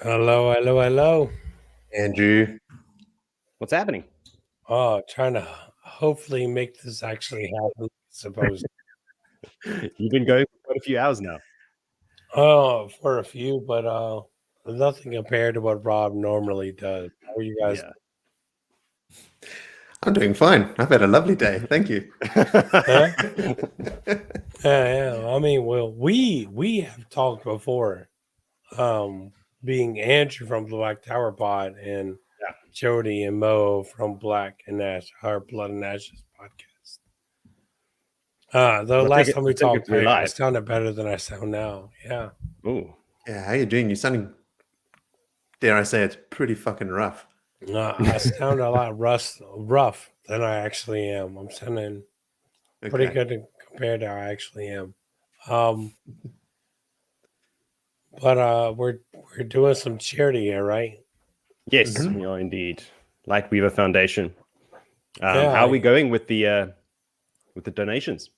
Hello, hello, hello. Andrew. What's happening? Oh, trying to hopefully make this actually happen. Suppose. You've been going for quite a few hours now. Oh, for a few, but nothing compared to what Rob normally does. How are you guys? Yeah. I'm doing fine. I've had a lovely day. Thank you. Huh? Yeah. I mean, well, we have talked before. Being Andrew from the Black Tower Pod and Yeah. Jody and Mo from Black and Ash, our Blood and Ashes podcast. The last time we talked, I sounded better than I sound now. Yeah. Oh. Yeah, how you doing? You're sounding, dare I say, it's pretty fucking rough. I sound a lot rough than I actually am. I'm sounding pretty good compared to how I actually am. But we're doing some charity here, right? Yes, we are indeed. Lightweaver Foundation. Yeah, how are we going with the donations?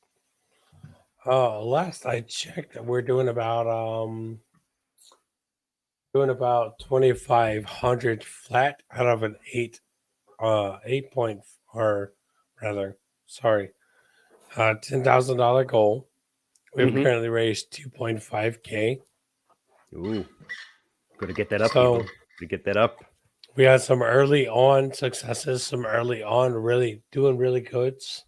Last I checked, we're doing about 2,500 flat out of an 8 point, or rather, sorry, $10,000 goal. We've currently raised 2.5K. Ooh, got to get that up. So to get that up. We had some early on successes, some early on really doing really goods.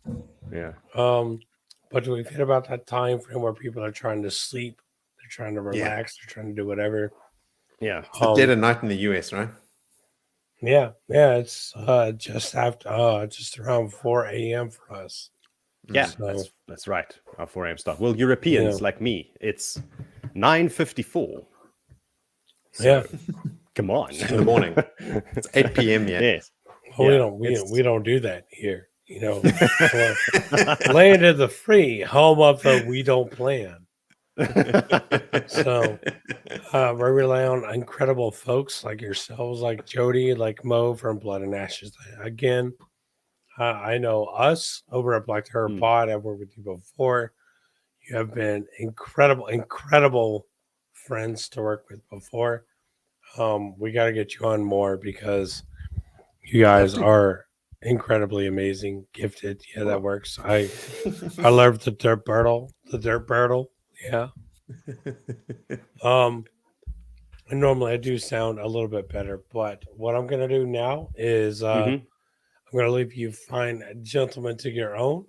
Yeah. But we've hit about that time frame where people are trying to sleep, they're trying to relax, they're trying to do whatever. Yeah. It's the dead of night in the US, right? Yeah, it's just after just around 4 a.m. for us. Yeah, so, that's right. Our 4 a.m. start. Well, Europeans like me, it's 9:54. So, come on. In the morning. It's 8 p.m. yet. Yes. Well, we don't do that here. You know, land of the free, home of the we don't plan. So we rely on incredible folks like yourselves, like Jody, like Mo from Blood and Ashes. Again, I know us over at Black Terror Pod. I've worked with you before. You have been incredible friends to work with before. We got to get you on more because you guys are incredibly amazing, gifted. Yeah, that works. I love the dirt birtle. Yeah. And normally I do sound a little bit better, but what I'm gonna do now is I'm gonna leave you find a gentleman to your own.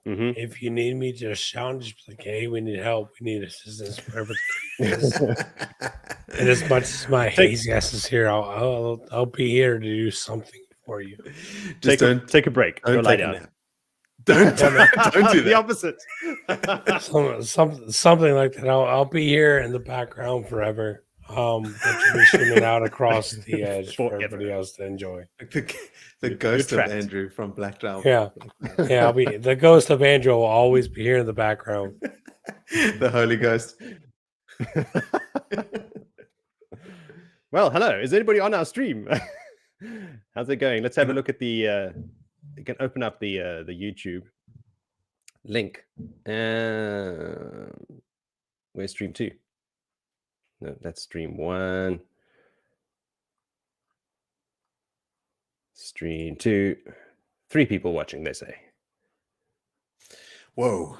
If you need me, just shout, just like, "Hey, we need help. We need assistance, whatever the case is." And as much as my hazy ass is here, I'll be here to do something for you. Just take a break. Go lie down. Don't do that. The opposite. Something like that. I'll be here in the background forever. Be streaming out across the edge for everybody else to enjoy. The ghost of Andrew from Black Tower. Yeah. I'll be the ghost of Andrew will always be here in the background. The Holy Ghost. Well, hello. Is anybody on our stream? How's it going? Let's have a look at the. You can open up the YouTube link. Where's stream 2? No, that's stream 1. Stream 2. 3 people watching, they say. Whoa.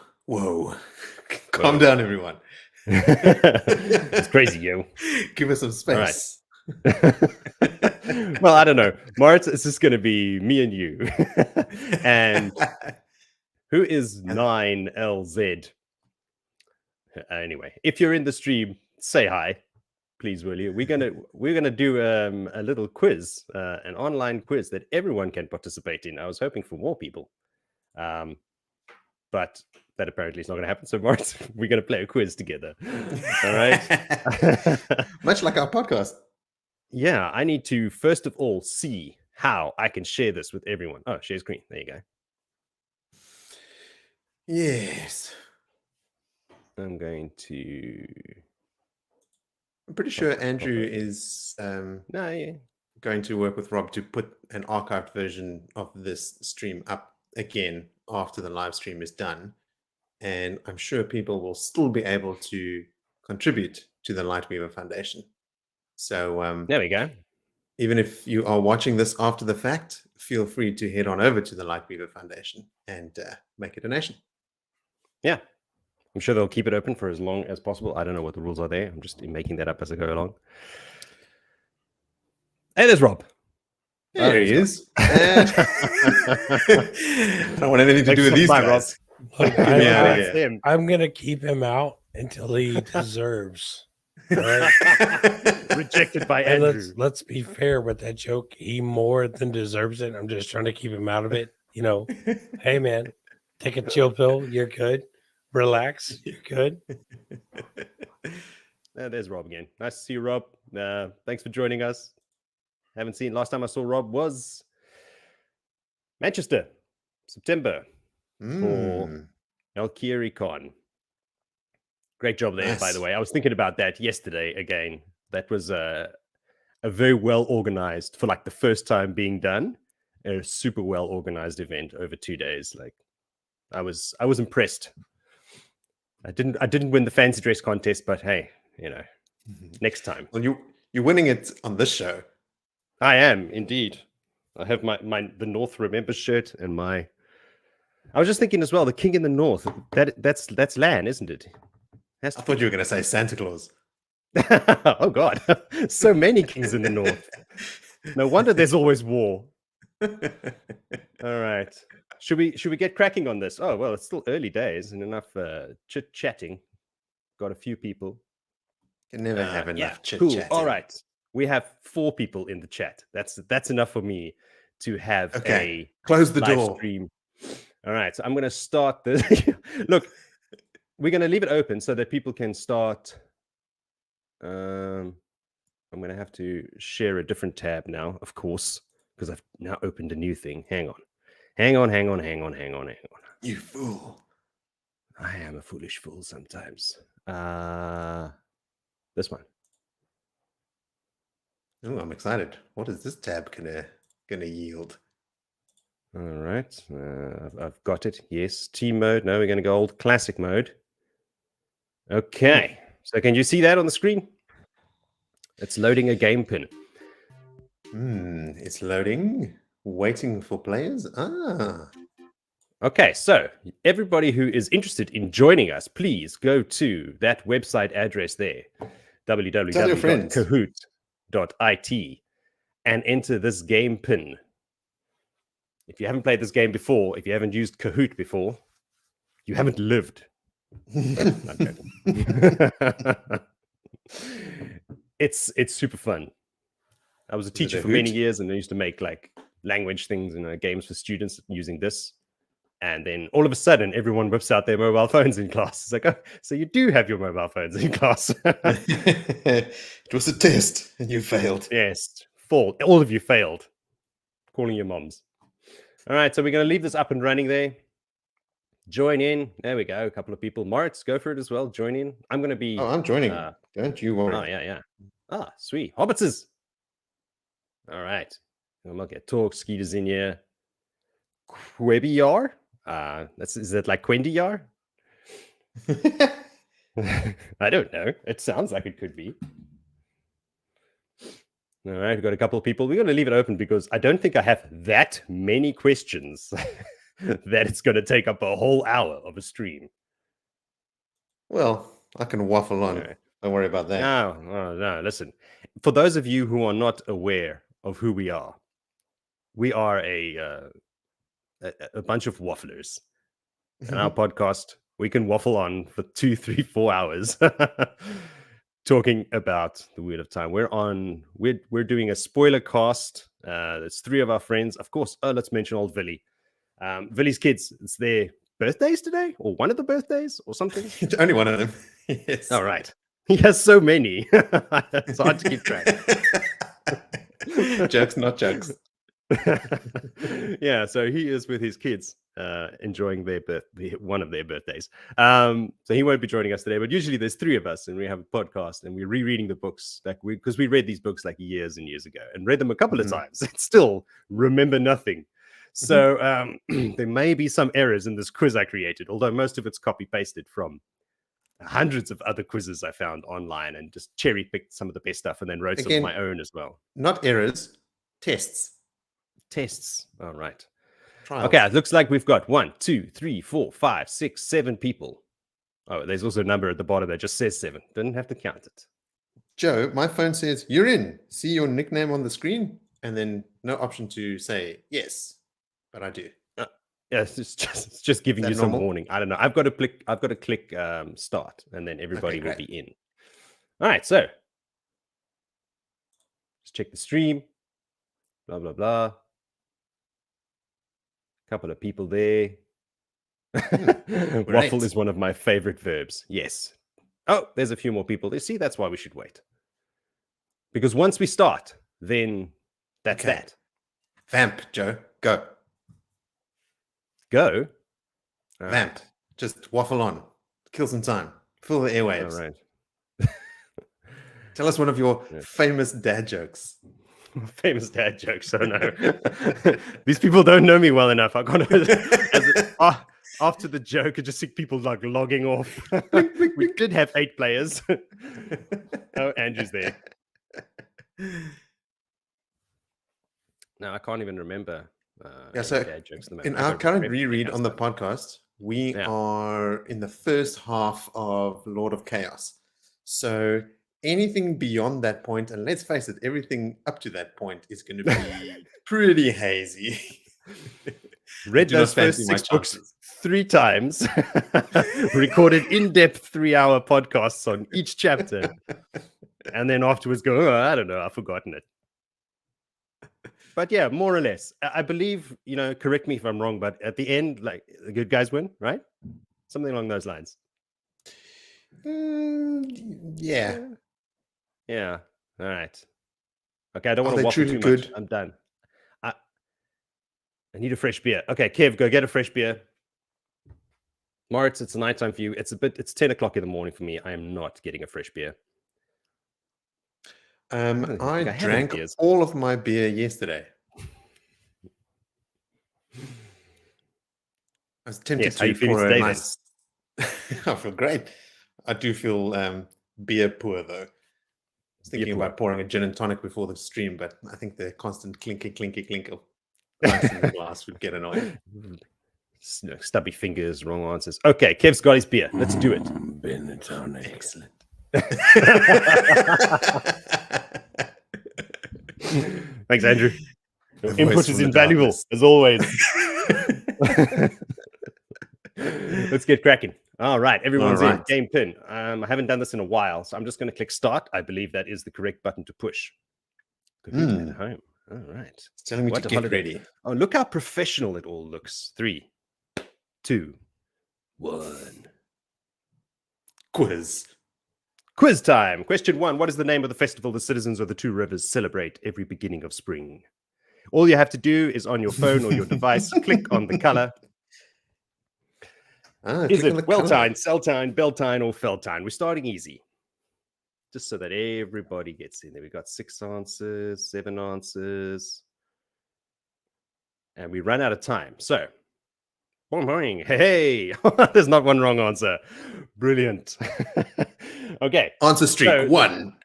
Calm down, everyone. It's crazy, yo. Give us some space. Well, I don't know. Moritz, it's just going to be me and you. And who is 9LZ? Anyway, if you're in the stream, say hi, please, will you? We're gonna do a little quiz, an online quiz that everyone can participate in. I was hoping for more people, but that apparently is not going to happen. So, Moritz, we're going to play a quiz together. All right. Much like our podcast. Yeah, I need to first of all see how I can share this with everyone. Oh, share screen. There you go. Yes. I'm going to. I'm pretty sure Andrew is going to work with Rob to put an archived version of this stream up again after the live stream is done. And I'm sure people will still be able to contribute to the Lightweaver Foundation. So There we go. even if you are watching this after the fact, feel free to head on over to the Lightweaver Foundation and make a donation. Yeah. I'm sure they'll keep it open for as long as possible. I don't know what the rules are there. I'm just making that up as I go along. Hey, there's Rob. There he is. I don't want anything to do with these guys. Look, Yeah. I'm going to keep him out until he deserves. All right? Rejected by And Andrew. let's be fair with that joke. He more than deserves it. I'm just trying to keep him out of it. You know, hey, man, take a chill pill. You're good. Relax. You're good. There's Rob again. Nice to see you, Rob. Thanks for joining us. Haven't seen. Last time I saw Rob was Manchester, September, for Valkyrie Con. Great job there, by the way. I was thinking about that yesterday again. That was a very well organized, for like the first time being done, a super well organized event over 2 days. Like, I was impressed. I didn't win the fancy dress contest, but hey, you know, next time. Well, you're winning it on this show. I am indeed. I have the North Remembers shirt and my. I was just thinking as well, the King in the North. That's LAN, isn't it? I thought you were going to say Santa Claus. Oh God, so many kings in the North. No wonder there's always war. All right, should we get cracking on this? Oh well, it's still early days and enough chit chatting. Got a few people. Can never have enough chit cool. chatting. All right, we have 4 people in the chat. That's enough for me to have a close the live door. stream. All right, so I'm going to start this. Look, we're going to leave it open so that people can start. I'm going to have to share a different tab now, of course, because I've now opened a new thing. Hang on. You fool. I am a foolish fool sometimes. This one. Oh, I'm excited. What is this tab gonna yield? All right, I've got it. Yes, team mode. No, we're going to go old classic mode. Okay, so can you see that on the screen? It's loading a game pin. It's loading. Waiting for players. Okay, so everybody who is interested in joining us, please go to that website address there, www.kahoot.it, and enter this game pin. If you haven't played this game before, if you haven't used Kahoot before, you haven't lived. It's super fun. I was a teacher for many years, and I used to make like language things and games for students using this. And then all of a sudden, everyone whips out their mobile phones in class. It's like, oh, so you do have your mobile phones in class. It was a test, and you failed. Yes, all of you failed. Calling your moms. All right, so we're going to leave this up and running there. Join in. There we go. A couple of people. Moritz, go for it as well. Join in. I'm going to be... Oh, I'm joining. Don't you worry. Oh, yeah. Ah, sweet. Hobbitses. All right. I'll get talk. Skeeter's in here. Quebiyar? Is that like Quendiyar? I don't know. It sounds like it could be. All right, we've got a couple of people. We're going to leave it open because I don't think I have that many questions that it's going to take up a whole hour of a stream. Well, I can waffle on. Right. Don't worry about that. No. Listen, for those of you who are not aware of who we are a bunch of wafflers. In our podcast, we can waffle on for 2, 3, 4 hours. Talking about the Wheel of Time. We're doing a spoiler cast. There's 3 of our friends. Of course, let's mention old Villy. Villy's kids, it's their birthdays today, or one of the birthdays, or something. It's only one of them. Yes. All right. He has so many. It's hard to keep track. Jokes, not jokes. Yeah, so he is with his kids enjoying one of their birthdays. So he won't be joining us today, but usually there's 3 of us and we have a podcast and we're rereading the books because we read these books like years and years ago and read them a couple of times and still remember nothing. So there may be some errors in this quiz I created, although most of it's copy pasted from hundreds of other quizzes I found online and just cherry picked some of the best stuff and then wrote some of Again, my own as well. Not errors, tests. Tests. All right. Trials. Okay, it looks like we've got 1, 2, 3, 4, 5, 6, 7 people. Oh, there's also a number at the bottom that just says 7. Didn't have to count it. Joe, my phone says you're in. See your nickname on the screen, and then no option to say yes, but I do. Yeah, it's just giving you some normal? warning. I don't know. I've got to click start, and then everybody will great. be in. All right, so just check the stream. Blah blah blah. Couple of people there. Waffle is one of my favorite verbs. Yes. Oh, there's a few more people. You see, that's why we should wait. Because once we start, then that's that. Vamp, Joe. Go. Go. All Vamp. right. Just waffle on. Kill some time. Fill the airwaves. All right. Tell us one of your famous dad jokes. Famous dad jokes. Oh no. These people don't know me well enough. I can't after the joke, I just see people like logging off. We did have 8 players. Oh, Andrew's there. No, I can't even remember. So dad jokes in our current reread on the podcast, we are in the first half of Lord of Chaos. So anything beyond that point, and let's face it, everything up to that point is going to be pretty hazy. Read those first 6 books 3 times, recorded in-depth 3-hour podcasts on each chapter, and then afterwards go, oh, I don't know, I've forgotten it. But yeah, more or less. I believe, correct me if I'm wrong, but at the end, like, the good guys win, right? Something along those lines. Yeah. Yeah. All right. Okay, I don't want to waffle too much. I'm done. I need a fresh beer. Okay, Kev, go get a fresh beer. Moritz, it's nighttime for you. It's 10 o'clock in the morning for me. I am not getting a fresh beer. I drank all of my beer yesterday. I was tempted to pour a nice... I feel great. I do feel beer poor, though. I was thinking about pouring a gin and tonic before the stream, but I think the constant clink of ice in the glass would get annoying. Stubby fingers, wrong answers. Okay, Kev's got his beer. Let's do it. Gin and tonic. Excellent. Thanks, Andrew. Your input is invaluable, as always. Let's get cracking. All right, everyone's in. Game pin. I haven't done this in a while, so I'm just going to click start. I believe that is the correct button to push. Good at home. All right. It's telling me to get ready. Oh, look how professional it all looks. 3, 2, 1. Quiz time. Question 1. What is the name of the festival the citizens of the 2 rivers celebrate every beginning of spring? All you have to do is on your phone or your device, click on the color. Is it Weltine, Seltine, Beltine, or Feltine? We're starting easy. Just so that everybody gets in there. We got 6 answers, 7 answers. And we run out of time. So, bon morning. Hey, there's not one wrong answer. Brilliant. Okay. Answer streak 1.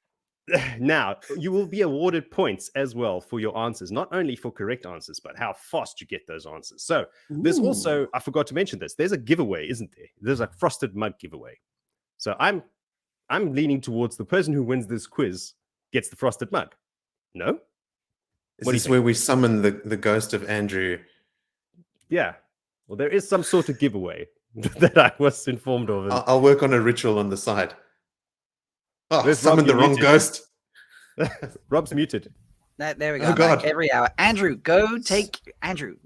Now, you will be awarded points as well for your answers, not only for correct answers, but how fast you get those answers. So there's also, I forgot to mention this, there's a giveaway, isn't there? There's a frosted mug giveaway. So I'm leaning towards the person who wins this quiz gets the frosted mug. No? Is this where we summon the ghost of Andrew? Yeah. Well, there is some sort of giveaway that I was informed of. I'll work on a ritual on the side. Oh, summoned the wrong ghost. Rob's muted. There we go. Oh, God. Every hour. Andrew,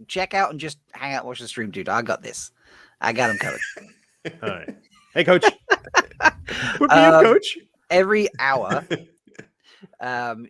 check out and just hang out, watch the stream, dude. I got this. I got him covered. All right. Hey, coach. Put me in, coach. Every hour,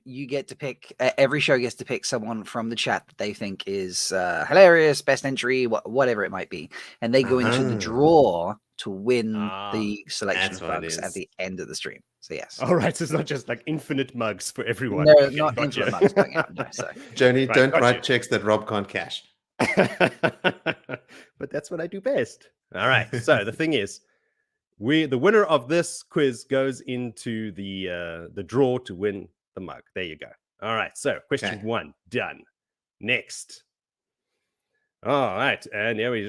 you get to pick, every show gets to pick someone from the chat that they think is hilarious, best entry, whatever it might be. And they go into the draw to win the selection of mugs at the end of the stream. So yes. All right. So it's not just like infinite mugs for everyone. No, not infinite mugs going out. No, so. Joni, don't write checks that Rob can't cash. But that's what I do best. All right. So the thing is, the winner of this quiz goes into the draw to win the mug. There you go. All right. So question 1 done. Next. All right. And here we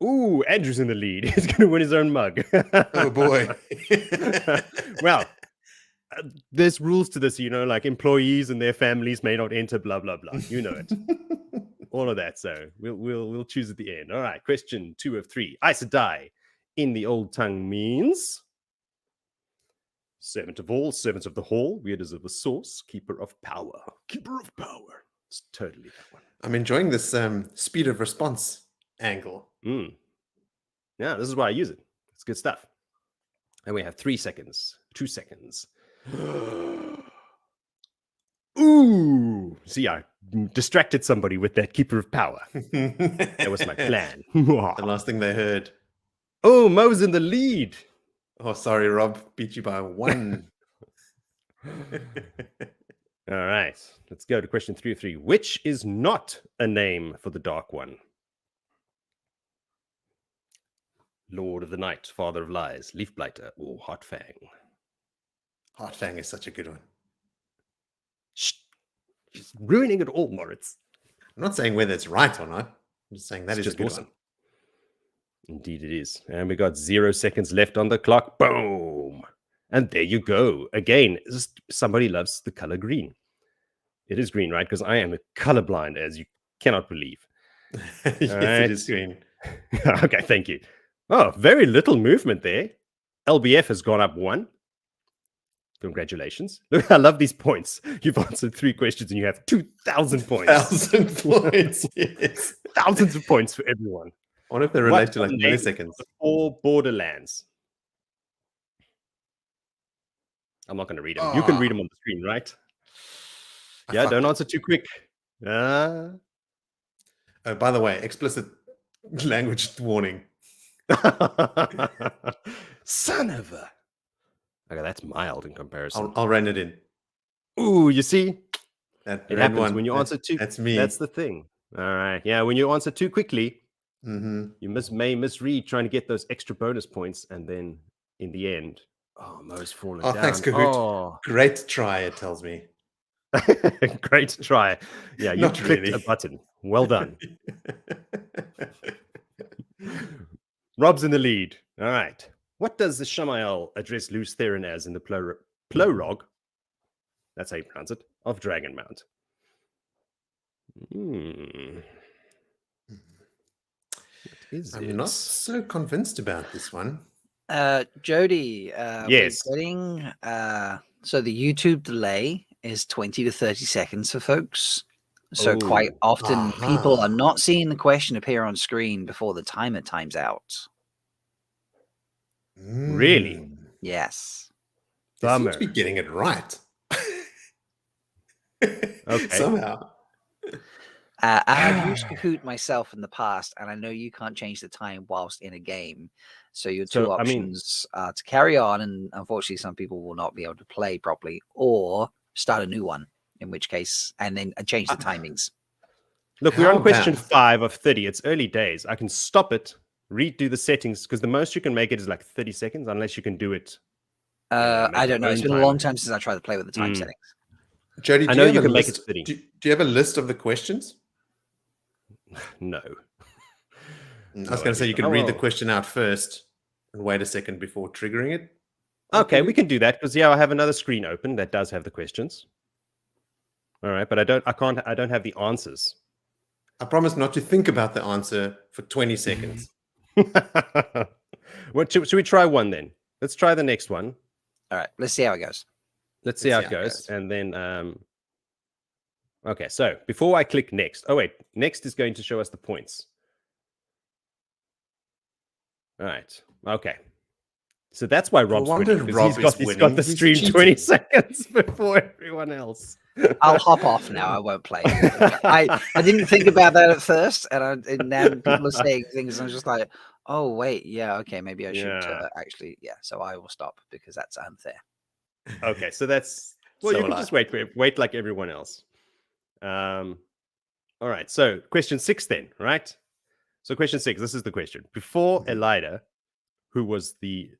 ooh, Andrew's in the lead. He's going to win his own mug. Oh boy. Well, there's rules to this, like employees and their families may not enter, blah blah blah. You know it. All of that. So we'll choose at the end. All right. Question 2 of 3. Aes Sedai in the old tongue means servant of all, servant of the hall, weirders of the source, keeper of power. Keeper of power. It's totally that one. I'm enjoying this speed of response angle. Yeah, this is why I use it. It's good stuff. And we have 3 seconds, 2 seconds. Ooh, see, I distracted somebody with that keeper of power. That was my plan. The last thing they heard. Oh, Mo's in the lead. Oh, sorry, Rob. Beat you by 1. All right, let's go to question 3 of 3. Which is not a name for the Dark One? Lord of the Night, Father of Lies, Leafblighter, or Heartfang? Heartfang is such a good one. Shh. She's ruining it all, Moritz. I'm not saying whether it's right or not. I'm just saying that is Just a good awesome. one. Indeed it is. And we got 0 seconds left on the clock. Boom. And there you go. Again, somebody loves the color green. It is green, right? Because I am colorblind, as you cannot believe. Yes, it is green. Okay, thank you. Oh, very little movement there. LBF has gone up 1. Congratulations. Look, I love these points. You've answered 3 questions and you have 2,000 points. 1,000 points, yes. Thousands of points for everyone. I wonder if they relate to What like are the names milliseconds. of the 4 Borderlands. I'm not going to read them. You can read them on the screen, right? Yeah, don't answer too quick. Oh, by the way, explicit language warning. Son of a... Okay, that's mild in comparison. I'll run it in. Ooh, you see? That It red happens one, when you answer too... That's me. That's the thing. All right. Yeah, when you answer too quickly, Mm-hmm. you may misread trying to get those extra bonus points, and then in the end, oh, Mo's falling down. Thanks, Kahoot. Great try, it tells me. Great try. Yeah, you Not clicked really. a button. Well done. Rob's in the lead. All right. What does the Shamael address Luz Theron as in the Plorog? That's how you pronounce it. Of Dragonmount. I'm not so convinced about this one. Jody, yes. we're getting, so the YouTube delay is 20 to 30 seconds for folks. So quite often people are not seeing the question appear on screen before the timer times out. Really? Yes. They seem to be getting it right. Okay. Somehow. I have used Kahoot myself in the past, and I know you can't change the time whilst in a game. So your two options are to carry on, and unfortunately some people will not be able to play properly, or start a new one, in which case, and then change the timings. Look, we're on question 5 of 30. It's early days. I can stop it, redo the settings, because the most you can make it is like 30 seconds, unless you can do it. I don't know. It's been a long time since I tried to play with the time settings. Jody, I know you can make it 30. Do you have a list of the questions? No. I was going to say you can read the question out first and wait a second before triggering it. Okay, we can do that because I have another screen open that does have the questions. All right, but I don't have the answers. I promise not to think about the answer for 20 seconds. Should we try one then? Let's try the next one. All right, let's see how it goes. Let's see how it goes. And then, okay, so before I click next, next is going to show us the points. All right, okay. So that's why Rob's winning, because he's got the stream 20 seconds before everyone else. I'll hop off now. I won't play. I didn't think about that at first, and now people are saying things, and I'm just like, oh wait, yeah, okay, maybe I should actually, So I will stop because that's unfair. Okay, so that's you can just wait like everyone else. All right, so question 6 then, right? So question 6, this is the question. Before Elida, who was the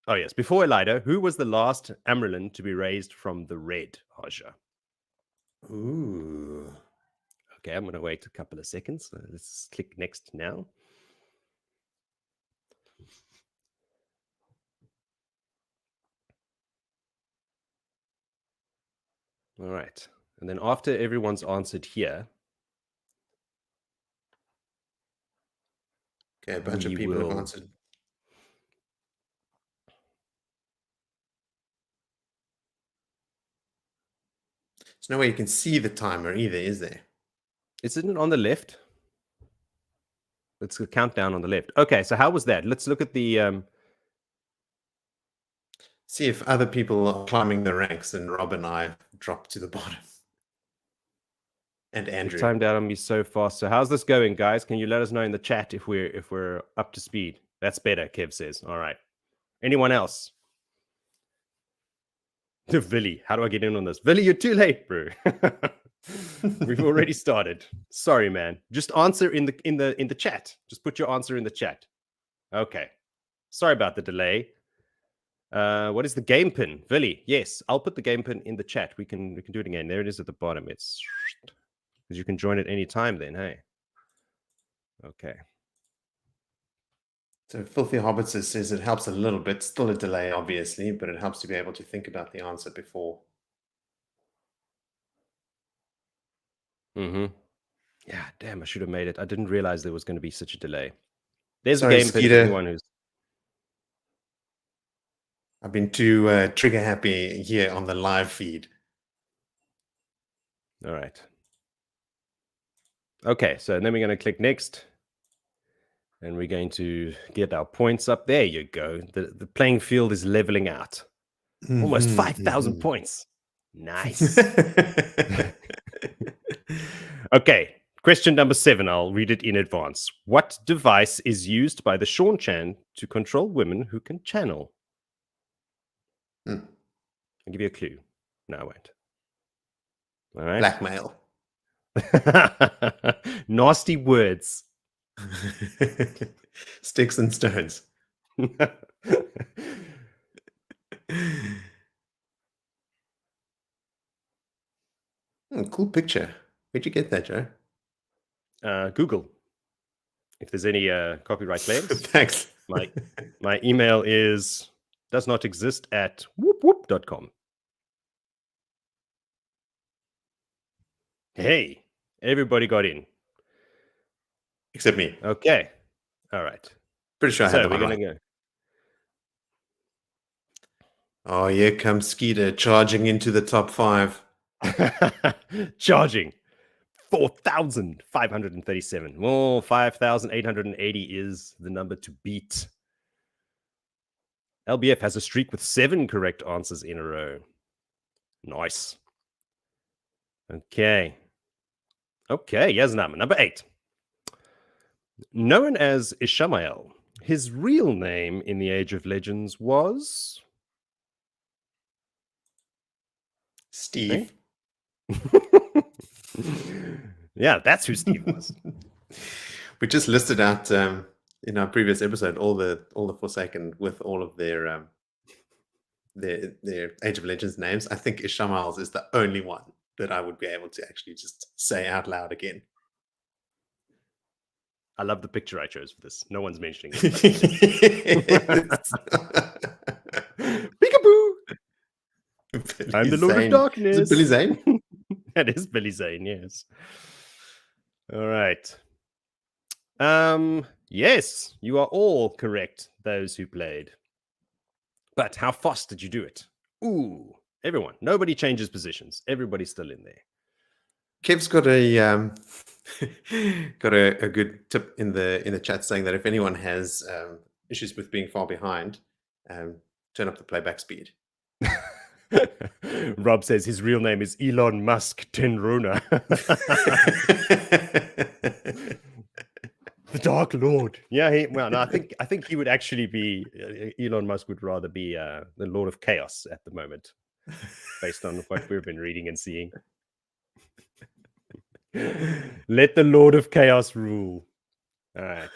Oh, yes. Before Elida, who was the last Amyrlin to be raised from the red, Haja? Ooh. Okay, I'm going to wait a couple of seconds. Let's click next now. All right. And then after everyone's answered here, Okay, a bunch of we people have will- answered. There's no way you can see the timer either, is there? isn't it on the left? It's a countdown on the left. Okay, so how was that? Let's look at the... See if other people are climbing the ranks and Rob and I drop to the bottom. And You've Andrew. timed out on me so fast. So how's this going, guys? Can you let us know in the chat if we're up to speed? That's better, Kev says. All right. Anyone else? Villy, how do I get in on this? Villy, you're too late, bro. We've already started. Sorry, man. Just answer in the chat. Just put your answer in the chat. Okay. Sorry about the delay. What is the game pin? Villy, yes, I'll put the game pin in the chat. We can do it again. There it is at the bottom. It's because you can join at any time then, hey. Okay. So Filthy Hobbit says it helps a little bit. Still a delay, obviously, but it helps to be able to think about the answer before. Mm-hmm. Yeah, damn, I should have made it. I didn't realize there was going to be such a delay. There's Sorry, a game pin for Skeeter. anyone who's... I've been too trigger happy here on the live feed. All right. Okay, so then we're going to click next. And we're going to get our points up. There you go. The playing field is leveling out. Almost 5,000 points. Nice. Okay, question number 7. I'll read it in advance. What device is used by the Sean Chan to control women who can channel? I'll give you a clue. No, I won't. All right. Blackmail. Nasty words. Sticks and stones. Cool picture. Where'd you get that, Joe? Google. If there's any copyright claims, Thanks. my email does not exist at whoopwhoop.com. Hey, everybody got in. Except me. Okay. All right. Pretty sure I had So the we're one going right. to Oh, here comes Skeeter charging into the top 5. go. Charging 4,537. Well, 5,880 is the number to beat. LBF has a streak with 7 correct answers in a row. Nice. Okay. Okay, here's number 8. Known as Ishamael, his real name in the Age of Legends was... Steve. Yeah, that's who Steve was. We just listed out in our previous episode all the Forsaken with all of their Age of Legends names. I think Ishamael's is the only one that I would be able to actually just say out loud again. I love the picture I chose for this. No one's mentioning it. Peekaboo! I'm the Lord of Darkness. Is it Billy Zane? That is Billy Zane, yes. All right. Yes, you are all correct, those who played. But how fast did you do it? Ooh, everyone. Nobody changes positions. Everybody's still in there. Kev's got a good tip in the chat saying that if anyone has issues with being far behind, turn up the playback speed. Rob says his real name is Elon Musk Tenrona. The Dark Lord. Yeah, I think he would actually be Elon Musk would rather be the Lord of Chaos at the moment, based on what we've been reading and seeing. Let the Lord of Chaos rule. All right.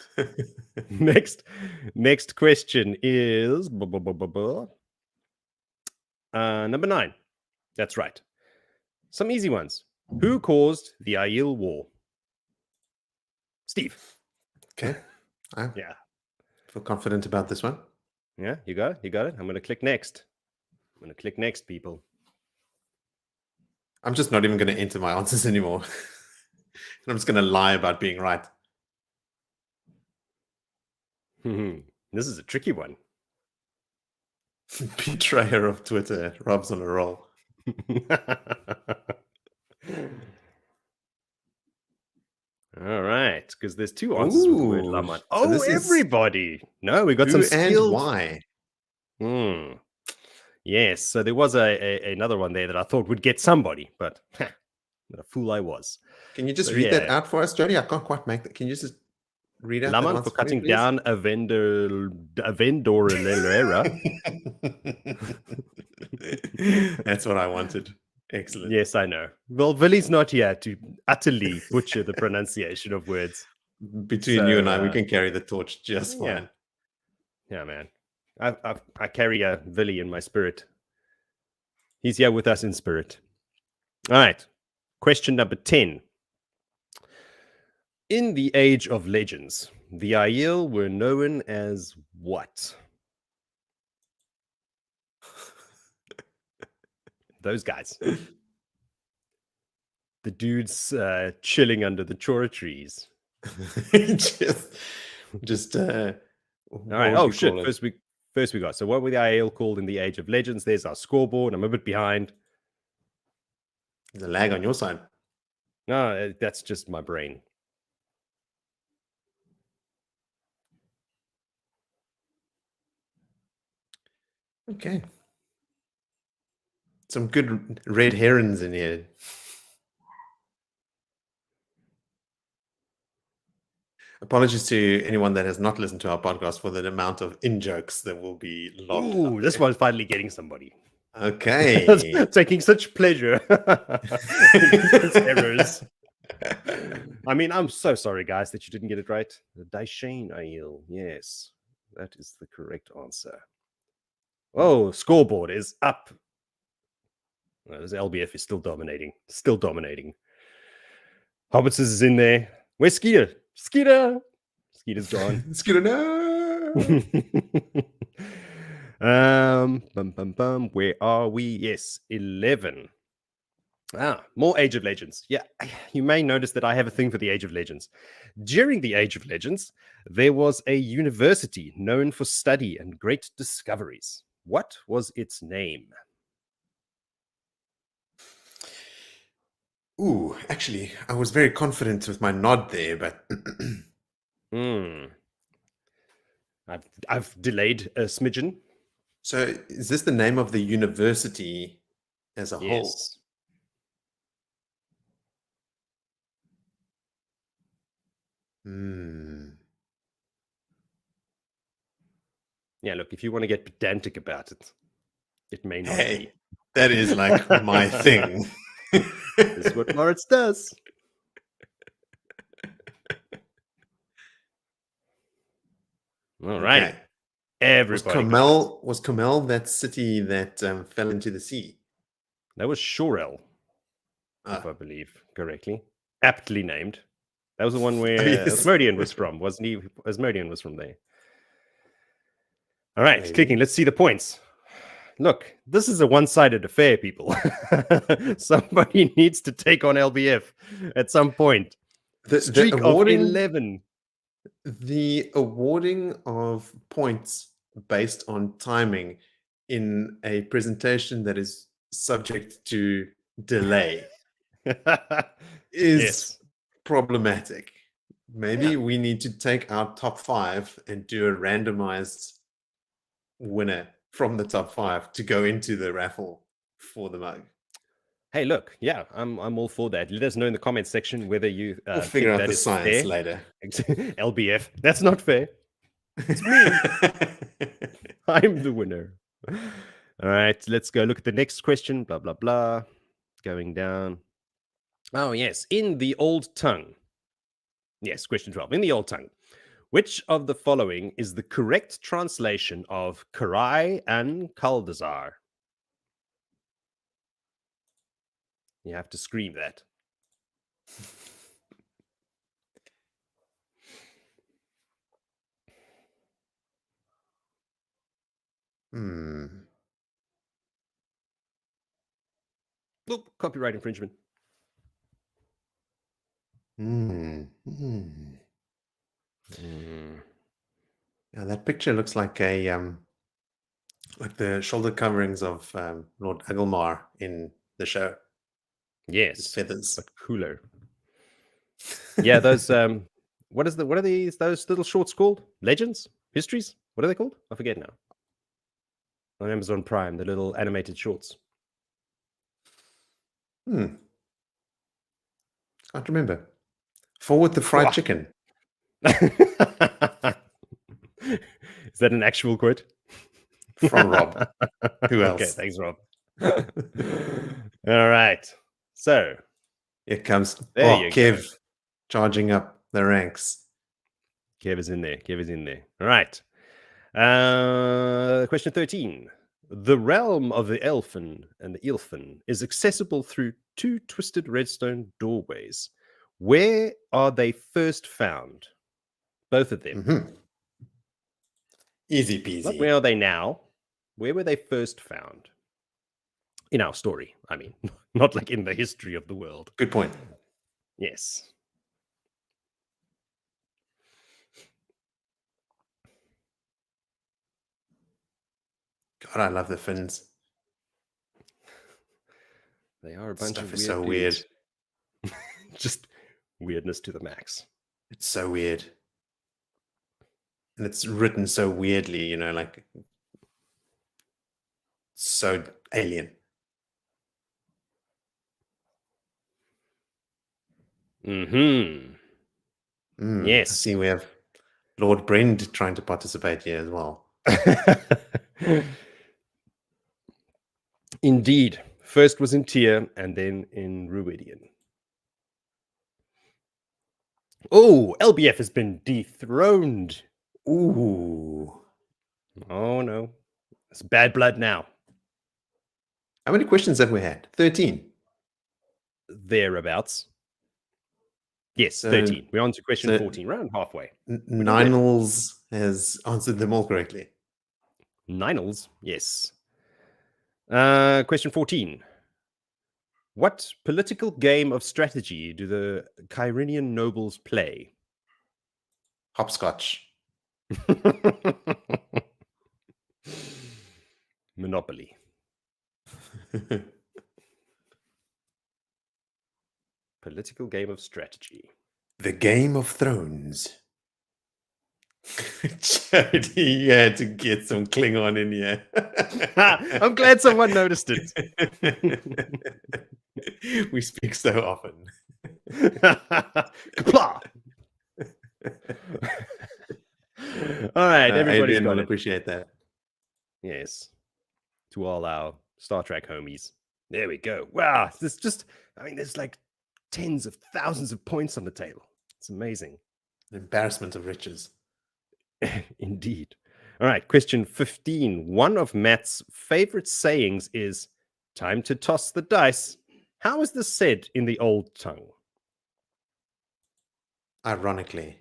Next question is number 9. That's right. Some easy ones. Who caused the Aiel War? Steve. Okay. I Yeah. feel confident about this one. Yeah, you got it. You got it. I'm going to click next. People. I'm just not even going to enter my answers anymore. I'm just going to lie about being right. This is a tricky one. Betrayer of Twitter. Rob's on a roll. All right, because there's 2 answers with the word Ooh, Laman. so Oh, this is everybody. No, we got Who some and skilled. why? Yes, so there was another one there that I thought would get somebody, but what a fool I was. Can you just So, read that yeah. out for us, Jody? I can't quite make that. Can you just read out that Laman answer for me, cutting please? down a vendorellera. That's what I wanted. Excellent. Yes, I know. Well, Villy's not here to utterly butcher the pronunciation of words. Between you and I, we So, can carry the torch just yeah. fine. Yeah, man. I carry a Villy in my spirit. He's here with us in spirit. All right. Question number 10. In the Age of Legends, the Aiel were known as what? Those guys. The dudes chilling under the chora trees. just all right. Oh shit! First we got. So what were the Aiel called in the Age of Legends? There's our scoreboard. I'm a bit behind. There's a lag on your side. No, that's just my brain. Okay. Some good red herons in here. Apologies to anyone that has not listened to our podcast for the amount of in-jokes that will be logged. Ooh, this one's finally getting somebody. Okay. Taking such pleasure in these errors. I mean, I'm so sorry, guys, that you didn't get it right. The Daishane Aiel. Yes, that is the correct answer. Oh, scoreboard is up. Oh, this LBF is still dominating. Still dominating. Hobbits is in there. Where's Skeeter? Skeeter! Skeeter's gone. Skeeter, no! Where are we? Yes, 11. More Age of Legends. Yeah, you may notice that I have a thing for the Age of Legends. During the Age of Legends, there was a university known for study and great discoveries. What was its name? Ooh, actually, I was very confident with my nod there, but I've delayed a smidgen. So is this the name of the university as a whole? Yes. Yeah, look, if you want to get pedantic about it, it may not be. That is like my thing. This is what Moritz does. All right. Okay. Everybody. Was Comel that city that fell into the sea? That was Shorel, if I believe correctly. Aptly named. That was the one where Asmodean was from, wasn't he? Asmodean was from there. All right, clicking. Let's see the points. Look, this is a one-sided affair, people. Somebody needs to take on LBF at some point. The streak of 11. The awarding of points based on timing in a presentation that is subject to delay is problematic. Maybe we need to take our top 5 and do a randomized winner from the top 5 to go into the raffle for the mug. Hey, look, I'm all for that. Let us know in the comments section whether you we'll figure out the science fair. later. LBF, that's not fair. It's me. I'm the winner. All right, let's go look at the next question. Blah, blah, blah. Going down. Oh, yes. In the old tongue, Yes, question 12. In the Old Tongue, which of the following is the correct translation of Karai and Kaldazar? You have to scream that. Oop, copyright infringement. Yeah, that picture looks like like the shoulder coverings of Lord Agelmar in the show. His Yes, feathers. but cooler. Yeah, those what are those little shorts called? Legends? Histories? What are they called? I forget now. On Amazon Prime, the little animated shorts. Can't remember. Forward the fried chicken. Is that an actual quote? From Rob. Who else? Okay, thanks, Rob. All right. So Here comes there you Kev go. charging up the ranks. Kev is in there. Kev is in there. All right. Question 13. The realm of the Elfin and the Ilfin is accessible through 2 twisted redstone doorways. Where are they first found? Both of them. Easy peasy. Not where are they now? Where were they first found? In our story, I mean, not like in the history of the world. Good point. Yes. God, I love the Finns. They are a bunch Stuff of is weird so weird. dudes. Just weirdness to the max. It's so weird. And it's written so weirdly, like so alien. Yes. I see we have Lord Brend trying to participate here as well. Indeed. First was in Tyr and then in Ruidian. Oh, LBF has been dethroned. Ooh. Oh, no. It's bad blood now. How many questions have we had? 13. Thereabouts. Yes, So- 13. We're on to question so- 14, around halfway. Ninels has answered them all correctly. Ninels, yes. Question 14. What political game of strategy do the Kyrenian nobles play? Hopscotch. Monopoly. Political game of strategy. The Game of Thrones. Jody, you had to get some Klingon in here. I'm glad someone noticed it. We speak so often. Kapla! All right, everybody's Adrian got will it. appreciate that. Yes. To all our Star Trek homies. There we go. Wow. There's like tens of thousands of points on the table. It's amazing. An embarrassment of riches. Indeed. All right. Question 15. One of Matt's favorite sayings is time to toss the dice. How is this said in the Old Tongue? Ironically.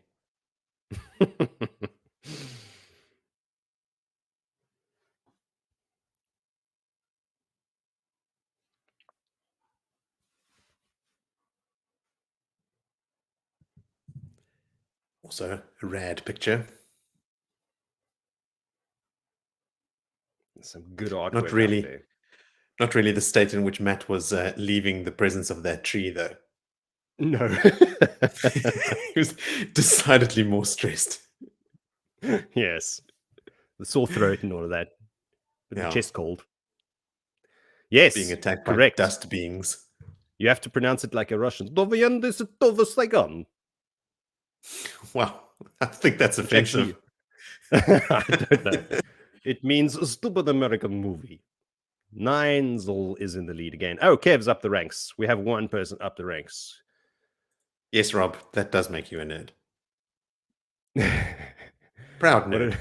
Also, a rad picture. Some good artwork. Not out really. there. Not really the state in which Matt was leaving the presence of that tree, though. No. He was decidedly more stressed. Yes. The sore throat and all of that. But Yeah. the chest cold. Yes. Being attacked correct. by dust beings. You have to pronounce it like a Russian. Wow, I think that's offensive. I don't know. It means a stupid American movie. Ninzel is in the lead again. Oh, Kev's up the ranks. We have one person up the ranks. Yes, Rob, that does make you a nerd. Proud What nerd. a-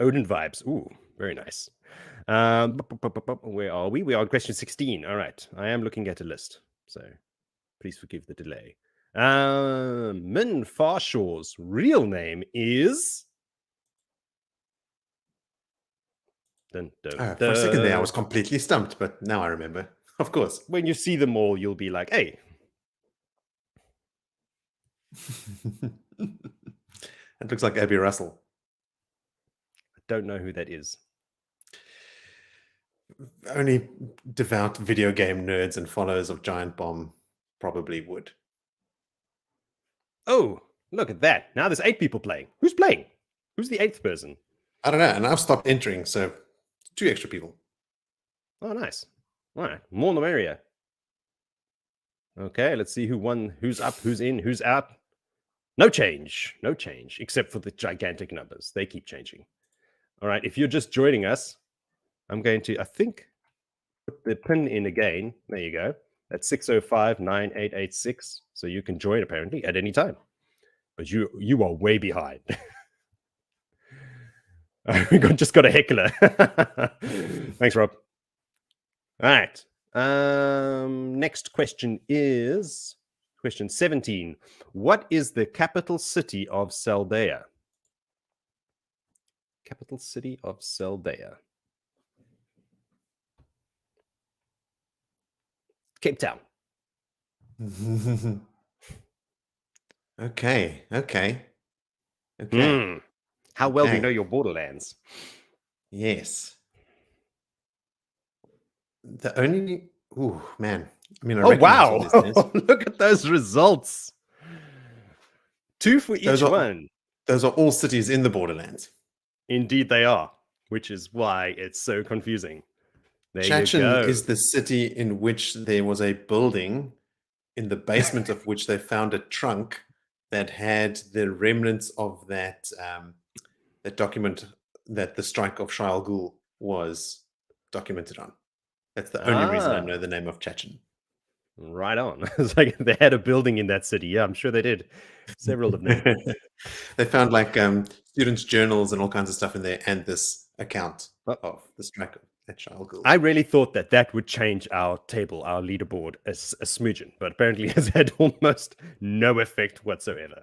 Odin vibes. Ooh, very nice. Where are we? We are on question 16. All right. I am looking at a list, so please forgive the delay. Min Farshaw's real name is... Dun, dun, For a second there, I dun. was completely stumped, but now I remember. Of course. When you see them all, you'll be like, hey. It looks like Abby Russell. I don't know who that is. Only devout video game nerds and followers of Giant Bomb probably would. Oh, look at that. Now there's 8 people playing. Who's playing? Who's the 8th person? I don't know, and I've stopped entering, so 2 extra people. Oh, nice. All right. More the merrier. Okay, let's see who won, who's up, who's in, who's out. No change. No change, except for the gigantic numbers. They keep changing. All right, if you're just joining us, I'm going to, I think, put the pin in again. There you go. That's 605-9886. So you can join, apparently, at any time. But you are way behind. We just got a heckler. Thanks, Rob. All right. Next question is question 17. What is the capital city of Saldea? Capital city of Saldea. Cape Town. Okay. How well do you Okay. know your borderlands? Yes. The only... Ooh, man. I mean, I Oh, recognize wow. all these names. Look at those results. 2 for each Those are- one. Those are all cities in the Borderlands. Indeed, they are, which is why it's so confusing. There you Chachin go. is the city in which there was a building in the basement of which they found a trunk that had the remnants of that that document that the strike of Shah Al Ghul was documented on. That's the only reason I know the name of Chachin. Right on. It's like they had a building in that city. Yeah, I'm sure they did. Several of them. They found like students' journals and all kinds of stuff in there, and this account of the strike at Shah Al Ghul. I really thought that would change our table, our leaderboard, a smidgen, but apparently has had almost no effect whatsoever.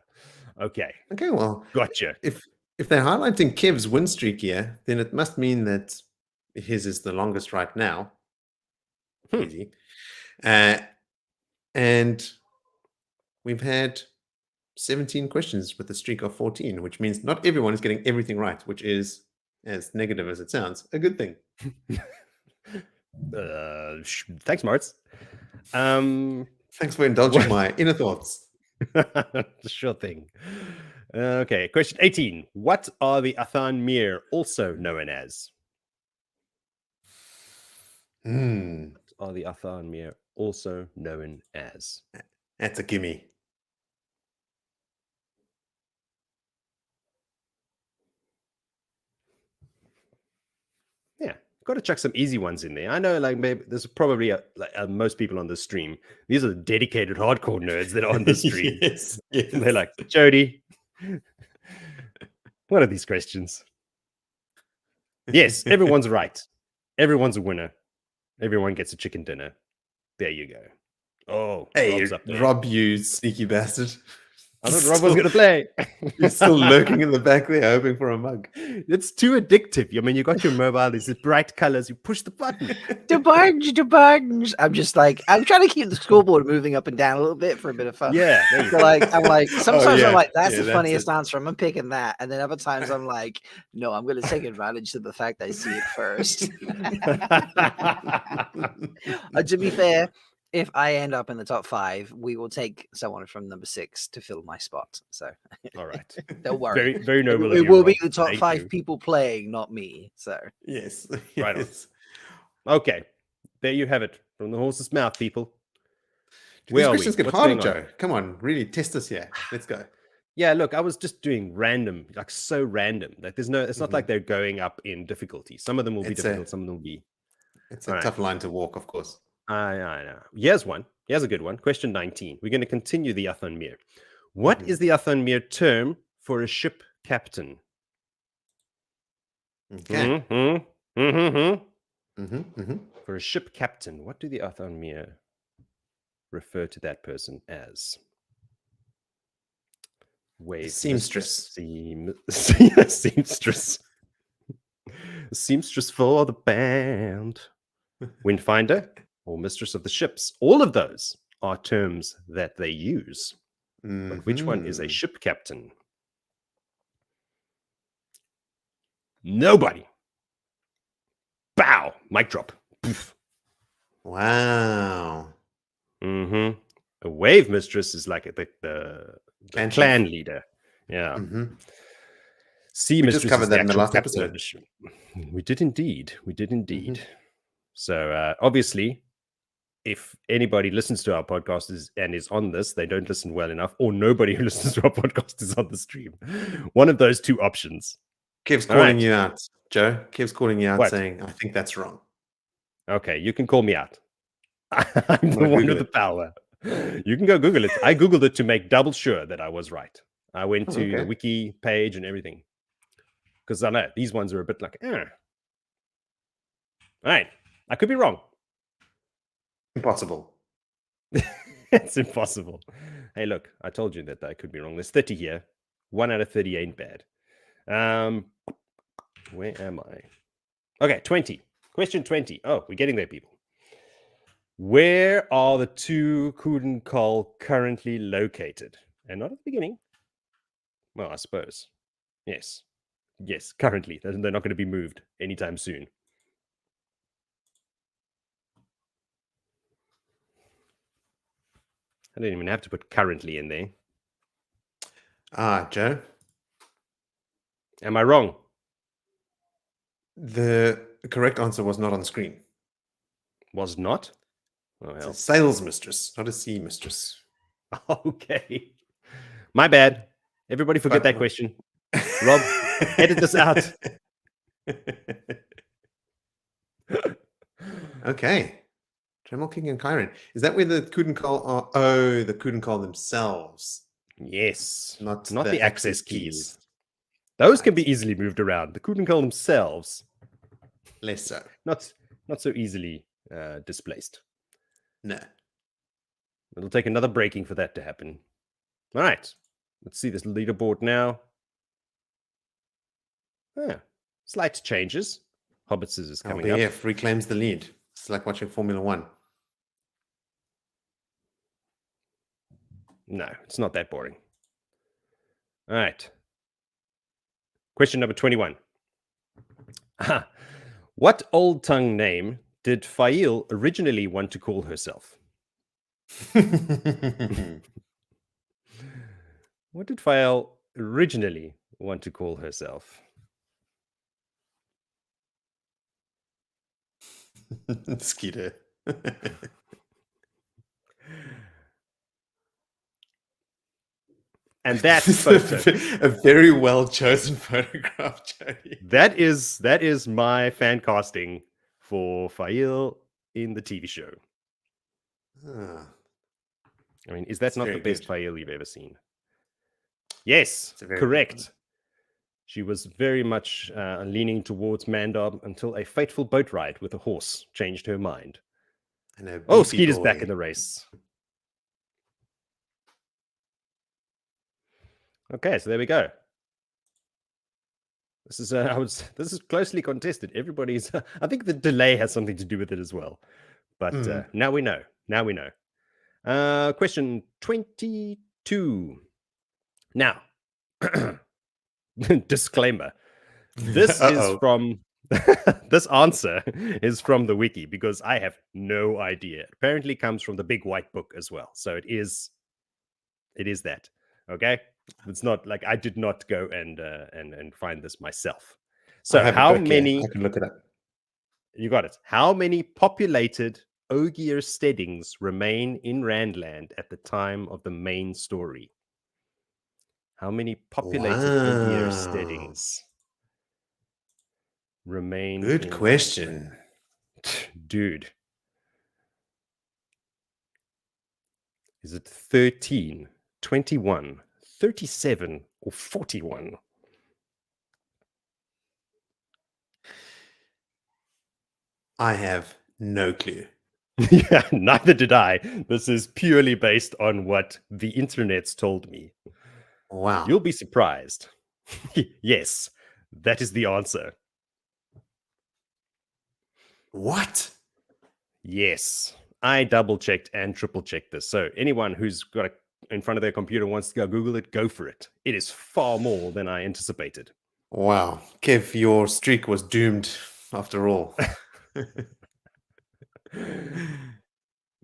Okay, Well, gotcha. If they're highlighting Kev's win streak here, then it must mean that his is the longest right now. Easy. And we've had 17 questions with a streak of 14, which means not everyone is getting everything right, which is, as negative as it sounds, a good thing. Thanks, Marts. Thanks for indulging my inner thoughts. Sure thing. Okay, question 18. What are the Athan Mir also known as? What are the Athan Mir also known as? That's a gimme. Yeah, got to chuck some easy ones in there. I know, like, maybe there's probably most people on the stream. These are the dedicated hardcore nerds that are on the stream. Yes. And they're like, Jody, what are these questions? Yes, everyone's right. Everyone's a winner. Everyone gets a chicken dinner. There you go. Oh, Hey, Rob's up there. Rob, you sneaky bastard. I thought Rob was going to play. You're still lurking in the back there, hoping for a mug. It's too addictive. I mean, you got your mobile, these bright colors, you push the button. The buttons. I'm just like, I'm trying to keep the scoreboard moving up and down a little bit for a bit of fun. Yeah. there you So go. I'm like, sometimes yeah. I'm like, that's Yeah, the that's funniest it. answer. I'm picking that. And then other times I'm like, no, I'm going to take advantage of the fact I see it first. To be fair, if I end up in the top 5, we will take someone from number 6 to fill my spot. So All right. don't worry. Very, very noble. of It you, will Rob. be the top Thank 5 you. people playing, not me. So Yes. Right on. yes. Okay. There you have it. From the horse's mouth, people. These Where are we? questions get What's harder, going on? Joe. Come on, really test us here. Let's go. Yeah, look, I was just doing random, like so random. Like there's no, it's not like they're going up in difficulty. Some of them will be It's difficult, some of them will be. It's a All right. tough line to walk, of course. I know. Here's one. Here's a good one. Question 19. We're going to continue the Athonmere. What is the Athonmere term for a ship captain? Okay. For a ship captain, what do the Athonmere refer to that person as? Wave Seamstress. Seamstress. Seamstress for the band. Windfinder or mistress of the ships. All of those are terms that they use. But which one is a ship captain? Nobody. Bow. Mic drop. Poof. Wow. A wave mistress is like the clan leader. Yeah. Sea mistress just covered is that the in the actual last captain of episode. the ship. We did indeed. So obviously, if anybody listens to our podcast and is on this, they don't listen well enough, or nobody who listens to our podcast is on the stream. One of those two options. Kev's calling you out, Joe. Kev's calling you out, What? saying, I think that's wrong. Okay, you can call me out. I'm the one with the power. You can go Google it. I Googled it to make double sure that I was right. I went to the wiki page and everything. Because I know these ones are a bit like, All right, I could be wrong. Impossible. It's impossible. Hey, look, I told you that I could be wrong. There's 30 here. 1 out of 30 ain't bad. Where am I? Okay, 20. Question 20. Oh, we're getting there, people. Where are the two Coudenhall currently located? And not at the beginning. Well, I suppose. Yes. Yes, currently. They're not going to be moved anytime soon. I don't even have to put currently in there. Joe. Am I wrong? The correct answer was not on screen. Was not? Oh, It's hell. a sales mistress, not a sea mistress. Okay. My bad. Everybody forget that question. Rob, edit this out. Okay. Dremel King and Chiron. Is that where the Coudenhall are? Oh, the Coudenhall themselves. Yes. Not the access keys. keys. Those can be easily moved around. The Coudenhall themselves, Less so. not so easily displaced. No. It'll take another breaking for that to happen. All right. Let's see this leaderboard now. Slight changes. Hobbit Scissors coming up. LBF reclaims the lead. It's like watching Formula One. No, it's not that boring. All right. Question number 21. What old tongue name did Fail originally want to call herself? What did Fael originally want to call herself? Skeeter. And that photo. A very well chosen photograph, Jody. That is my fan casting for Fael in the TV show. I mean, is that not the best Fael you've ever seen? Yes, correct. She was very much leaning towards Mandar until a fateful boat ride with a horse changed her mind. Oh, Skeeter's back in the race. Okay, so there we go. This is closely contested. Everybody's. I think the delay has something to do with it as well. But now we know. Now we know. Question 22. Now, disclaimer. This is from. This answer is from the wiki because I have no idea. It apparently comes from the big white book as well. So it is that. Okay. It's not like I did not go and find this myself. So how many? I can look it up. You got it. How many populated Ogier steadings remain in Randland at the time of the main story? How many populated Ogier steadings remain? Good question, dude. Is it 13, 21, 37, or 41? I have no clue. Yeah, neither did I. This is purely based on what the internet's told me. Wow. You'll be surprised. Yes, that is the answer. What? Yes, I double checked and triple checked this. So anyone who's got it in front of their computer wants to go Google it, go for it. It is far more than I anticipated. Wow. Kev, your streak was doomed after all.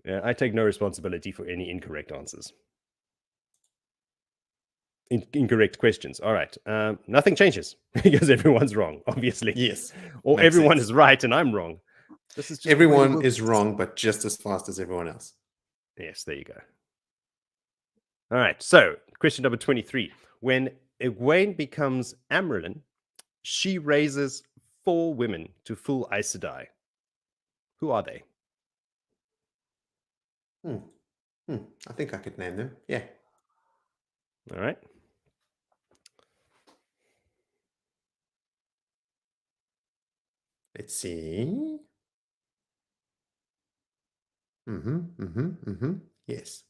Yeah, I take no responsibility for any incorrect answers. Incorrect questions. All right. Nothing changes because everyone's wrong, obviously. Yes. Or makes everyone sense. is right and I'm wrong. This is just the way it Everyone works. is wrong, but just as fast as everyone else. Yes, there you go. All right. So, question number 23. When Egwene becomes Amyrlin, she raises 4 women to full Aes Sedai. Who are they? I think I could name them. Yeah. All right. Let's see. Yes.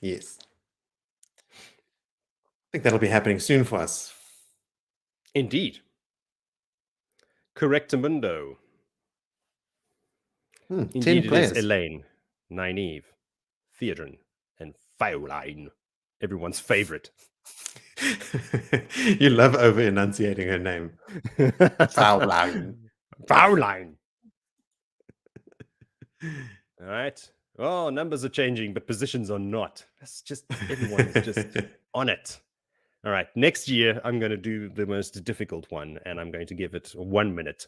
Yes. I think that'll be happening soon for us. Indeed. Correctamundo. 10 Indeed, it players. is Elaine, Nynaeve, Theodrin, and Fioline. Everyone's favorite. You love over enunciating her name. Fauline. Fioline. All right. Oh, numbers are changing, but positions are not. That's just, everyone is just on it. All right. Next year, I'm going to do the most difficult one, and I'm going to give it 1 minute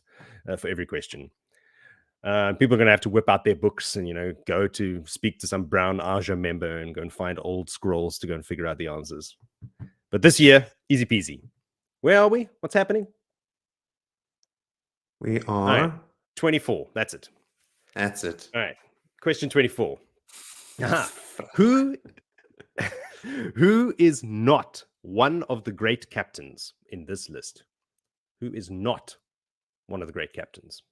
for every question. People are going to have to whip out their books and, go to speak to some Brown Aja member and go and find old scrolls to go and figure out the answers. But this year, easy peasy. Where are we? What's happening? We All are. right. 24. That's it. That's it. All right. Question 24. Aha. Who is not one of the great captains in this list? Who is not one of the great captains?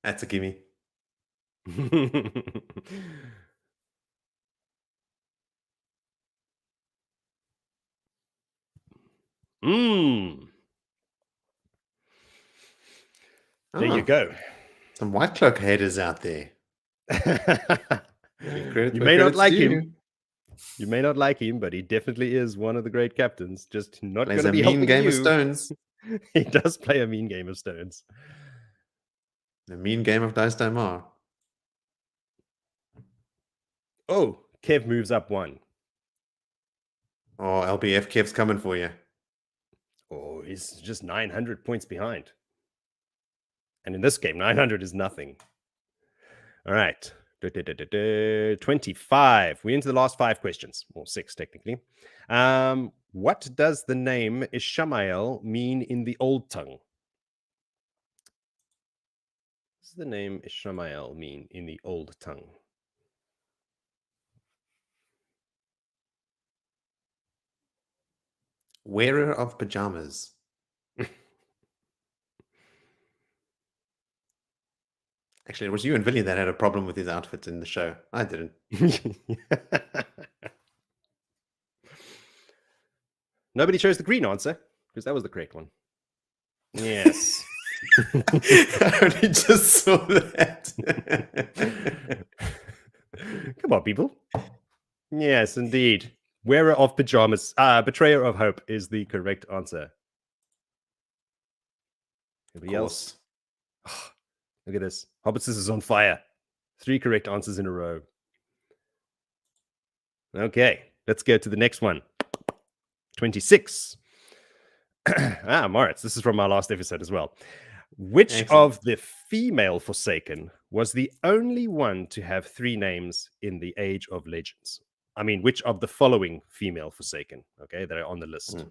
That's a gimme. There you go. Some White Cloak haters out there. You may not like him. You may not like him, but he definitely is one of the great captains. Just not going Plays to a be mean helping game you. of stones. He does play a mean game of stones. A mean game of Dice Daimar. Oh, Kev moves up 1. Oh, LBF Kev's coming for you. Oh, he's just 900 points behind. And in this game, 900 is nothing. All right. 25. We're into the last 5 questions. Or 6, technically. What does the name Ishamael mean in the Old Tongue? What does the name Ishamael mean in the Old Tongue? Wearer of pajamas. Actually, it was you and Billy that had a problem with his outfit in the show. I didn't. Nobody chose the green answer because that was the correct one. Yes. I only just saw that. Come on, people. Yes, indeed. Wearer of pajamas, betrayer of hope is the correct answer. Anybody else? Oh, look at this. Hobbits is on fire. 3 correct answers in a row. Okay, let's go to the next one. 26. Moritz, this is from our last episode as well. Which Excellent. of the female Forsaken was the only one to have 3 names in the Age of Legends. I mean, which of the following female Forsaken, okay, that are on the list?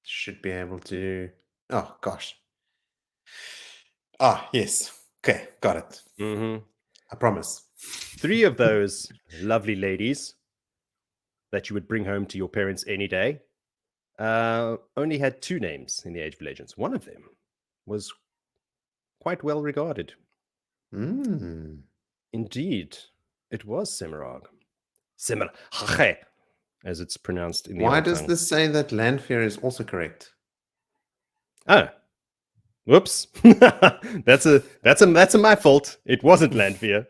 Should be able to. Oh, gosh. Ah, yes. Okay, got it. Mm-hmm. I promise. 3 of those lovely ladies that you would bring home to your parents any day only had 2 names in the Age of Legends. One of them was quite well regarded. Indeed, it was Semirhage. Semirhage, as it's pronounced in the Why old does tongue. this say that Lanfear is also correct? Oh, whoops! that's a my fault. It wasn't Lanfear.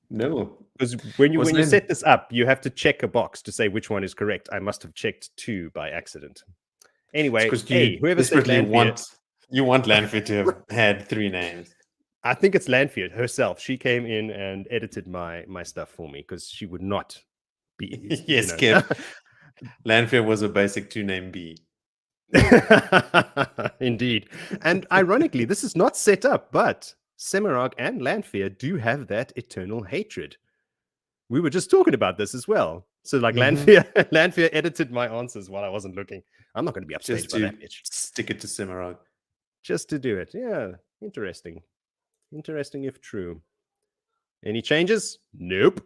No, Because when you Wasn't it? set this up, you have to check a box to say which one is correct. I must have checked 2 by accident. Anyway, because hey, you whoever said desperately Lanfear, want Lanfear to have had 3 names. I think it's Lanfear herself. She came in and edited my stuff for me because she would not be. Yes, Kev. Lanfear was a basic 2-name B. Indeed. And ironically, this is not set up, but Semirhage and Lanfear do have that eternal hatred. We were just talking about this as well. So, like, Lanfear edited my answers while I wasn't looking. I'm not going to be upset Just by to that bitch. stick it to Semirhage. Just to do it. Yeah. Interesting. Interesting if true. Any changes? Nope.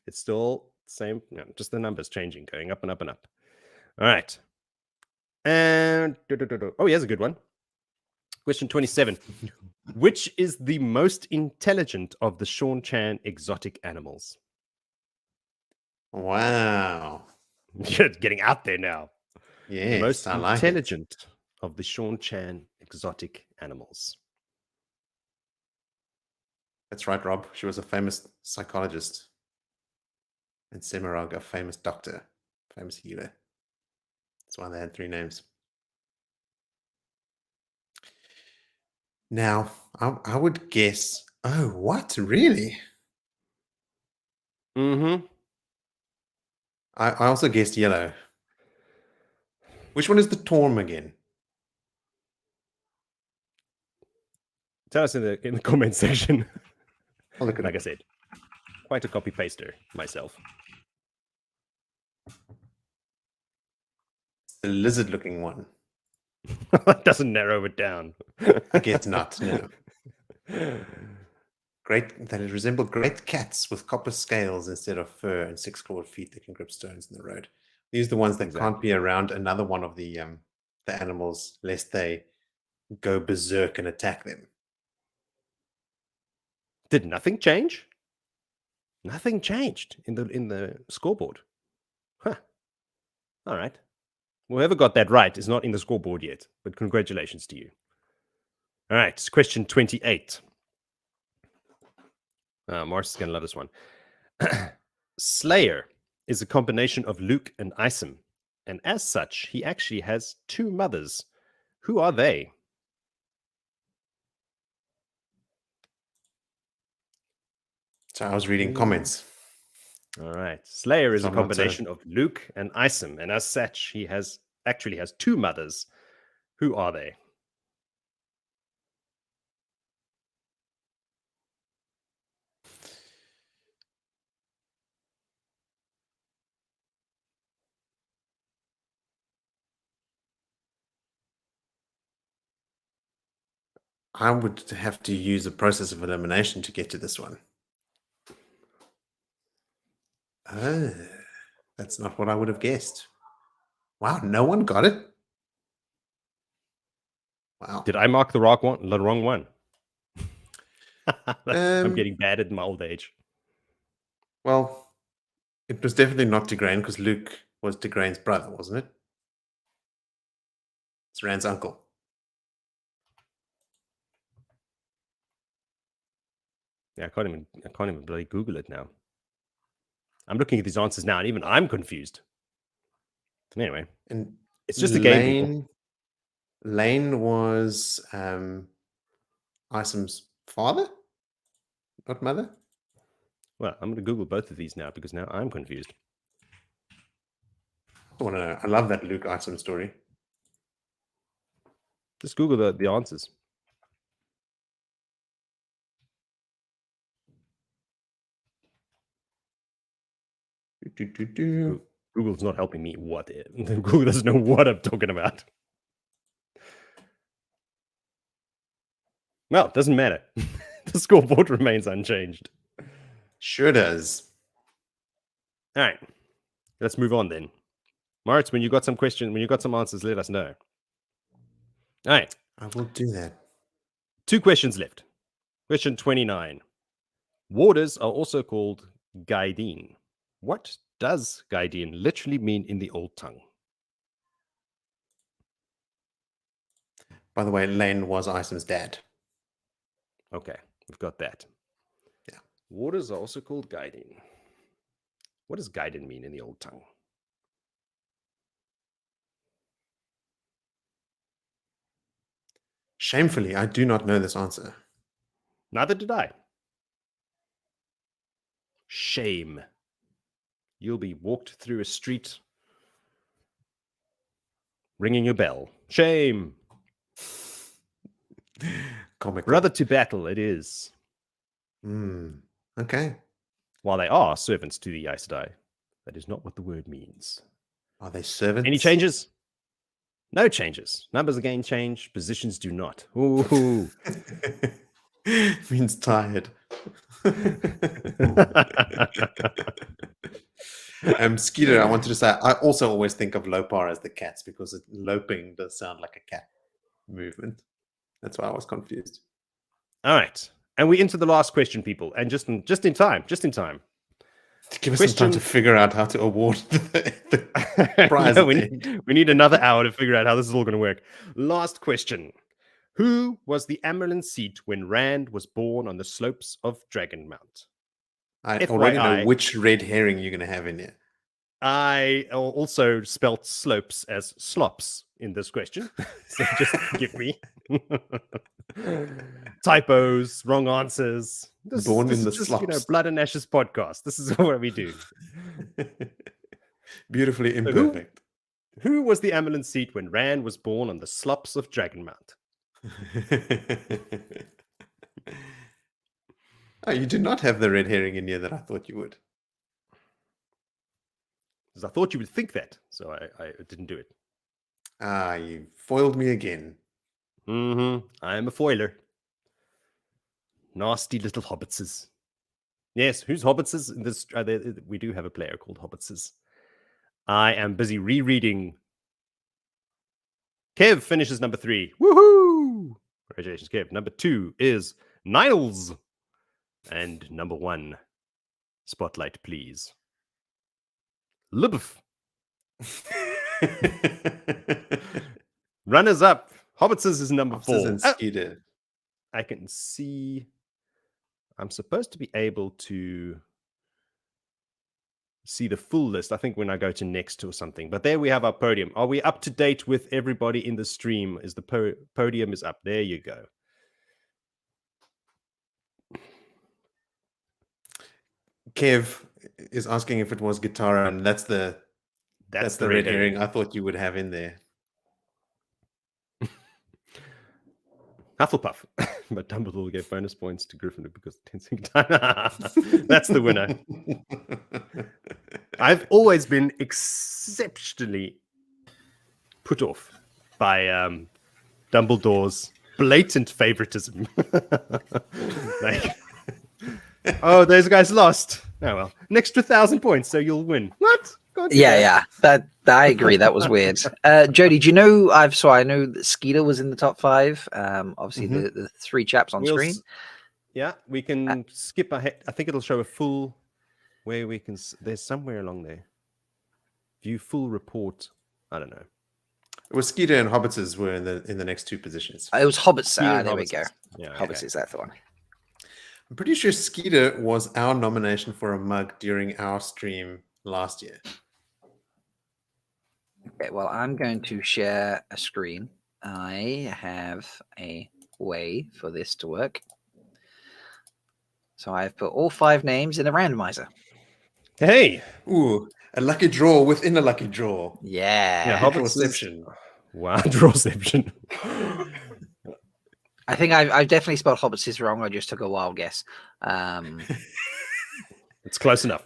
It's still the same. No, just the numbers changing, going up and up and up. All right. And oh, here's a good one. Question 27. Which is the most intelligent of the Sean Chan exotic animals? Wow. You're getting out there now. Yes, Most I like it. intelligent of the Sean Chan exotic animals. That's right, Rob. She was a famous psychologist. And Semirhage, a famous doctor, famous healer. That's why they had 3 names. Now, I would guess. Oh, what? Really? Mm-hmm. I also guessed yellow. Which one is the Torm again? Tell us in the comment section. I'll look at Like I it. said, quite a copy paster myself. The lizard-looking one. That doesn't narrow it down. I guess not. No. Great. They resemble great cats with copper scales instead of fur and 6-clawed feet that can grip stones in the road. These are the ones that can't be around another one of the animals, lest they go berserk and attack them. Did nothing change? Nothing changed in the scoreboard. Huh. All right. Whoever got that right is not in the scoreboard yet, but congratulations to you. All right, question 28. Morris is going to love this one. Slayer is a combination of Luke and Isom, and as such, he actually has 2 mothers. Who are they? So I was reading comments. All right. Slayer is So a I'm not combination of Luke and Isom, and as such, he actually has 2 mothers. Who are they? I would have to use a process of elimination to get to this one. Oh, that's not what I would have guessed. Wow, no one got it? Wow. Did I mark the wrong one? I'm Um, getting bad at my old age. Well, it was definitely not Tigraine because Luke was Tigraine's brother, wasn't it? It's Rand's uncle. Yeah, I can't even bloody Google it now. I'm looking at these answers now, and even I'm confused. Anyway, And it's just a game, people. Lane was Isom's father, not mother. Well, I'm going to Google both of these now because now I'm confused. I want to know. I love that Luke item story. Just Google the answers. Google's not helping me. What? Google doesn't know what I'm talking about. Well, it doesn't matter. The scoreboard remains unchanged. Sure does. All right. Let's move on then. Moritz, when you got some answers, let us know. All right. I will do that. 2 questions left. Question 29. Warders are also called Gaidin. What does Gaidin literally mean in the old tongue? By the way, Lane was Isam's dad. Okay, we've got that. Yeah. Warders are also called Gaidin. What does Gaidin mean in the old tongue? Shamefully, I do not know this answer. Neither did I. Shame. You'll be walked through a street ringing your bell. Shame. Comical. Brother to battle, it is. Okay. While they are servants to the Aes Sedai, that is not what the word means. Are they servants? Any changes? No changes. Numbers again change. Positions do not. Ooh. Means tired. Skeeter, I wanted to say, I also always think of Lopar as the cats because loping does sound like a cat movement. That's why I was confused. All right. And we into the last question, people. And just in time. Give us some time to figure out how to award the prize. No, we need another hour to figure out how this is all going to work. Last question. Who was the Amerlin seat when Rand was born on the slopes of Dragonmount? I already know which red herring you're going to have in here. I also spelt slopes as slops in this question. So just forgive me. Typos, wrong answers. Born in the slops. Blood and Ashes podcast. This is what we do. Beautifully imperfect. Who was the Amerlin seat when Rand was born on the slops of Dragonmount? Oh, you did not have the red herring in here that I thought you would. Because I thought you would think that, so I didn't do it. Ah, you foiled me again. I am a foiler. Nasty little hobbitses. Yes, who's hobbitses? In this, we do have a player called hobbitses. I am busy rereading. Kev finishes number 3. Woohoo! Congratulations, Kev. Number 2 is Niles. And number 1, spotlight, please. Libf. Runners up. Hobbitses is number 4. And Skeeter. I can see. I'm supposed to be able to see the full list, I think, when I go to next or something. But there we have our podium. Are we up to date with everybody in the stream? Is the podium is up? There you go. Kev is asking if it was Guitar, and that's the red herring I thought you would have in there. Hufflepuff, but Dumbledore gave bonus points to Gryffindor because that's the winner. I've always been exceptionally put off by Dumbledore's blatant favoritism. Oh, those guys lost. Oh well, an extra 1,000 points, so you'll win. What? Yeah. That I agree. That was weird. Jody, do you know? I know that Skeeter was in the top 5. Obviously, the 3 chaps on screen. Yeah, we can skip ahead. I think it'll show a full where we can. There's somewhere along there. View full report. I don't know. It was Skeeter and Hobbitses were in the next 2 positions. It was Hobbits. There we go. Yeah, Hobbits is that the one. I'm pretty sure Skeeter was our nomination for a mug during our stream last year. Okay, well, I'm going to share a screen. I have a way for this to work. So I've put all 5 names in a randomizer. Hey! Ooh, A lucky draw within a lucky draw. Yeah. Hobbits Drawception. Wow, drawception. I think I've definitely spelled hobbits wrong. I just took a wild guess. It's close enough.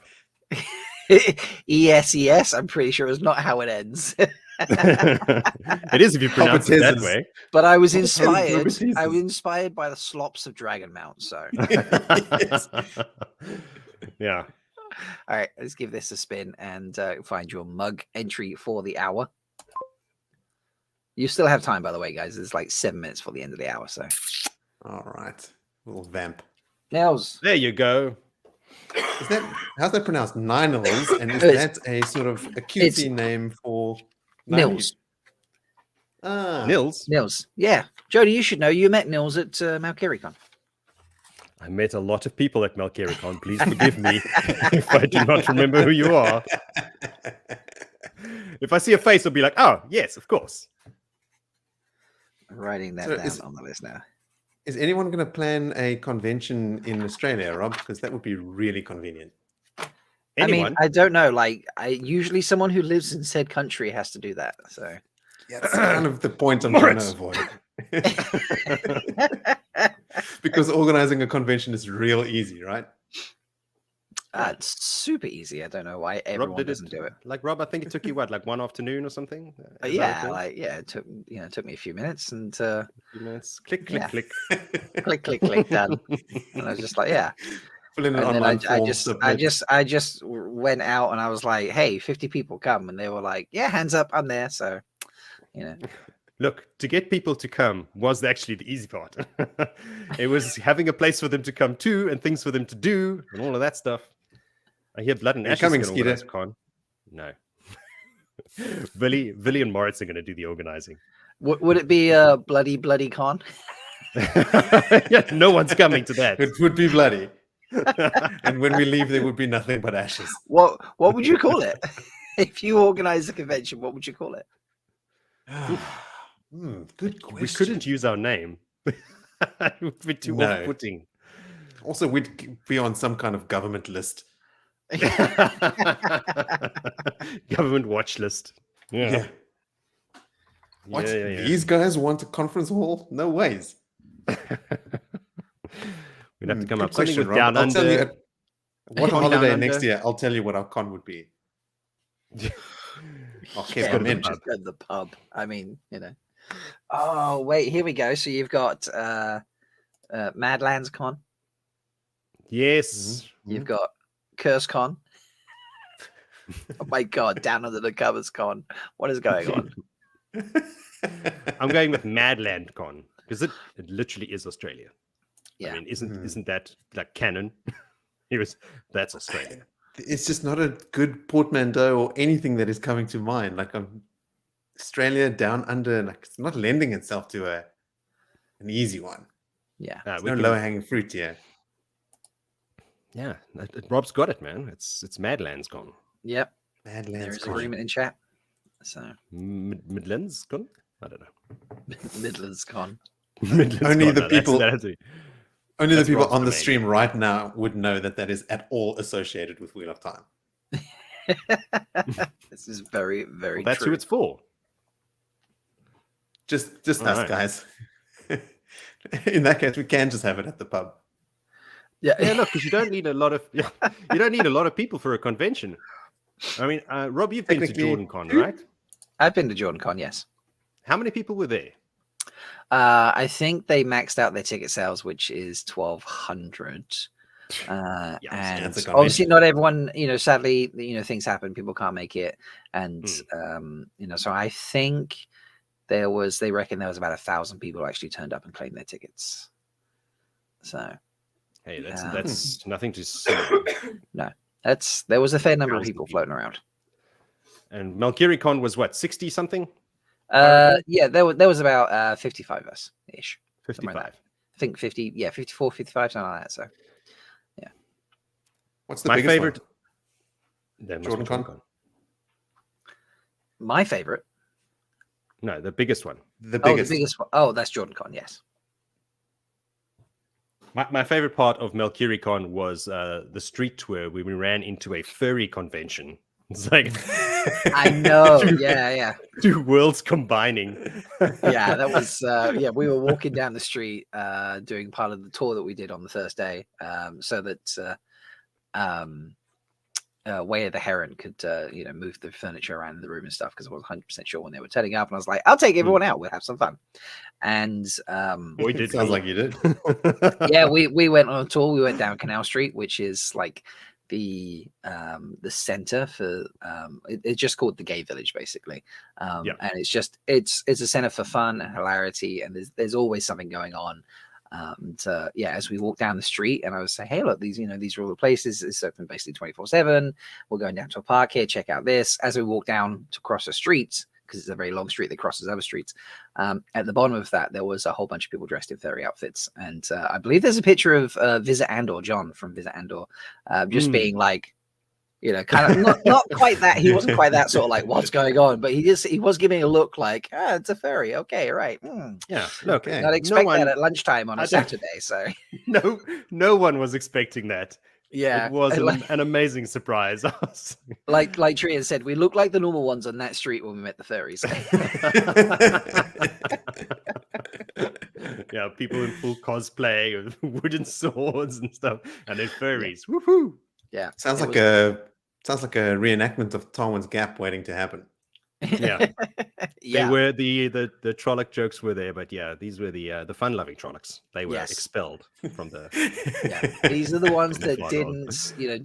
ESES, I'm pretty sure is not how it ends. It is if you pronounce it that Hobbitizes. But way. I was Hobbitizes, inspired. I Hobbitizes. was inspired by the slops of Dragonmount. So, Yes. Yeah. all right, let's give this a spin and find your mug entry for the hour. You still have time, by the way, guys. It's like 7 minutes for the end of the hour. So, All right. Little vamp. Nels. There you go. How's that pronounced? Ninels? And is It's- that a sort of a it's cutesy name for Nils. Ah, Nils. Nils. Yeah. Jody, you should know. You met Nils at Malkericon. I met a lot of people at Malkericon. Please forgive me if I do not remember who you are. If I see a face, I'll be like, oh, yes, of course. Writing that So down is- on the list now. Is anyone going to plan a convention in Australia, Rob? Because that would be really convenient. Anyone? I mean, I don't know. Like, usually someone who lives in said country has to do that. So, Yeah, that's kind of the point I'm trying to Moritz. avoid. Because organizing a convention is real easy, right? it's super easy. I don't know why everyone doesn't do it. Like Rob, I think it took you what, like one afternoon or something? As I Yeah, recall? like it took me a few minutes and A few minutes. Click, click, Yeah. click. click, click, click, done. And I was just like, yeah. Fill in an And then online I form, just submit. went out and I was like, hey, 50 people come, and they were like, yeah, hands up, I'm there. So, you know, Look, to get people to come was actually the easy part. It was having a place for them to come to and things for them to do and all of that stuff. I hear Blood and Are you Ashes coming, is going to organize Skeeter? con. No. Billy and Moritz are going to do the organizing. would it be a bloody con? Yeah, no one's coming to that. It would be bloody. And when we leave, there would be nothing but ashes. What would you call it? If you organize a convention, what would you call it? Good question. We couldn't use our name. It would be too No. off-putting. Also, we'd be on some kind of government list. Government watch list. Yeah. What? Yeah. These guys want a conference hall? No ways. We'd have to come Good up something question, with Rob. down I'll tell you under. what Con holiday Down next Under. year. I'll tell you what our con would be. Oh, Kev, Yeah, come we in. just go to the pub. I mean, you know. Oh wait, here we go. So you've got Madlands Con. Yes. You've got Curse Con. Oh my god, Down Under the Covers Con. What is going on? I'm going with Madland Con because it literally is Australia. Yeah. I mean, isn't that like canon? That's Australia. It's just not a good portmanteau or anything that is coming to mind. Like Australia down under, like it's not lending itself to an easy one. Yeah. There's We no can- lower hanging fruit here. Yeah, Rob's got it, man. It's Madlands Con. Yep. Bad There lands is con. agreement in chat. So Midlands Con? I don't know. Midlands Con. Midlands Only Con, the no, that's- people- that has to be- Only the That's people Rob's on the domain. stream right now would know that is at all associated with Wheel of Time. This is very, very Well, that's true. who it's for. Just All us right. guys. In that case, we can just have it at the pub. Yeah, look, because you don't need a lot of people for a convention. I mean, Rob, you've been to Technically- Jordan Con, right? I've been to Jordan Con, yes. How many people were there? I think they maxed out their ticket sales, which is 1,200. Yeah, And that's a obviously, convention. not everyone. Sadly, things happen. People can't make it, and so I think they reckon there was about 1,000 people who actually turned up and claimed their tickets. So Hey, that's Yeah. that's nothing to see. there was a fair number of 1,000 people people. floating around. And Malkiri Con was what, 60 something? Yeah, there was about 55 of us ish. 55. like that. I think 50, 54, 55, something like that. So What's the My biggest favorite. one? There must be Jordan Con? my favorite. No, the biggest one. The Oh, biggest. the biggest one. Oh, that's Jordan Con. Yes. My favorite part of Malkiri Con was the street tour where we ran into a furry convention. It's like I know. Yeah. two worlds combining. Yeah, that was we were walking down the street doing part of the tour that we did on the first day, so that Way of the Heron could move the furniture around in the room and stuff, because I wasn't 100% sure when they were turning up, and I was like, I'll take everyone out, we'll have some fun. And We did. Sounds like you did. yeah, we went on a tour. We went down Canal Street, which is like the center for it's just called the Gay Village, basically. And it's a center for fun and hilarity, and there's always something going on. As we walk down the street, and I would say, hey, look, these are all the places. It's open basically 24/7. We're going down to a park here, check out this. As we walk down to cross the street, because it's a very long street that crosses other streets, at the bottom of that there was a whole bunch of people dressed in furry outfits, and I believe there's a picture of Visit Andor, John from Visit Andor, just being like, kind of not quite that. He wasn't quite that sort of like, what's going on, but he was giving a look like, it's a furry. Okay, right. Yeah, look, I'd expect that at lunchtime on a Saturday. So no one was expecting that. Yeah, it was an amazing surprise. like Trian said, we look like the normal ones on that street when we met the furries. Yeah, people in full cosplay with wooden swords and stuff, and they're furries. Yeah. Woohoo! Yeah, sounds like a reenactment of Tarwin's Gap waiting to happen. Yeah. They were the Trolloc jokes were there, but yeah, these were the fun-loving Trollocs. They were expelled from the. Yeah, these are the ones that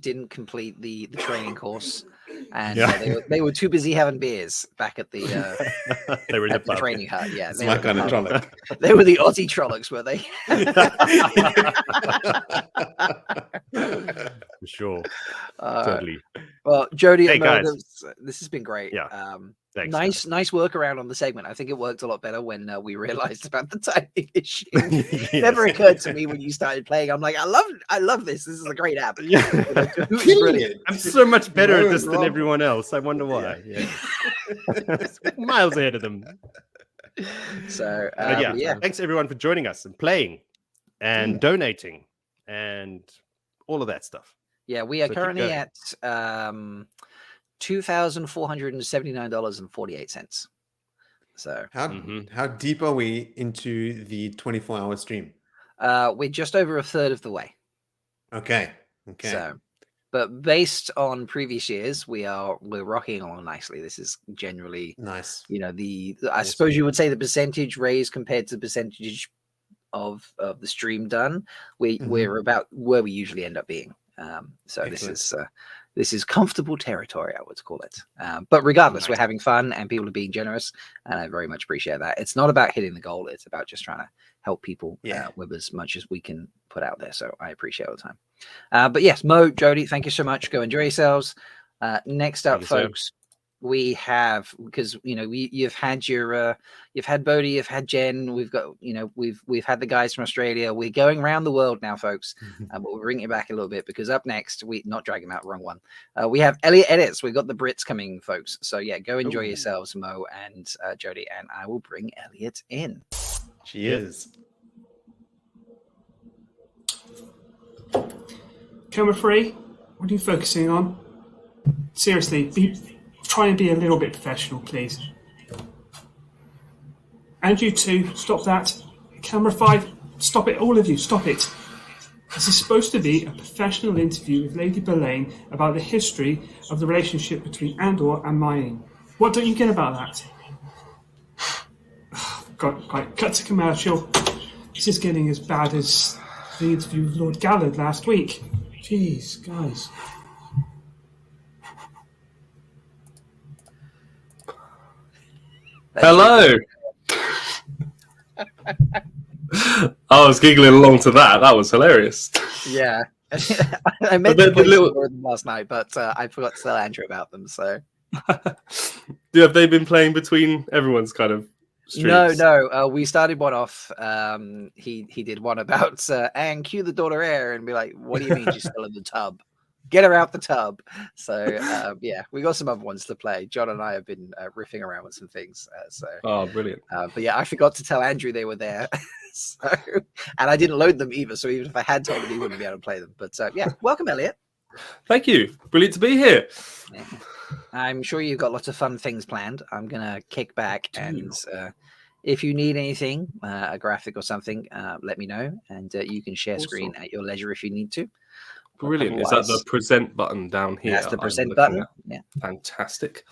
didn't complete the training course, and they were too busy having beers back at the. They were in the training hut. Yeah, it's my kind of Trolloc. They were the Aussie Trollocs, were they? For sure. Totally. Well, Jody, hey, guys. This has been great. Yeah. Thanks, nice workaround on the segment. I think it worked a lot better when we realized about the timing issue. Yes. Never occurred to me when you started playing. I'm like, I love this. This is a great app. Yeah. Brilliant. I'm so much better at this than everyone else. I wonder why. Yeah. Miles ahead of them. So thanks everyone for joining us and playing and donating and all of that stuff. Yeah, we are currently at $2,479.48. So how deep are we into the 24-hour stream? We're just over a third of the way. Okay. So, but based on previous years, we're rocking along nicely. This is generally nice. I suppose you would say the percentage raised compared to the percentage of the stream done. We're about where we usually end up being. So excellent. This is comfortable territory, I would call it. But regardless, we're having fun and people are being generous, and I very much appreciate that. It's not about hitting the goal; it's about just trying to help people with as much as we can put out there. So I appreciate all the time. But yes, Mo, Jody, thank you so much. Go enjoy yourselves. Next up, folks. We have, because you've had you've had Bodhi, you've had Jen, we've got we've had the guys from Australia. We're going around the world now, folks, but we'll bring it back a little bit, because up next not dragging out, wrong one. We have Elliot Edits. We've got the Brits coming, folks. So yeah, go enjoy yourselves, Mo and Jody, and I will bring Elliot in. Cheers. Camera 3. What are you focusing on? Seriously, try and be a little bit professional, please. And you two, stop that. Camera 5, stop it, all of you, stop it. This is supposed to be a professional interview with Lady Boleyn about the history of the relationship between Andor and Mayene. What don't you get about that? God, right, cut to commercial. This is getting as bad as the interview with Lord Gallard last week. Jeez, guys. Hello. I was giggling along to that. That was hilarious. Yeah. I meant to play some more of them last night, but I forgot to tell Andrew about them. So, have they been playing between everyone's kind of streams? No. We started one off. He did one about and cue the daughter air and be like, "What do you mean she's still in the tub? Get her out the tub." So we got some other ones to play. John and I have been riffing around with some things. Oh, brilliant! But yeah, I forgot to tell Andrew they were there. And I didn't load them either. So even if I had told him, he wouldn't be able to play them. But welcome, Elliot. Thank you. Brilliant to be here. Yeah. I'm sure you've got lots of fun things planned. I'm gonna kick back, and if you need anything, a graphic or something, let me know, and you can share screen at your leisure if you need to. Brilliant. Is that the present button down here? That's the present button. Yeah. Fantastic.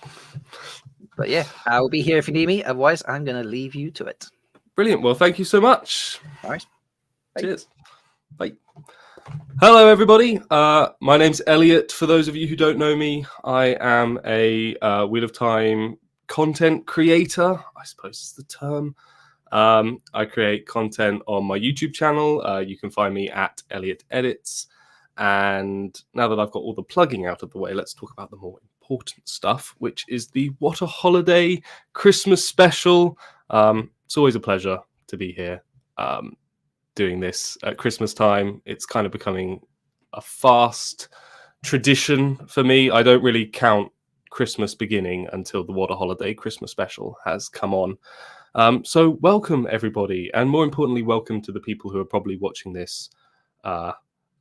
But yeah, I will be here if you need me. Otherwise, I'm going to leave you to it. Brilliant. Well, thank you so much. All right. Bye. Cheers. Bye. Hello, everybody. My name's Elliot. For those of you who don't know me, I am a Wheel of Time content creator, I suppose is the term. I create content on my YouTube channel. You can find me at Elliot Edits. And now that I've got all the plugging out of the way, let's talk about the more important stuff, which is the WoTaHoliday Christmas special. It's always a pleasure to be here doing this at Christmas time. It's kind of becoming a fast tradition for me. I don't really count Christmas beginning until the WoTaHoliday Christmas special has come on. So welcome, everybody. And more importantly, welcome to the people who are probably watching this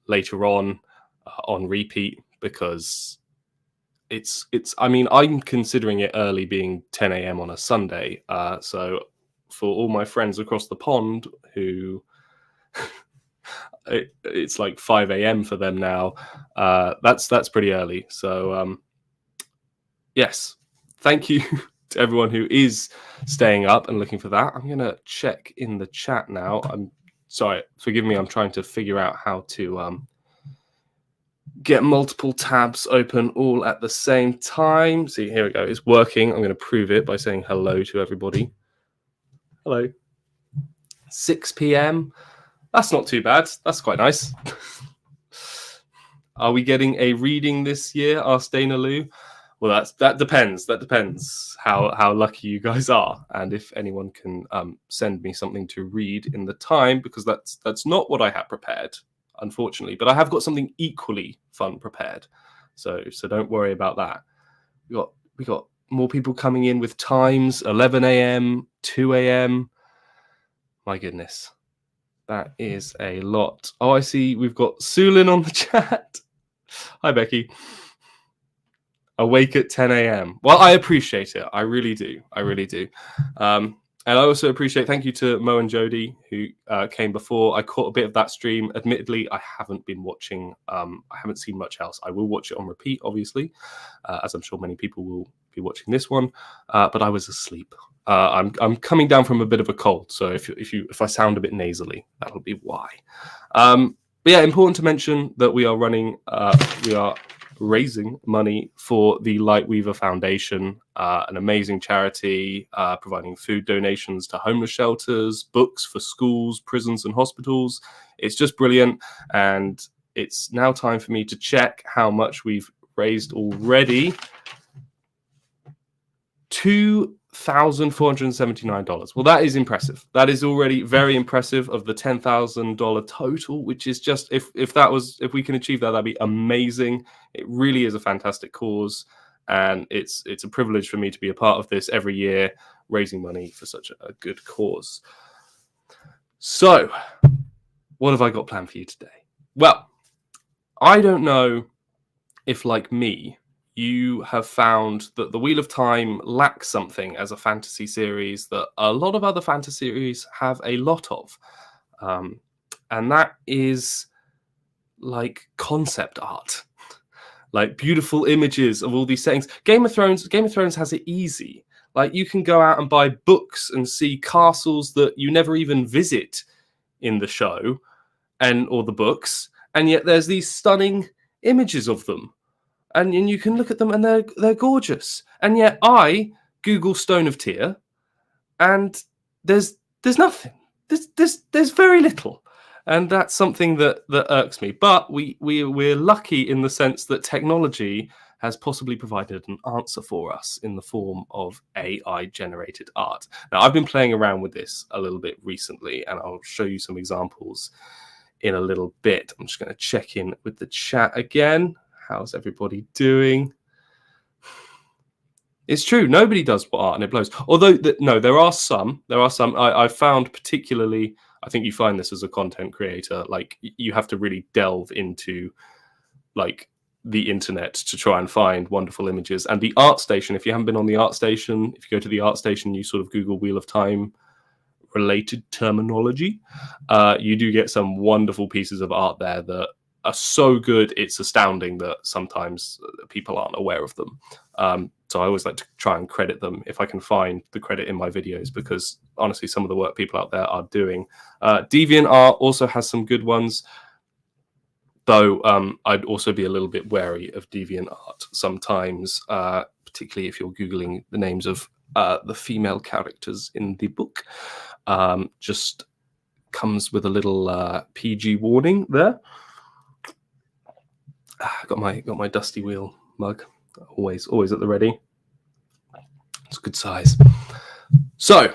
later on repeat, because it's I mean, I'm considering it early, being 10 a.m. on a Sunday. So for all my friends across the pond who it's like 5 a.m. for them now, that's pretty early. So yes, thank you to everyone who is staying up and looking for that. I'm gonna check in the chat now. I'm sorry, forgive me, I'm trying to figure out how to get multiple tabs open all at the same time. See, here we go. It's working. I'm going to prove it by saying hello to everybody. Hello. 6 p.m. That's not too bad. That's quite nice. Are we getting a reading this year? Asked Dana Lou. Well, that depends. That depends how lucky you guys are, and if anyone can send me something to read in the time, because that's not what I had prepared, unfortunately. But I have got something equally fun prepared, so don't worry about that. We got more people coming in with times: 11 a.m., 2 a.m. My goodness, that is a lot. Oh, I see. We've got Sulin on the chat. Hi, Becky. Awake at 10 a.m. Well, I appreciate it. I really do. I really do. And I also appreciate, thank you to Mo and Jody who came before. I caught a bit of that stream. Admittedly, I haven't been watching. I haven't seen much else. I will watch it on repeat, obviously, as I'm sure many people will be watching this one. But I was asleep. I'm coming down from a bit of a cold, so if I sound a bit nasally, that'll be why. But yeah, important to mention that we are raising money for the Lightweaver Foundation, an amazing charity providing food donations to homeless shelters, books for schools, prisons, and hospitals. It's just brilliant, and it's now time for me to check how much we've raised already. $2,479. Well, that is impressive. That is already very impressive of the $10,000 total, which is just, if we can achieve that, that'd be amazing. It really is a fantastic cause, and it's a privilege for me to be a part of this every year, raising money for such a good cause. So, what have I got planned for you today? Well, I don't know if, like me, you have found that the Wheel of Time lacks something as a fantasy series that a lot of other fantasy series have a lot of. And that is like concept art, like beautiful images of all these settings. Game of Thrones has it easy. Like, you can go out and buy books and see castles that you never even visit in the show or the books, and yet there's these stunning images of them. And you can look at them and they're gorgeous. And yet I Google Stone of Tyr, and there's nothing. There's very little. And that's something that irks me. But we're lucky in the sense that technology has possibly provided an answer for us in the form of AI generated art. Now, I've been playing around with this a little bit recently, and I'll show you some examples in a little bit. I'm just going to check in with the chat again. How's everybody doing? It's true. Nobody does art and it blows. Although, no, there are some. I found particularly, I think you find this as a content creator, like you have to really delve into like the internet to try and find wonderful images. And the ArtStation, if you haven't been on the ArtStation, if you go to the ArtStation, you sort of Google Wheel of Time related terminology, you do get some wonderful pieces of art there that are so good it's astounding that sometimes people aren't aware of them. So I always like to try and credit them if I can find the credit in my videos, because honestly some of the work people out there are doing. DeviantArt also has some good ones, though I'd also be a little bit wary of DeviantArt sometimes, particularly if you're Googling the names of the female characters in the book. Just comes with a little PG warning there. Got my Dusty Wheel mug, always at the ready. It's a good size. So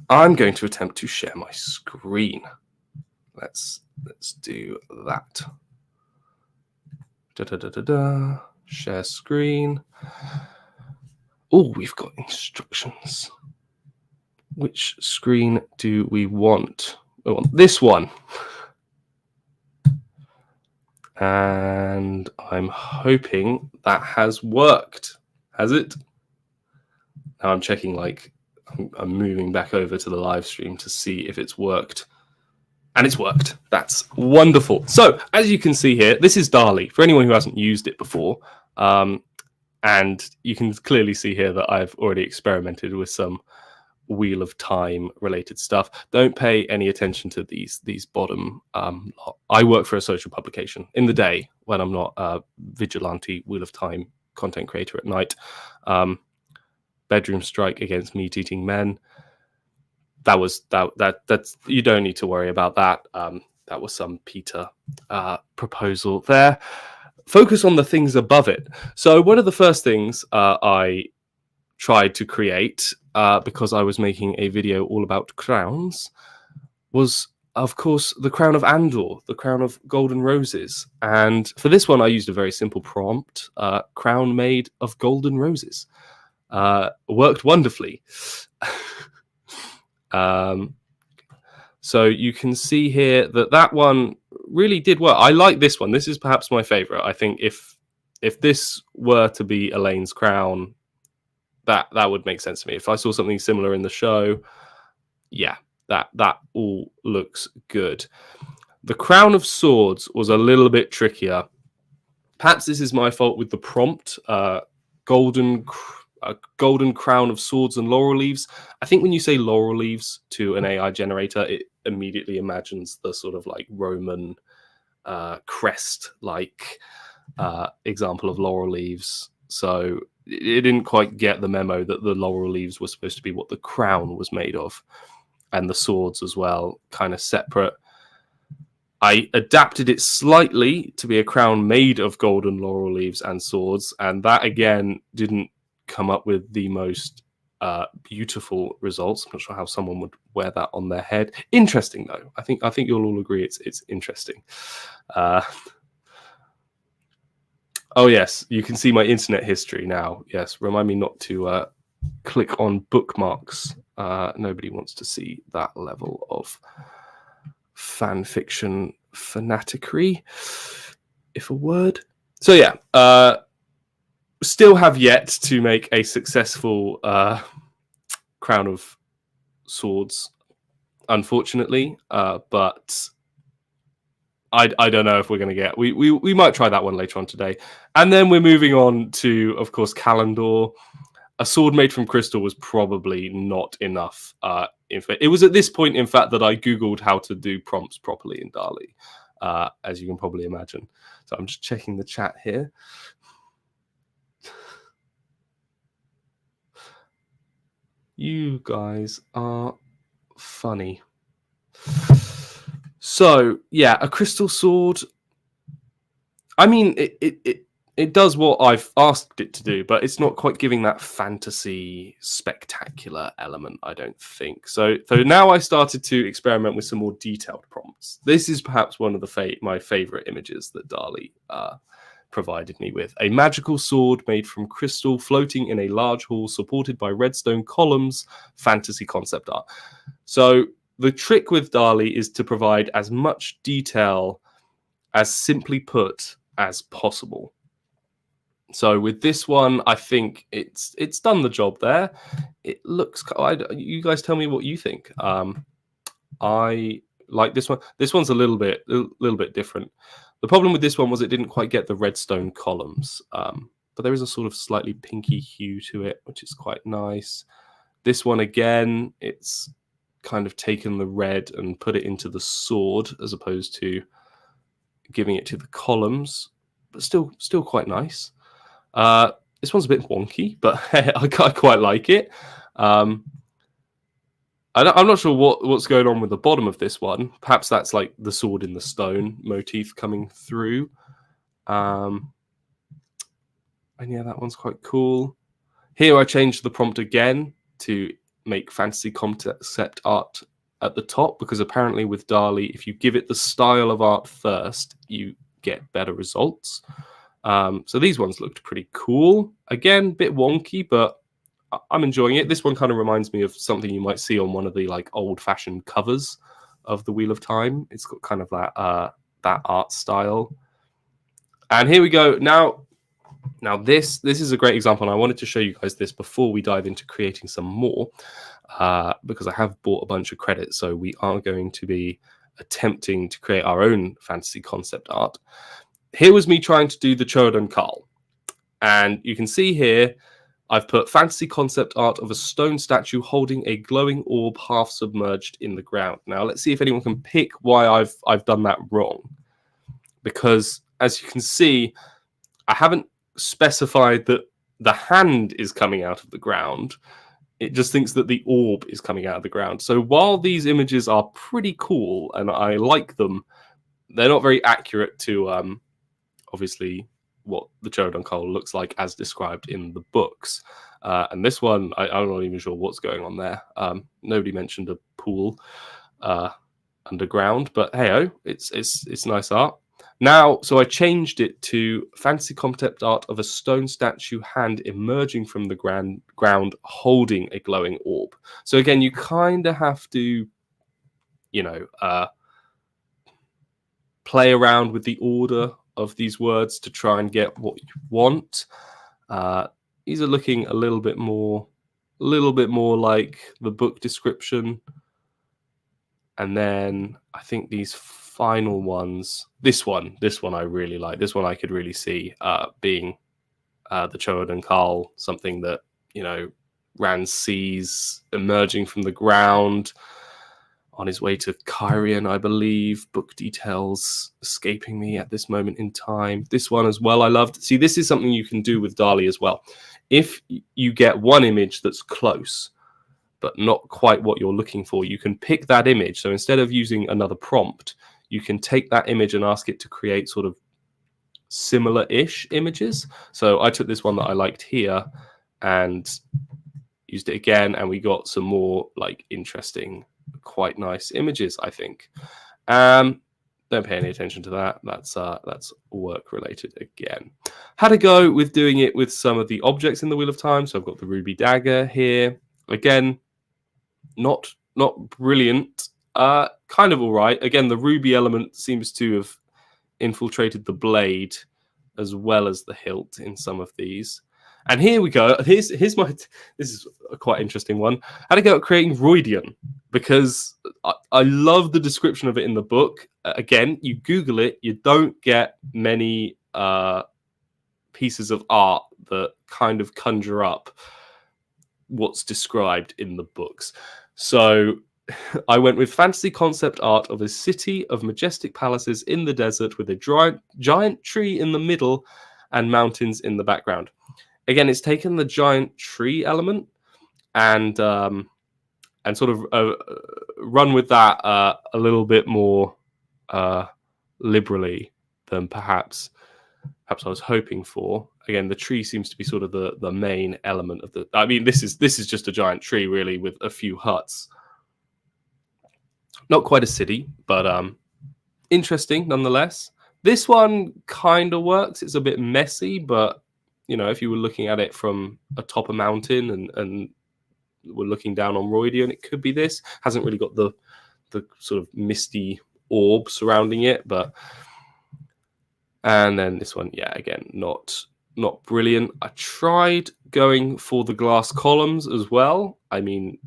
I'm going to attempt to share my screen. Let's do that. Share screen. Oh, we've got instructions. Which screen do we want? We want this one. And I'm hoping that has worked. Has it? Now I'm checking, like, I'm moving back over to the live stream to see if it's worked. And it's worked. That's wonderful. So, as you can see here, this is DALL-E, for anyone who hasn't used it before. And you can clearly see here that I've already experimented with some Wheel of Time related stuff. Don't pay any attention to these bottom. I work for a social publication in the day when I'm not a vigilante Wheel of Time content creator at night. Bedroom strike against meat-eating men. That's you don't need to worry about that. That was some Peter proposal there. Focus on the things above it. So one of the first things I tried to create, because I was making a video all about crowns, was, of course, the crown of Andor, the crown of golden roses. And for this one, I used a very simple prompt, crown made of golden roses. Worked wonderfully. So you can see here that one really did work. I like this one. This is perhaps my favorite. I think if this were to be Elaine's crown, that would make sense to me. If I saw something similar in the show, yeah, that all looks good. The Crown of Swords was a little bit trickier. Perhaps this is my fault with the prompt. Golden crown of swords and laurel leaves. I think when you say laurel leaves to an AI generator, it immediately imagines the sort of like Roman crest like example of laurel leaves. So it didn't quite get the memo that the laurel leaves were supposed to be what the crown was made of, and the swords as well, kind of separate. I adapted it slightly to be a crown made of golden laurel leaves and swords, and that again didn't come up with the most beautiful results. I'm not sure how someone would wear that on their head. Interesting though. I think you'll all agree it's interesting. Oh yes, you can see my internet history now. Yes, remind me not to click on bookmarks. Nobody wants to see that level of fan fiction fanaticery, if a word. So yeah, still have yet to make a successful Crown of Swords, unfortunately, but I don't know if we're going to get... We might try that one later on today. And then we're moving on to, of course, Kalandor. A sword made from crystal was probably not enough. In fact, it was at this point, in fact, that I Googled how to do prompts properly in DALL-E, as you can probably imagine. So I'm just checking the chat here. You guys are funny. So yeah, a crystal sword. I mean, it does what I've asked it to do, but it's not quite giving that fantasy spectacular element, I don't think. So now I started to experiment with some more detailed prompts. This is perhaps one of my favorite images that DALL-E provided me with. A magical sword made from crystal floating in a large hall supported by redstone columns, fantasy concept art. So the trick with DALL-E is to provide as much detail as simply put as possible. So with this one, I think it's done the job there. It looks. You guys tell me what you think. I like this one. This one's a little bit different. The problem with this one was it didn't quite get the redstone columns, but there is a sort of slightly pinky hue to it, which is quite nice. This one again, it's kind of taken the red and put it into the sword as opposed to giving it to the columns, but still quite nice. This one's a bit wonky, but I quite like it. I'm not sure what's going on with the bottom of this one. Perhaps that's like the sword in the stone motif coming through. And yeah, that one's quite cool. Here I changed the prompt again to make fantasy concept art at the top, because apparently with DALL-E, if you give it the style of art first, you get better results. So these ones looked pretty cool. Again, bit wonky, but I'm enjoying it. This one kind of reminds me of something you might see on one of the like old-fashioned covers of the Wheel of Time. It's got kind of that art style. And here we go. Now this is a great example, and I wanted to show you guys this before we dive into creating some more, because I have bought a bunch of credits, so we are going to be attempting to create our own fantasy concept art. Here was me trying to do the Chodan Carl, and you can see here I've put fantasy concept art of a stone statue holding a glowing orb half submerged in the ground. Now let's see if anyone can pick why I've done that wrong, because as you can see, I haven't specified that the hand is coming out of the ground. It just thinks that the orb is coming out of the ground. So while these images are pretty cool and I like them, they're not very accurate to obviously what the Chodan Carl looks like as described in the books. And this one, I'm not even sure what's going on there. Nobody mentioned a pool underground, but hey-oh, it's nice art. Now, so I changed it to fantasy concept art of a stone statue hand emerging from the ground holding a glowing orb. So again, you kind of have to, play around with the order of these words to try and get what you want. These are looking a little bit more like the book description. And then I think these final ones, this one I really like. This one I could really see being the Chodan Carl, something that, Rand sees emerging from the ground on his way to Kyrian, I believe. Book details escaping me at this moment in time. This one as well I loved. See, this is something you can do with DALL-E as well. If you get one image that's close, but not quite what you're looking for, you can pick that image. So instead of using another prompt, you can take that image and ask it to create sort of similar-ish images. So I took this one that I liked here and used it again, and we got some more like interesting, quite nice images, I think. Don't pay any attention to that. That's work related again. Had to go with doing it with some of the objects in the Wheel of Time. So I've got the ruby dagger here. Again, not brilliant. Kind of all right. Again, the ruby element seems to have infiltrated the blade as well as the hilt in some of these. And here we go. This is a quite interesting one. I had to go at creating Roydian because I love the description of it in the book. Again, you Google it, you don't get many pieces of art that kind of conjure up what's described in the books. So I went with fantasy concept art of a city of majestic palaces in the desert with a giant tree in the middle and mountains in the background. Again, it's taken the giant tree element and sort of run with that a little bit more liberally than perhaps I was hoping for. Again, the tree seems to be sort of the main element of the. I mean, this is just a giant tree really with a few huts. Not quite a city, but interesting nonetheless. This one kind of works. It's a bit messy, but if you were looking at it from atop a mountain and were looking down on Roydian, it could be this. Hasn't really got the sort of misty orb surrounding it, but And then this one, yeah, again, not brilliant. I tried going for the glass columns as well. I mean,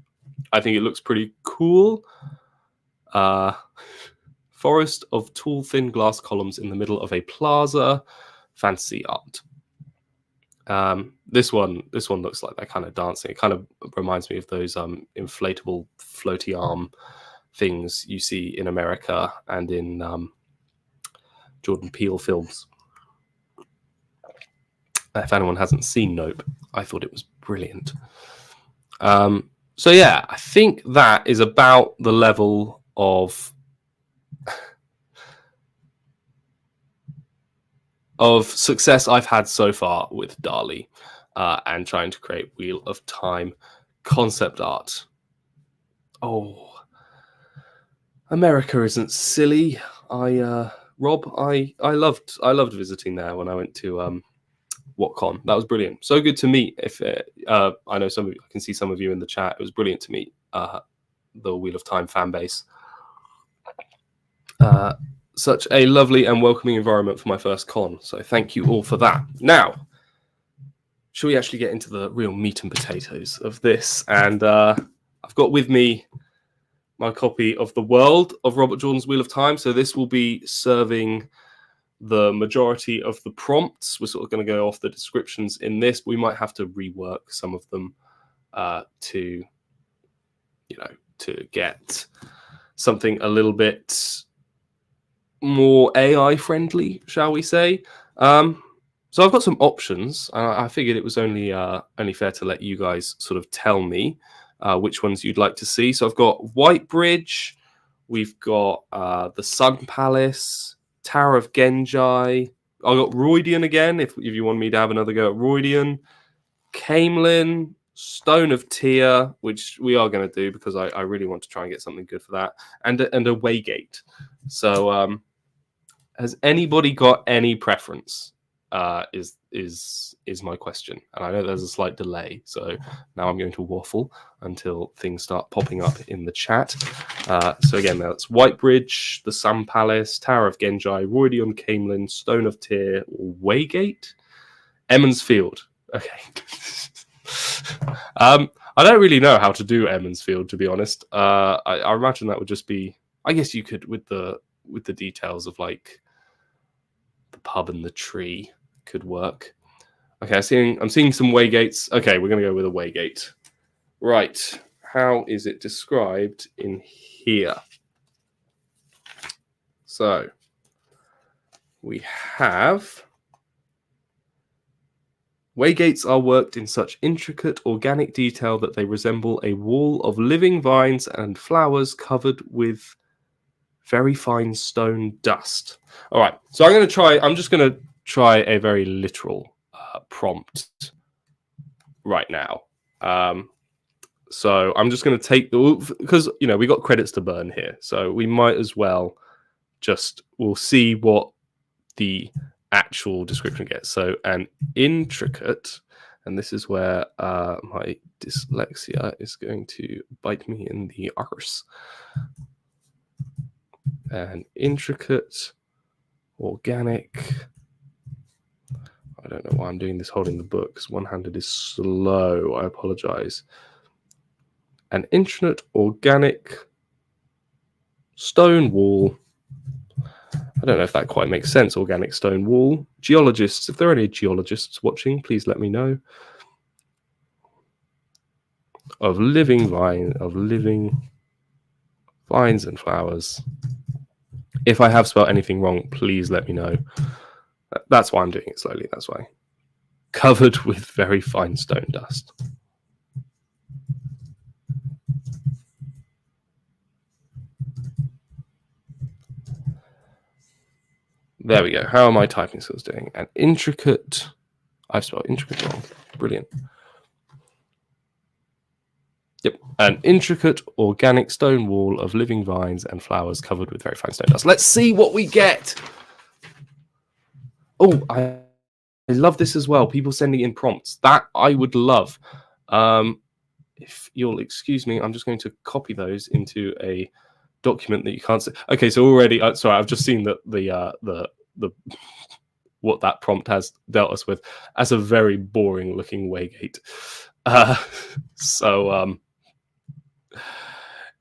I think it looks pretty cool. Forest of tall, thin glass columns in the middle of a plaza. Fantasy art. This one looks like they're kind of dancing. It kind of reminds me of those inflatable floaty arm things you see in America and in Jordan Peele films. If anyone hasn't seen Nope, I thought it was brilliant. So yeah, I think that is about the level of success I've had so far with DALL-E and trying to create Wheel of Time concept art. Oh, America isn't silly. Rob, I loved visiting there when I went to WhatCon. That was brilliant. So good to meet. If I know some of you, I can see some of you in the chat. It was brilliant to meet the Wheel of Time fan base. Such a lovely and welcoming environment for my first con. So thank you all for that. Now, shall we actually get into the real meat and potatoes of this? And I've got with me my copy of The World of Robert Jordan's Wheel of Time. So this will be serving the majority of the prompts. We're sort of going to go off the descriptions in this. We might have to rework some of them to get something a little bit more AI friendly, shall we say. So I've got some options. I figured it was only fair to let you guys sort of tell me which ones you'd like to see. So I've got White Bridge, we've got the Sun Palace, Tower of Genji. I've got Roydian again, if you want me to have another go at Roydian. Camelin, Stone of Tyr, which we are going to do because I really want to try and get something good for that, and a Waygate. So has anybody got any preference? Is my question, and I know there's a slight delay, so now I'm going to waffle until things start popping up in the chat. So again, that's White Bridge, the Sun Palace, Tower of Genji, Roydian, Camelin, Stone of Tyr, or Waygate. Emmons Field. Okay. I don't really know how to do Emmons Field, to be honest. I imagine that would just be, I guess you could with the details of like the pub and the tree could work. Okay, I'm seeing some Waygates. Okay, we're gonna go with a Waygate. Right. How is it described in here? So we have Waygates are worked in such intricate organic detail that they resemble a wall of living vines and flowers covered with very fine stone dust. All right, so I'm just going to try a very literal prompt right now. So I'm just going to take because we got credits to burn here, so we might as well we'll see what the actual description gets. So an intricate, and this is where my dyslexia is going to bite me in the arse. An intricate, organic. I don't know why I'm doing this holding the book, because one-handed is slow. I apologize. An intricate, organic stone wall. I don't know if that quite makes sense. Organic stone wall. Geologists, if there are any geologists watching, please let me know. Of living vines and flowers. If I have spelled anything wrong, please let me know. That's why I'm doing it slowly. That's why. Covered with very fine stone dust. There we go. How are my typing skills doing? An intricate. I've spelled intricate wrong. Brilliant. Yep. An intricate organic stone wall of living vines and flowers covered with very fine stone dust. Let's see what we get. Oh, I love this as well. People sending in prompts. That I would love. If you'll excuse me, I'm just going to copy those into a document that you can't see. Okay, so already, sorry, I've just seen that the what that prompt has dealt us with as a very boring looking waygate.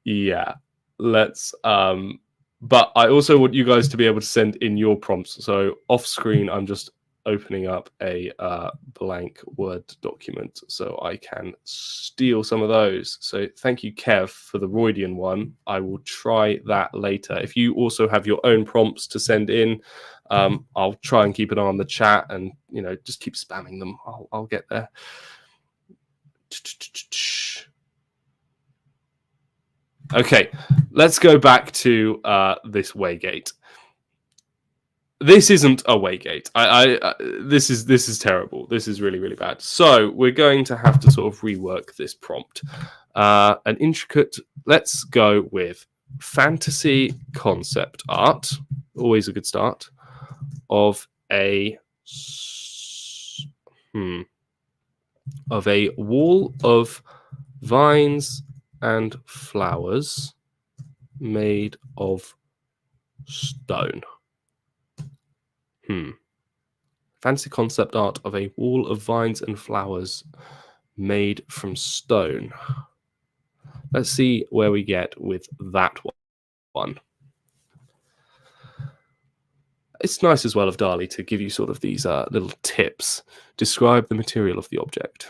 Yeah, let's but I also want you guys to be able to send in your prompts. So off screen, I'm just opening up a blank Word document so I can steal some of those. So thank you, Kev, for the Roydian one. I will try that later. If you also have your own prompts to send in, I'll try and keep an eye on the chat and, you know, just keep spamming them. I'll get there. Okay, let's go back to this waygate. This isn't a waygate. This is terrible. This is really, really bad. So we're going to have to sort of rework this prompt. An intricate. Let's go with fantasy concept art. Always a good start. Of a wall of vines and flowers made of stone. Fancy concept art of a wall of vines and flowers made from stone. Let's see where we get with that one. It's nice as well of Dali to give you sort of these little tips. Describe the material of the object.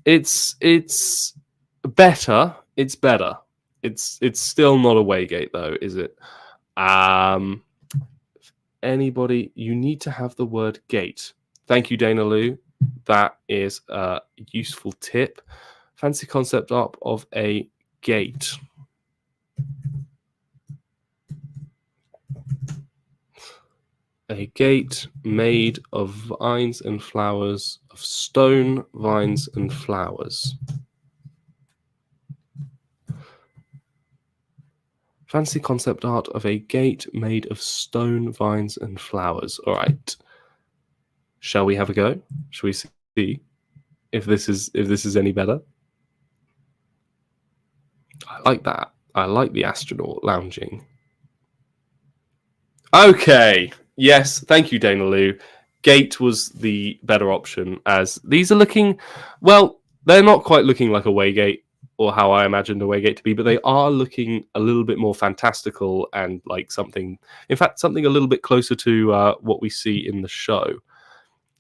It's better. It's better. It's still not a waygate though, is it? Anybody, you need to have the word gate. Thank you, Dana Lou. That is a useful tip. Fancy concept art of a gate. A gate made of vines and flowers, of stone, vines, and flowers. Fancy concept art of a gate made of stone, vines, and flowers. All right. Shall we have a go? Shall we see if this is any better? I like that. I like the astronaut lounging. Okay. Yes, thank you, Dana Lou. Gate was the better option, as these are looking, well, they're not quite looking like a waygate or how I imagined a waygate to be, but they are looking a little bit more fantastical and like something, in fact, something a little bit closer to what we see in the show.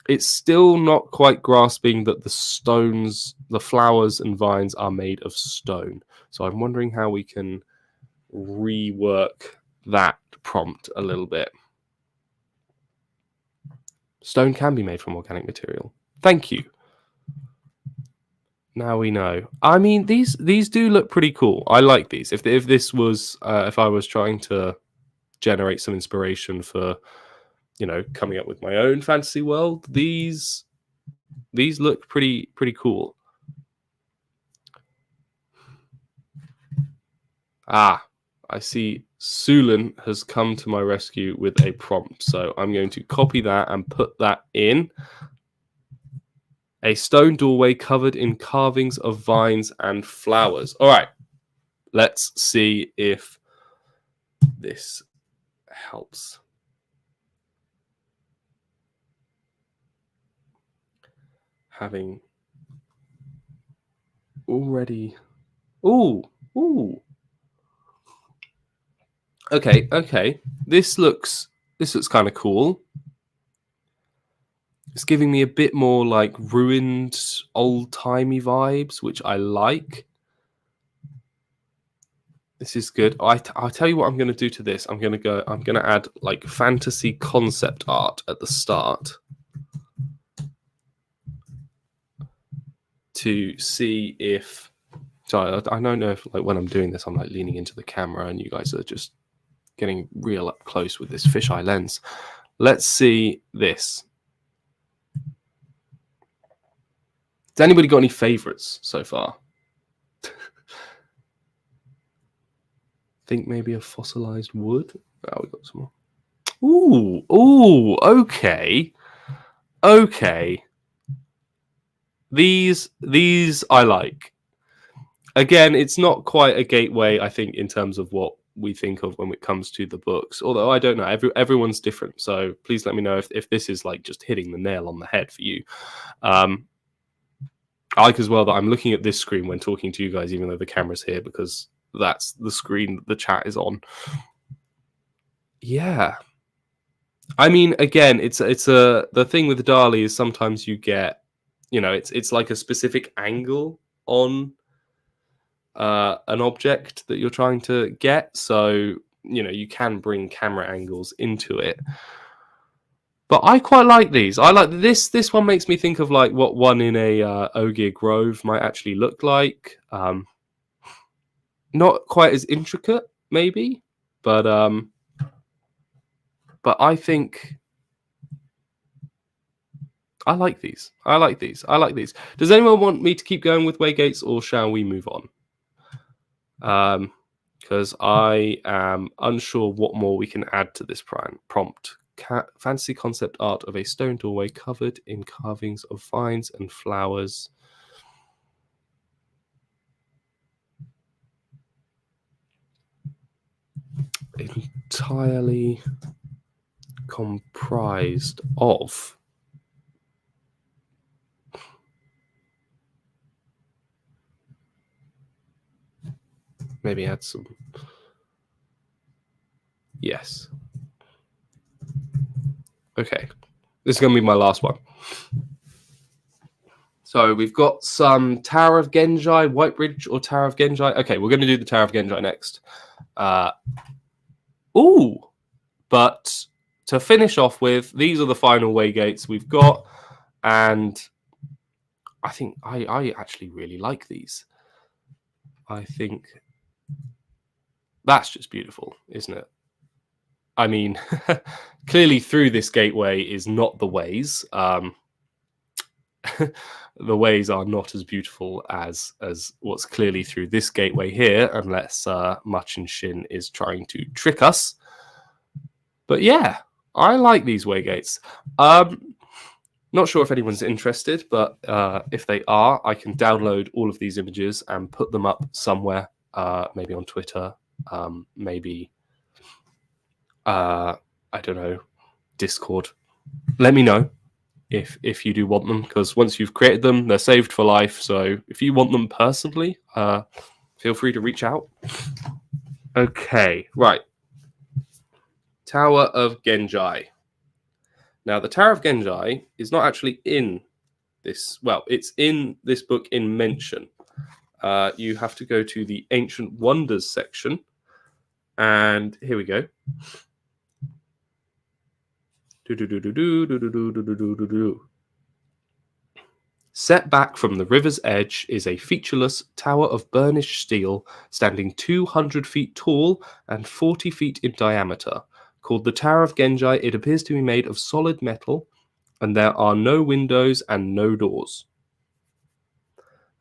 It's still not quite grasping that the stones, the flowers and vines are made of stone. So I'm wondering how we can rework that prompt a little bit. Stone can be made from organic material. Thank you. Now we know. I mean, these do look pretty cool. I like these. If this was if I was trying to generate some inspiration for, you know, coming up with my own fantasy world, these look pretty cool. Ah, I see Sulan has come to my rescue with a prompt. So I'm going to copy that and put that in. A stone doorway covered in carvings of vines and flowers. All right, let's see if this helps. Having already... Ooh. Okay. This looks kind of cool. It's giving me a bit more like ruined, old-timey vibes, which I like. This is good. I'll tell you what I'm going to do to this. I'm going to add like fantasy concept art at the start to see if. Sorry, I don't know if like when I'm doing this, I'm like leaning into the camera and you guys are just getting real up close with this fisheye lens. Let's see this. Has anybody got any favorites so far? Think maybe a fossilized wood. Oh, we got some more. Ooh, okay. These I like. Again, it's not quite a gateway, I think, in terms of what we think of when it comes to the books. Although I don't know, everyone's different. So please let me know if this is like just hitting the nail on the head for you. I like as well that I'm looking at this screen when talking to you guys, even though the camera's here, because that's the screen that the chat is on. Yeah. I mean, again, the thing with DALL-E is sometimes you get, it's like a specific angle on an object that you're trying to get. So, you can bring camera angles into it. But I quite like these. I like this. This one makes me think of like what one in a Ogier Grove might actually look like. Not quite as intricate, maybe, but I think I like these. I like these. I like these. Does anyone want me to keep going with waygates, or shall we move on? Because I am unsure what more we can add to this prompt. Fantasy concept art of a stone doorway covered in carvings of vines and flowers. Entirely comprised of maybe add some. Yes. Okay, this is going to be my last one. So we've got some Tower of Genji, White Bridge or Tower of Genji. Okay, we're going to do the Tower of Genji next. But to finish off with, these are the final waygates we've got, and I think I actually really like these. I think that's just beautiful, isn't it? I mean, clearly through this gateway is not the ways. The ways are not as beautiful as what's clearly through this gateway here, unless Machin Shin is trying to trick us. But yeah, I like these waygates. Not sure if anyone's interested, but if they are, I can download all of these images and put them up somewhere, maybe on Twitter, maybe... I don't know, Discord. Let me know if you do want them, because once you've created them, they're saved for life. So if you want them personally, feel free to reach out. Okay, right. Tower of Genji. Now, the Tower of Genji is not actually in this. Well, it's in this book in mention. You have to go to the Ancient Wonders section. And here we go. Set back from the river's edge is a featureless tower of burnished steel standing 200 feet tall and 40 feet in diameter. Called the Tower of Genji, it appears to be made of solid metal, and there are no windows and no doors.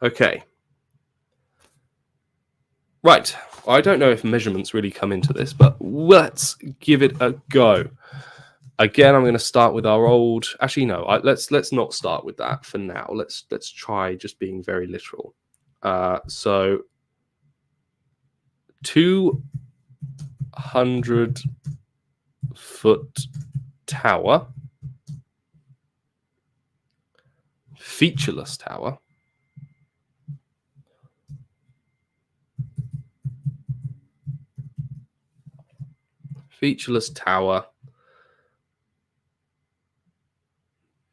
Okay. Right. I don't know if measurements really come into this, but let's give it a go. Again, I'm going to start with our old. Actually, no. Let's not start with that for now. Let's try just being very literal. So 200-foot tower, featureless tower. Featureless tower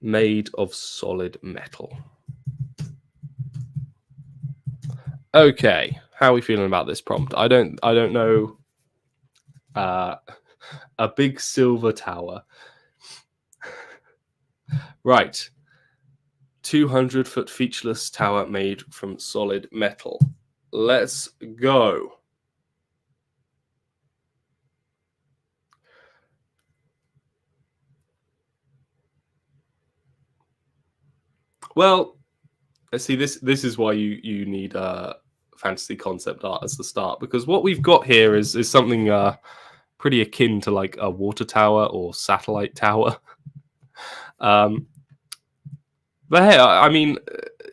made of solid metal. Okay, how are we feeling about this prompt? I don't know. A big silver tower. Right. 200-foot featureless tower made from solid metal. Let's go. Well, see, this is why you need fantasy concept art as the start, because what we've got here is something pretty akin to like a water tower or satellite tower. But hey, I mean,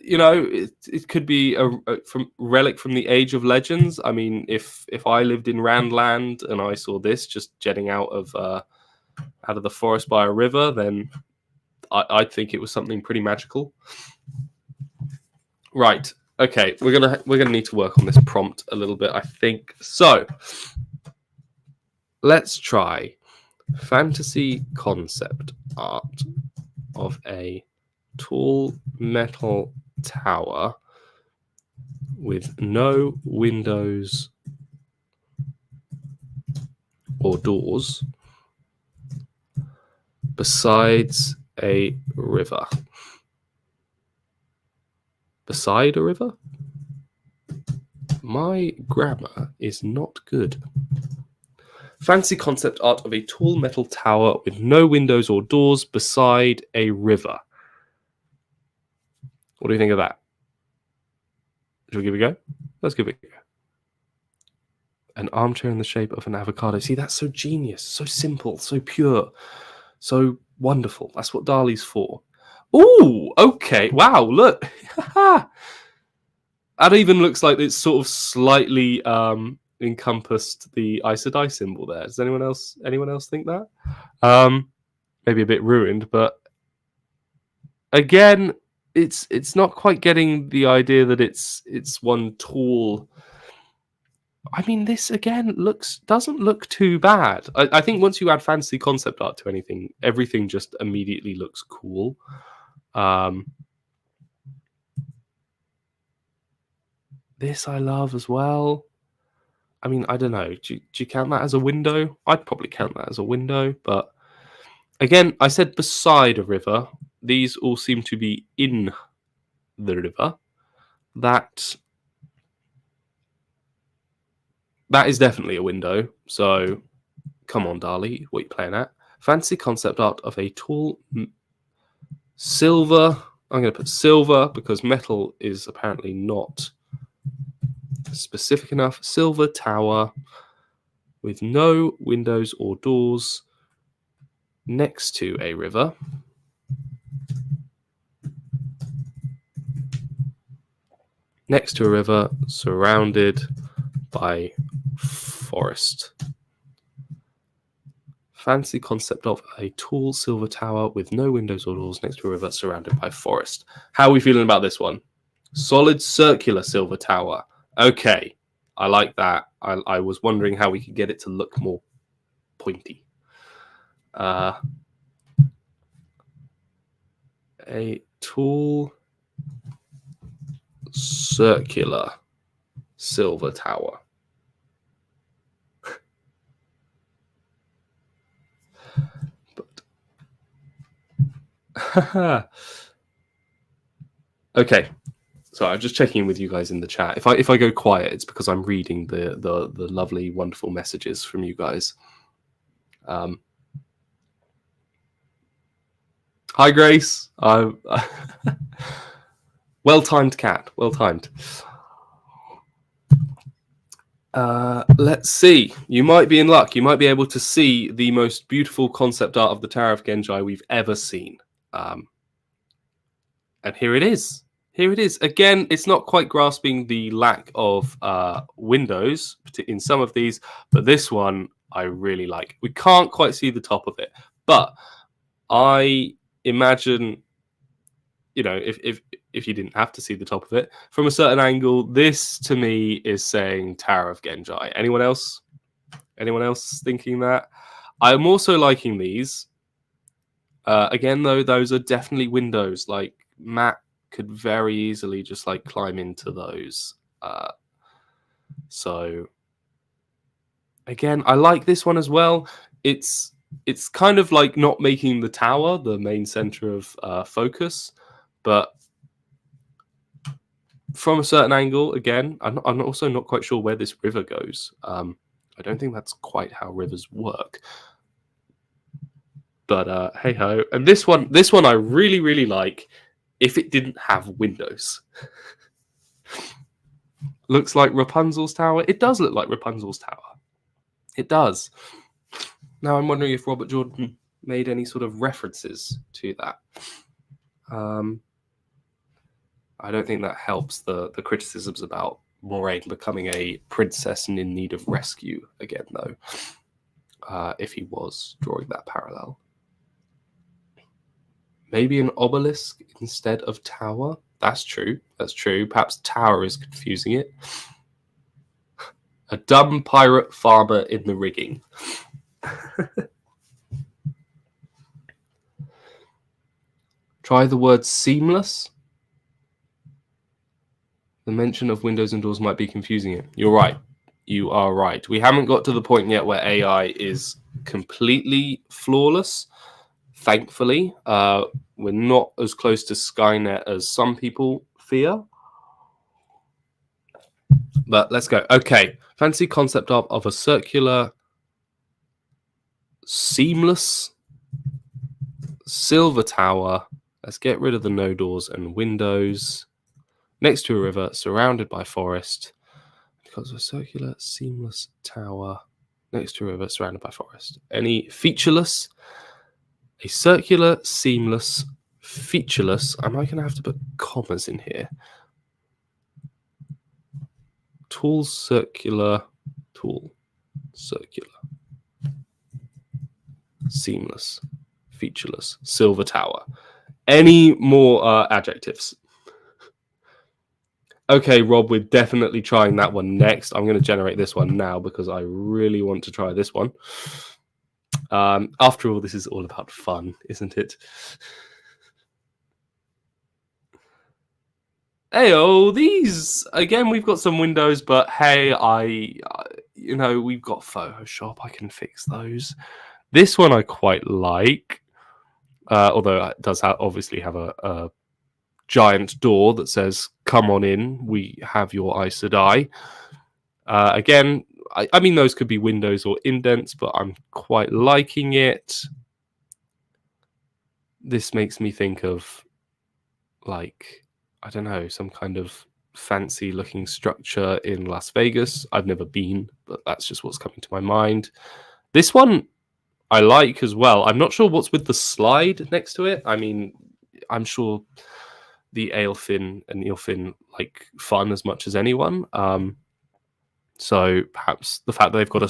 you know, it could be a from relic from the Age of Legends. I mean, if I lived in Randland and I saw this just jetting out of the forest by a river, then I'd think it was something pretty magical. Right. Okay. We're gonna need to work on this prompt a little bit, I think. So let's try fantasy concept art of a tall metal tower with no windows or doors besides a river. Beside a river? My grammar is not good. Fancy concept art of a tall metal tower with no windows or doors beside a river. What do you think of that? Shall we give it a go? Let's give it a go. An armchair in the shape of an avocado. See, that's so genius, so simple, so pure, so wonderful. That's what DALL-E's for. Ooh, okay. Wow, look. That even looks like it's sort of slightly encompassed the Aes Sedai symbol there. Does anyone else think that? Maybe a bit ruined, but again, it's not quite getting the idea that it's one tall. I mean, this again doesn't look too bad. I think once you add fantasy concept art to anything, everything just immediately looks cool. This I love as well. I mean, I don't know. Do you count that as a window? I'd probably count that as a window, but again, I said beside a river. These all seem to be in the river. That is definitely a window. So, come on, DALL-E, what are you playing at? Fancy concept art of a tall silver. I'm going to put silver because metal is apparently not specific enough. Silver tower with no windows or doors next to a river. Next to a river, surrounded by forest. Fancy concept of a tall silver tower with no windows or doors next to a river surrounded by forest. How are we feeling about this one? Solid circular silver tower. Okay, I like that. I was wondering how we could get it to look more pointy. A tall circular silver tower. Okay, so I'm just checking in with you guys in the chat. If I go quiet, it's because I'm reading the lovely, wonderful messages from you guys. Hi, Grace. Well timed, cat. Well timed. Let's see. You might be in luck. You might be able to see the most beautiful concept art of the Tower of Genji we've ever seen. And here it is. Here it is. Again, it's not quite grasping the lack of windows in some of these, but this one I really like. We can't quite see the top of it, but I imagine, you know, if you didn't have to see the top of it, from a certain angle, this to me is saying Tower of Genji. Anyone else? Anyone else thinking that? I'm also liking these. Again, though, those are definitely windows. Like, Matt could very easily just like climb into those. So again, I like this one as well. It's kind of like not making the tower the main center of focus, but from a certain angle, again, I'm also not quite sure where this river goes. I don't think that's quite how rivers work. But hey ho, and this one I really, really like. If it didn't have windows, looks like Rapunzel's tower. It does look like Rapunzel's tower. It does. Now I'm wondering if Robert Jordan made any sort of references to that. I'm I don't think that helps the criticisms about Moraine becoming a princess and in need of rescue again, though. If he was drawing that parallel. Maybe an obelisk instead of tower. That's true. That's true. Perhaps tower is confusing it. A dumb pirate farmer in the rigging. Try the word seamless. The mention of windows and doors might be confusing it. You're right. You are right. We haven't got to the point yet where AI is completely flawless. Thankfully, we're not as close to Skynet as some people fear. But let's go. Okay. Fancy concept of a circular, seamless silver tower. Let's get rid of the no doors and windows. Next to a river, surrounded by forest. Because of a circular, seamless tower next to a river, surrounded by forest. Any featureless? A circular, seamless, featureless. Am I going to have to put commas in here? Tool, circular, tool, circular. Seamless, featureless, silver tower. Any more adjectives? Okay, Rob, we're definitely trying that one next. I'm going to generate this one now because I really want to try this one. After all, this is all about fun, isn't it? Hey-oh, these, again, we've got some windows, but hey, we've got Photoshop. I can fix those. This one I quite like, although it does obviously have a giant door that says, come on in, we have your Aes Sedai. Again, I mean, those could be windows or indents, but I'm quite liking it. This makes me think of, like, I don't know, some kind of fancy looking structure in Las Vegas. I've never been, but that's just what's coming to my mind. This one I like as well. I'm not sure what's with the slide next to it. I mean, I'm sure the Aelfin and Eilfin like fun as much as anyone. So perhaps the fact that they've got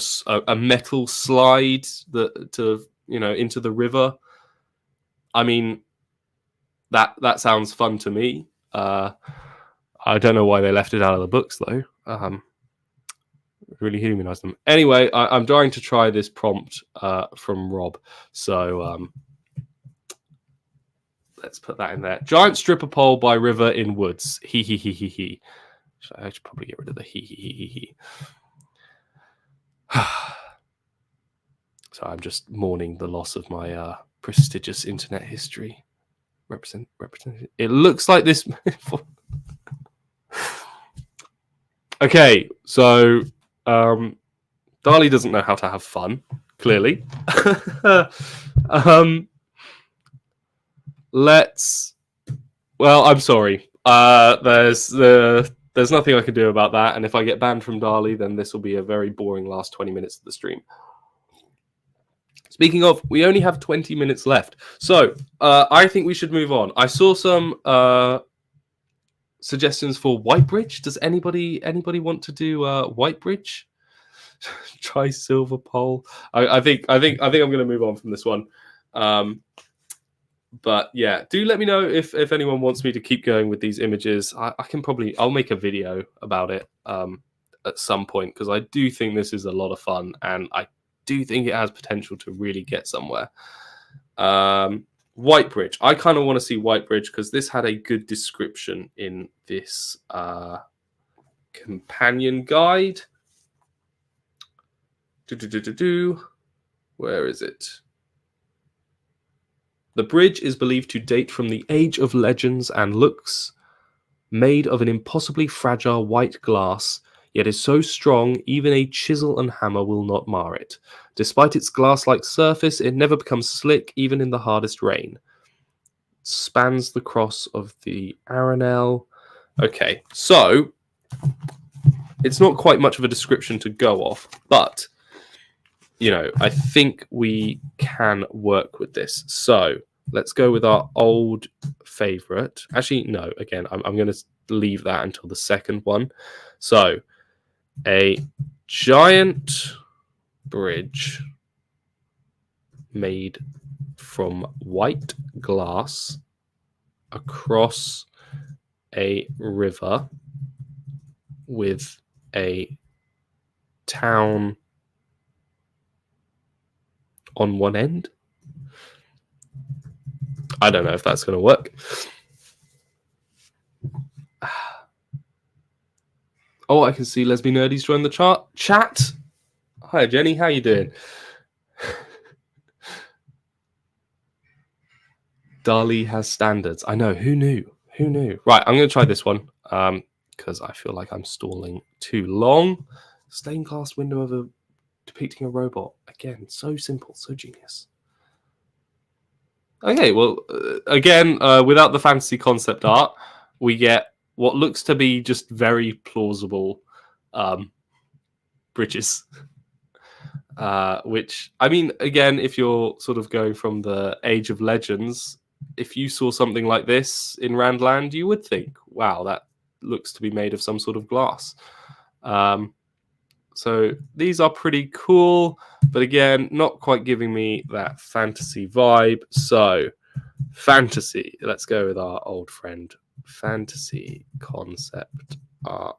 a metal slide into the river. I mean, that sounds fun to me. I don't know why they left it out of the books though. Really humanize them. Anyway, I'm trying to try this prompt from Rob. So let's put that in there. Giant stripper pole by river in woods. He he he he he. I should probably get rid of the he he he he he. So I'm just mourning the loss of my prestigious internet history. Represent. It looks like this. Okay, so Dali doesn't know how to have fun. Clearly. Well, I'm sorry. There's nothing I can do about that, and if I get banned from Dali, then this will be a very boring last 20 minutes of the stream. Speaking of, we only have 20 minutes left, so I think we should move on. I saw some suggestions for Whitebridge. Does anybody want to do Whitebridge? Try silver pole. I think I'm going to move on from this one. But yeah, do let me know if anyone wants me to keep going with these images. I'll make a video about it at some point, because I do think this is a lot of fun, and I do think it has potential to really get somewhere. Whitebridge. I kind of want to see Whitebridge because this had a good description in this companion guide. Where is it? The bridge is believed to date from the Age of Legends and looks made of an impossibly fragile white glass, yet is so strong even a chisel and hammer will not mar it. Despite its glass-like surface, it never becomes slick even in the hardest rain. Spans the cross of the Aranel. Okay, so it's not quite much of a description to go off, but I think we can work with this. So let's go with our old favorite. Actually, no, again, I'm going to leave that until the second one. So, a giant bridge made from white glass across a river with a town on one end. I don't know if that's going to work. Oh, I can see Lesbian Nerdy's joined the chat. Hi, Jenny. How you doing? Dali has standards. I know. Who knew? Who knew? Right, I'm going to try this one because I feel like I'm stalling too long. Stained glass window of depicting a robot. Again, so simple, so genius. Okay, well, again, without the fantasy concept art, we get what looks to be just very plausible bridges. Which, I mean, again, if you're sort of going from the Age of Legends, if you saw something like this in Randland, you would think, wow, that looks to be made of some sort of glass. So these are pretty cool, but again, not quite giving me that fantasy vibe. So fantasy, let's go with our old friend, fantasy concept art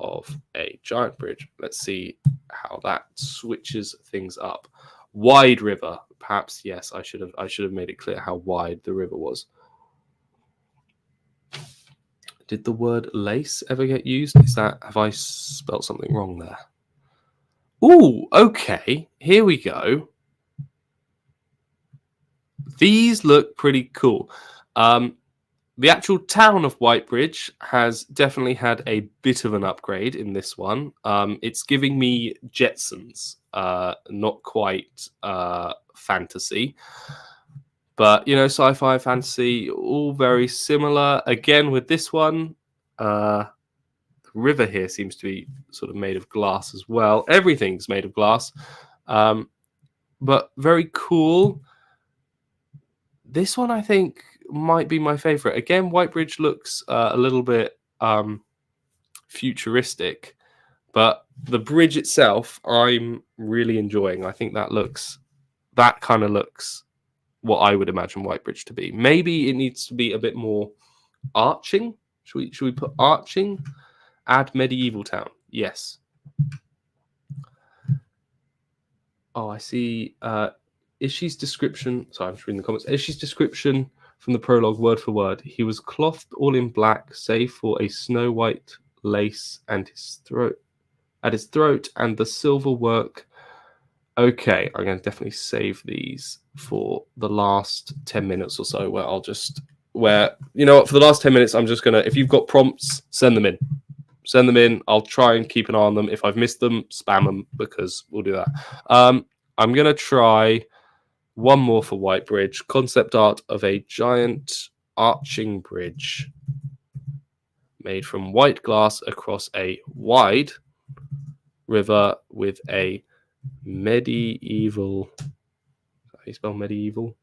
of a giant bridge. Let's see how that switches things up. Wide river, perhaps. Yes, I should have made it clear how wide the river was. Did the word lace ever get used? Have I spelt something wrong there? Ooh, okay. Here we go. These look pretty cool. The actual town of Whitebridge has definitely had a bit of an upgrade in this one. It's giving me Jetsons, not quite fantasy. But, you know, sci-fi, fantasy, all very similar. Again, with this one, the river here seems to be sort of made of glass as well. Everything's made of glass, but very cool. This one, I think, might be my favorite. Again, Whitebridge looks a little bit futuristic, but the bridge itself, I'm really enjoying. I think that kind of looks what I would imagine Whitebridge to be. Maybe it needs to be a bit more arching. Should we put arching? Add medieval town. Yes. Oh, I see. Ishi's description. Sorry, I'm just reading the comments. Ishi's description from the prologue, word for word. He was clothed all in black, save for a snow white lace and his throat, and the silver work. Okay, I'm going to definitely save these for the last 10 minutes or so, where you know what, for the last 10 minutes, I'm just going to, if you've got prompts, send them in. I'll try and keep an eye on them. If I've missed them, spam them, because we'll do that. I'm going to try one more for Whitebridge. Concept art of a giant arching bridge made from white glass across a wide river with a medieval. How you spell medieval?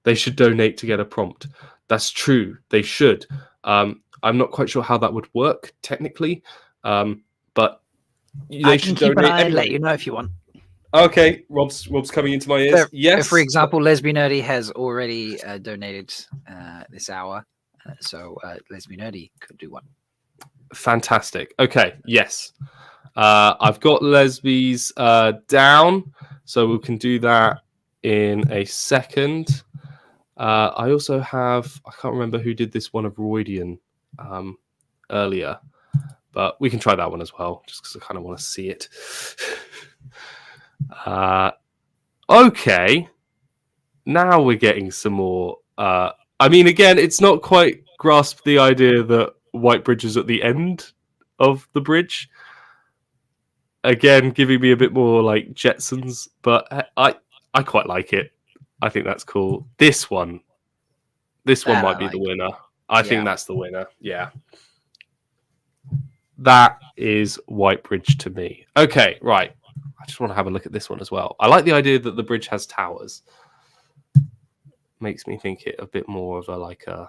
They should donate to get a prompt. That's true. They should. I'm not quite sure how that would work technically, but I can keep an eye and let you know if you want. Okay, Rob's coming into my ears. Yes. For example, Lesbian Nerdy has already donated this hour, so Lesbian Nerdy could do one. Fantastic. Okay, yes. I've got Lesbies down, so we can do that in a second. I also have, I can't remember who did this one of Roydian earlier, but we can try that one as well, just because I kind of want to see it. Okay, now we're getting some more. I mean, again, it's not quite grasped the idea that Whitebridge is at the end of the bridge. Again, giving me a bit more like Jetsons, but I quite like it. I think that's cool. This one might be the winner. I think that's the winner. Yeah. That is Whitebridge to me. Okay, right. I just want to have a look at this one as well. I like the idea that the bridge has towers. Makes me think it a bit more of a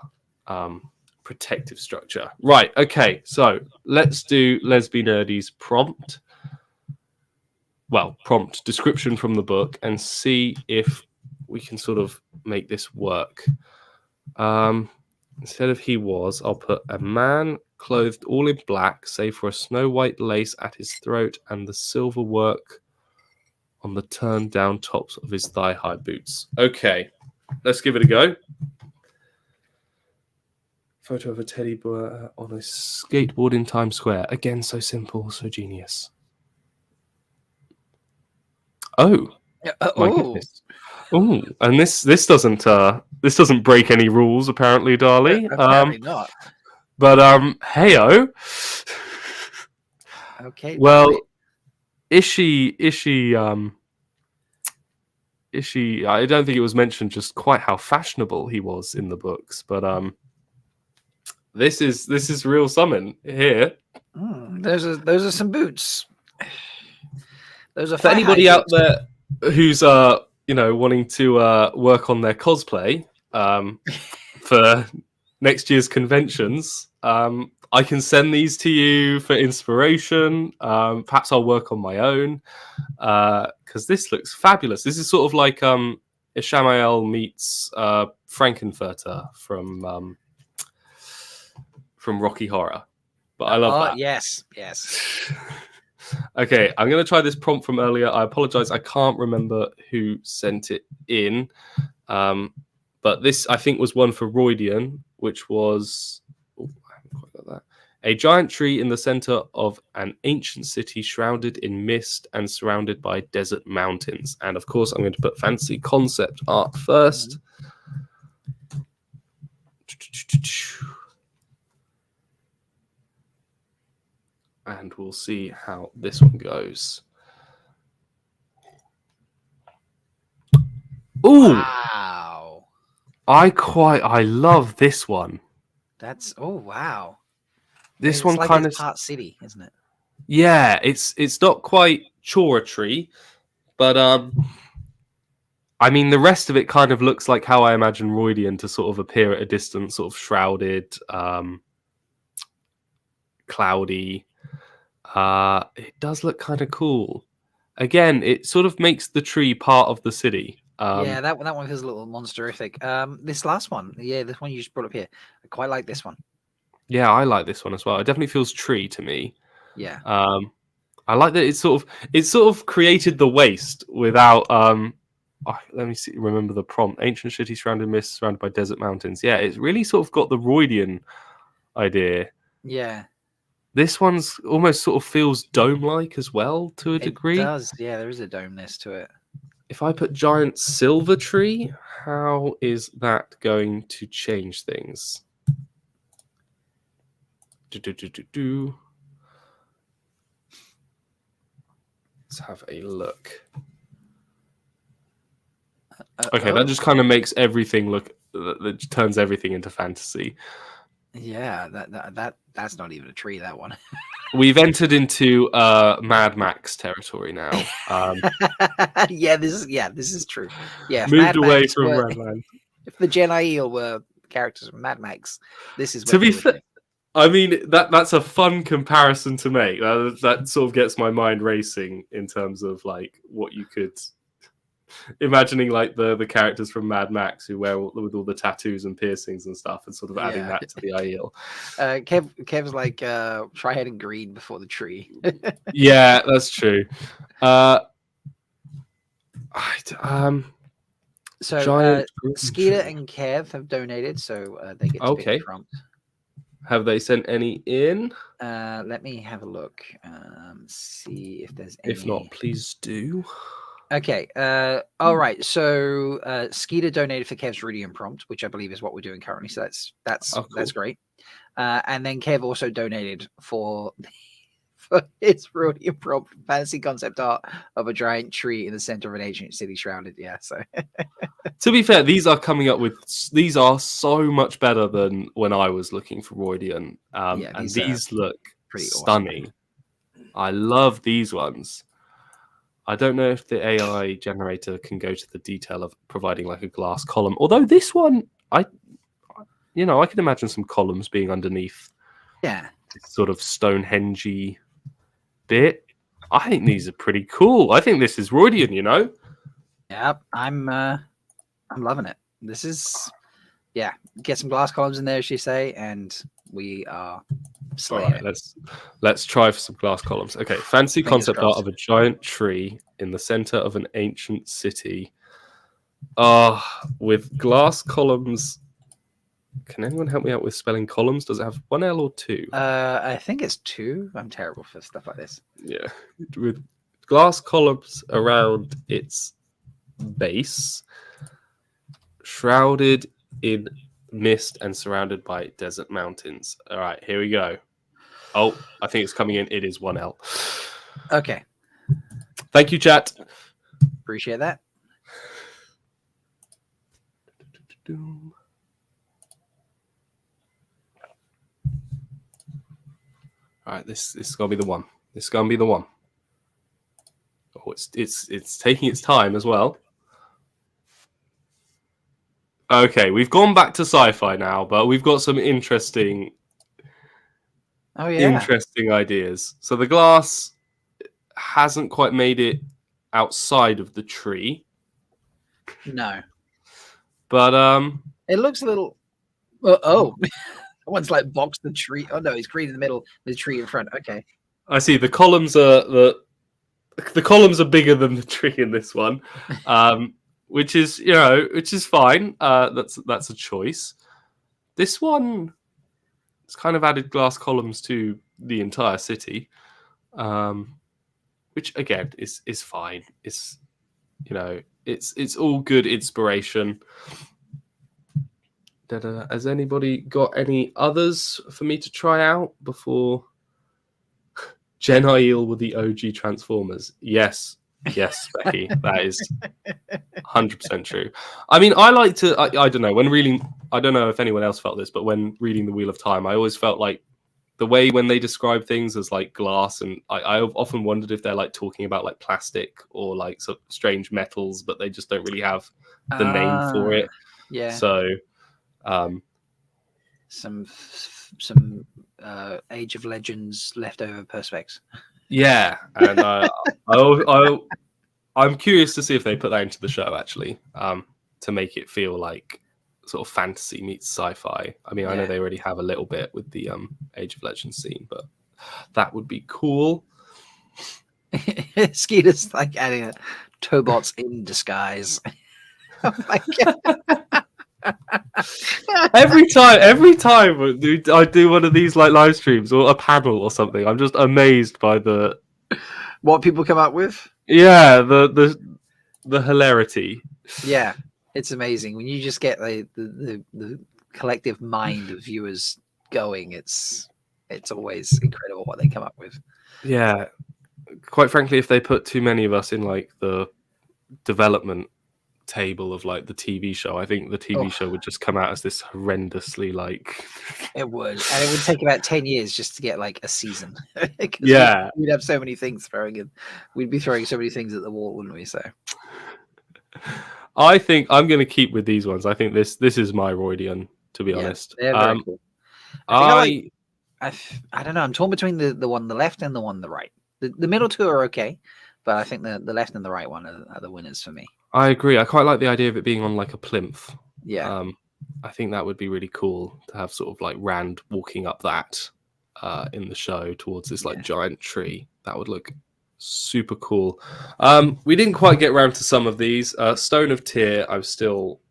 protective structure. Right, okay, so let's do Lesby Nerdy's prompt. Well, prompt description from the book and see if we can sort of make this work. Instead of he was, I'll put a man clothed all in black, save for a snow white lace at his throat and the silver work on the turned down tops of his thigh-high boots. Okay, let's give it a go. Photo of a teddy bear on a skateboard in Times Square. Again, so simple, so genius. Oh, my goodness. Oh, and this doesn't break any rules apparently, Dali. Apparently not. But heyo. Okay. Well, is she? I don't think it was mentioned just quite how fashionable he was in the books, but this is real summon here. Those are some boots. Those are for anybody out there who's wanting to work on their cosplay for next year's conventions. I can send these to you for inspiration. Perhaps I'll work on my own because this looks fabulous. This is sort of like Ishamael meets Frankenfurter from Rocky Horror. But I love that. Yes. Okay, I'm going to try this prompt from earlier. I apologize. I can't remember who sent it in. But this, I think, was one for Roydian, which was... Oh, I haven't quite got that. A giant tree in the center of an ancient city shrouded in mist and surrounded by desert mountains. And, of course, I'm going to put fancy concept art first. And we'll see how this one goes. Ooh! Wow. I love this one. Wow. This it's one like kind of part city, isn't it? Yeah, it's not quite Chora-tree, but I mean the rest of it kind of looks like how I imagine Roydian to sort of appear at a distance, sort of shrouded, cloudy. It does look kind of cool. Again, it sort of makes the tree part of the city. Yeah, that one feels a little monsterific. This last one, this one you just brought up here, I quite like this one. Yeah, I like this one as well. It definitely feels tree to me. Yeah. I like that it sort of created the waste without let me see. Remember the prompt: ancient city surrounded mist, surrounded by desert mountains. Yeah, it's really sort of got the Roydian idea. Yeah. This one's almost sort of feels dome-like as well to a degree. It does. Yeah, there is a domeness to it. If I put giant silver tree, how is that going to change things? Let's have a look. Okay, that just kind of makes everything look. That turns everything into fantasy. Yeah, that's not even a tree. That one. We've entered into Mad Max territory now. This is true. Yeah, moved Mad away Max from were, Redland. If the Gen Eel were characters from Mad Max, this is to be fair. I mean that's a fun comparison to make. That sort of gets my mind racing in terms of like what you could imagining, like the characters from Mad Max who wear with all the tattoos and piercings and stuff, and sort of adding that to the IEL. Kev's like try heading green before the tree. Yeah, that's true. So Skeeter and Kev have donated, so they get to pick the prompt. Have they sent any in? Let me have a look. See if there's any. If not, please do. Okay. All right. So Skeeter donated for Kev's Rudian prompt, which I believe is what we're doing currently. So that's great. And then Kev also donated for his Rudian prompt, fantasy concept art of a giant tree in the center of an ancient city shrouded. Yeah. So to be fair, these are so much better than when I was looking for Roydian. And these look pretty stunning. Awesome. I love these ones. I don't know if the AI generator can go to the detail of providing like a glass column. Although this one, I can imagine some columns being underneath. Yeah. This sort of Stonehenge-y bit. I think these are pretty cool. I think this is Roydian, you know? Yeah, I'm loving it. This is, get some glass columns in there, as you say, and we are slaying All right, let's try for some glass columns. Okay, fancy Fingers concept art crossed. of a giant tree in the center of an ancient city. With glass columns. Can anyone help me out with spelling columns? Does it have one L or two? I think it's 2. I'm terrible for stuff like this. Yeah, with glass columns around its base, shrouded in mist and surrounded by desert mountains. All right, here we go. Oh, I think it's coming in. It is 1L. Okay, Thank you, chat. appreciate that. All right, this is gonna be the one. This is gonna be the one. Oh, it's taking its time as well. Okay, we've gone back to sci-fi now, but we've got some interesting ideas. So the glass hasn't quite made it outside of the tree, No, but it looks a little. Oh, one's like boxed the tree. Oh no, he's green in the middle, the tree in front. Okay. I see the columns are the columns are bigger than the tree in this one, which is fine. That's a choice. This one, it's kind of added glass columns to the entire city, which again is fine. It's it's all good inspiration. Has anybody got any others for me to try out before? Gen Aiel with the OG Transformers. Yes, Becky, that is 100% true. I mean, I like to. I don't know when reading. I don't know if anyone else felt this, but when reading the Wheel of Time, I always felt like the way when they describe things as like glass, and I often wondered if they're like talking about like plastic or like sort of strange metals, but they just don't really have the name for it. Yeah. So. Some Age of Legends leftover perspex. Yeah, and I'm curious to see if they put that into the show actually, to make it feel like sort of fantasy meets sci-fi. I mean, I know they already have a little bit with the Age of Legends scene, but that would be cool. Skeeter's like adding a Tobots in disguise. Oh my god. every time I do one of these like live streams or a panel or something, I'm just amazed by the what people come up with. Yeah, the hilarity. Yeah, it's amazing when you just get the collective mind of viewers going. It's always incredible what they come up with. Yeah, quite frankly, if they put too many of us in like the development table of like the TV show, I think the TV show would just come out as this horrendously like it would, and it would take about 10 years just to get like a season. Yeah, we'd have so many things we'd be throwing so many things at the wall, wouldn't we? So I think I'm going to keep with these ones. I think this is my Roydian, to be honest. They're very cool. I don't know, I'm torn between the one on the left and the one on the right. The middle two are okay, but I think the left and the right one are the winners for me. I agree. I quite like the idea of it being on like a plinth. Yeah. I think that would be really cool to have sort of like Rand walking up that in the show towards this like giant tree. That would look super cool. We didn't quite get around to some of these. Stone of Tyr, I'm still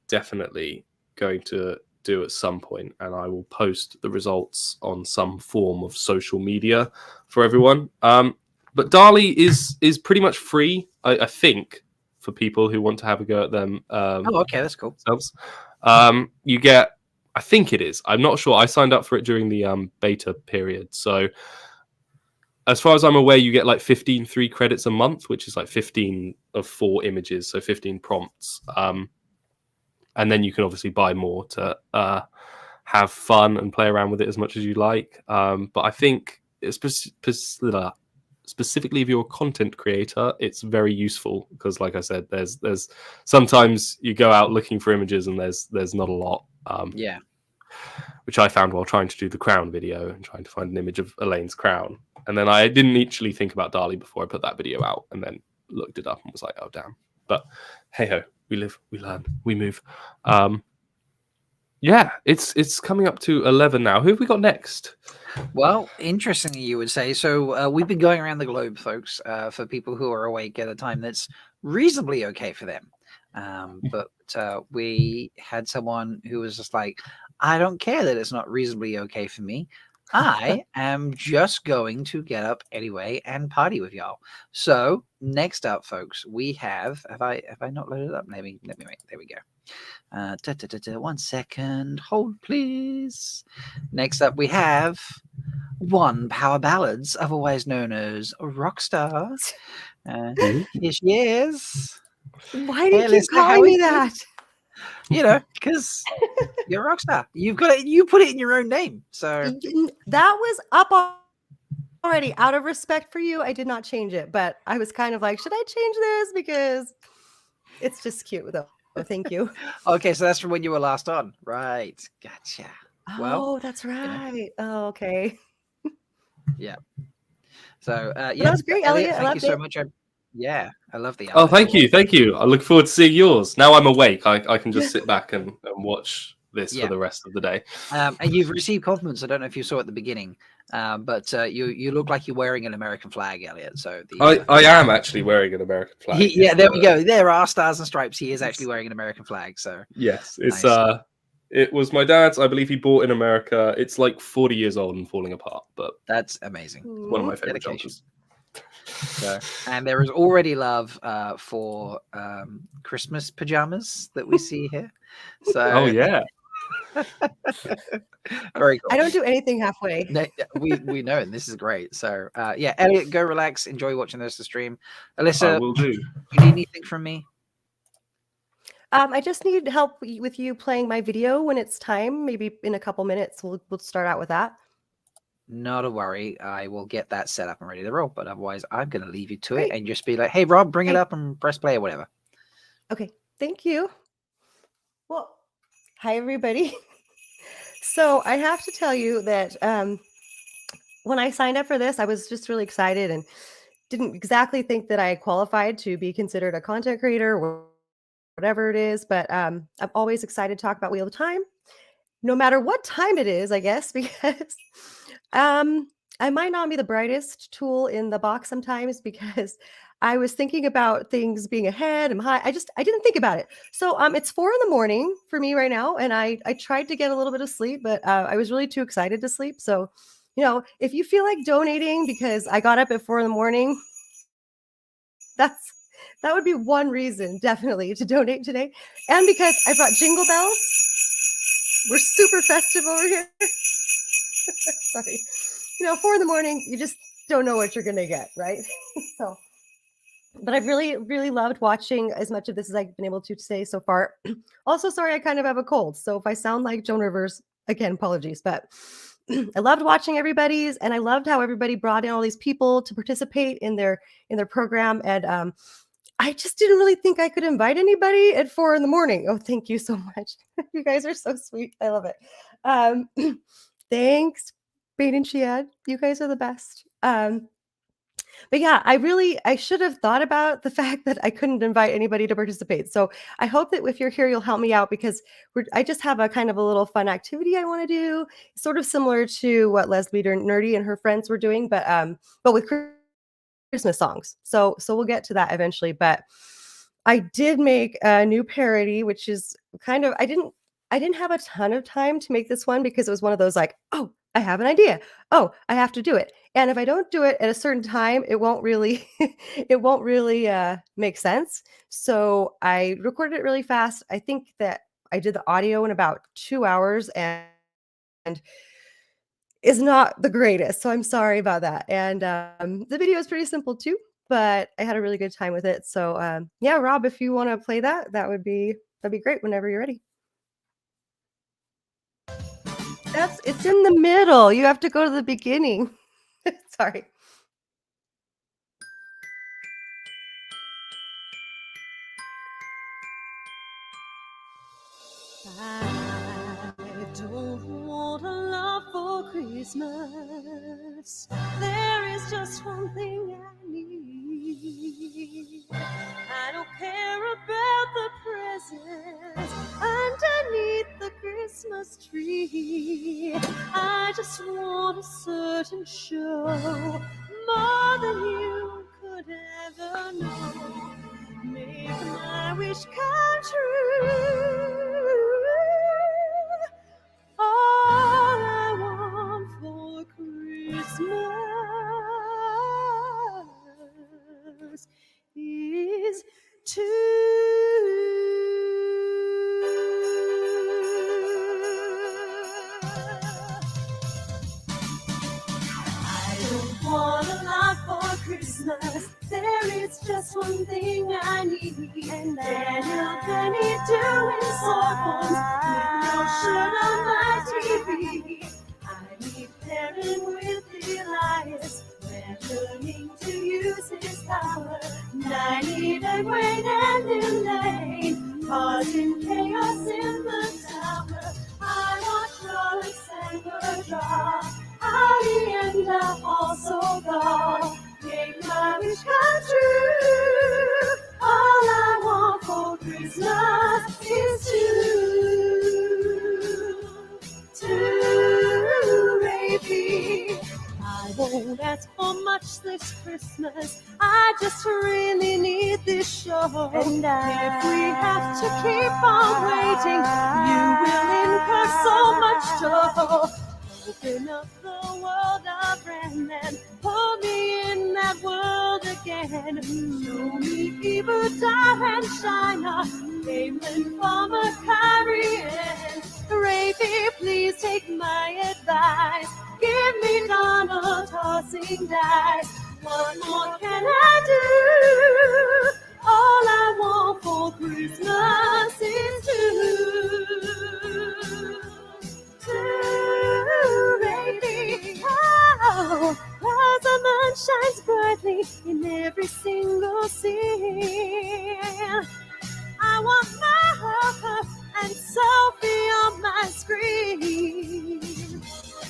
definitely going to do at some point, and I will post the results on some form of social media for everyone. But Dali is pretty much free, I think, for people who want to have a go at them. Okay, that's cool. Themselves. You get, I think it is. I'm not sure. I signed up for it during the beta period. So as far as I'm aware, you get like 15 3 credits a month, which is like 15 of 4 images, so 15 prompts. And then you can obviously buy more to have fun and play around with it as much as you like. But I think it's specifically if you're a content creator, it's very useful because, like I said, there's sometimes you go out looking for images and there's not a lot. Yeah. Which I found while trying to do the crown video and trying to find an image of Elaine's crown. And then I didn't actually think about DALL-E before I put that video out, and then looked it up and was like, oh, damn. But hey ho, we live, we learn, we move. Yeah, it's coming up to 11 now. Who have we got next? Well, interestingly, you would say. So we've been going around the globe, folks, for people who are awake at a time that's reasonably okay for them. But we had someone who was just like, I don't care that it's not reasonably okay for me. I am just going to get up anyway and party with y'all. So next up, folks, we have I not loaded it up? Let me wait. There we go. 1 second. Hold, please. Next up, we have One Power Ballads, otherwise known as Rockstar. Here she is. Why do you keep calling me that? You know, because you're a rock star. You've got it. You put it in your own name. So that was up already. Out of respect for you, I did not change it. But I was kind of like, should I change this? Because it's just cute, though. Oh, thank you. Okay, so that's from when you were last on. Right. Gotcha. Oh, that's right. You know. Oh, okay. Yeah. So, yeah. That was great, Elliot. Thank you so much. Yeah, I love the. Oh, thank you. I look forward to seeing yours. Now I'm awake. I can just sit back and watch this for the rest of the day. And you've received compliments. I don't know if you saw at the beginning, but you look like you're wearing an American flag, Elliot. So I am actually wearing an American flag. Yeah, there we go. There are stars and stripes. He is actually wearing an American flag. So yes, it's nice. It was my dad's. I believe he bought in America. It's like 40 years old and falling apart, but that's amazing. One of my favorite jumpers. So, and there is already love for Christmas pajamas that we see here. So, oh yeah, very cool. I don't do anything halfway. No, we know, and this is great. So, yeah, Elliot, go relax, enjoy watching the rest of the stream. Alyssa, I will do. You need anything from me? I just need help with you playing my video when it's time. Maybe in a couple minutes, we'll start out with that. Not a worry. I will get that set up and ready to roll. But otherwise, I'm going to leave you to it and just be like, hey, Rob, bring it up and press play or whatever. Okay. Thank you. Well, hi, everybody. So I have to tell you that when I signed up for this, I was just really excited and didn't exactly think that I qualified to be considered a content creator or whatever it is. But I'm always excited to talk about Wheel of Time, no matter what time it is, I guess, because I might not be the brightest tool in the box sometimes because I was thinking about things being ahead and high. I didn't think about it. So it's 4 a.m. for me right now. And I tried to get a little bit of sleep, but I was really too excited to sleep. So, you know, if you feel like donating because I got up at 4 a.m, that would be one reason definitely to donate today. And because I brought jingle bells. We're super festive over here. Sorry. You know, 4 a.m, you just don't know what you're going to get, right? So, but I've really, really loved watching as much of this as I've been able to today so far. Also, sorry, I kind of have a cold. So if I sound like Joan Rivers, again, apologies. But I loved watching everybody's, and I loved how everybody brought in all these people to participate in their program. And I just didn't really think I could invite anybody at 4 a.m. Oh, thank you so much. You guys are so sweet. I love it. Thanks, Bane and Chiad. You guys are the best. But yeah, I should have thought about the fact that I couldn't invite anybody to participate. So I hope that if you're here, you'll help me out because I just have a kind of a little fun activity I want to do, sort of similar to what Leslie Nerdy and her friends were doing, but with Christmas songs. So we'll get to that eventually. But I did make a new parody, which is kind of I didn't have a ton of time to make this one because it was one of those like, oh, I have an idea. Oh, I have to do it. And if I don't do it at a certain time, it won't really make sense. So I recorded it really fast. I think that I did the audio in about 2 hours and is not the greatest. So I'm sorry about that. And the video is pretty simple too, but I had a really good time with it. So yeah, Rob, if you want to play that'd be great whenever you're ready. It's in the middle. You have to go to the beginning. Sorry. I don't want a lot for Christmas. There is just one thing I need. I don't care about the presents underneath the Christmas tree. I just want a certain show, more than you could ever know. Make my wish come true. All I want for Christmas is I don't want a lot for Christmas. There is just one thing I need. And Daniel Penny doing songs with no shirt on my TV. I need Perrin with Elias, learning to use his power. And I need a Wayne and Elaine, causing chaos in the tower. I want Charlotte and Murdoch, Holly and I also go. Make my wish come true. All I want for Christmas is to baby. I won't ask for much this Christmas. I just really need this show. And if we have to keep on waiting, you will incur so much toll. Open up the world of Brandon, pull me in that world again. Show me Eva, Dar and Shina, Caitlin, Farmer, Kyrie, and Rafi, please take my advice. Give me Donald tossing dice. What more can I do? All I want for Christmas is baby. Oh, as the moon shines brightly in every single scene. I want Martha and Sophie on my screen.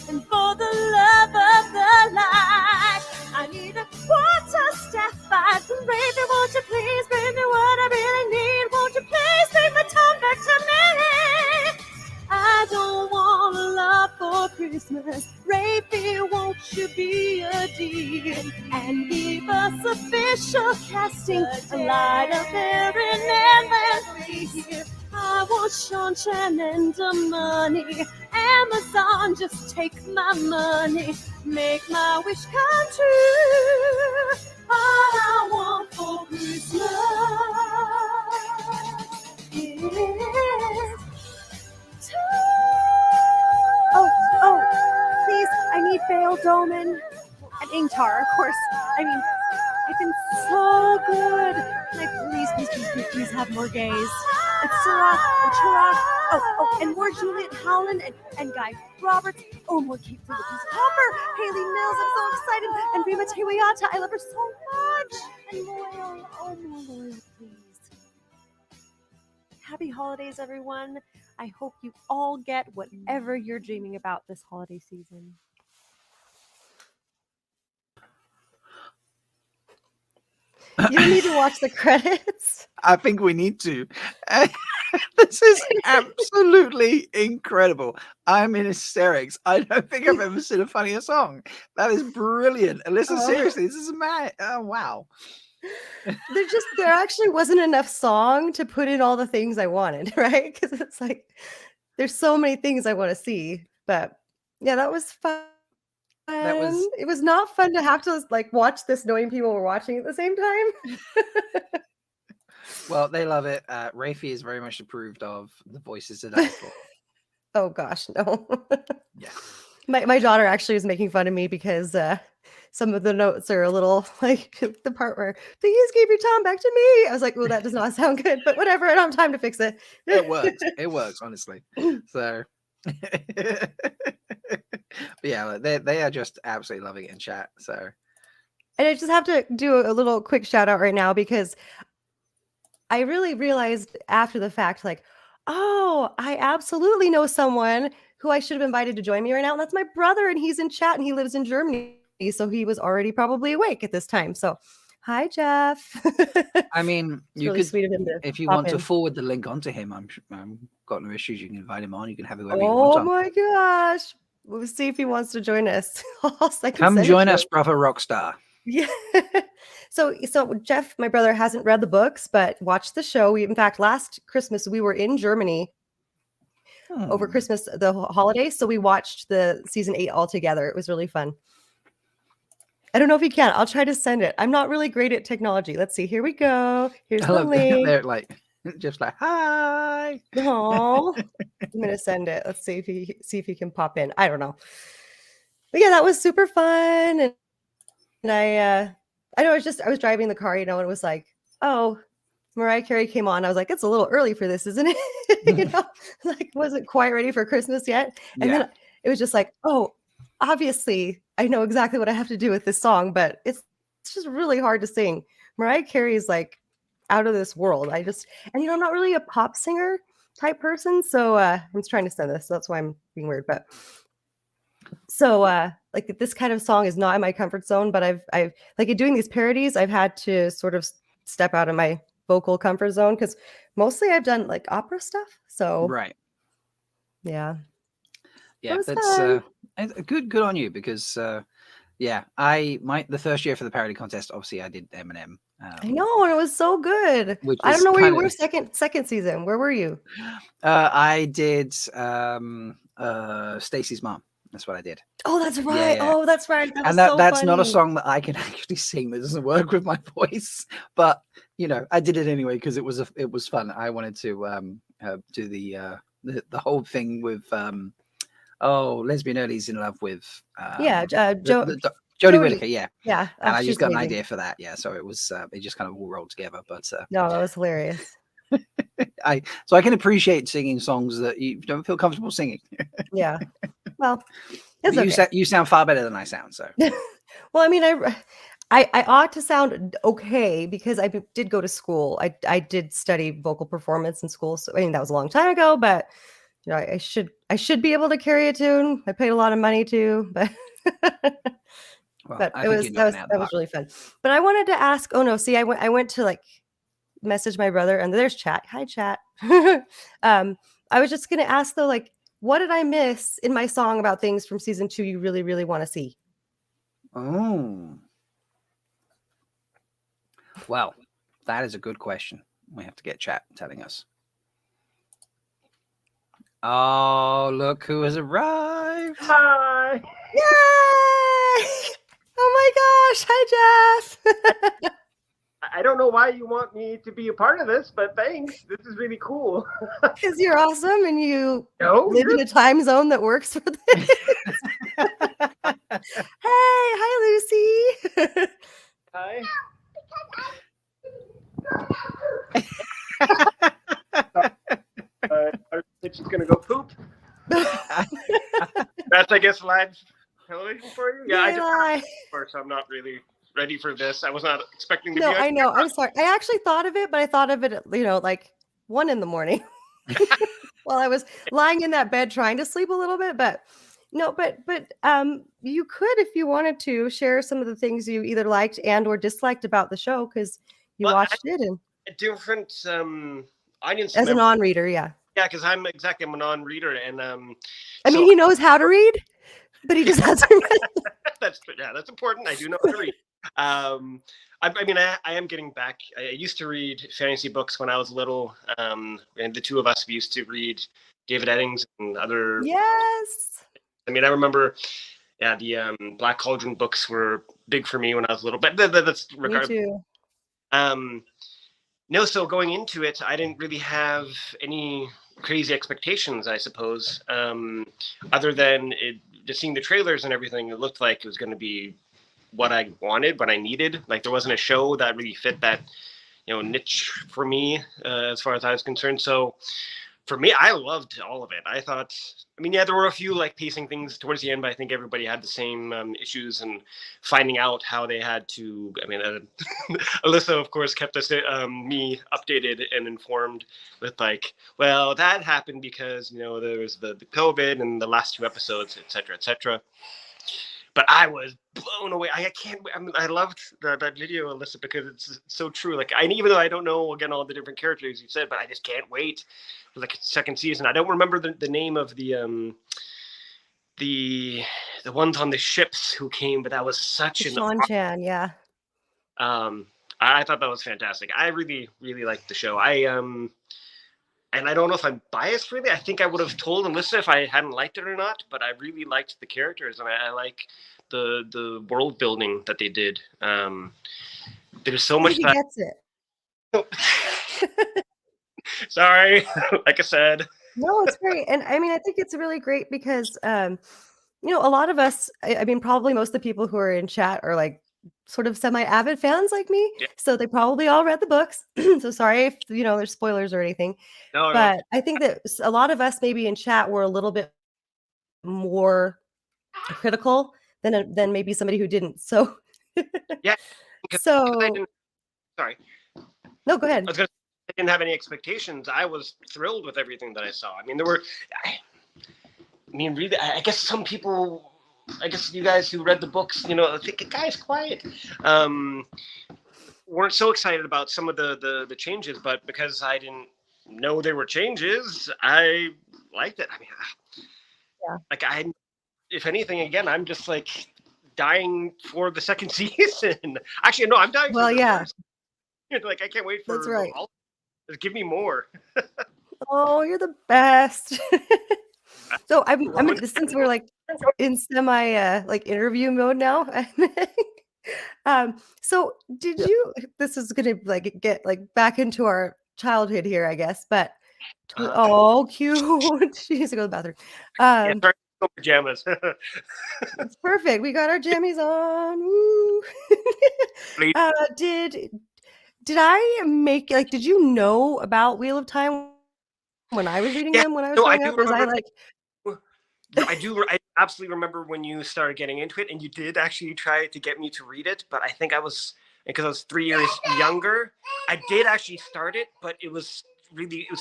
And for the love of the light, I need a quarter-staff fight. Baby, won't you please bring me what I really need? Won't you please bring my tongue back to me? I don't want a lot for Christmas. Rafi, won't you be a dear and give us official casting? A light of Erin and Leslie. I want Sean, Chan, and the money. Amazon, just take my money. Make my wish come true. All I want for Christmas is Oh, please, I need Vale Doman and Ingtar, of course. I mean, it's been so good. Can I please have more gays? And Sirach and Chirac. Oh, and more Juliet Howland and Guy Roberts. Oh, more Kate Phillips Hopper, Haley Mills. I'm so excited. And Rima Tewayata. I love her so much. And Loyal. Oh, more Loyal, please. Happy holidays, everyone. I hope you all get whatever you're dreaming about this holiday season. You need to watch the credits. I think we need to. This is absolutely incredible. I'm in hysterics. I don't think I've ever seen a funnier song. That is brilliant. Listen, seriously, this is mad. Oh, wow. There actually wasn't enough song to put in all the things I wanted, right? Because it's like there's so many things I want to see. But yeah, that was fun. It was not fun to have to like watch this knowing people were watching at the same time. Well, they love it. Rafi is very much approved of the voices that I thought. Oh gosh, no. Yeah. My daughter actually was making fun of me because some of the notes are a little like the part where please give your Tom back to me. I was like, well, that does not sound good, but whatever. I don't have time to fix it. It works. It works, honestly. So yeah, they are just absolutely loving it in chat. So, and I just have to do a little quick shout out right now because I really realized after the fact, like, Oh, I absolutely know someone who I should have invited to join me right now. And that's my brother. And he's in chat and he lives in Germany. So he was already probably awake at this time. So hi, Jeff. I mean, It's you really could, sweet of him to if you pop want to in. forward the link onto him, I'm got no issues. You can invite him on. You can have whoever you want Oh on. my gosh. We'll see if he wants to join us. Come join us, brother rockstar. Yeah. So Jeff, my brother, hasn't read the books, but watched the show. In fact, last Christmas we were in Germany over Christmas, the holiday. So we watched the season 8 all together. It was really fun. I don't know if you can. I'll try to send it. I'm not really great at technology. Let's see. Here we go. Here's the link. They're like, just like, hi. Oh, I'm gonna send it. Let's see if he can pop in. I don't know. But yeah, that was super fun. And I know I was driving the car, and it was like, oh, Mariah Carey came on. I was like, it's a little early for this, isn't it? Like wasn't quite ready for Christmas yet. And then it was just like, oh, obviously I know exactly what I have to do with this song, but it's just really hard to sing. Mariah Carey is like out of this world. I'm not really a pop singer type person. So I'm just trying to send this. So that's why I'm being weird. But so like this kind of song is not in my comfort zone, but I've like doing these parodies, I've had to sort of step out of my vocal comfort zone because mostly I've done like opera stuff. So right. Yeah. That's good on you because the first year for the parody contest, obviously I did Eminem. I know, and it was so good. I don't know where you were second season. Where were you? I did Stacey's mom. That's what I did. Oh, that's right. Yeah. Oh, that's right. That's not a song that I can actually sing. That doesn't work with my voice. But I did it anyway because it was fun. I wanted to do the whole thing with lesbian early's in love with Jodie Whittaker. Yeah. And I just got an idea for that. Yeah. So it was it just kind of all rolled together. But no, that was hilarious. I can appreciate singing songs that you don't feel comfortable singing. Yeah. Well, you sound far better than I sound. So, well, I mean, I ought to sound okay because I did go to school. I did study vocal performance in school. So I mean, that was a long time ago, but I should be able to carry a tune. I paid a lot of money to, but but that was really fun. But I wanted to ask. Oh no, see, I went to like message my brother, and there's chat. Hi, chat. I was just gonna ask though, like, what did I miss in my song about things from season 2 you really, really want to see? Oh, well, that is a good question. We have to get chat telling us. Oh, look who has arrived. Hi. Yay! Oh my gosh. Hi, Jeff. I don't know why you want me to be a part of this, but thanks. This is really cool. Because you're awesome and you live in a time zone that works for this. Hi, Lucy. Hi. It's just gonna go poop. That's, I guess, live television for you. Yeah, of course, I'm not really ready for this. I was not expecting to be. No, I know. I'm sorry. I actually thought of it, but I thought of it, like 1 a.m. while I was lying in that bed trying to sleep a little bit. But no, but you could, if you wanted to, share some of the things you either liked and or disliked about the show because you watched it and different audience as a non-reader, yeah. Yeah, because I'm a non-reader, and I mean, he knows how to read, but he just hasn't read. That's important. I do know how to read. I mean, I am getting back. I used to read fantasy books when I was little, and the two of us used to read David Eddings and other. Yes. I mean, I remember, the Black Cauldron books were big for me when I was little. But that's regardless. Me too. No, so going into it, I didn't really have any crazy expectations, I suppose, other than just seeing the trailers and everything. It looked like it was going to be what I wanted, what I needed. Like there wasn't a show that really fit that, niche for me as far as I was concerned. So for me, I loved all of it. I thought, I mean, yeah, there were a few like pacing things towards the end, but I think everybody had the same issues and finding out how they had to. I mean, Alyssa, of course, kept us me updated and informed with like, well, that happened because there was the COVID and the last 2 episodes, et cetera. But I was blown away. I can't. I mean, I loved that video, Alyssa, because it's so true. Like, even though I don't know again all the different characters you said, but I just can't wait for the second season. I don't remember the name of the ones on the ships who came, but that was such an Sean Chan, yeah. I thought that was fantastic. I really, really liked the show. And I don't know if I'm biased really. I think I would have told Alyssa if I hadn't liked it or not, but I really liked the characters and I like the world building that they did. There's so much He that gets it. Sorry, like I said. No, it's great. And I mean, I think it's really great because, a lot of us, I mean, probably most of the people who are in chat are like sort of semi-avid fans like me. Yeah. So they probably all read the books. So sorry if, there's spoilers or anything. No, But I think that a lot of us maybe in chat were a little bit more critical than maybe somebody who didn't. So yeah. So Sorry. No, go ahead. I didn't have any expectations. I was thrilled with everything that I saw. I mean, really, I guess some people, I guess you guys who read the books, I think, guys, quiet, weren't so excited about some of the changes, but because I didn't know there were changes, I liked it. I mean, yeah. If anything, again, I'm just like dying for the second season. Actually, no, I'm dying. Well, for the yeah. first. Like, I can't wait for. That's right. Just give me more. Oh, you're the best. So since we're like in semi like interview mode now. So did you? This is gonna like get like back into our childhood here, I guess. But oh, cute. She needs to go to the bathroom. Yeah, sorry, no pajamas. It's perfect. We got our jammies on. Woo. Did I make did you know about Wheel of Time when I was reading them when I was growing up? Was I like I absolutely remember when you started getting into it and you did actually try to get me to read it, but I think because I was 3 years younger, I did actually start it, but it was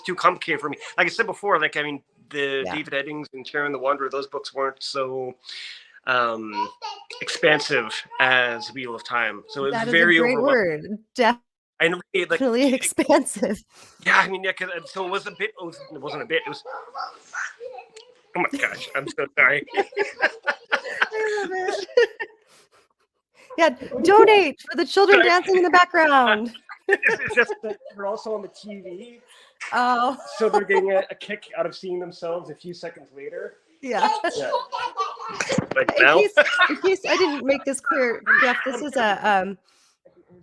too complicated for me. Like I said before, the David Eddings and Sharon the Wanderer, those books weren't so expansive as Wheel of Time. So it was very overwhelming. Definitely expansive. Yeah, I mean, because so it was a bit. It wasn't a bit. It was. Oh my gosh! I'm so sorry. I love it. Yeah, donate for the children dancing in the background. It's just that they're also on the TV. Oh. So they're getting a kick out of seeing themselves a few seconds later. Yeah. Like now. In case I didn't make this clear, Jeff,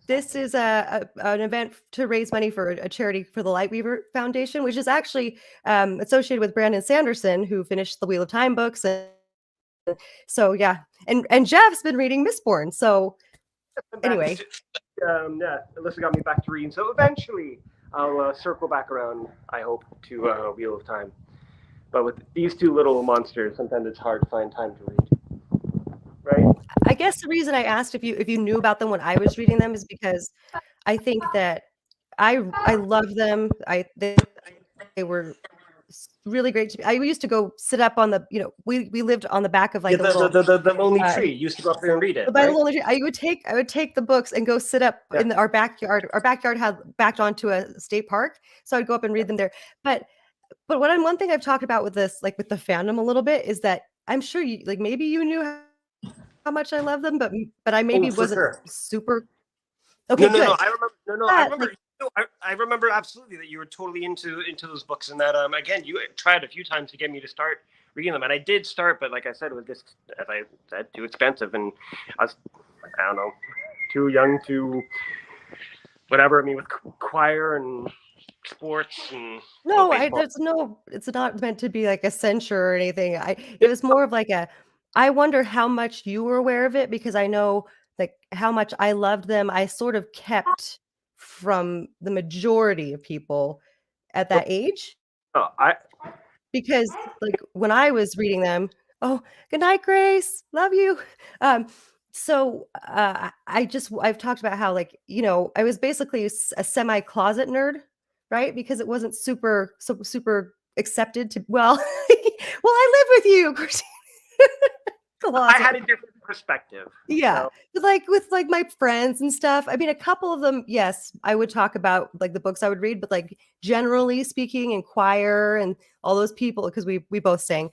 this is an event to raise money for a charity for the Lightweaver Foundation, which is actually associated with Brandon Sanderson, who finished the Wheel of Time books. And so, yeah. And Jeff's been reading Mistborn. So, anyway. Alyssa got me back to reading. So, eventually, I'll circle back around, I hope, to Wheel of Time. But with these two little monsters, sometimes it's hard to find time to read. Right? I guess the reason I asked if you knew about them when I was reading them is because I think that I love them. They were really great to me. I used to go sit up on the we lived on the back of the lonely tree. You used to go up there and read it. By the lonely tree, I would take the books and go sit up in our backyard. Our backyard had backed onto a state park, so I'd go up and read them there. But one thing I've talked about with this, like with the fandom a little bit, is that I'm sure you maybe you knew how much I love them, but I maybe wasn't super. Okay, good. No, I remember. I remember absolutely that you were totally into those books, and that again you tried a few times to get me to start reading them, and I did start, but like I said, it was just, as I said, too expensive, and I don't know, too young to whatever. I mean, with choir and sports and it's not meant to be like a censure or anything. It was more of like I wonder how much you were aware of it, because I know like how much I loved them. I sort of kept from the majority of people at that age. Oh, because like when I was reading them, oh, good night, Grace, love you. So I've talked about how, like, you know, I was basically a semi-closet nerd, right? Because it wasn't super accepted to, well, well, I live with you, Christine. I had a different perspective. Yeah, So. but with my friends and stuff. I mean, a couple of them, yes, I would talk about like the books I would read, but like generally speaking, in choir and all those people, because we both sang.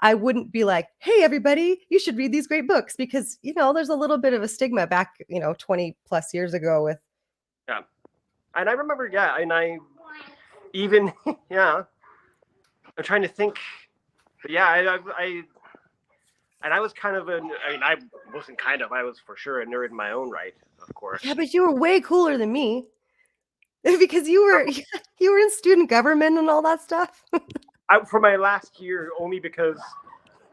I wouldn't be like, hey, everybody, you should read these great books, because, you know, there's a little bit of a stigma back, 20 plus years ago with. Yeah. And I remember, and I even, I'm trying to think, but I was kind of I was for sure a nerd in my own right, of course. Yeah, but you were way cooler than me because you were in student government and all that stuff. For my last year, only because,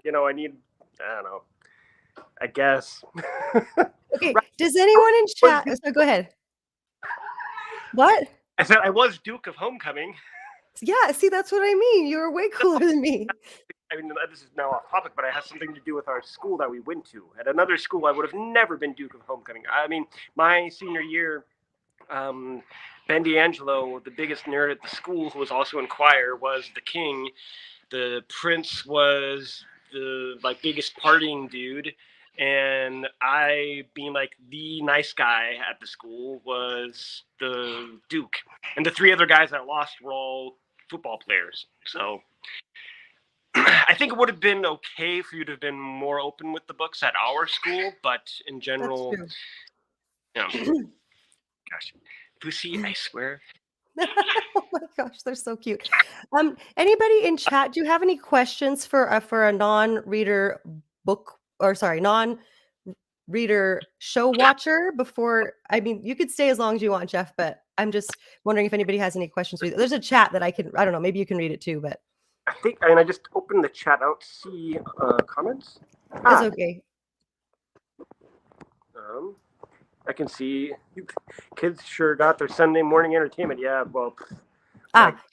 I don't know, I guess. Okay, does anyone in chat? So go ahead. What? I said I was Duke of Homecoming. Yeah, see, that's what I mean. You were way cooler than me. I mean, this is now off topic, but it has something to do with our school that we went to. At another school, I would have never been Duke of Homecoming. I mean, my senior year, Ben D'Angelo, the biggest nerd at the school, who was also in choir, was the king. The prince was the biggest partying dude, and I, being like the nice guy at the school, was the Duke. And the three other guys I lost were all football players. So I think it would have been okay for you to have been more open with the books at our school, but in general, gosh, Lucy, I swear. Oh my gosh, they're so cute. Anybody in chat, do you have any questions for a non-reader non-reader show watcher before? I mean, you could stay as long as you want, Jeff, but I'm just wondering if anybody has any questions. There's a chat that I don't know, maybe you can read it too, but I think, I just opened the chat out to see comments. It's okay. I can see kids sure got their Sunday morning entertainment. Yeah, well.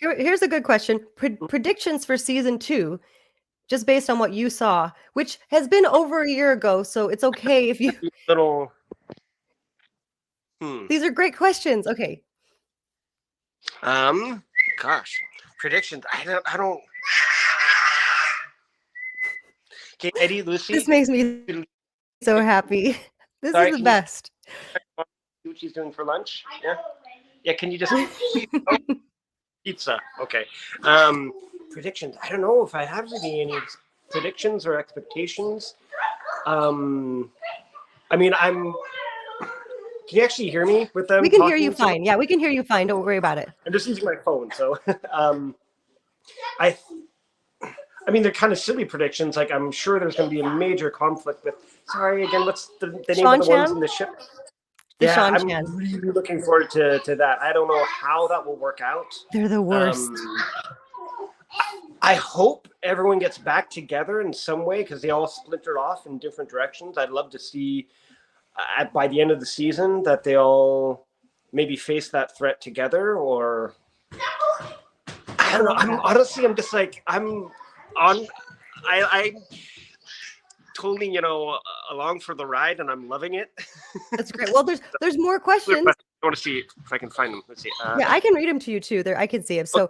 Here's a good question. Predictions for season 2, just based on what you saw, which has been over a year ago, so it's okay if you. Little. These are great questions. Okay. Gosh, predictions. I don't. Okay, Eddie, Lucy. This makes me so happy. This is the best. See what she's doing for lunch? Yeah. Yeah. Can you just pizza? Okay. Predictions. I don't know if I have any predictions or expectations. I mean, can you actually hear me with them? We can hear you fine. Yeah, we can hear you fine. Don't worry about it. I'm just using my phone, so I mean, they're kind of silly predictions. Like, I'm sure there's going to be a major conflict with. Sorry, again, what's the name of the ones in the ship? I'm really looking forward to that. I don't know how that will work out. They're the worst. I hope everyone gets back together in some way, because they all splintered off in different directions. I'd love to see by the end of the season that they all maybe face that threat together, or I don't know. I'm just like, I totally, along for the ride, and I'm loving it. That's great. Well, there's more questions. I want to see if I can find them. Let's see. Yeah, I can read them to you too. I can see them. So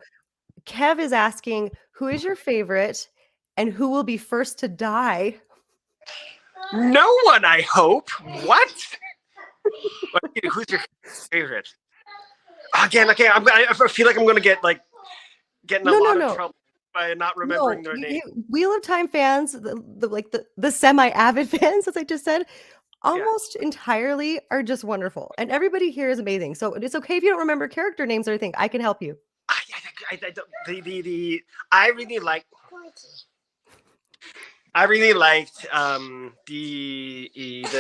Kev is asking, who is your favorite and who will be first to die? No one, I hope. What? Who's your favorite? Again, okay. I feel like I'm going to get in a lot of trouble by not remembering their name. Wheel of Time fans, the semi-avid fans, as I just said, almost entirely are just wonderful, and everybody here is amazing. So it's okay if you don't remember character names or anything. I can help you. I really liked he's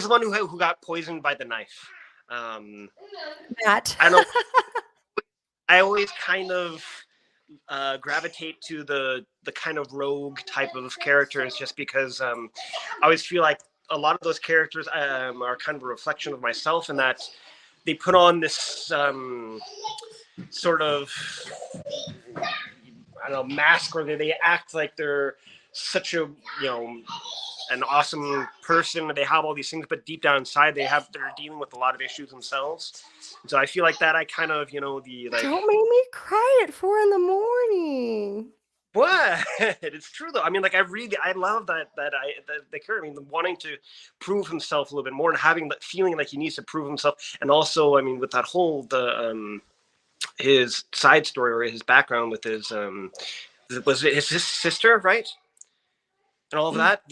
the one who got poisoned by the knife. Matt. I don't know. I always kind of gravitate to the kind of rogue type of characters, just because I always feel like a lot of those characters are kind of a reflection of myself, and that they put on this sort of, I don't know, mask, or they act like they're such a, an awesome person, and they have all these things, but deep down inside they're dealing with a lot of issues themselves. And so I feel like that I kind of, Don't make me cry at 4 a.m. What? It's true though. I mean, like I love that the character. I mean, wanting to prove himself a little bit more and having that feeling like he needs to prove himself. And also, I mean, with that whole his side story or his background with his was it his sister, right? And all of that.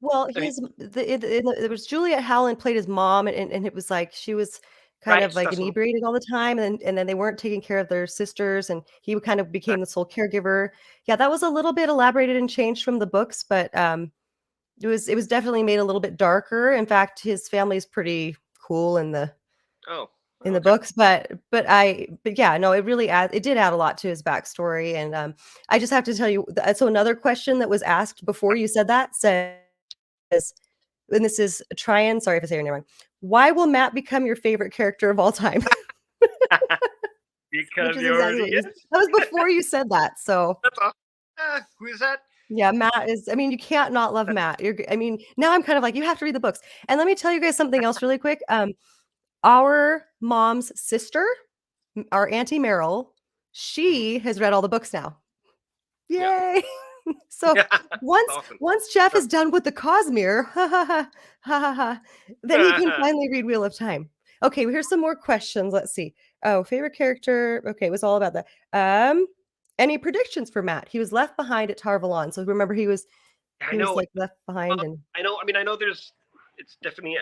Well, there was Juliet Howland played his mom, and it was like she was kind of like inebriated all the time, and then they weren't taking care of their sisters, and he kind of became the sole caregiver. Yeah, that was a little bit elaborated and changed from the books, but it was definitely made a little bit darker. In fact, his family is pretty cool in the books, but yeah, no, it did add a lot to his backstory. And I just have to tell you, so another question that was asked before you said that says, and this is Tryon, sorry if I say your name wrong, why will Matt become your favorite character of all time? Because that was before you said that. So who is that? Yeah, Matt is, I mean, you can't not love Matt. Now I'm kind of like, you have to read the books. And let me tell you guys something else really quick. Our mom's sister, our Auntie Meryl, she has read all the books now. Yay! So once Jeff is done with the Cosmere, then he can finally read Wheel of Time. Okay, well, here's some more questions. Let's see. Oh, favorite character. Okay, it was all about that. Any predictions for Matt? He was left behind at Tar-Valon. So remember, he was like left behind. And I know. It's definitely.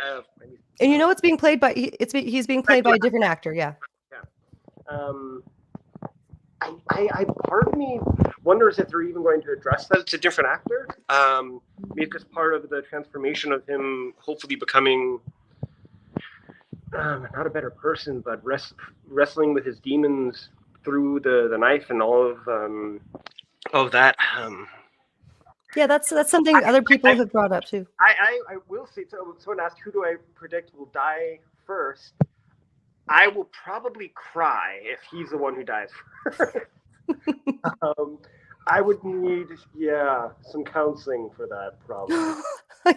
And you know, it's being played by. He's being played by a different actor. Yeah. I part of me wonders if they're even going to address that it's a different actor. Maybe it's part of the transformation of him hopefully becoming not a better person, but wrestling with his demons through the knife and all of that. Yeah, that's something other people have brought up too. I will say, so someone asked, who do I predict will die first? I will probably cry if he's the one who dies first. I would need, some counseling for that probably.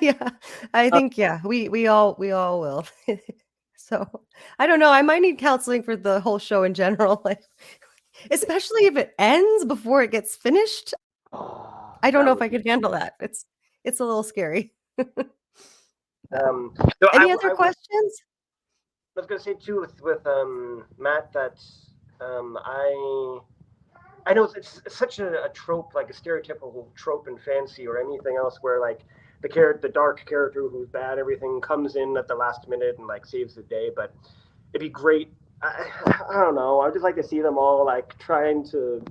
Yeah, I think, we all will. So I don't know. I might need counseling for the whole show in general, like, especially if it ends before it gets finished. I don't know if I could handle that. It's a little scary. Any other questions? I was going to say too with Matt that I know it's such a trope, like a stereotypical trope in fantasy or anything else, where like the dark character who's bad, everything comes in at the last minute and like saves the day. But it'd be great. I don't know. I'd just like to see them all like trying to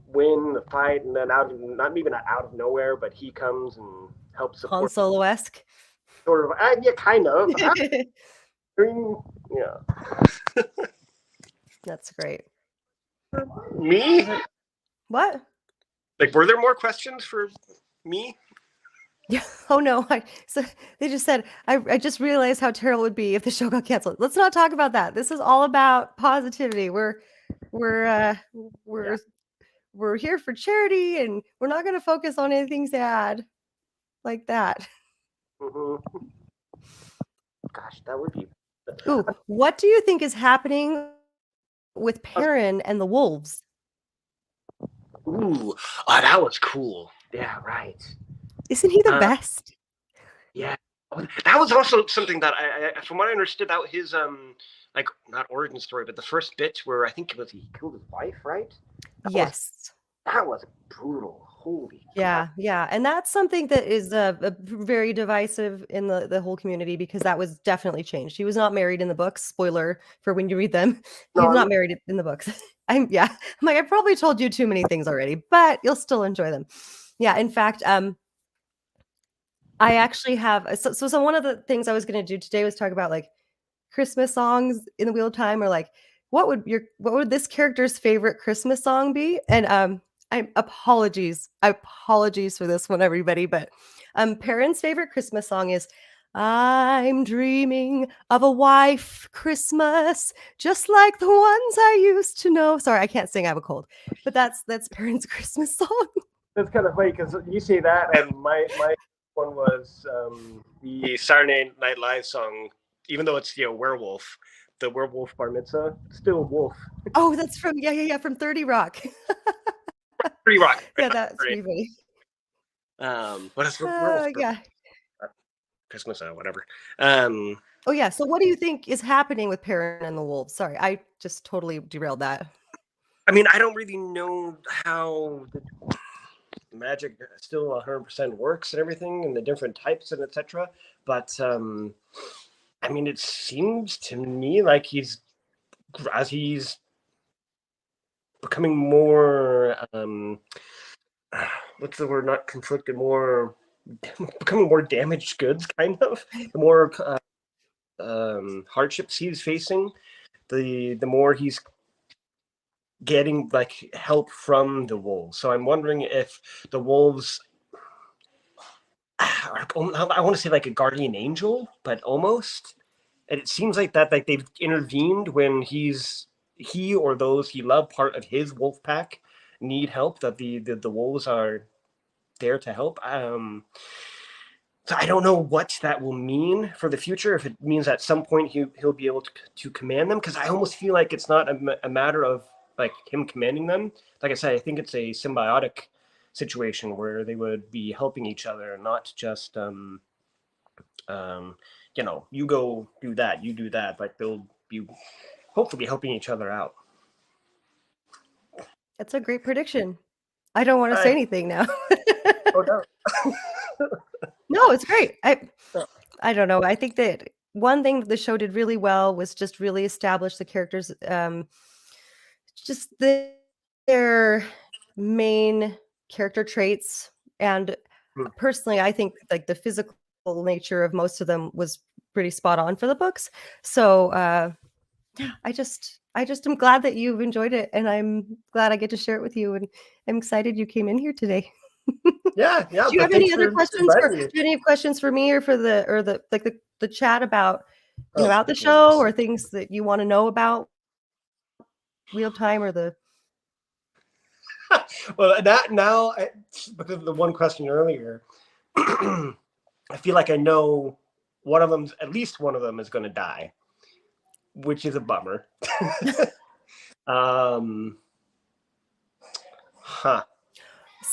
win the fight, and then not even out of nowhere, but he comes and helps support. Han Solo-esque. Sort of, kind of. Yeah. That's great. Me? What? Like, were there more questions for me? Yeah. Oh no. So they just said, I just realized how terrible it would be if the show got canceled. Let's not talk about that. This is all about positivity. We're here for charity, and we're not going to focus on anything sad like that. Mm-hmm. Gosh, that would be. Ooh, what do you think is happening with Perrin and the wolves? Ooh, that was cool. Yeah, right. Isn't he the best? Yeah, that was also something that I from what I understood, that his like not origin story, but the first bit where I think it was he killed his wife, right? Yes. That was brutal. Holy. Yeah, God. yeah, and that's something that is very divisive in the whole community, because that was definitely changed. He was not married in the books. Spoiler for when you read them. He's not married in the books. I'm like, I probably told you too many things already, but you'll still enjoy them. Yeah, in fact, I actually have so one of the things I was going to do today was talk about like Christmas songs in the Wheel of Time, or like what would this character's favorite Christmas song be? And apologies for this one, everybody, but Perrin's favorite Christmas song is I'm dreaming of a wife Christmas, just like the ones I used to know. Sorry, I can't sing. I have a cold. But that's Perrin's Christmas song. That's kind of funny because you say that, and my one was the Saturday Night Live song. Even though it's werewolf, the werewolf bar mitzvah, still wolf. Oh, that's from from 30 Rock. 30 Rock. Yeah, that's pretty funny. But it's werewolf. Yeah. Christmas, whatever. Oh yeah. So what do you think is happening with Perrin and the wolves? Sorry, I just totally derailed that. I mean, I don't really know how the magic still 100% works and everything, and the different types and etc. But I mean, it seems to me like as he's becoming more what's the word? Not conflicted, more becoming more damaged goods, kind of. The more hardships he's facing, the more he's getting like help from the wolves. So I'm wondering if the wolves are, I want to say like a guardian angel, but almost. And it seems like that, like they've intervened when he or those he loved, part of his wolf pack, need help, that the wolves are there to help. So I don't know what that will mean for the future. If it means at some point he'll be able to command them, because I almost feel like it's not a matter of like him commanding them. Like I said, I think it's a symbiotic situation where they would be helping each other, not just you go do that, you do that. Like they'll be hopefully helping each other out. That's a great prediction. I don't want to say anything now. Oh no. No, it's great. I don't know. I think that one thing that the show did really well was just really establish the characters, just their main character traits. And personally, I think like the physical nature of most of them was pretty spot on for the books. So I just am glad that you've enjoyed it, and I'm glad I get to share it with you. And I'm excited you came in here today. Yeah. Do you have any other questions? Do you have any questions for me or for the chat about about the show, or things that you want to know about Wheel of Time or the? Well, that now, because of the one question earlier, I feel like I know at least one of them is going to die, which is a bummer.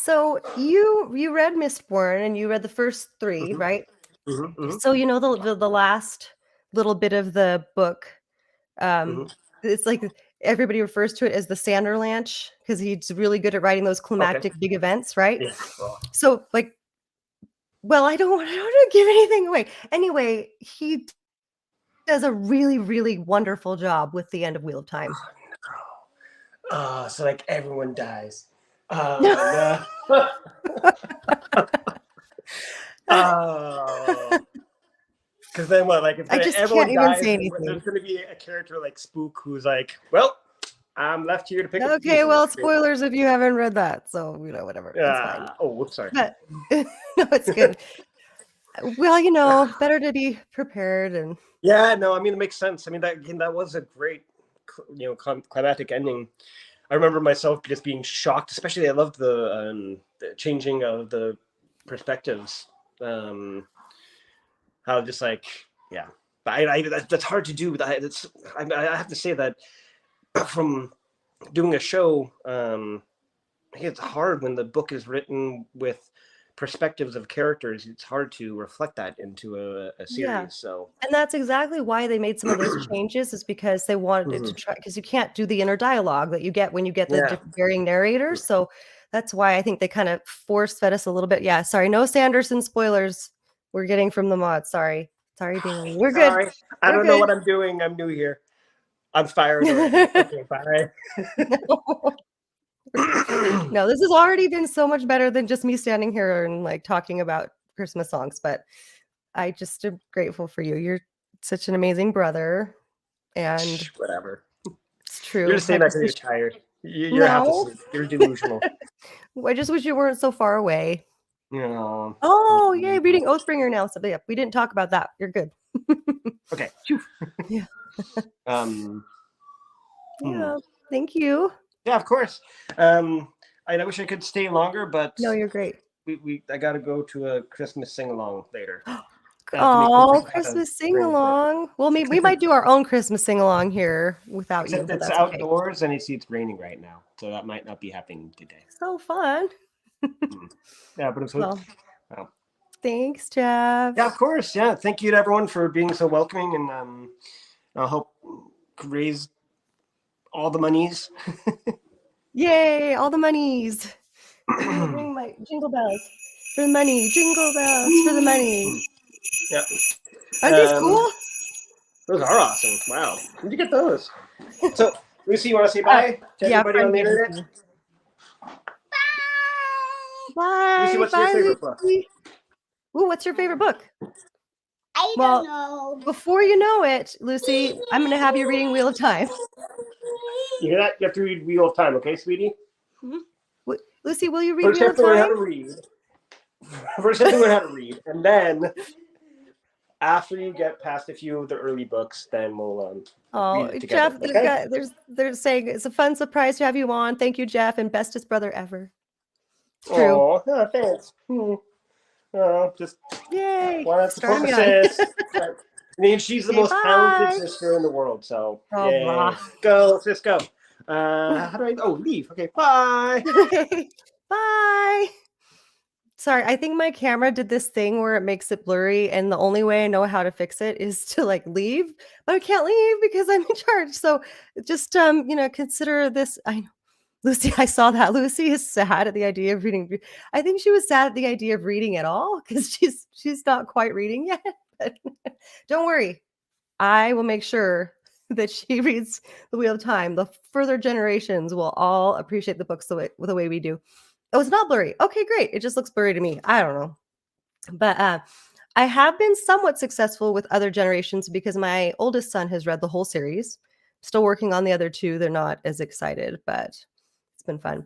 So you read Mistborn and you read the first 3, right? Mm-hmm. So the last little bit of the book, it's like everybody refers to it as the Sanderlanche, because he's really good at writing those climactic big events, right? Yeah. So like, well, I don't want to give anything away. Anyway, he does a really, really wonderful job with the end of Wheel of Time. So like everyone dies. No. Because then what? Like, if I just everyone can't even dies, say anything. there's going to be a character like Spook who's like, "Well, I'm left here to pick up." Okay, well, spoilers if you haven't read that, so whatever. It's fine. Oh, whoops, sorry. But no, it's good. Well, better to be prepared. And Yeah, no, I mean, it makes sense. I mean, that was a great, climactic ending. I remember myself just being shocked. Especially, I loved the changing of the perspectives. How just like, yeah, but that's hard to do. I have to say that from doing a show, it's hard when the book is written with perspectives of characters. It's hard to reflect that into a series. Yeah. So, and that's exactly why they made some of those changes, is because they wanted to try, because you can't do the inner dialogue that you get when you get the different varying narrators. So that's why I think they kind of force-fed us a little bit. Yeah, sorry, no Sanderson spoilers. We're getting from the mod. Sorry, Dean. We're good. Sorry. I don't know what I'm doing. I'm new here. I'm fired already. Okay, bye. No, this has already been so much better than just me standing here and like talking about Christmas songs. But I just am grateful for you. You're such an amazing brother, and whatever. It's true. You're just saying that because you're tired. You're half asleep. You're delusional. I just wish you weren't so far away. No. Oh, yay, reading Oathbringer now. So yeah, we didn't talk about that. You're good. Okay. Phew. Yeah. Yeah. Thank you. Yeah, of course. I wish I could stay longer, but No, you're great. I got to go to a Christmas sing along later. Oh, Christmas sing along. Well, we might do our own Christmas sing along here without you. Except But it's that's okay. outdoors and it's raining right now, so that might not be happening today. So fun. Yeah, but it's Well, well. Thanks, Jeff. Yeah, of course. Yeah, thank you to everyone for being so welcoming, and I hope raise all the monies. Yay, all the monies. Ring my jingle bells for the money. Jingle bells for the money. Yeah. Aren't these cool? Those are awesome. Wow. Where'd you get those? So, Lucy, you want to say bye to everybody on the internet? Bye. Lucy, what's Bye, your favorite book? Lucy. Ooh, what's your favorite book? I don't know. Before you know it, Lucy, I'm going to have you reading Wheel of Time. You hear that? You have to read Wheel of Time, okay, sweetie? Mm-hmm. Lucy, will you read First, you Wheel have of to learn how Time? to read. First, you have to learn how to read, and then after you get past a few of the early books, then we'll read it together, Jeff, okay? they're saying it's a fun surprise to have you on. Thank you, Jeff, and bestest brother ever. It's true. Oh, thanks. Just Yay! want to support Starting my young. sis. I mean, she's the Okay, most bye. talented sister in the world. So, Oh, yeah. blah. Go, sis, go. How do I? Oh, leave. Okay, bye. Bye. Sorry, I think my camera did this thing where it makes it blurry, and the only way I know how to fix it is to like leave, but I can't leave because I'm in charge. So just consider this. I know. Lucy, I saw that. Lucy is sad at the idea of reading. I think she was sad at the idea of reading at all because she's not quite reading yet. But don't worry, I will make sure that she reads The Wheel of Time. The further generations will all appreciate the books the way we do. Oh, it's not blurry. Okay, great. It just looks blurry to me. I don't know, but I have been somewhat successful with other generations because my oldest son has read the whole series. Still working on the other two. They're not as excited, but it's been fun.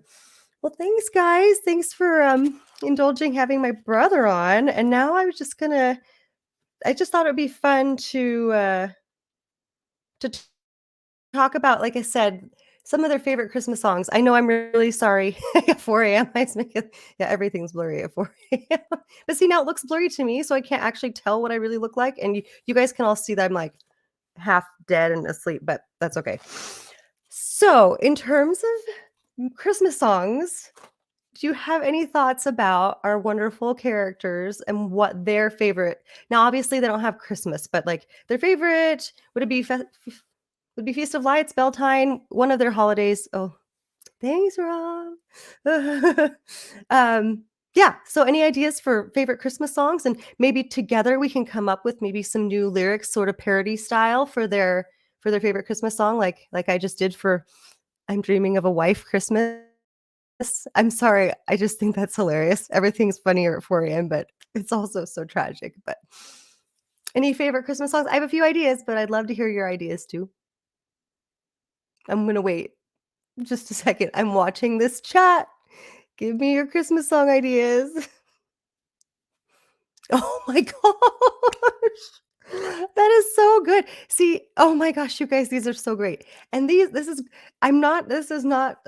Well, thanks, guys. Thanks for indulging having my brother on. And now I just thought it would be fun to talk about, like I said, some of their favorite Christmas songs. I know I'm really sorry. At 4 a.m. Everything's blurry at 4 a.m. But see, now it looks blurry to me, so I can't actually tell what I really look like. And you guys can all see that I'm like half dead and asleep, but that's okay. So in terms of Christmas songs, do you have any thoughts about our wonderful characters and what their favorite? Now, obviously, they don't have Christmas, but like their favorite would be Feast of Lights, Beltane, one of their holidays. Oh, thanks, Rob. Yeah. So, any ideas for favorite Christmas songs, and maybe together we can come up with maybe some new lyrics, sort of parody style for their favorite Christmas song, like I just did for "I'm Dreaming of a Wife Christmas." I'm sorry. I just think that's hilarious. Everything's funnier at 4 a.m., but it's also so tragic. But any favorite Christmas songs? I have a few ideas, but I'd love to hear your ideas too. I'm going to wait just a second. I'm watching this chat. Give me your Christmas song ideas. Oh my gosh. That is so good. See, oh my gosh, you guys, these are so great. And this is not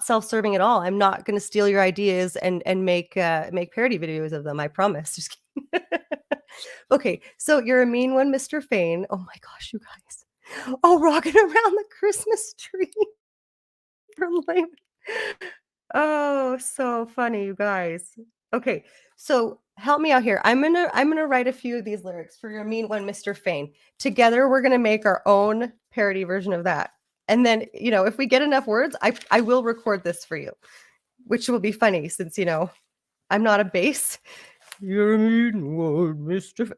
self-serving at all. I'm not going to steal your ideas and make parody videos of them. I promise. Just kidding. Okay, so you're a mean one, Mr. Fane. Oh my gosh, you guys. Oh, rocking around the Christmas tree. Oh, so funny, you guys. Okay, so help me out here. I'm gonna write a few of these lyrics for your mean one, Mr. Fane. Together, we're gonna make our own parody version of that. And then, if we get enough words, I will record this for you, which will be funny since, I'm not a bass. You're a mean one, Mr.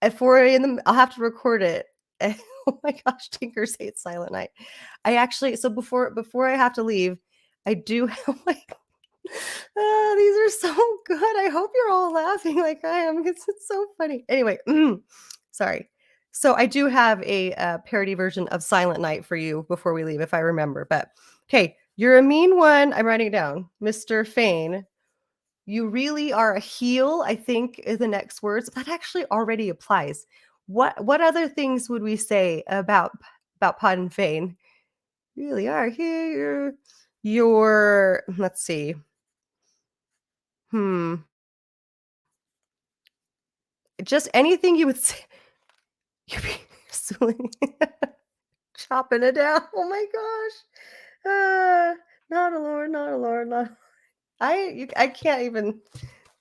At 4 a.m. I'll have to record it. Oh my gosh, Tinkers hate Silent Night. I actually, so before I have to leave, I do have these are so good. I hope you're all laughing like I am because it's so funny. Anyway, sorry. So I do have a parody version of Silent Night for you before we leave, if I remember. But okay, you're a mean one. I'm writing it down. Mr. Fane, You really are a heel, I think, is the next words. That actually already applies. What other things would we say about Pod and Fane? Really are here. You're let's see. Just anything you would say. You'd be chopping it down. Oh my gosh. Not a lord, not a lord, not I can't even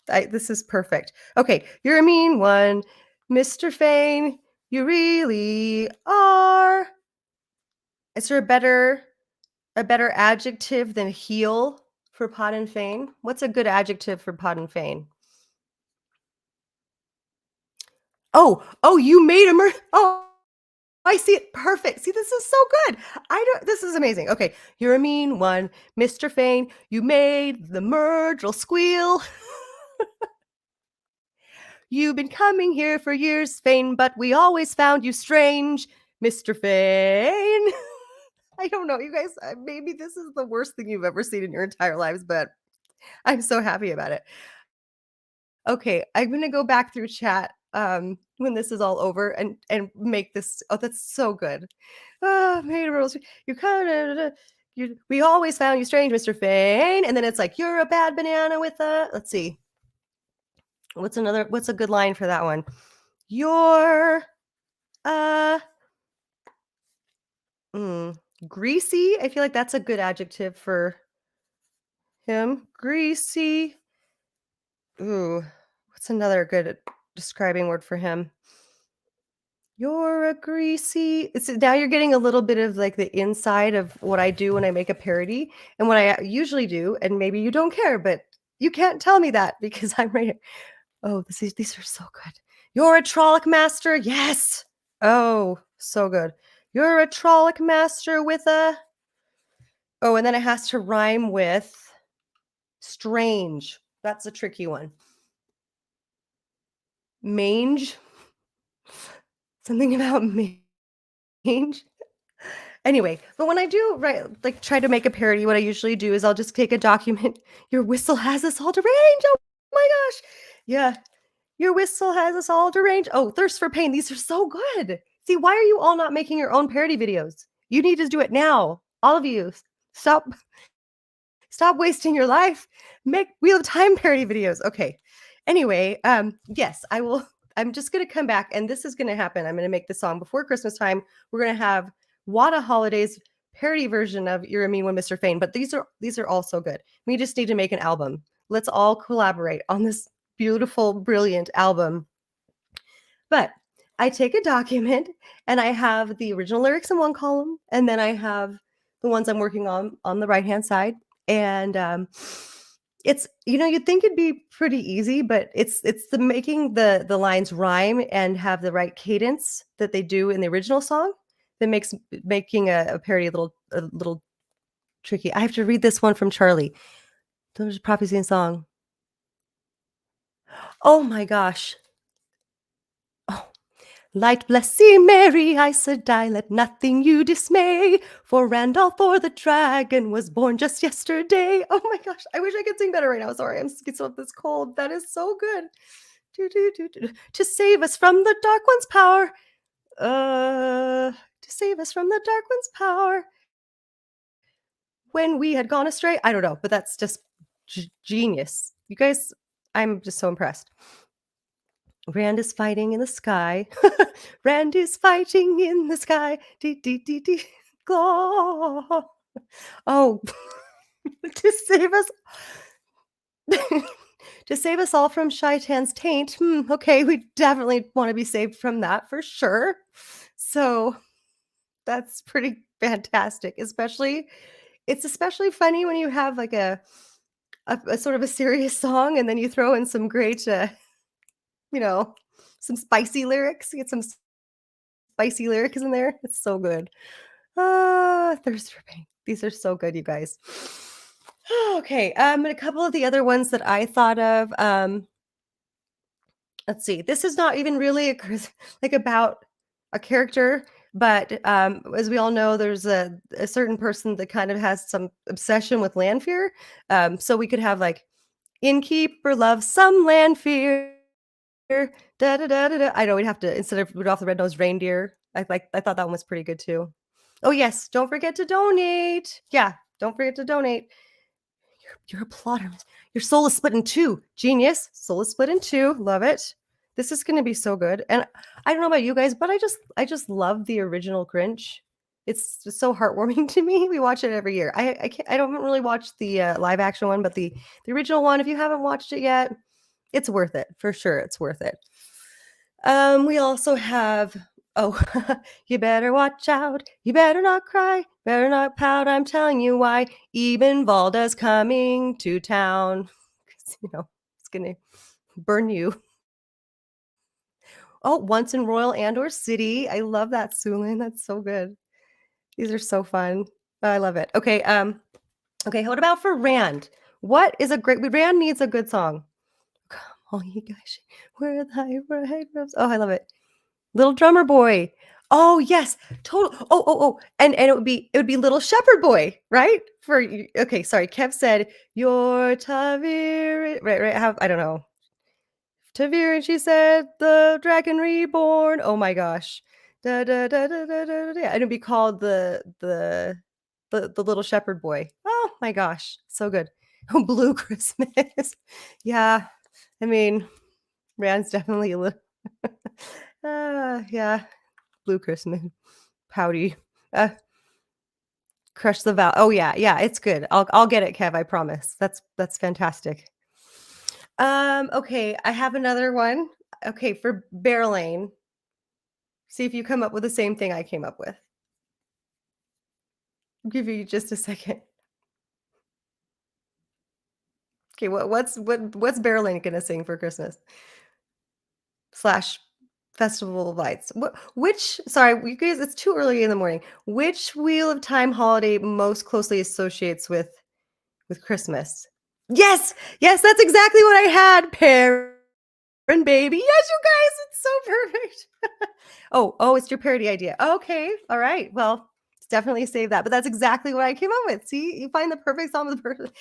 this is perfect. Okay, you're a mean one. Mr. Fane, you really are. Is there a better adjective than heel for Pod and Fane? What's a good adjective for Pod and Fane? Oh, you made a oh, I see it. Perfect. See, this is so good. This is amazing. Okay. You're a mean one. Mr. Fane, you made the Murdrel squeal. You've been coming here for years, Fane, but we always found you strange, Mr. Fane. I don't know, you guys, maybe this is the worst thing you've ever seen in your entire lives, but I'm so happy about it. Okay, I'm going to go back through chat when this is all over and make this. Oh, that's so good. We always found you strange, Mr. Fane. And then it's like, you're a bad banana with a, let's see. What's a good line for that one? You're greasy. I feel like that's a good adjective for him. Greasy. Ooh, what's another good describing word for him? You're a greasy. Now you're getting a little bit of like the inside of what I do when I make a parody and what I usually do. And maybe you don't care, but you can't tell me that because I'm right here. Oh, these are so good. You're a Trolloc master. Yes. Oh, so good. You're a Trolloc master with a. Oh, and then it has to rhyme with strange. That's a tricky one. Mange. Something about mange. Anyway, but when I do try to make a parody, what I usually do is I'll just take a document. Your whistle has us all deranged. Oh my gosh. Yeah. Your whistle has us all deranged. Oh, Thirst for Pain. These are so good. See, why are you all not making your own parody videos? You need to do it now. All of you. Stop wasting your life. Make Wheel of Time parody videos. Okay. Anyway, yes, I will. I'm just going to come back and this is going to happen. I'm going to make the song before Christmas time. We're going to have WoTaHoliday's parody version of You're a Mean One, Mr. Fane. But these are all so good. We just need to make an album. Let's all collaborate on this beautiful, brilliant album. But I take a document and I have the original lyrics in one column. And then I have the ones I'm working on the right-hand side. And it's, you'd think it'd be pretty easy, but it's the making the lines rhyme and have the right cadence that they do in the original song that makes making a parody a little tricky. I have to read this one from Charlie. There's prophecy and song. Oh my gosh. Oh. Light blessing Mary, I said, die, let nothing you dismay. For Randolph or the dragon was born just yesterday. Oh my gosh, I wish I could sing better right now. Sorry, I'm so this cold. That is so good. To save us from the dark one's power. To save us from the dark one's power. When we had gone astray. I don't know, but that's just genius. You guys, I'm just so impressed. Rand is fighting in the sky. Rand is fighting in the sky. Oh, to save us all from Shaitan's taint. Okay, we definitely want to be saved from that for sure. So that's pretty fantastic. It's especially funny when you have like a sort of a serious song and then you throw in some great some spicy lyrics. Get some spicy lyrics in there. It's so good. Thirst for Pain. These are so good, you guys. Okay. And a couple of the other ones that I thought of. Let's see. This is not even really about a character, but as we all know, there's a certain person that kind of has some obsession with land fear. So we could have Innkeeper loves some land fear. Da, da, da, da, da. I know we'd have to, instead of Rudolph the Red-Nosed Reindeer, I thought that one was pretty good too. Oh yes, don't forget to donate. Yeah, don't forget to donate. You're a plotter. Your soul is split in two. Genius. Soul is split in two. Love it. This is going to be so good. And I don't know about you guys, but I just love the original Grinch. It's just so heartwarming to me. We watch it every year. I don't really watch the live action one, but the original one, if you haven't watched it yet, it's worth it for sure. It's worth it. We also have, you better watch out. You better not cry. Better not pout. I'm telling you why. Eben Valda's coming to town. It's gonna burn you. Oh, Once in Royal Andor City. I love that, Sulin. That's so good. These are so fun. I love it. Okay. Okay. What about for Rand? What is a great? Rand needs a good song. Come on, you guys. Where the right rose? Oh, I love it. Little Drummer Boy. Oh yes, total. Oh, and it would be Little Shepherd Boy, right? Okay, sorry. Kev said your Tavir. Right. I don't know. Tavir, and she said the Dragon Reborn. Oh my gosh. Da, da, da, da, da, da, da. And it'd be called the Little Shepherd Boy. Oh my gosh, so good. Oh, Blue Christmas. Yeah, I mean, Rand's definitely a little. Yeah, Blue Christmas. Pouty. Crush the Vow. Oh yeah, it's good. I'll get it, Kev. I promise. That's fantastic. Okay, I have another one. Okay, for Bear Lane. See if you come up with the same thing I came up with. I'll give you just a second. Okay, what's Bear Lane gonna sing for Christmas? / Festival of Lights. Sorry, you guys, it's too early in the morning. Which Wheel of Time holiday most closely associates with Christmas? Yes, that's exactly what I had. Pear and Baby. Yes, you guys, it's so perfect. Oh, it's your parody idea. Okay, all right. Well, definitely save that. But that's exactly what I came up with. See, you find the perfect song with the perfect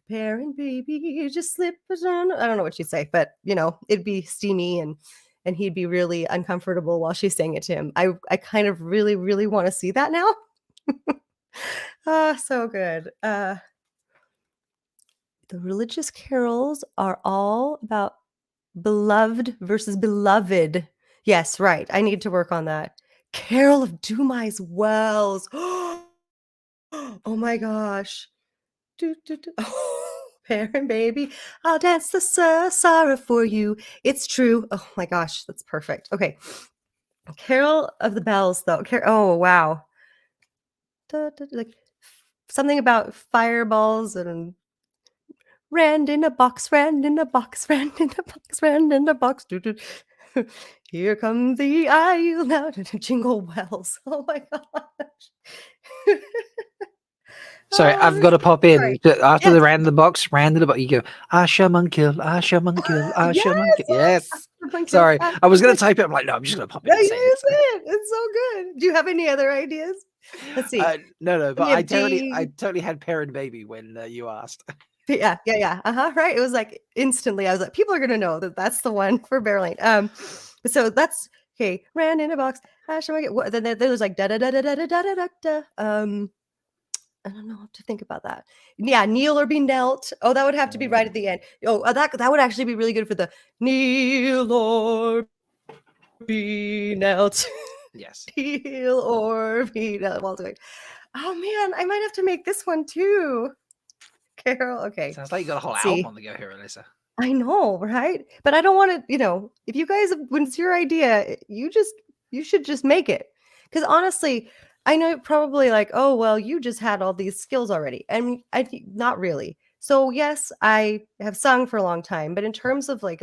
Pear and Baby, just slip on. I don't know what she'd say, but it'd be steamy and he'd be really uncomfortable while she sang it to him. I kind of really, really want to see that now. So good. The religious carols are all about beloved versus beloved. Yes, right. I need to work on that. Carol of Dumai's Wells. Oh my gosh. Pear and Baby, I'll dance the sorrow for you. It's true. Oh my gosh, that's perfect. Okay. Carol of the Bells, though. Oh, wow. Like something about fireballs and Rand in a box, Rand in a box, Rand in a box, Rand in a box. Here comes the aisle now to Jingle Bells. Oh my gosh. Sorry, I've got to pop in. Sorry. After Yes. the Rand in the box, you go, Asha Munkil, Asha Munkil, Asha Munkil. Yes. Sorry, I was going to type it. I'm like, no, I'm just going to pop in and say it. It's so good. Do you have any other ideas? Let's see. No, but Yeah, I totally had Pear and Baby when you asked. Yeah. Right. It was like instantly. I was like, people are gonna know that that's the one for Bear Lane. So that's okay. Ran in a box. Then there's like da da da da da da da da da. I don't know what to think about that. Yeah, kneel or be knelt. Oh, that would have to be right at the end. Oh, that would actually be really good for the kneel or be knelt. Yes. Kneel or be knelt. Well, oh man, I might have to make this one too. Carol, okay. Sounds like you got a whole album on the go here, Alyssa. I know, right? But I don't want to, if you guys, when it's your idea, you should just make it. Because honestly, I know probably like, oh, well, you just had all these skills already. And I not really. So yes, I have sung for a long time, but in terms of like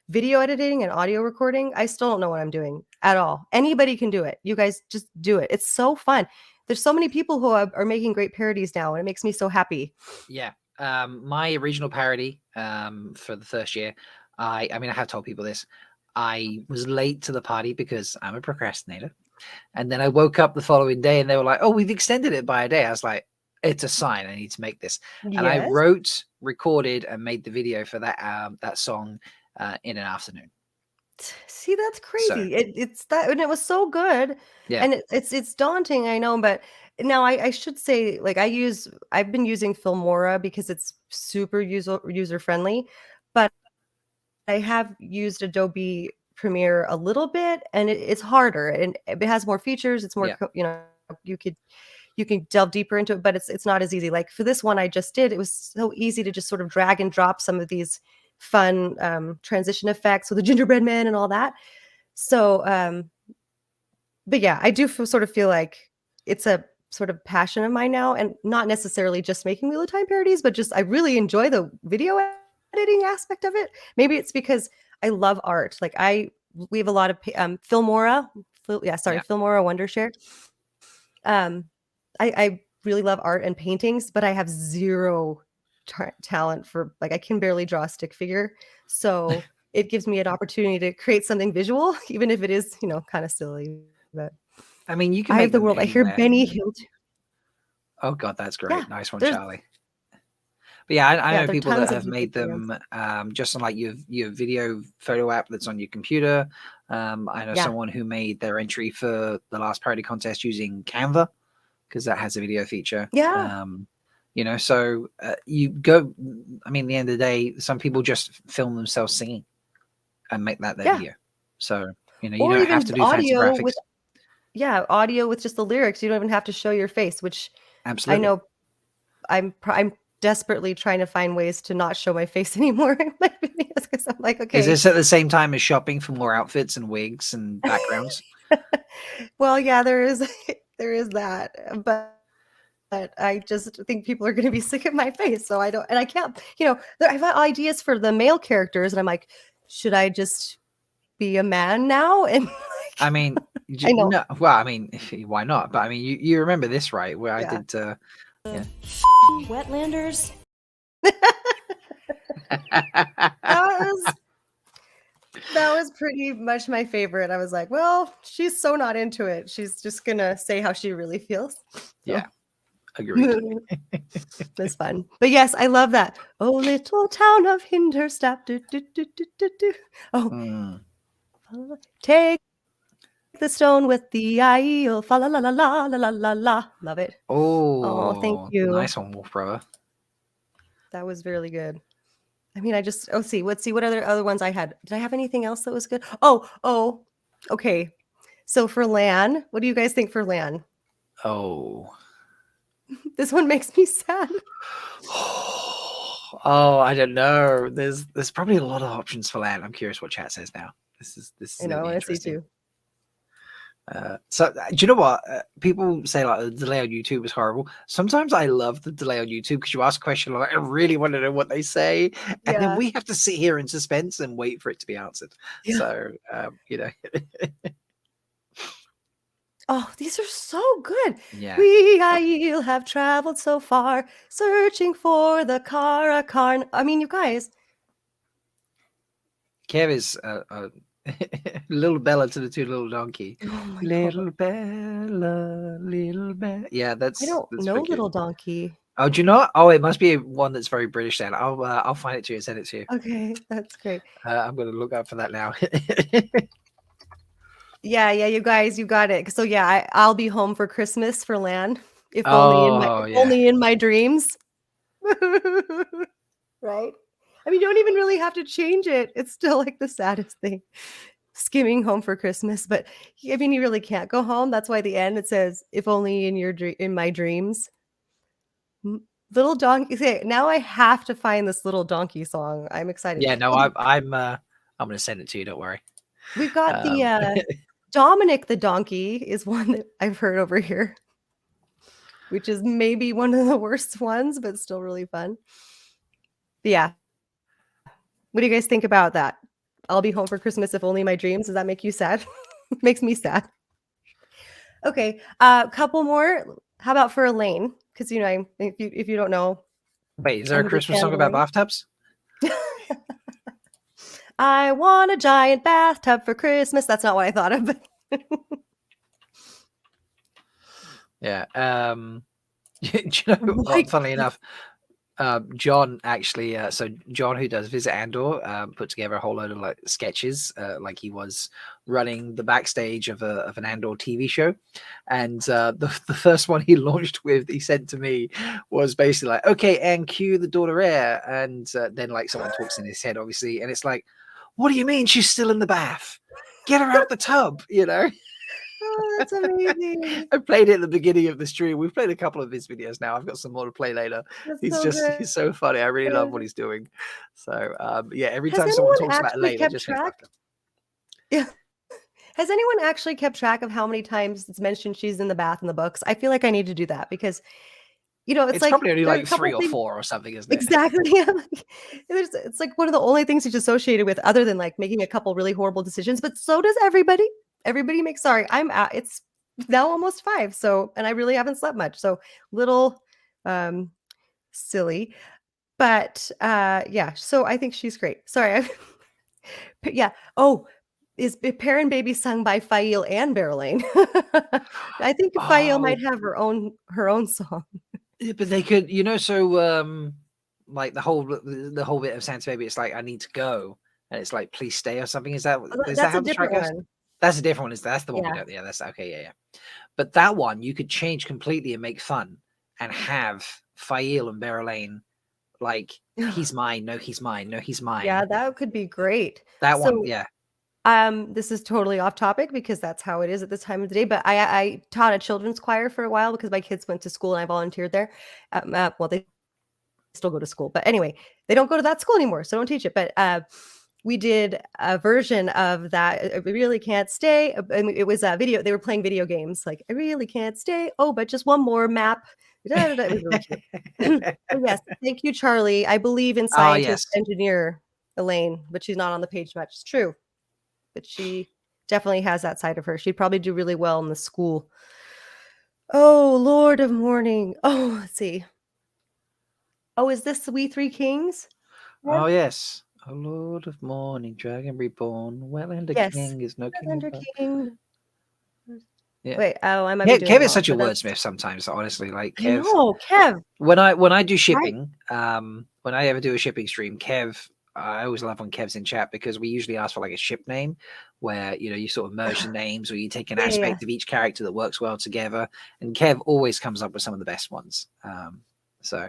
video editing and audio recording, I still don't know what I'm doing at all. Anybody can do it. You guys just do it. It's so fun. There's so many people who are making great parodies now, and it makes me so happy. Yeah. My original parody for the first year, I have told people this. I was late to the party because I'm a procrastinator. And then I woke up the following day and they were like, oh, we've extended it by a day. I was like, it's a sign. I need to make this. Yes. And I wrote recorded and made the video for that that song in an afternoon. See, that's crazy. So- It's that, and it was so good. Yeah. And it's daunting, I know, but now I should say, like, I've been using Filmora because it's super user friendly, but I have used Adobe Premiere a little bit, and it's harder, and it has more features. It's more, Yeah. you know, you can delve deeper into it, but it's not as easy. Like for this one I just did, it was so easy to just sort of drag and drop some of these fun transition effects with the gingerbread man and all that. So, but yeah, I do sort of feel like it's a sort of passion of mine now, and not necessarily just making Wheel of Time parodies, but just I really enjoy the video editing aspect of it. Maybe it's because I love art. Like we have a lot of Filmora, Filmora Wondershare. I really love art and paintings, but I have zero talent for, like, I can barely draw a stick figure. So it gives me an opportunity to create something visual, even if it is, you know, kind of silly. But I mean, you can I make have the them world. I hear anywhere. Benny Hill. Oh God, that's great. Yeah, Nice one, there's- Charlie. But yeah, I Yeah, know there are people that tons of have made YouTube them just on like your video photo app that's on your computer. I know Yeah. someone who made their entry for the last parody contest using Canva because that has a video feature. Yeah. You know, so you go. I mean, at the end of the day, some people just film themselves singing and make that their Yeah. video. So you know, you Or don't have even to do fancy audio graphics. with, audio with just the lyrics. You don't even have to show your face, which Absolutely. I know I'm desperately trying to find ways to not show my face anymore in my videos, because I'm like, okay. Is this at the same time as shopping for more outfits and wigs and backgrounds? Well, yeah, there is there is that, but I just think people are going to be sick of my face, so I don't, and I can't, you know, I've got ideas for the male characters, and I'm like, should I just be a man now? And I mean, I know. no, well, I mean, why not? But I mean, you remember this, right? Where I Yeah. did, yeah. Wetlanders. That was pretty much my favorite. I was like, well, she's so not into it. She's just gonna say how she really feels. Yeah, agreed. That's fun. But yes, I love that. Oh, little town of Hinterstadt. Do, do, do, do, do, do. Oh, Mm. take the stone with the eye. Fa la la la la la la la la. Love it. Oh, thank you. Nice one, Wolf Brother. That was really good. I mean, I just let's see what other ones I had. Did I have anything else that was good? Oh, okay. So for Lan, what do you guys think for Lan? Oh. This one makes me sad. Oh, I don't know. There's probably a lot of options for Lan. I'm curious what chat says now. This is I know, I gonna be want to see interesting. too. So do you know what people say, like the delay on YouTube is horrible? Sometimes I love the delay on YouTube because you ask a question like I really want to know what they say, and then Yeah. we have to sit here in suspense and wait for it to be answered. Yeah. So you know, Oh, these are so good. yeah. We'll have traveled so far, searching for the Caracarn. I mean, you guys. Kev is little Bella to the two little donkey. Oh my Little God. Bella, little Bella. Yeah, that's I don't that's know pretty cute. Little Donkey. Oh, do you know? Oh, it must be one that's very British. Then I'll find it to you and send it to you. Okay, that's great. I'm going to look up for that now. Yeah, you guys, you got it. So yeah, I'll be home for Christmas for Lan, if only in my dreams. Right? I mean, you don't even really have to change it. It's still like the saddest thing. Skimming home for Christmas, but I mean, you really can't go home. That's why at the end it says, "If only in my dreams." Little donkey. Okay, now I have to find this Little Donkey song. I'm excited. Yeah, no, I'm going to send it to you. Don't worry. We've got the Dominic the Donkey is one that I've heard over here, which is maybe one of the worst ones, but still really fun. But yeah. What do you guys think about that? I'll be home for Christmas if only my dreams. Does that make you sad? Makes me sad. Okay, a couple more. How about for Elaine? Because you know, if you don't know, Wait, is there I'm a a big Christmas fan song of about Elaine. bathtubs? I want a giant bathtub for Christmas. That's not what I thought of. But Yeah. Do you know? Mike- Funnily enough, John actually, so John, who does Visit Andor, put together a whole load of like sketches, like he was running the backstage of an Andor TV show, and the first one he launched with, he sent to me, was basically like, okay, and cue the daughter Air, and then like someone talks in his head, obviously, and it's like, what do you mean she's still in the bath? Get her out the tub, you know. Oh, that's amazing. I played it at the beginning of the stream. We've played a couple of his videos now. I've got some more to play later. That's He's so just good. he's so funny. I really love what he's doing. So yeah, every Has time someone anyone talks about actually Layla, kept just track? Yeah. Has anyone actually kept track of how many times it's mentioned she's in the bath in the books? I feel like I need to do that because, you know, it's like probably only there are like a couple 3 or things- 4 or something, isn't it? Exactly. Yeah. It's like one of the only things he's associated with, other than like making a couple really horrible decisions. But so does everybody. Everybody makes. Sorry, it's now almost 5. So, and I really haven't slept much. So little silly, but yeah. So I think she's great. Sorry. But yeah. Oh, is Perrin Baby sung by Fail and Berylane? I think Fail might have her own song. Yeah, but they could, you know, so like the whole bit of Santa Baby, it's like, I need to go, and it's like, please stay or something. Is that That's how a the track different goes? one. That's a different one. That's the one we Yeah. don't. Yeah, that's okay. Yeah. But that one you could change completely and make fun, and have Fail and Berylane like, he's mine. No, he's mine. No, he's mine. Yeah, that could be great. That So, one. Yeah. This is totally off topic because that's how it is at this time of the day. But I taught a children's choir for a while because my kids went to school and I volunteered there. Well, they still go to school, but anyway, they don't go to that school anymore, so don't teach it. But we did a version of that. I really can't stay. And it was a video. They were playing video games, like I really can't stay. Oh, but just one more map. It was really cute. Yes, thank you, Charlie. I believe in scientist, engineer Elaine, but she's not on the page much. It's true. But she definitely has that side of her. She'd probably do really well in the school. Oh, Lord of Morning. Oh, let's see. Oh, is this We Three Kings? Oh, yes. Oh, Lord of Morning, Dragon Reborn. Wetlander King is no king. Yeah. Wait, oh, I might be doing Kev it is such a wrong, but wordsmith sometimes, honestly. Like I Kev. know, Kev. When I do shipping, when I ever do a shipping stream, Kev, I always love when Kev's in chat because we usually ask for like a ship name where, you know, you sort of merge the names or you take an aspect of each character that works well together. And Kev always comes up with some of the best ones. So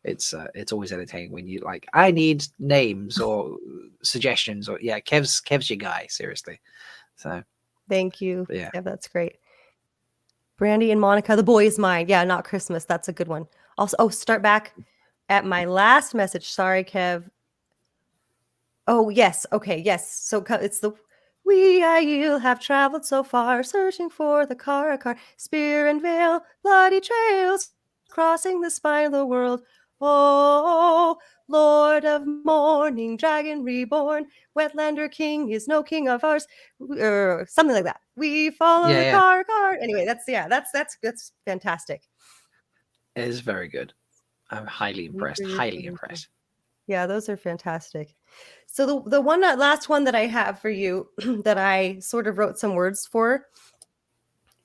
it's always entertaining when you like, I need names or suggestions or Kev's your guy, seriously. So thank you. Yeah, that's great. Brandy and Monica, the boy is mine. Yeah, not Christmas. That's a good one. Also, start back at my last message. Sorry, Kev. Oh, yes. Okay, yes. So it's the you'll have traveled so far, searching for the car, spear and veil, bloody trails, crossing the spine of the world. Oh, Lord of Morning, Dragon Reborn, Wetlander King is no king of ours, something like that. We follow the car. Anyway, that's fantastic. It is very good. I'm highly impressed. Highly impressed. Yeah, those are fantastic. So the last one that I have for you that I sort of wrote some words for.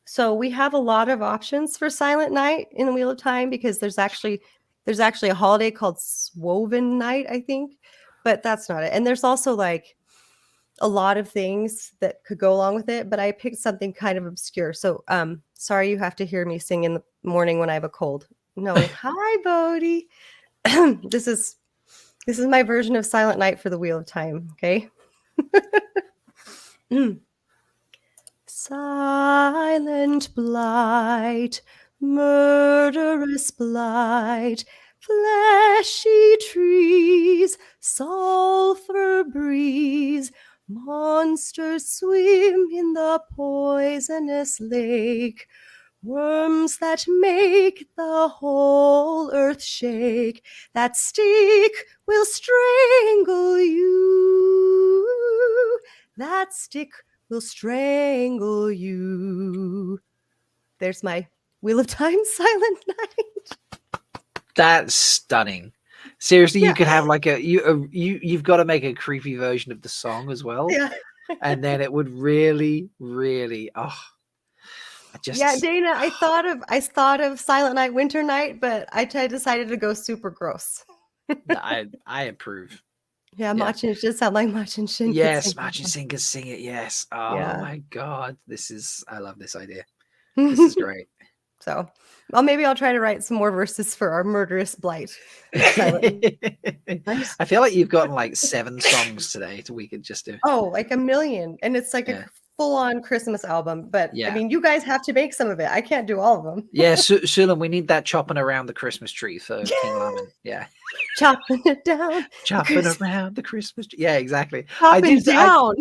So we have a lot of options for Silent Night in the Wheel of Time because there's actually a holiday called Swoven Night, I think, but that's not it. And there's also like a lot of things that could go along with it, but I picked something kind of obscure. So sorry you have to hear me sing in the morning when I have a cold. No, hi Bodhi. This is my version of Silent Night for the Wheel of Time, okay? Silent blight, murderous blight, fleshy trees, sulfur breeze, monsters swim in the poisonous lake, worms that make the whole earth shake, that stick will strangle you, that stick will strangle you. There's my Wheel of Time Silent Night. That's stunning. Seriously, you could have like you've got to make a creepy version of the song as well. Yeah. And then it would really, really, Yeah, Dana, I thought of Silent Night, Winter Night, but I decided to go super gross. I approve. Yeah, Machin should sound like Machin Shin. Yes, Machin Shin could sing it. Yes. Oh Yeah. my god, I love this idea. This is great. So, well, maybe I'll try to write some more verses for our murderous blight. I feel like you've gotten like 7 songs today we could just do. Oh, like a million. And it's like a full-on Christmas album. But I mean, you guys have to make some of it. I can't do all of them. Yeah, Sulan, we need that chopping around the Christmas tree for King Lemon. Yeah. Chopping it down. Chopping around the Christmas tree. Yeah, exactly. Chopping down.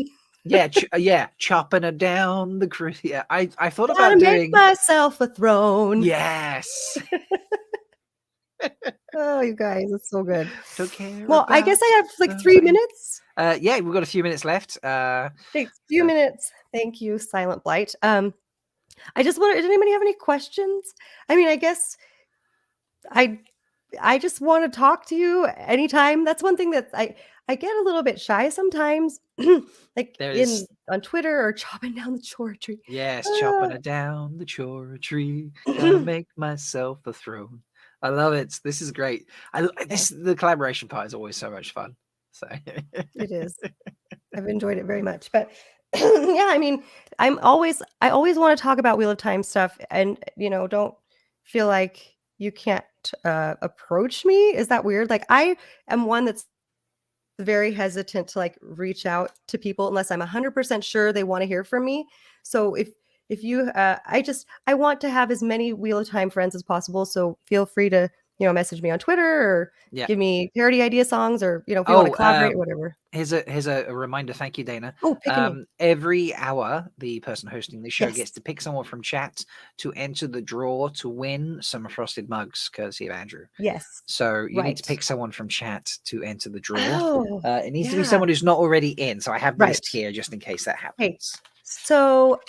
Chopping it down the Christmas. Yeah, I thought Gotta about make doing myself a throne. Yes. Oh, you guys, it's so good. Don't care. Well, I guess I have like 3 minutes. Yeah, we've got a few minutes left. Thanks. Few minutes. Thank you, Silent Blight. I just wonder, did anybody have any questions? I mean, I guess I just want to talk to you anytime. That's one thing that I get a little bit shy sometimes, like on Twitter or chopping down the chore tree. Yes, chopping it down the chore tree. Gotta make myself a throne. I love it. This is great. The collaboration part is always so much fun. So it is. I've enjoyed it very much. But yeah, I mean, I always want to talk about Wheel of Time stuff, and don't feel like you can't approach me. Is that weird? Like, I am one that's very hesitant to like reach out to people unless I'm 100% sure they want to hear from me. So if you I want to have as many Wheel of Time friends as possible, so feel free to message me on Twitter or give me parody idea songs, or if you want to collaborate, whatever. Here's a reminder. Thank you, Dana. Oh, every hour, the person hosting the show gets to pick someone from chat to enter the draw to win some frosted mugs, courtesy of Andrew. Yes. So you need to pick someone from chat to enter the draw. Oh, it needs to be someone who's not already in. So I have the list here just in case that happens. Hey, so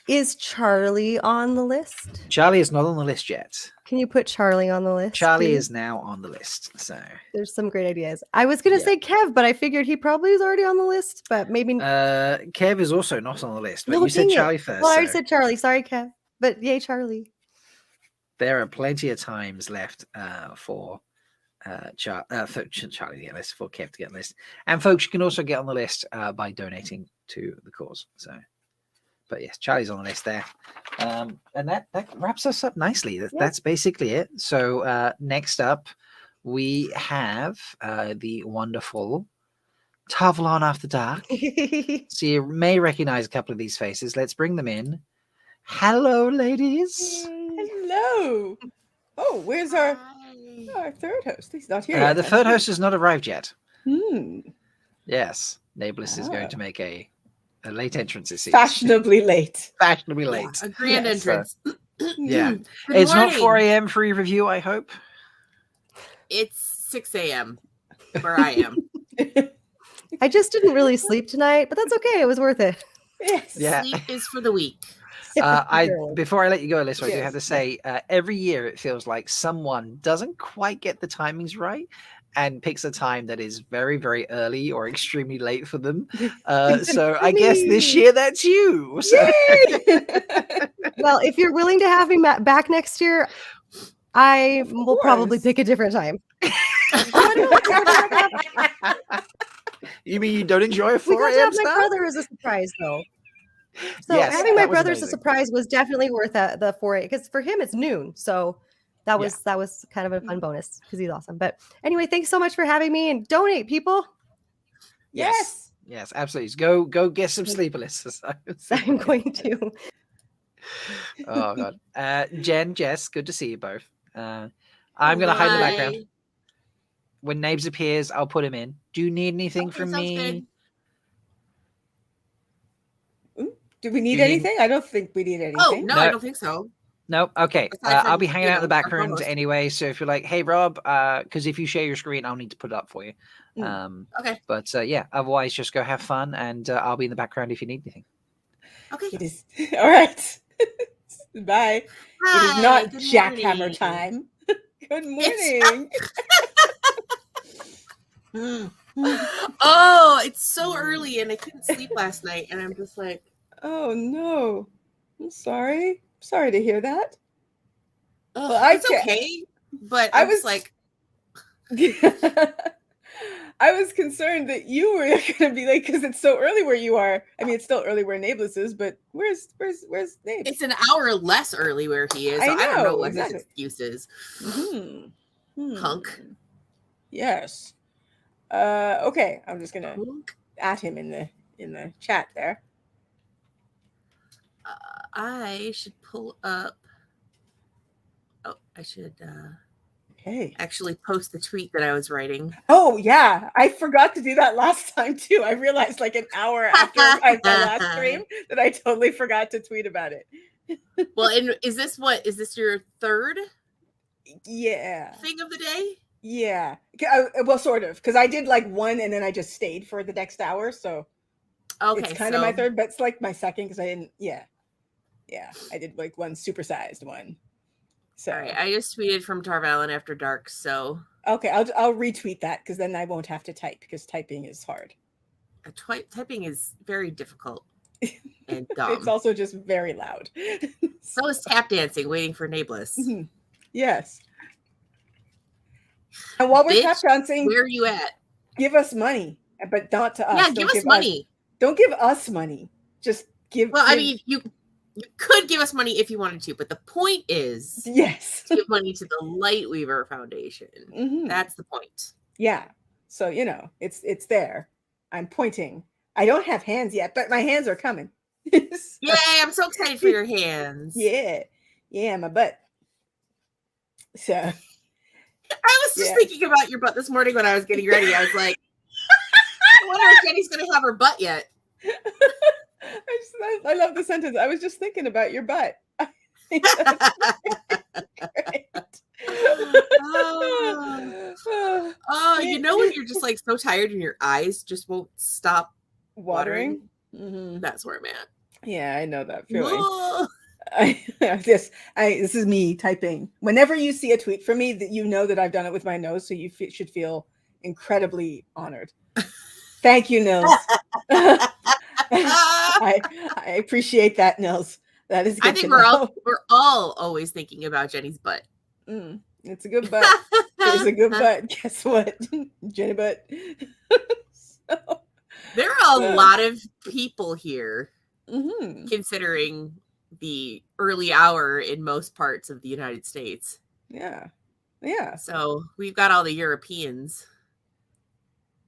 is Charlie on the list? Charlie is not on the list yet. Can you put Charlie on the list? Charlie please? is now on the list. So there's some great ideas. I was going to say Kev, but I figured he probably is already on the list, but maybe. Kev is also not on the list, but no, you said Charlie first. Well, I said Charlie. Sorry, Kev. But yay, Charlie. There are plenty of times left for Charlie to get list, for Kev to get list. And folks, you can also get on the list by donating to the cause. So. But yes, Charlie's on the list there. And that wraps us up nicely. That's basically it. So next up, we have the wonderful Tavlon After Dark. So you may recognize a couple of these faces. Let's bring them in. Hello, ladies. Hello. Oh, where's our third host? He's not here yet. The third host has not arrived yet. Yes. Nablus is going to make a late entrance, it seems. Fashionably late. Fashionably late. A grand entrance. Yeah. Good It's morning. not 4 a.m. for your review, I hope. It's 6 a.m. where I am. I just didn't really sleep tonight, but that's okay. It was worth it. Yes. Yeah. Sleep is for the weak. Before I let you go, Alyssa, I do have to say, every year it feels like someone doesn't quite get the timings right and picks a time that is very, very early or extremely late for them. So I guess this year that's you. So. Well, if you're willing to have me back next year, I will probably pick a different time. You mean you don't enjoy a 4 We got to a.m. have my start? brother as a surprise, though. So Yes, having my that was brother as a amazing. surprise was definitely worth the 4 a.m. because for him it's noon. So that was kind of a fun bonus because he's awesome. But anyway, thanks so much for having me, and donate, people. Yes. Yes, absolutely. Go get some sleep, Alyssa. I'm going to. Oh god. Jen, Jess, good to see you both. I'm gonna hide in the background. Hi. When Nabes appears, I'll put him in. Do you need anything Okay, from sounds me? good. Do we need Do you need- anything? I don't think we need anything. Oh, no, I don't think so. No, okay. Aside I'll from, be hanging you out in the know, our background co-host. anyway. So if you're like, hey Rob, because if you share your screen, I'll need to put it up for you. Okay. But yeah, otherwise just go have fun, and I'll be in the background if you need anything. Okay. It is. All right. Bye. It is Hi, not good jackhammer morning. time. Good morning. Oh, it's so early and I couldn't sleep last night, and I'm just like, Oh no. I'm sorry. Sorry to hear that. Ugh, Well, it's okay, but I I was like, I was concerned that you were going to be late because it's so early where you are. I mean, it's still early where Nablus is, but where's Nabes? it's an hour less early where he is. So I don't know what his excuse is. Punk. Yes. Okay, I'm just gonna at him in the chat there. I should pull up. Oh, I should actually post the tweet that I was writing. Oh yeah, I forgot to do that last time too. I realized like an hour after my last stream that I totally forgot to tweet about it. Well, and is this your third? Yeah. Thing of the day? Yeah. Well, sort of, because I did like one and then I just stayed for the next hour, so okay, it's kind of my third, but it's like my second because I didn't. Yeah, I did like one supersized one. So all right, I just tweeted from Tarvalin After Dark. So okay, I'll retweet that because then I won't have to type because typing is hard. Typing is very difficult and dumb. It's also just very loud. So is tap dancing, waiting for Nablus. Yes. And while we're tap dancing, where are you at? Give us money, but not to us. Yeah, give us money. Don't give us money. Just give. Well, I mean, you could give us money if you wanted to, but the point is, yes, give money to the Lightweaver Foundation. That's the point. Yeah. So it's there. I'm pointing. I don't have hands yet, but my hands are coming. Yay! I'm so excited for your hands. Yeah, my butt. So I was just thinking about your butt this morning when I was getting ready. I was like, I wonder if Jenny's going to have her butt yet. I love the sentence. I was just thinking about your butt. Great. You know when you're just like so tired and your eyes just won't stop watering? That's where I'm at. Yeah, I know that feeling. This is me typing. Whenever you see a tweet from me, that you know that I've done it with my nose, so you should feel incredibly honored. Thank you, Nils. I appreciate that, Nils. That is good. I think we're all always thinking about Jenny's butt. It's a good butt. It's a good butt. Guess what, Jenny butt. There are a lot of people here, considering the early hour in most parts of the United States. Yeah. So we've got all the Europeans.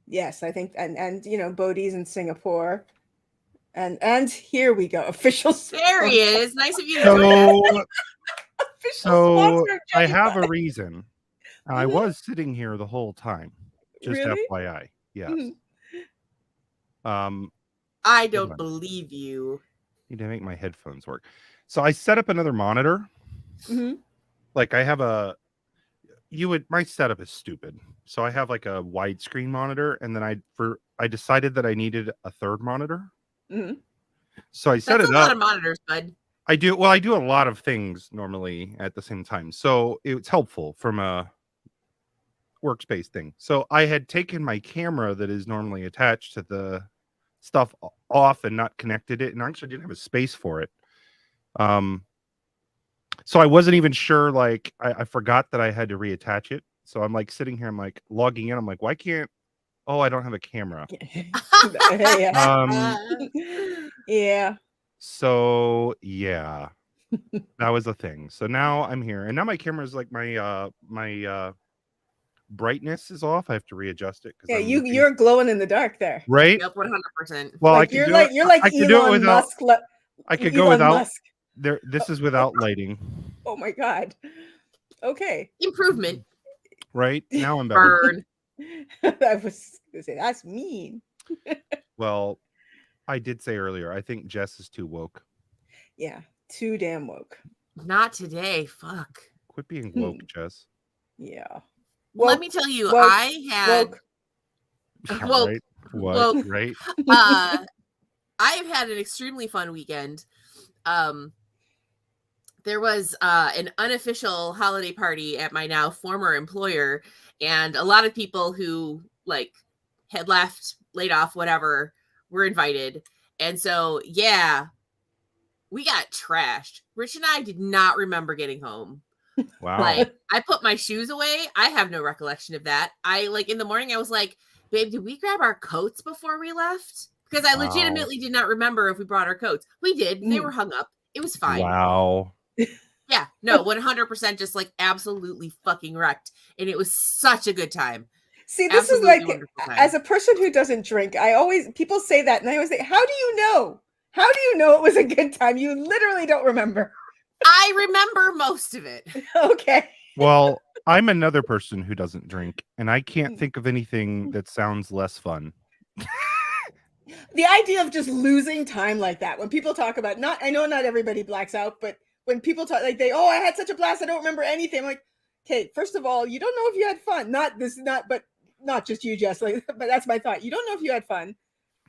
Yes, I think, and Bodhi's in Singapore, and here we go. Official. There he is. Nice of you to join us. So I have a reason. I was sitting here the whole time. Just really? FYI. Yes. I don't believe you. Need to make my headphones work. So I set up another monitor. Like I have my setup is stupid. So I have like a widescreen monitor, and then I decided that I needed a third monitor. So I set it up. That's a lot of monitors, bud. I do a lot of things normally at the same time. So it's helpful from a workspace thing. So I had taken my camera that is normally attached to the stuff off and not connected it, and I actually didn't have a space for it. So I wasn't even sure, like I forgot that I had to reattach it. So I'm like sitting here, I'm like logging in, I'm like, why can't I don't have a camera. Yeah. So yeah, that was a thing. So now I'm here, and now my camera is like my brightness is off. I have to readjust it. Yeah, you're glowing in the dark there, right? Yep, 100%. Well, like you're like Elon Musk. I could go without. Musk. This is without lighting. Oh my god. Okay. Improvement. Right now I'm better. I was gonna say that's mean. Well, I did say earlier, I think Jess is too woke. Yeah, too damn woke. Not today. Fuck. Quit being woke, Jess. Yeah. Well, let me tell you, I had woke. Right? What? Woke. Right? I have had an extremely fun weekend. There was an unofficial holiday party at my now former employer, and a lot of people who had left, laid off, whatever, were invited. And so, yeah, we got trashed. Rich and I did not remember getting home. Wow. Like, I put my shoes away. I have no recollection of that. I like in the morning, I was like, babe, did we grab our coats before we left? Because I legitimately did not remember if we brought our coats. We did. They were hung up. It was fine. Wow. Yeah, no, 100% just like absolutely fucking wrecked. And it was such a good time. See, this Absolutely is like, wonderful time. as a person who doesn't drink, people say that, and I always say, how do you know? How do you know it was a good time? You literally don't remember. I remember most of it. Okay. Well, I'm another person who doesn't drink, and I can't think of anything that sounds less fun. The idea of just losing time like that, when people talk about, I know not everybody blacks out, but when people talk like I had such a blast, I don't remember anything. I'm like, okay, first of all, you don't know if you had fun. But not just you, Jess, like, but that's my thought. You don't know if you had fun.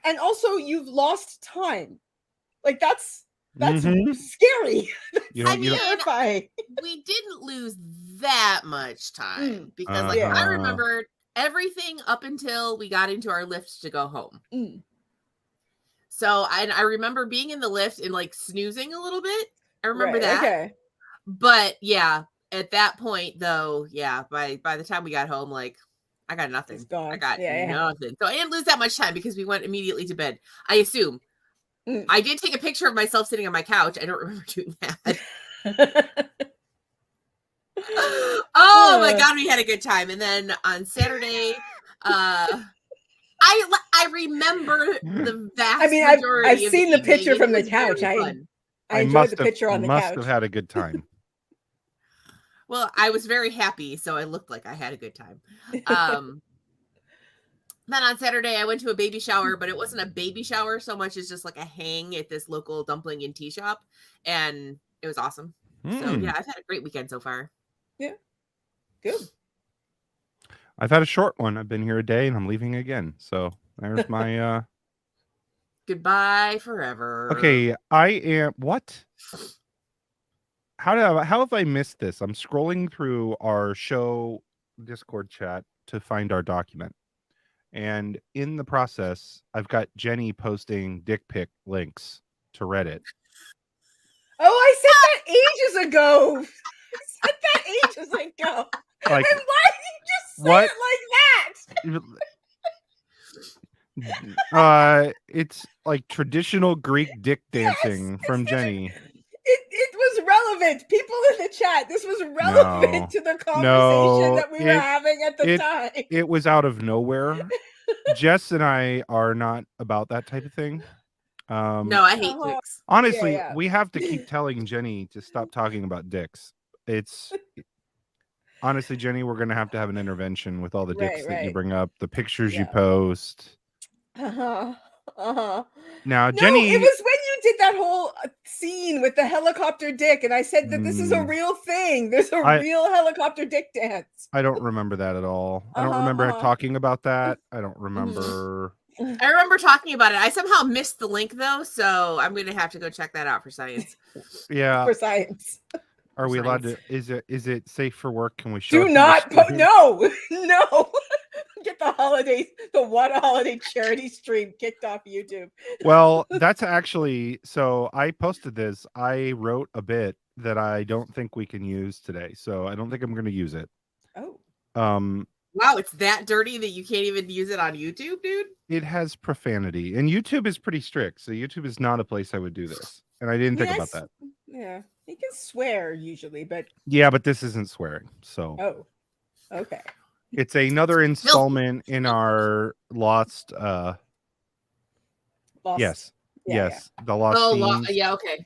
And also you've lost time. Like that's scary. Terrifying. We didn't lose that much time because I remembered everything up until we got into our lift to go home. So I remember being in the lift and like snoozing a little bit. I remember that. Okay. But yeah, at that point though, by the time we got home, like I got nothing. It's gone. I got Yeah. nothing. So I didn't lose that much time because we went immediately to bed. I assume. I did take a picture of myself sitting on my couch. I don't remember doing that. Oh my God, we had a good time. And then on Saturday, I remember the vast majority. I've of seen the picture evening. from the It was very couch. fun. I enjoyed the picture on the couch. Must have had a good time. Well, I was very happy, so I looked like I had a good time. Then on Saturday, I went to a baby shower, but it wasn't a baby shower so much as just like a hang at this local dumpling and tea shop, and it was awesome. So yeah, I've had a great weekend so far. Yeah, good. I've had a short one. I've been here a day, and I'm leaving again. So there's my goodbye forever. Okay, I am what? How have I missed this? I'm scrolling through our show Discord chat to find our document. And in the process, I've got Jenny posting dick pic links to Reddit. Oh, I said that ages ago. I said that ages ago. Like, and why did you just say it like that? It's like traditional Greek dick dancing from Jenny. It was relevant. People in the chat, this was relevant to the conversation that we were having at the time. It was out of nowhere. Jess and I are not about that type of thing. No, I hate dicks. Honestly, we have to keep telling Jenny to stop talking about dicks. Honestly, Jenny, we're gonna have to have an intervention with all the dicks that you bring up, the pictures you post. Now, Jenny, it was when you did that whole scene with the helicopter dick, and I said that this is a real thing. There's a real helicopter dick dance. I don't remember that at all. I don't remember talking about that. I don't remember. I remember talking about it. I somehow missed the link though, so I'm gonna have to go check that out for science. Yeah, for science. Are we allowed to? Is it safe for work? Can we show? Do not. No. Get the WoTaHoliday charity stream kicked off YouTube. Well, that's actually, so I posted this. I wrote a bit that I don't think we can use today, so I don't think I'm going to use it. Oh. Wow, it's that dirty that you can't even use it on YouTube, dude? It has profanity, and YouTube is pretty strict, so YouTube is not a place I would do this. And I didn't think about that. Yeah, you can swear usually, but... Yeah, but this isn't swearing, so... Oh, okay. It's another installment in our Lost... Yes. Yes, the Lost scenes. Yeah, okay.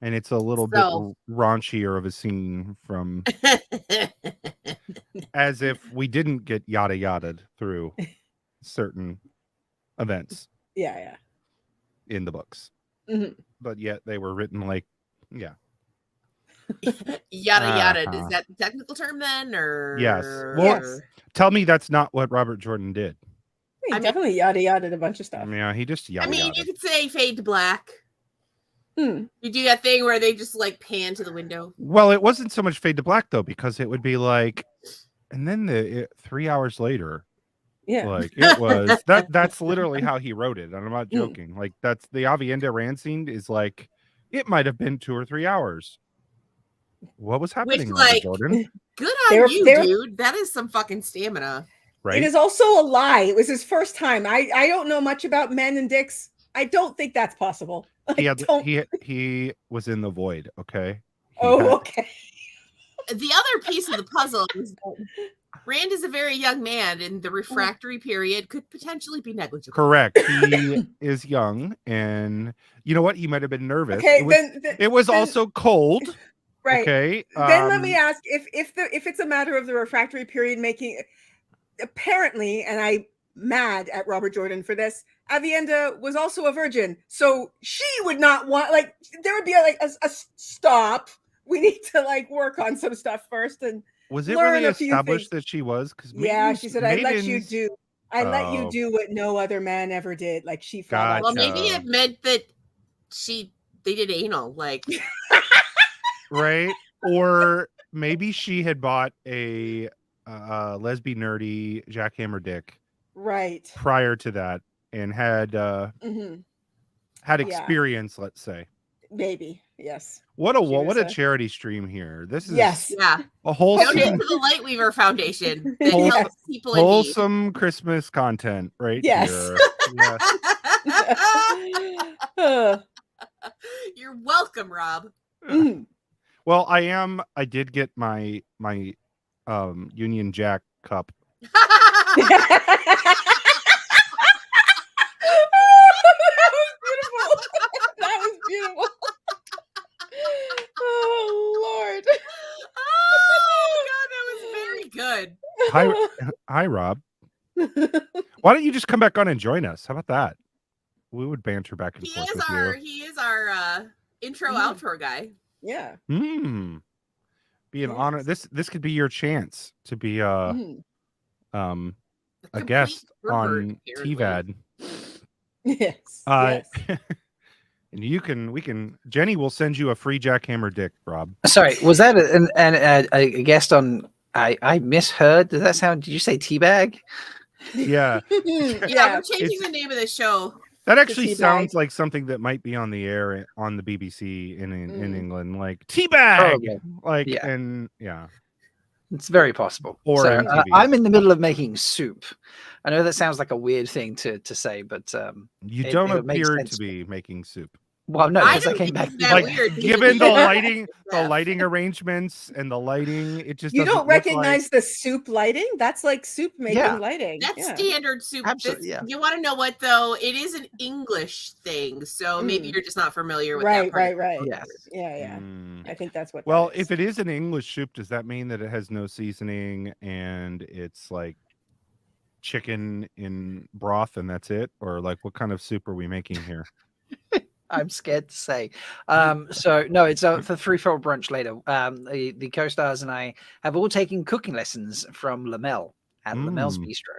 And it's a little bit raunchier of a scene from... as if we didn't get yada yada'd through certain events. Yeah. In the books. Mm-hmm. But yet they were written like, yada yada. Is that the technical term then, or yes? Well, tell me that's not what Robert Jordan did. He definitely yada yada a bunch of stuff. Yeah, he just yada. I mean, you could say fade to black. You do that thing where they just like pan to the window. Well, it wasn't so much fade to black though, because it would be like, and then 3 hours later. Yeah, like it was that's literally how he wrote it, and I'm not joking. Like that's the Avienda Rand scene is like It might have been 2 or 3 hours. What was happening, Which, Robert like, Jordan? good on you, dude. That is some fucking stamina. Right? It is also a lie. It was his first time. I don't know much about men and dicks. I don't think that's possible. He was in the void. Okay. Okay. The other piece of the puzzle is that Rand is a very young man, and the refractory period could potentially be negligible. Correct. He is young, and you know what? He might have been nervous. Okay, it was also cold. Right. Okay. Then let me ask if it's a matter of the refractory period making. Apparently, and I'm mad at Robert Jordan for this, Avienda was also a virgin, so she would not want, like, there would be a stop. We need to like work on some stuff first and was it learn really a few established things. that she was? Because yeah, she said, I let you do Oh. what no other man ever did. Like she felt Well, maybe it meant that they did anal, like right? Or maybe she had bought a lesbian nerdy jackhammer dick right prior to that and had had Yeah. experience, let's say. Maybe, yes. What a charity stream here. This is yeah. a wholesome Donate to the Lightweaver Foundation. That helps people in need. wholesome Christmas content right Yes. here. Yes. You're welcome, Rob. Well, I did get my Union Jack cup. That was beautiful. Oh Lord. Oh God, that was very good. Hi Rob. Why don't you just come back on and join us? How about that? We would banter back and forth with you. He is our intro outro guy. Yeah. Be an honor. This could be your chance to be a guest on TVAD. Yes. Yes. And Jenny will send you a free jackhammer dick, Rob. Sorry, was that a guest on? I misheard. Does that sound? Did you say teabag? Yeah. Yeah, we're changing the name of the show. That actually sounds like something that might be on the air on the BBC in England, like teabag. It's very possible. Or so, MTV. I'm in the middle of making soup. I know that sounds like a weird thing to say, but you don't appear to be making soup. Well, no, because I came back. That weird. Given the lighting arrangements and the lighting, it just you doesn't don't look recognize the soup lighting. That's like soup making lighting. That's standard soup. Absolutely, You want to know what though? It is an English thing, so maybe you're just not familiar with that part. Right. Yes. Yeah. I think that's what. Well, if it is an English soup, does that mean that it has no seasoning and it's like chicken in broth and that's it? Or like what kind of soup are we making here? I'm scared to say. So no, it's for threefold brunch later. The co-stars and I have all taken cooking lessons from Lamel at Lamel's Bistro.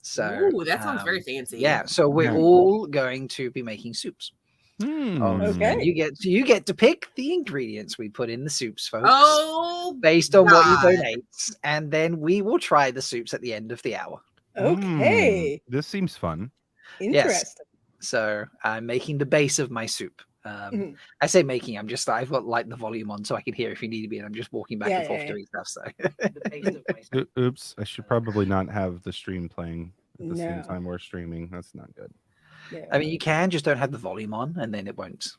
So that sounds very fancy. Yeah, so we're all going to be making soups. Okay. You get to pick the ingredients we put in the soups, folks. Oh, based on what you donate, and then we will try the soups at the end of the hour. Okay. This seems fun. Interesting. Yes. So I'm making the base of my soup. I say making. I've got like the volume on so I can hear if you need to be. And I'm just walking back and forth doing stuff. So. The base of my soup. Oops! I should probably not have the stream playing at the same time we're streaming. That's not good. Yeah. I mean, you can just don't have the volume on, and then it won't.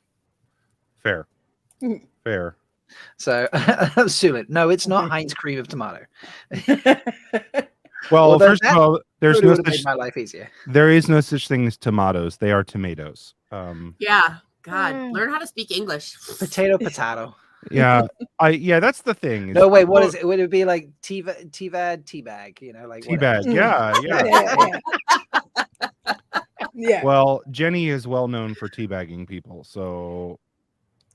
Fair. Fair. So, Sulit, no, it's not Heinz cream of tomato. Well, first of all, there's no such, made my life easier. There is no such thing as tomatoes. They are tomatoes. Yeah. God, learn how to speak English. Potato. Yeah, that's the thing. No, wait, what is it? Would it be like teabag? You know, like teabag. Yeah. Well, Jenny is well known for teabagging people, so.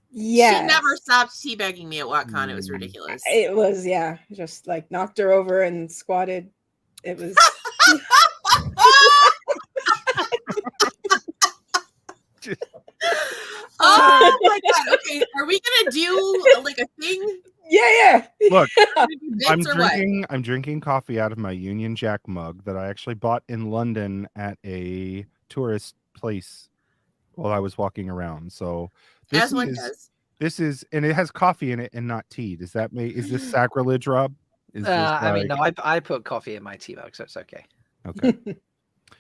Yeah. She never stopped teabagging me at WotCon. It was ridiculous. It was, just like knocked her over and squatted. It was. Oh my God. Okay. Are we gonna do like a thing? Yeah. Look, I'm drinking coffee out of my Union Jack mug that I actually bought in London at a tourist place while I was walking around. So this As one is does. this is, and it has coffee in it and not tea. Does that make, is this sacrilege, Rob? Is this I mean, no, I put coffee in my tea mug, so it's okay. Okay.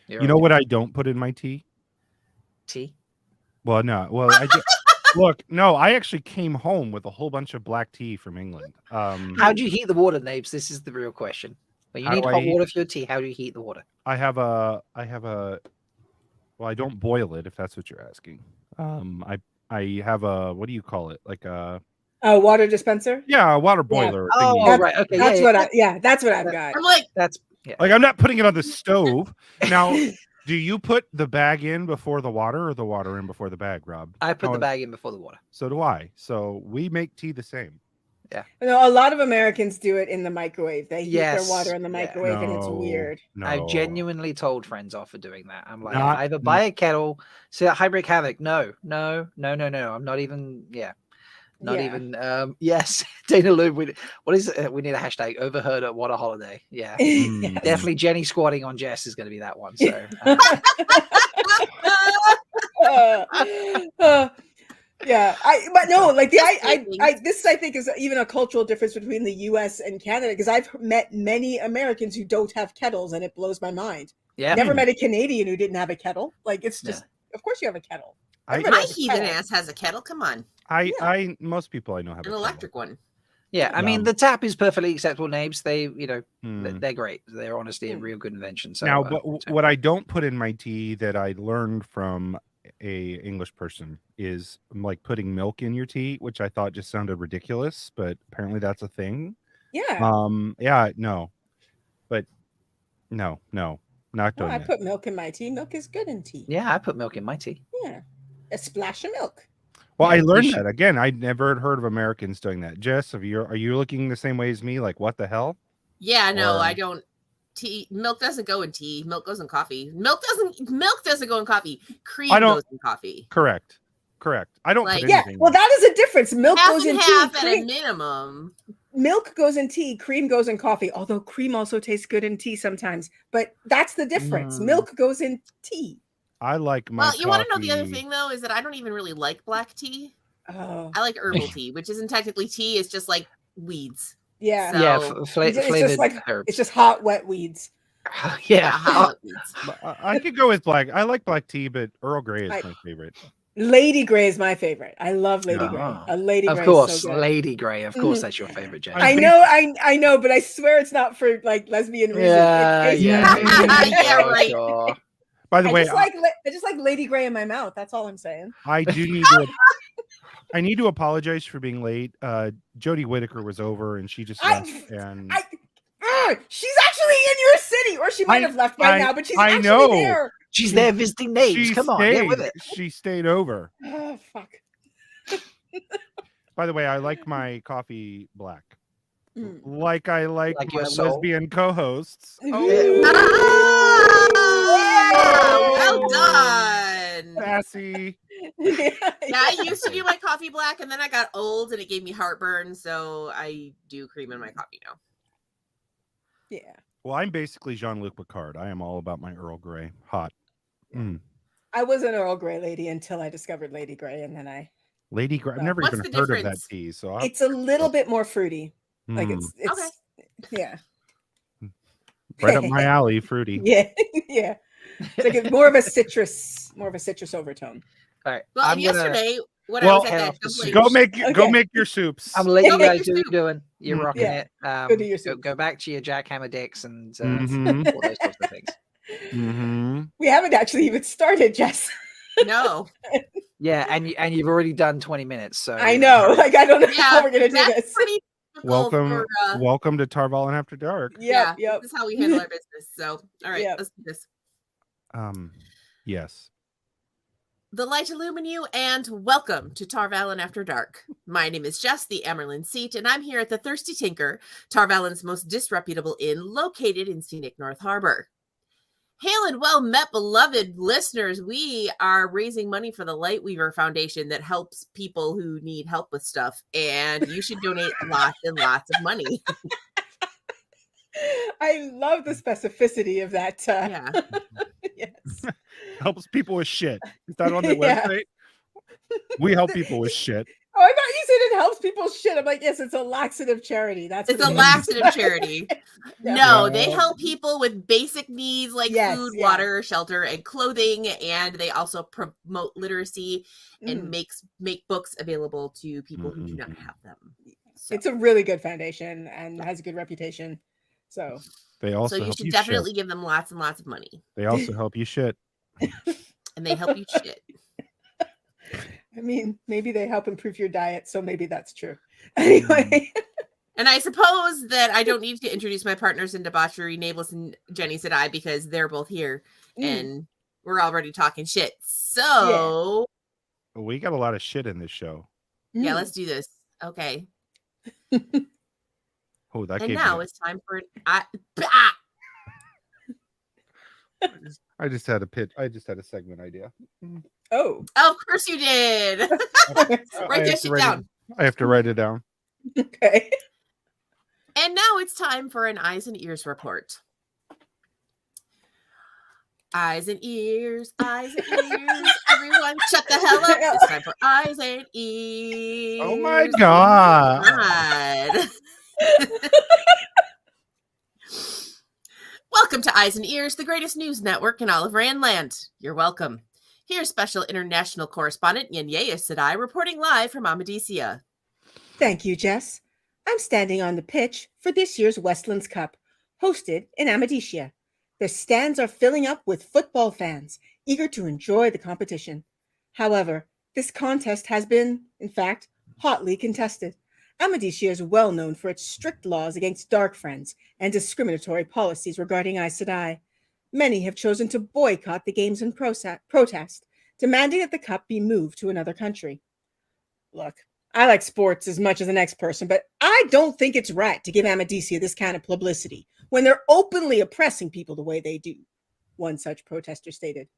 You're You know okay. what I don't put in my tea? Tea? Well, no. Well, I just, look, no, I actually came home with a whole bunch of black tea from England. How do you heat the water, Nabes? This is the real question. When you How need do I hot heat- water for your tea, how do you heat the water? I have a, well, I don't boil it if that's what you're asking. I have a, what do you call it? Like a water dispenser. Yeah, a water boiler. Oh, thingy. right. Okay. That's yeah, what yeah. that's what I've got. I'm like, That's yeah. Like I'm not putting it on the stove. Now, do you put the bag in before the water or the water in before the bag, Rob? I put How the is- bag in before the water. So do I. So we make tea the same. Yeah. No, a lot of Americans do it in the microwave. They heat their Yes, water in the yeah. microwave, and it's No, weird. No. I've genuinely told friends off for doing that. I'm like, Not- either buy a kettle, see that Hybrid Havoc. No. I'm not even. Yeah. Not Yeah. even. Yes, Dana Lou. What is it? We need a hashtag. Overheard at WoTaHoliday. Yeah, Mm. definitely. Jenny squatting on Jess is going to be that one. So Yeah, but no, like this I think is even a cultural difference between the U.S. and Canada, because I've met many Americans who don't have kettles, and it blows my mind. yeah, Never met a Canadian who didn't have a kettle. Like it's just, of course you have a kettle. Everybody my has a heathen kettle. ass has a kettle. Come on, I most people I know have an a kettle. electric one. yeah. I mean, the tap is perfectly acceptable. Nabes, they, Hmm. they're great. They're honestly a real good invention. So Now, but what I don't put in my tea that I learned from a English person is like putting milk in your tea, which I thought just sounded ridiculous, but apparently that's a thing. Yeah. Yeah, no, but no, not No, doing I that. put milk in my tea. Milk is good in tea. yeah, I put milk in my tea. Yeah, a splash of milk. Well, Yeah, I you learned should- that again. I'd never heard of Americans doing that. Jess, are you looking the same way as me? Like, what the hell? Yeah, no, Or- I don't. Tea milk doesn't go in tea. Milk goes in coffee. Milk doesn't go in coffee. Cream I don't- goes in coffee. Correct. I don't Like- put Yeah, anything. well, that is a difference. Milk Half goes and in half tea. at a Cream, minimum. milk goes in tea. Cream goes in coffee. Although cream also tastes good in tea sometimes. But that's the difference. Milk goes in tea. I like my. Well, you want to know the other coffee- thing though is that I don't even really like black tea. Oh, I like herbal tea, which isn't technically tea. It's just like weeds. yeah. So- Yeah, It's flavored just like herbs. it's just hot, wet weeds. yeah. hot weeds. I could go with black. I like black tea, but Earl Grey is my favorite. Lady Grey is my favorite. I love Lady Grey. Ah. A Lady Of Grey. course, is so good. Lady Grey. Of course, Mhm. that's your favorite, Jenny. I know, I know, but I swear it's not for like lesbian reasons. Yeah, It's- yeah, Yeah, right. sure. By the I way, just like Lady Grey in my mouth. That's all I'm saying. I do need to. I need to apologize for being late. Jodie Whittaker was over, and she just left. And She's actually in your city, or she might have left by now, but she's I actually know. there. She's there visiting Nabes. she Come on, stayed. get with it. She stayed over. Oh fuck. By the way, I like my coffee black, Mm. like I like Like my your soul? lesbian co-hosts. Oh, well done. Sassy. Yeah, Yeah, I used to do my coffee black, and then I got old, and it gave me heartburn, so I do cream in my coffee now. yeah. Well, I'm basically Jean-Luc Picard. I am all about my Earl Grey. Hot. Mm. I was an Earl Grey lady until I discovered Lady Grey, and then Lady Grey. I've never What's even the heard of that difference? tea. So it's a little bit more fruity. Like Mm. it's yeah. right up my alley, fruity. Yeah, yeah. It's like it's more of a citrus overtone. All right. Well, I'm and gonna- yesterday, when Well, I was at that dumpling, Go Okay. make your soups. I'm letting you Go make guys your do soup. doing. You're Mm. rocking Yeah. it. Go do your soup. Go back to your jackhammer dicks and Mhm. all those sorts of things. Mm-hmm. We haven't actually even started, Jess. no, Yeah, and you've already done 20 minutes. So I know. Like I don't know how yeah, we're gonna do that's this. pretty typical Welcome, for, welcome to Tarvalin After Dark. yeah, Yep. this is how we handle our business. So, all right, Yep. let's do this. Yes. The light illumine you, and welcome to Tarvalin After Dark. My name is Jess, the Amerlin Seat, and I'm here at the Thirsty Tinker, Tarvalin's most disreputable inn, located in scenic North Harbor. Hail and well met, beloved listeners. We are raising money for the Lightweaver Foundation that helps people who need help with stuff, and you should donate lots and lots of money. I love the specificity of that. Yeah. Yes. Helps people with shit. Is that on their Yeah. website? We help people with shit. Oh, I thought you said it helps people shit. I'm like, yes, it's a laxative charity. That's It's what a it is. laxative charity. Yeah. No, they help people with basic needs like Yes, food, yeah. water, shelter, and clothing. And they also promote literacy and make books available to people who do not have them. So, It's a really good foundation and has a good reputation. So They also you help should you definitely shit. give them lots and lots of money. They also help you shit. And they help you shit. I mean, maybe they help improve your diet, so maybe that's true. Anyway. And I suppose that I don't need to introduce my partners in debauchery, Nablus and Jenny Sadai, because they're both here and we're already talking shit. So We got a lot of shit in this show. yeah, let's do this. Okay. Oh, that And gave now me... it's time for I just had a pitch. I just had a segment idea. Oh, of course you did. Write that shit down. I have to write it down. Okay. And now it's time for an eyes and ears report. Eyes and ears, eyes and ears. Everyone shut the hell up. It's time for eyes and ears. Oh my God. Welcome to Eyes and Ears, the greatest news network in all of Randland. You're welcome. Here's special international correspondent Yanyaya Sadai reporting live from Amadisia. Thank you, Jess. I'm standing on the pitch for this year's Westlands Cup, hosted in Amadisia. The stands are filling up with football fans, eager to enjoy the competition. However, this contest has been, in fact, hotly contested. Amadisia is well known for its strict laws against dark friends and discriminatory policies regarding Aes Sedai. Many have chosen to boycott the games in protest, demanding that the cup be moved to another country. Look, I like sports as much as the next person, but I don't think it's right to give Amadisia this kind of publicity when they're openly oppressing people the way they do, one such protester stated.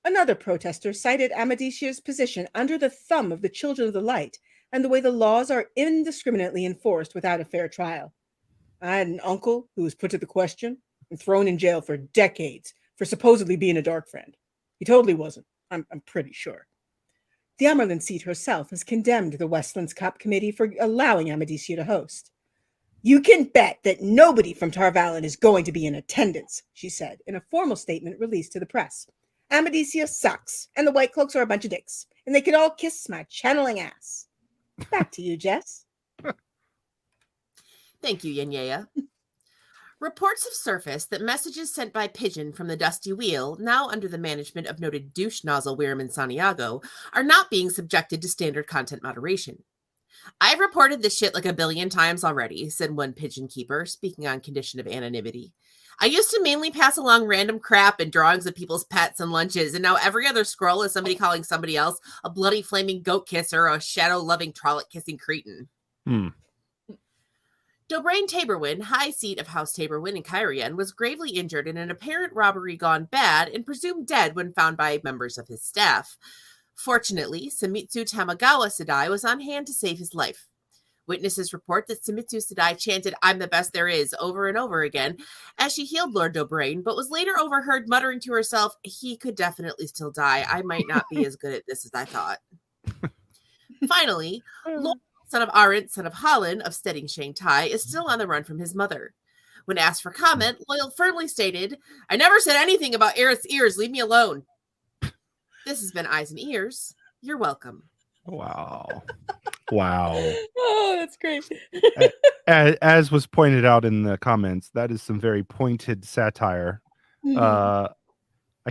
Another protester cited Amadisia's position under the thumb of the Children of the Light and the way the laws are indiscriminately enforced without a fair trial. I had an uncle who was put to the question and thrown in jail for decades for supposedly being a dark friend. He totally wasn't, I'm pretty sure. The Amerlin seat herself has condemned the Westlands Cup Committee for allowing Amadisia to host. You can bet that nobody from Tarvalin is going to be in attendance, she said in a formal statement released to the press. Amadisia sucks, and the White Cloaks are a bunch of dicks, and they can all kiss my channeling ass. Back to you, Jess. Thank you, Yanyaya. Reports have surfaced that messages sent by pigeon from the Dusty Wheel, now under the management of noted douche nozzle Weirman Santiago, are not being subjected to standard content moderation. I've reported this shit like a billion times already, said one pigeon keeper, speaking on condition of anonymity. I used to mainly pass along random crap and drawings of people's pets and lunches, and now every other scroll is somebody calling somebody else a bloody flaming goat kisser or a shadow-loving trollet-kissing cretin. Dobrain Taborwin, high seat of House Taborwin in Kyrian, was gravely injured in an apparent robbery gone bad and presumed dead when found by members of his staff. Fortunately, Samitsu Tamagawa Sadai was on hand to save his life. Witnesses report that Samitsu Sadai chanted, "I'm the best there is," over and over again as she healed Lord Dobrain, but was later overheard muttering to herself, "He could definitely still die. I might not be as good at this as I thought." Finally, Lord, son of Arendt, son of Holland, of Steading Shang Tai, is still on the run from his mother. When asked for comment, Loyal firmly stated, "I never said anything about Aerith's ears. Leave me alone." This has been Eyes and Ears. You're welcome. Wow. Wow. Oh, that's great. As was pointed out in the comments, that is some very pointed satire. I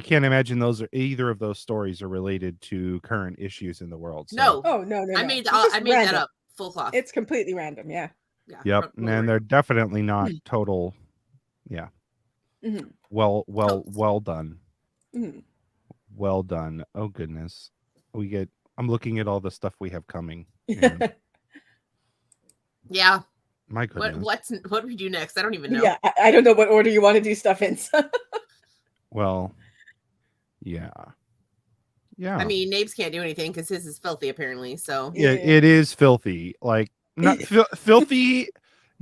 can't imagine either of those stories are related to current issues in the world. So. No. Oh, no. I made that up. Full cloth. It's completely random. Yeah. Yep. And they're definitely not total. Yeah. Well done. Well done. Oh goodness. I'm looking at all the stuff we have coming. Yeah. My goodness. What do we do next? I don't even know. Yeah, I don't know what order you want to do stuff in. Well, yeah. Yeah. I mean, Nabes can't do anything because his is filthy, apparently. So yeah, it is filthy. Like not filthy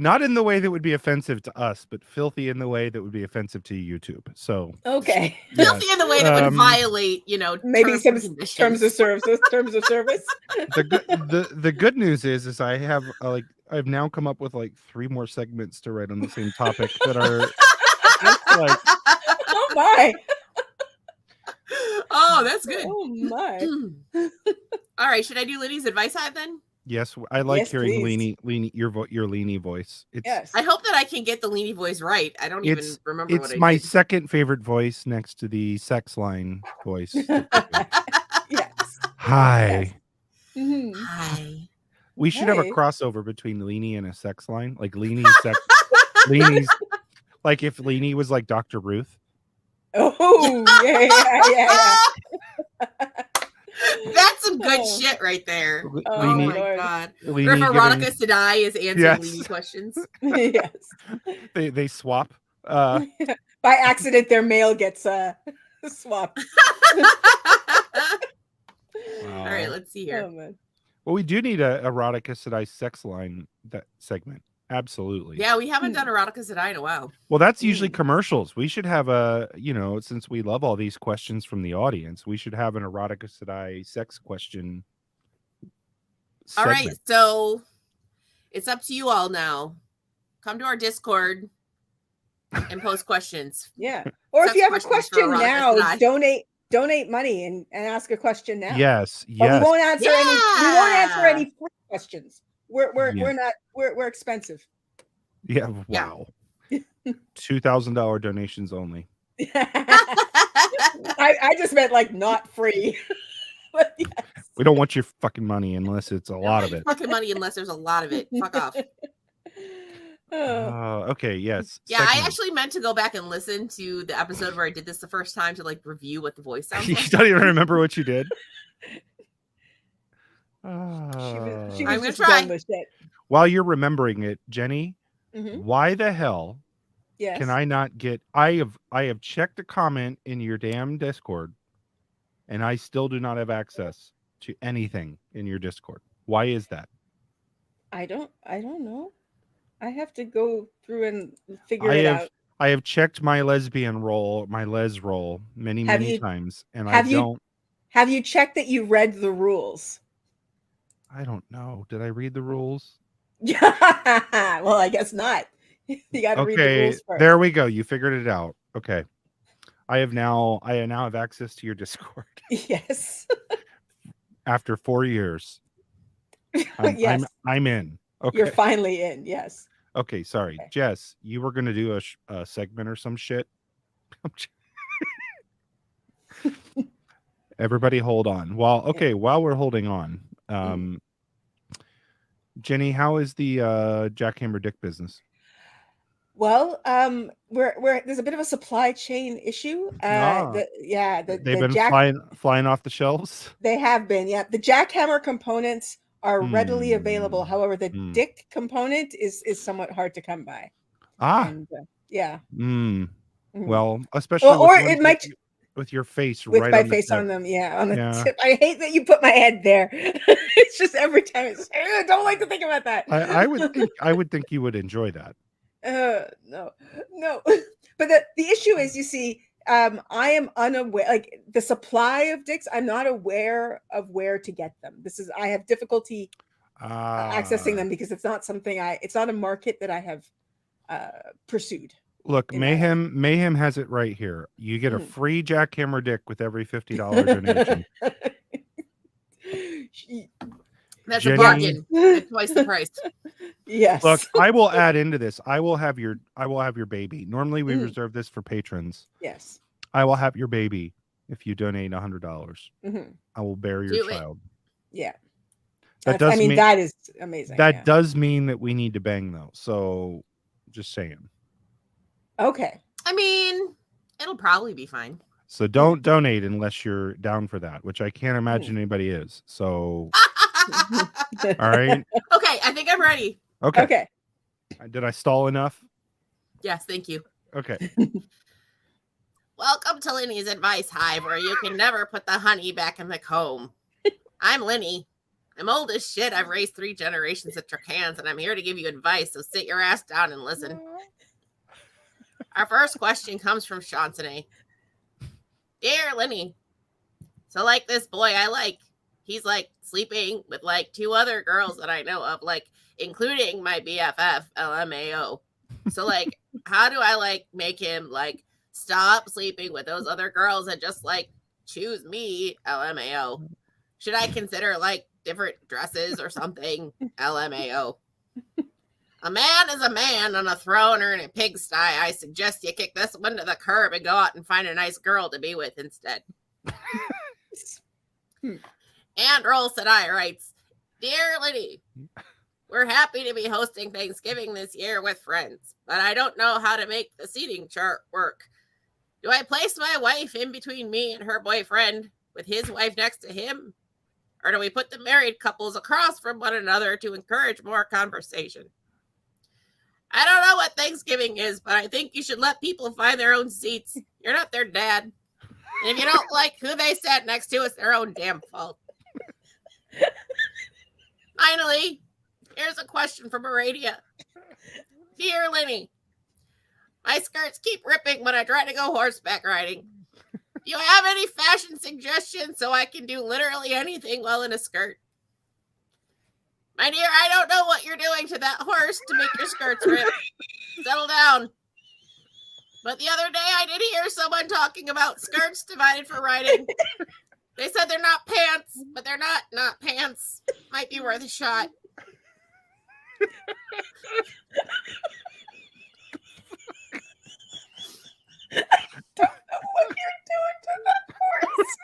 Not in the way that would be offensive to us, but filthy in the way that would be offensive to YouTube. So Okay. Filthy in the way that would violate, maybe terms some and conditions. terms of service. The good news is I have I've now come up with like 3 more segments to write on the same topic that are just like, oh my. Oh, that's good. Oh my. All right, should I do Liddy's advice hive then? yes, I like Yes, hearing please. Leany your Leany voice. It's Yes. I hope that I can get the Leany voice right. I don't even remember what it's I my did. second favorite voice next to the sex line voice. Yes. Hi. Mhm. Hi. We should have a Hey. crossover between Leany and a sex line. Like Leany's Leany's like if Leany was like Dr. Ruth. Oh, yeah. That's some good shit right there. Oh Leany- my god. Leany Or if Veronica giving- Sadai is answering Yes. Leany questions. Yes. They swap. By accident, their mail gets swapped. All right, let's see here. Oh, man. Well, we do need a erotica Sadai sex line that segment. Absolutely. Yeah, we haven't done Erotica Sadai in a while. Well, that's usually commercials. We should have since we love all these questions from the audience, we should have an erotica Sadai sex question. All right, segment. so it's up to you all now. Come to our Discord and post questions. Yeah. Or if Sex you have a questions for question Erotica now, Sadai. donate money and ask a question now. Yes, But yes. we won't answer any. We won't answer Yeah. any free questions. We're expensive. Yeah, wow. $2,000 donations only. I just meant like not free. But yes. We don't want your fucking money unless it's a lot of it. Fucking money unless there's a lot of it. Fuck off. Okay, yes. Yeah, I segment. actually meant to go back and listen to the episode where I did this the first time to like review what the voice sounds You like. don't even remember what you did. She was I'm gonna just try. done with it. While you're remembering it, Jenny, Mhm. why the hell Yes. can I not get? I have checked a comment in your damn Discord, and I still do not have access to anything in your Discord. Why is that? I don't know. I have to go through and figure it out. I have checked my lesbian role, my les role, many times, and Have you checked that you read the rules? I don't know. Did I read the rules? Yeah. Well, I guess not. You got to read the Okay, rules first. there we go. You figured it out. Okay, I now have access to your Discord Yes. after 4 years. Yes. I'm in. Okay. You're finally in. Yes. Okay, sorry, Jess. You were gonna do a segment or some shit. Everybody, hold on. While we're holding on, Jenny, how is the jackhammer dick business? Well, we're there's a bit of a supply chain issue. They've been jack, flying off the shelves. They have been. Yeah, the jackhammer components are readily available. However, the dick component is somewhat hard to come by. And, yeah. Well, especially or it might with your face with right my on face the tip. on them. Yeah, on the tip. I hate that you put my head there. It's just every time it's. I don't like to think about that. I would think you would enjoy that. No. But the issue is, you see, I am unaware, like the supply of dicks. I'm not aware of where to get them. I have difficulty accessing them because it's not something it's not a market that I have pursued. Look, Mayhem has it right here. You get a free jackhammer dick with every $50 donation. That's Jenny, a bargain. At twice the price. Yes. Look, I will add into this. I will have your baby. Normally we reserve this for patrons. Yes. I will have your baby if you donate $100. I will bear your child. Yeah. That does mean that is amazing. That does mean that we need to bang though. So just saying. Okay. I mean, it'll probably be fine. So don't donate unless you're down for that, which I can't imagine anybody is. So all right. Okay, I think I'm ready. Okay. Did I stall enough? Yes, thank you. Okay. Welcome to Linny's Advice Hive, where you can never put the honey back in the comb. I'm Linny. I'm old as shit. I've raised 3 generations of Tracans, and I'm here to give you advice, so sit your ass down and listen. Our first question comes from Chansonnet. Dear Lenny, so like this boy I like, he's like sleeping with like 2 other girls that I know of, like including my BFF, LMAO. So like, how do I like make him like stop sleeping with those other girls and just like choose me, LMAO? Should I consider like different dresses or something, LMAO? A man is a man on a throne or in a pigsty. I suggest you kick this one to the curb and go out and find a nice girl to be with instead. And Roll Said I writes, Dear Liddy, we're happy to be hosting Thanksgiving this year with friends, but I don't know how to make the seating chart work. Do I place my wife in between me and her boyfriend with his wife next to him? Or do we put the married couples across from one another to encourage more conversation? I don't know what Thanksgiving is, but I think you should let people find their own seats. You're not their dad. And if you don't like who they sat next to, it's their own damn fault. Finally, here's a question from Aradia. Dear Lenny, my skirts keep ripping when I try to go horseback riding. Do you have any fashion suggestions so I can do literally anything while in a skirt? My dear, I don't know what you're doing to that horse to make your skirts rip. Settle down. But the other day I did hear someone talking about skirts divided for riding. They said they're not pants, but they're not pants. Might be worth a shot. I don't know what you're doing to that horse.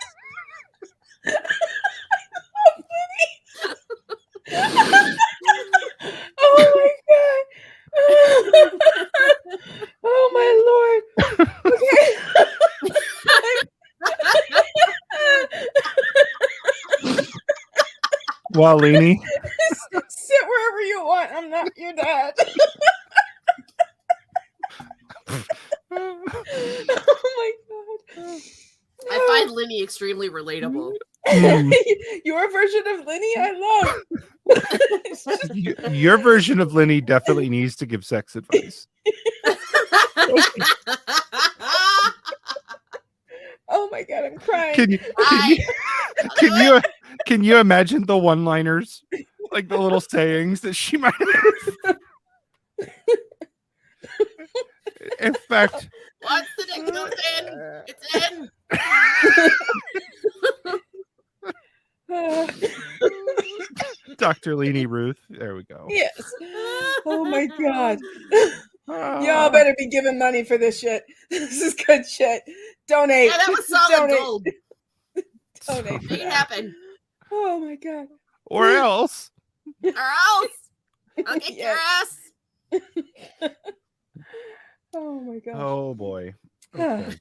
Oh my god. Oh my lord. Okay. Walini. Sit wherever you want. I'm not your dad. Oh my god. I find Linny extremely relatable. Your version of Linny, I love. Your version of Lenny definitely needs to give sex advice. Oh my god, I'm crying. Can you imagine the one-liners, like the little sayings that she might have? In fact, once the dick goes in, it's in. Dr. Leanie Ruth. There we go. Yes. Oh my god. Y'all better be giving money for this shit. This is good shit. Donate. Yeah, that was solid Donate. gold. Donate. Make it happen. Oh my god. Or else. Or else. I'll kick your ass. Oh my god. Oh boy. Okay.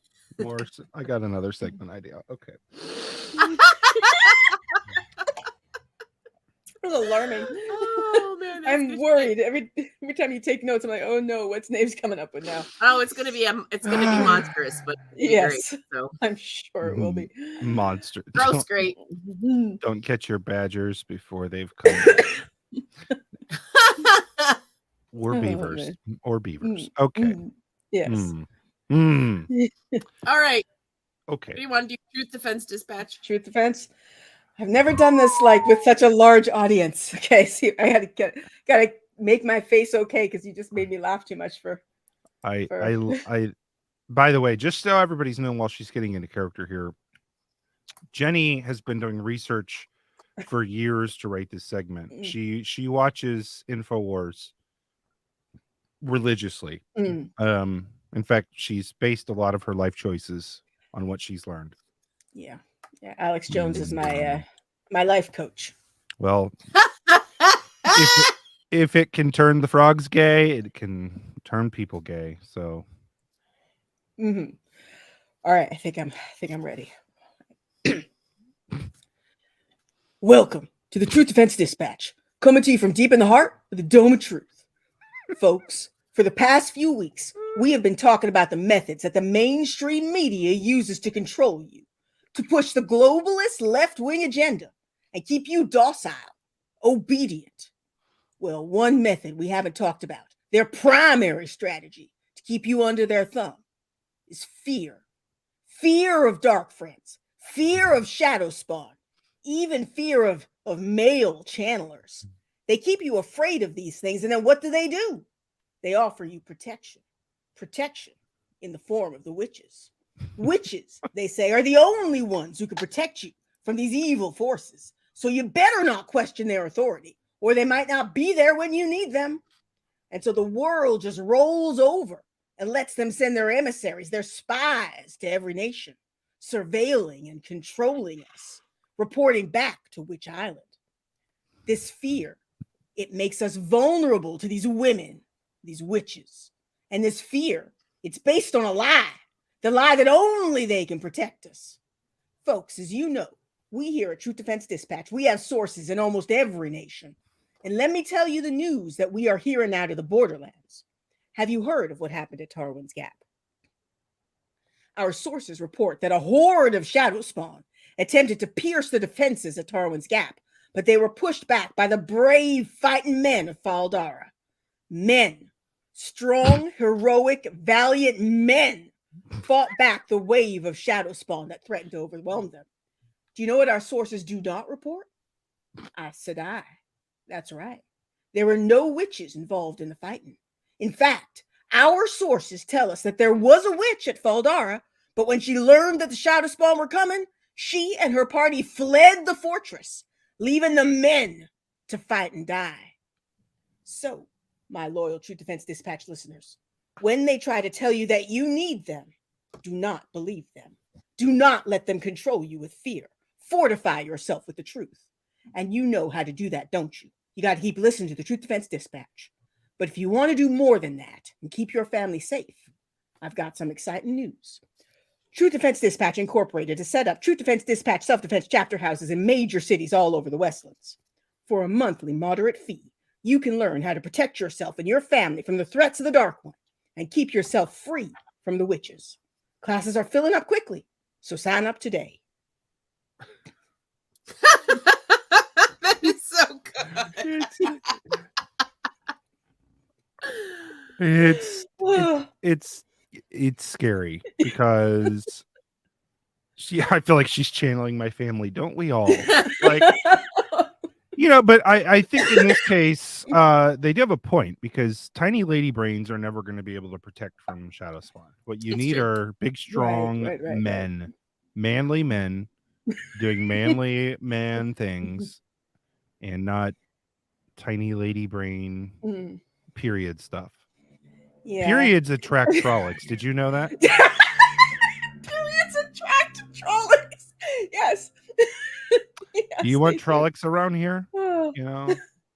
I got another segment idea. Okay. It was alarming. Oh man, I'm worried every time you take notes. I'm like, oh no, what's Nave's coming up with now? Oh, it's gonna be monstrous, but yes, great, so I'm sure it will be Monster. Gross, great. Don't catch your badgers before they've come. Or beavers. Or beavers. Okay. Yes. All right. Okay. Do you want to do truth defense dispatch? Truth defense. I've never done this like with such a large audience. Okay, see, I had to gotta make my face okay because you just made me laugh too much for. I by the way, just so everybody's known while she's getting into character here, Jenny has been doing research for years to write this segment. She watches InfoWars religiously. In fact, she's based a lot of her life choices on what she's learned. Yeah. Alex Jones is my my life coach. Well, if it can turn the frogs gay, it can turn people gay. So. All right, I think I'm ready. Welcome to the Truth Defense Dispatch, coming to you from deep in the heart of the Dome of Truth. Folks, for the past few weeks, we have been talking about the methods that the mainstream media uses to control you, to push the globalist left-wing agenda and keep you docile obedient. Well, one method we haven't talked about, their primary strategy to keep you under their thumb, is fear. Fear of dark friends, fear of shadow spawn, even fear of male channelers. They keep you afraid of these things, and then what do? They offer you protection. Protection in the form of the witches. Witches, they say, are the only ones who can protect you from these evil forces. So you better not question their authority, or they might not be there when you need them. And so the world just rolls over and lets them send their emissaries, their spies, to every nation, surveilling and controlling us, reporting back to Witch Island. This fear, it makes us vulnerable to these women, these witches. And this fear, it's based on a lie, the lie that only they can protect us. Folks, as you know, we here at Truth Defense Dispatch, we have sources in almost every nation. And let me tell you the news that we are hearing out of the borderlands. Have you heard of what happened at Tarwin's Gap? Our sources report that a horde of shadow spawn attempted to pierce the defenses at Tarwin's Gap, but they were pushed back by the brave fighting men of Faldara. Men, strong, heroic, valiant men, fought back the wave of shadow spawn that threatened to overwhelm them. Do you know what our sources do not report? I said I. That's right. There were no witches involved in the fighting. In fact, our sources tell us that there was a witch at Faldara, but when she learned that the shadow spawn were coming, she and her party fled the fortress, leaving the men to fight and die. So, my loyal Truth Defense Dispatch listeners, when they try to tell you that you need them, do not believe them. Do not let them control you with fear. Fortify yourself with the truth. And you know how to do that, don't you? You got to keep listening to the Truth Defense Dispatch. But if you want to do more than that and keep your family safe, I've got some exciting news. Truth Defense Dispatch Incorporated has set up Truth Defense Dispatch self-defense chapter houses in major cities all over the Westlands. For a monthly moderate fee, you can learn how to protect yourself and your family from the threats of the Dark One and keep yourself free from the witches. Classes are filling up quickly, so sign up today. That is so good. It's scary because I feel like she's channeling my family, don't we all? Like, but I think in this case, they do have a point, because tiny lady brains are never going to be able to protect from shadow spawn. What you need are big, strong men, manly men doing manly man things, and not tiny lady brain period stuff. Yeah. Periods attract Trollocs. Did you know that? Periods attract Trollocs. Yes. Yes, do you want they Trollocs around here? Oh.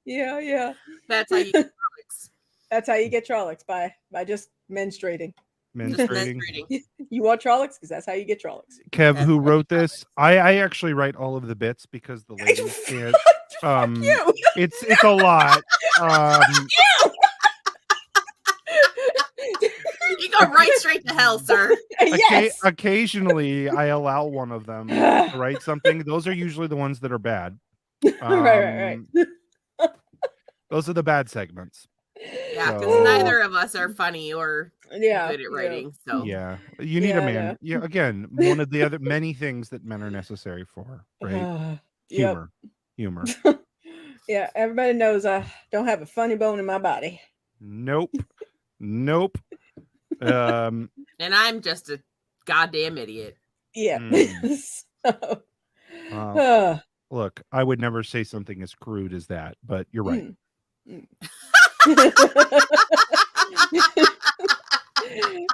Yeah. That's how you get Trollocs. That's how you get Trollocs, by just menstruating. Menstruating. You want Trollocs? Because that's how you get Trollocs. Kev, who wrote this, I actually write all of the bits because the ladies can't. You. It's a lot. You go right straight to hell, sir. Yes. Occasionally, I allow one of them to write something. Those are usually the ones that are bad. Right. Those are the bad segments. Yeah, because neither of us are funny or good at writing. So yeah, you need a man. Yeah, again, one of the other many things that men are necessary for, right? Humor. Yeah, everybody knows I don't have a funny bone in my body. Nope. And I'm just a goddamn idiot. Yeah. Look, I would never say something as crude as that, but you're right.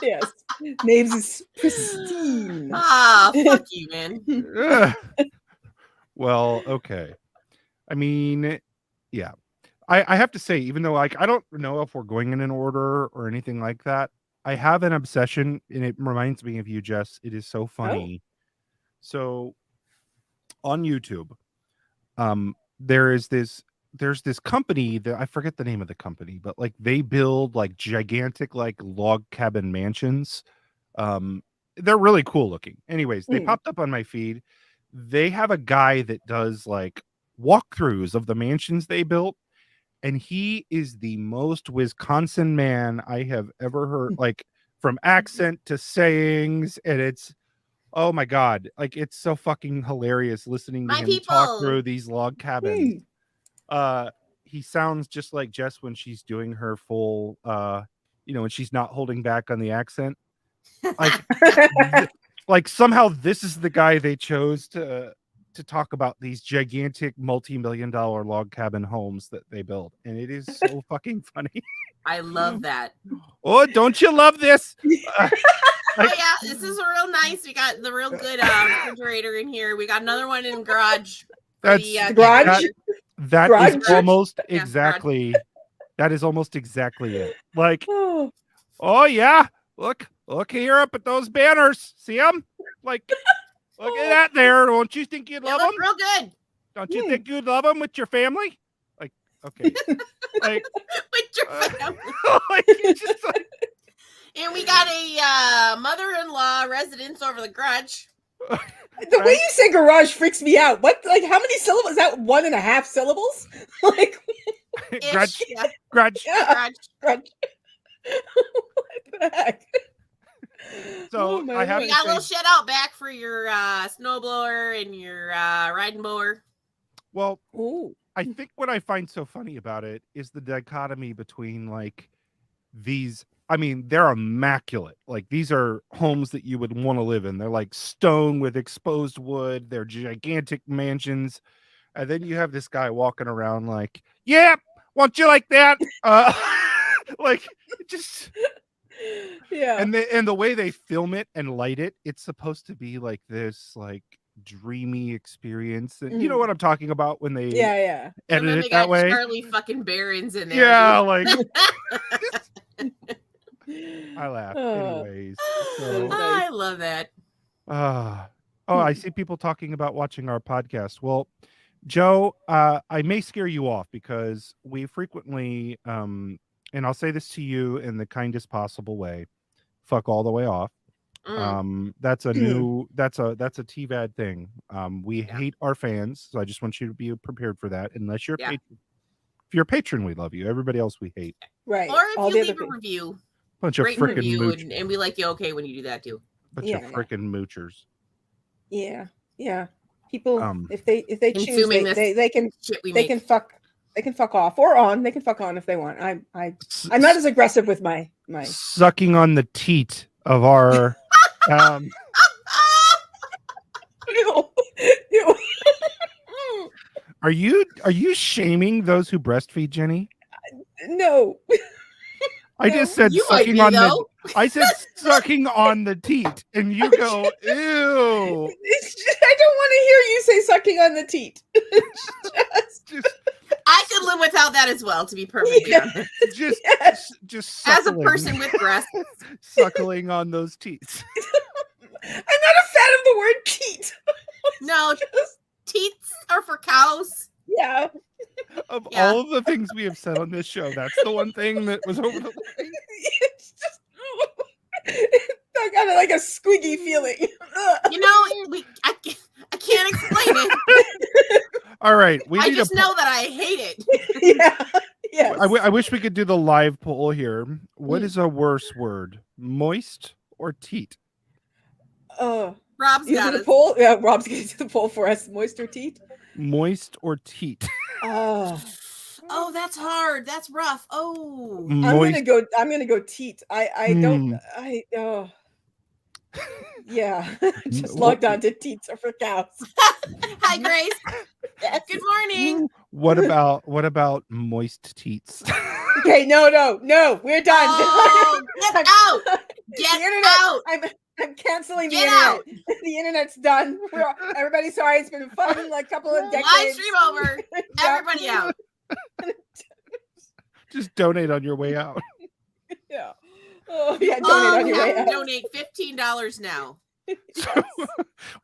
Yes. Names is pristine. Fuck you, man. Well, okay. I mean, yeah. I have to say, even though I don't know if we're going in an order or anything like that, I have an obsession, and it reminds me of you, Jess. It is so funny. So on YouTube, there's this company that I forget the name of the company, but like they build like gigantic like log cabin mansions. They're really cool looking. Anyways, they popped up on my feed. They have a guy that does like walkthroughs of the mansions they built, and he is the most Wisconsin man I have ever heard, like from accent to sayings, and it's oh my god, like it's so fucking hilarious listening to My him talk people. through these log cabins. He sounds just like Jess when she's doing her full when she's not holding back on the accent. Like like somehow this is the guy they chose to talk about these gigantic multi-million-dollar log cabin homes that they built, and it is so fucking funny. I love that. Oh, don't you love this? Oh yeah, this is real nice. We got the real good refrigerator in here. We got another one in the garage. That's The, garage? that Garage? is almost Yeah, exactly that is almost exactly it. Like, Oh. oh yeah, look here up at those banners. See them? Like, look at that there. Don't you think you'd They love look them? real good. Don't you think you'd love them with your family? Like, okay, like, With your family. like it's just like, And we got a mother-in-law residence over the garage. The way you say garage freaks me out. What? Like, how many syllables? Is that 1.5 syllables? Like, grudge, Yeah, grudge. yeah, garage. what the heck? So Oh my I have We to got a little say, shed out back for your snowblower and your riding mower. well, Ooh. I think what I find so funny about it is the dichotomy between like these. I mean, they're immaculate. Like these are homes that you would want to live in. They're like stone with exposed wood. They're gigantic mansions. And then you have this guy walking around like, yeah, want you like that? Like just Yeah. and the way they film it and light it, it's supposed to be like this like dreamy experience. And you know what I'm talking about when they Yeah. And edit then it they that got way. Charlie fucking Barons in there. Yeah, dude. like I laugh. Oh. Anyways, That is so nice. I love that. I see people talking about watching our podcast. Well, Joe, I may scare you off because we frequently, and I'll say this to you in the kindest possible way, fuck all the way off. That's a new, that's a TVAD thing. We hate our fans, so I just want you to be prepared for that. Unless you're a patron. If you're a patron, we love you. Everybody else we hate. Right. Or if All you the leave other a review, Bunch of rate and frickin' review, mooch, and we like you okay when you do that too. bunch Yeah, of yeah. frickin' moochers. Yeah. People, if they choose, Consuming this they can shit we they make. can fuck off or on. They can fuck on if they want. I'm not as aggressive with my Sucking on the teat of our Ew. Ew. Are you shaming those who breastfeed, Jenny? No. I just said You might sucking be, on though. I said sucking on the teat, and you go, ew. I don't want to hear you say sucking on the teat. I could live without that as well, to be perfectly honest. Just As a suckling. person with breasts. Suckling on those teats. I'm not a fan of the word teat. No, teats are for cows. Yeah. Of all of the things we have said on this show, that's the one thing that was over the line. It's just, I got like a squeaky feeling. You know, I can't explain it. All right, we I need just a know that I hate it. Yeah. Yes. I wish we could do the live poll here. What is a worse word, moist or teat? Rob's you got do the it. poll. Yeah, Rob's going to do the poll for us. Moist or teat? Moist or teat? Oh, that's hard. That's rough. Oh, I'm gonna go teat. I don't. Yeah. Just logged on to teats are for cows. Hi, Grace. Good morning. What about moist teats? Okay, no, we're done. Oh, get out! Get The internet, out! I'm canceling the Get internet. out! The internet's done. Everybody's sorry. It's been fun, like a couple of decades. Live stream over. Everybody out. Just donate on your way out. Yeah. Oh, yeah. Donate on your way out. Donate $15 now.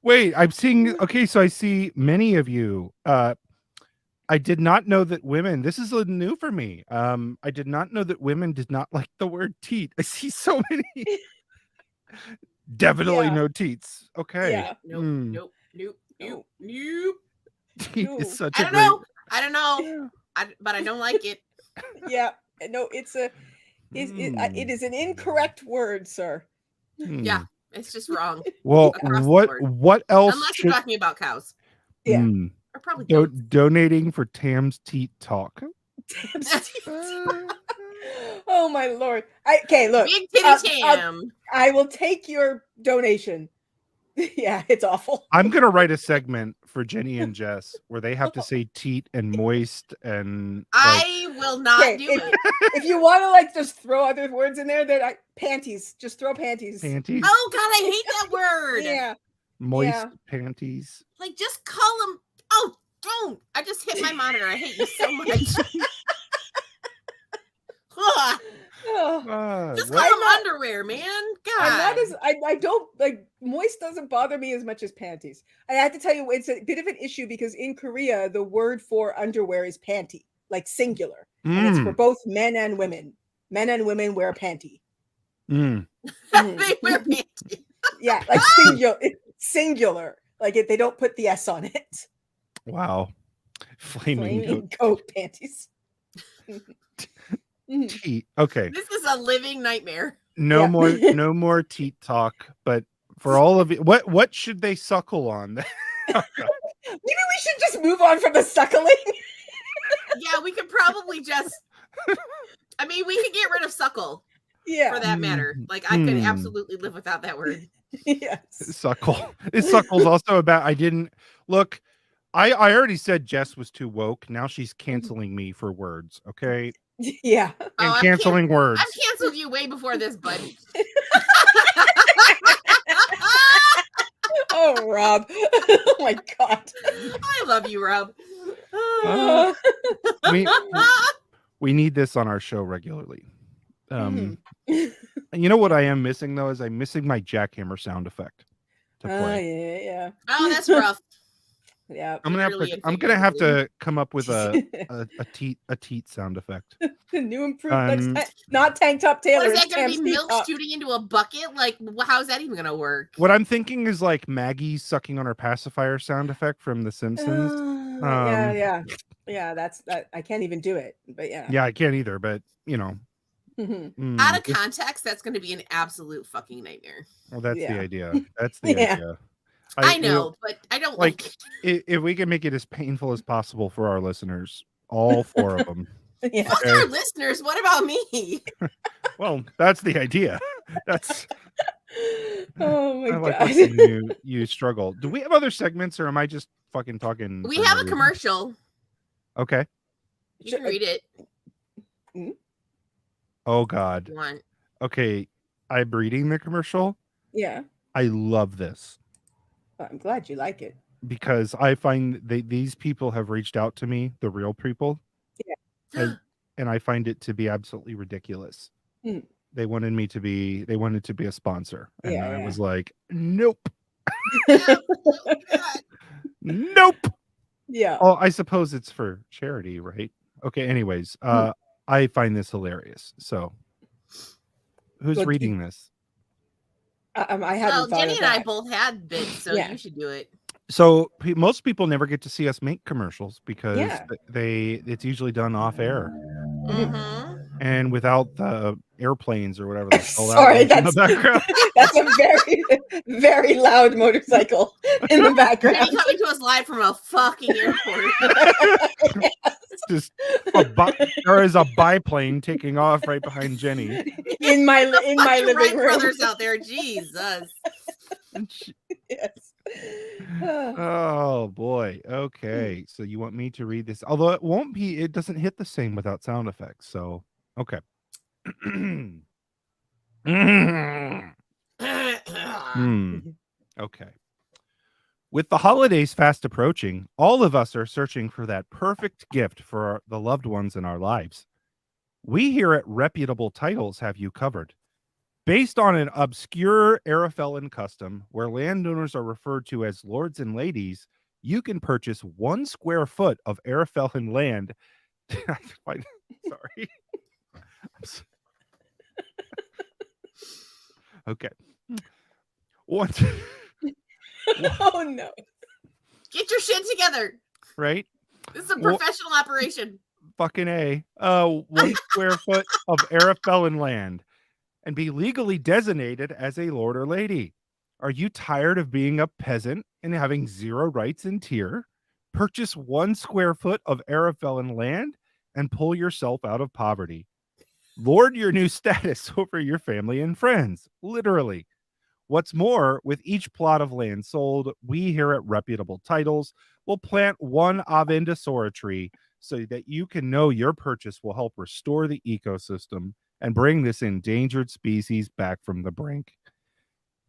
Wait, I'm seeing. Okay, so I see many of you. I did not know that women. This is new for me. I did not know that women did not like the word teat. I see so many. Definitely no teats. Okay. Yeah. Nope. Teat is such I a don't great. know. I don't know. But I don't like it. Yeah. No, it is an incorrect word, sir. Yeah, it's just wrong. Well, across the board. what else Unless should you're talking about cows. Yeah. Or probably goats. donating for Tam's Teat Talk? Oh my lord. Okay, look. Big titty Tam. I will take your donation. Yeah, it's awful. I'm gonna write a segment for Jenny and Jess where they have to say teat and moist and I will not do it. If you want to like just throw other words in there, then panties. Just throw panties. panties, Oh God, I hate that word. Yeah. moist panties. Like just call them. Oh, don't! I just hit my monitor. I hate you so much. Ugh. Just call them underwear, man. God. I'm not as I don't like moist doesn't bother me as much as panties. I have to tell you, it's a bit of an issue because in Korea the word for underwear is panty, like singular, and it's for both men and women. Men and women wear panty. They wear panty. Yeah, like singular. Like they don't put the S on it. Wow, flaming goat panties. Teat. Okay. This is a living nightmare. No more teat talk. But for all of you, what should they suckle on? Maybe we should just move on from the suckling. Yeah, we could probably just. I mean, we could get rid of suckle. Yeah. For that matter, like I could absolutely live without that word. Yes. Suckle. This suckle's also about. I didn't look. I already said Jess was too woke. Now she's canceling me for words. Okay. Yeah. And canceling words. I've canceled you way before this, bud. Oh, Rob. Oh my God. I love you, Rob. We need this on our show regularly. You know what I am missing though is I'm missing my jackhammer sound effect to play. Yeah. Oh, that's rough. Yeah. I'm gonna have to come up with a teat sound effect. New improvement. Not tank top Taylor. What, is that going to be milk shooting into a bucket? Like, how's that even going to work? What I'm thinking is like Maggie sucking on her pacifier sound effect from The Simpsons. Yeah. That's that. I can't even do it, but yeah. Yeah, I can't either. But you know, out of context, that's going to be an absolute fucking nightmare. Well, that's the idea. That's the idea. I know, but I don't like if we can make it as painful as possible for our listeners, all four of them. Yeah. Fuck our listeners. What about me? Well, that's the idea. That's. Oh my like God. You struggle. Do we have other segments, or am I just fucking talking? We have a commercial. Okay. You can read it. Oh God. You want. Okay, I'm reading the commercial. Yeah. I love this. I'm glad you like it. Because I find these people have reached out to me, the real people. Yeah. And I find it to be absolutely ridiculous. They wanted to be a sponsor. And I was like, nope. Nope. Yeah. Oh, I suppose it's for charity, right? Okay, anyways. I find this hilarious. So who's reading this? I haven't. Jenny and I both had bits, so you should do it. So most people never get to see us make commercials because it's usually done off air and without the airplanes or whatever. Sorry, that's a very, very loud motorcycle in the background. Jenny coming to us live from a fucking airport. Just there is a biplane taking off right behind Jenny in my living Wright room. Brothers out there, Jesus. Yes. Oh boy. Okay. So you want me to read this? Although it doesn't hit the same without sound effects. So okay. Okay. With the holidays fast approaching, all of us are searching for that perfect gift for the loved ones in our lives. We here at Reputable Titles have you covered. Based on an obscure Arafellan custom where landowners are referred to as lords and ladies, you can purchase 1 square foot of Arafellan land. Sorry. Okay. Oh no. Get your shit together. right? This is a Well, professional operation. fucking A. 1 square foot of Arafellan land and be legally designated as a lord or lady. Are you tired of being a peasant and having zero rights in tier? Purchase 1 square foot of Arafellan land and pull yourself out of poverty. Lord your new status over your family and friends, literally. What's more, with each plot of land sold, we here at Reputable Titles will plant 1 Avendosora tree so that you can know your purchase will help restore the ecosystem and bring this endangered species back from the brink.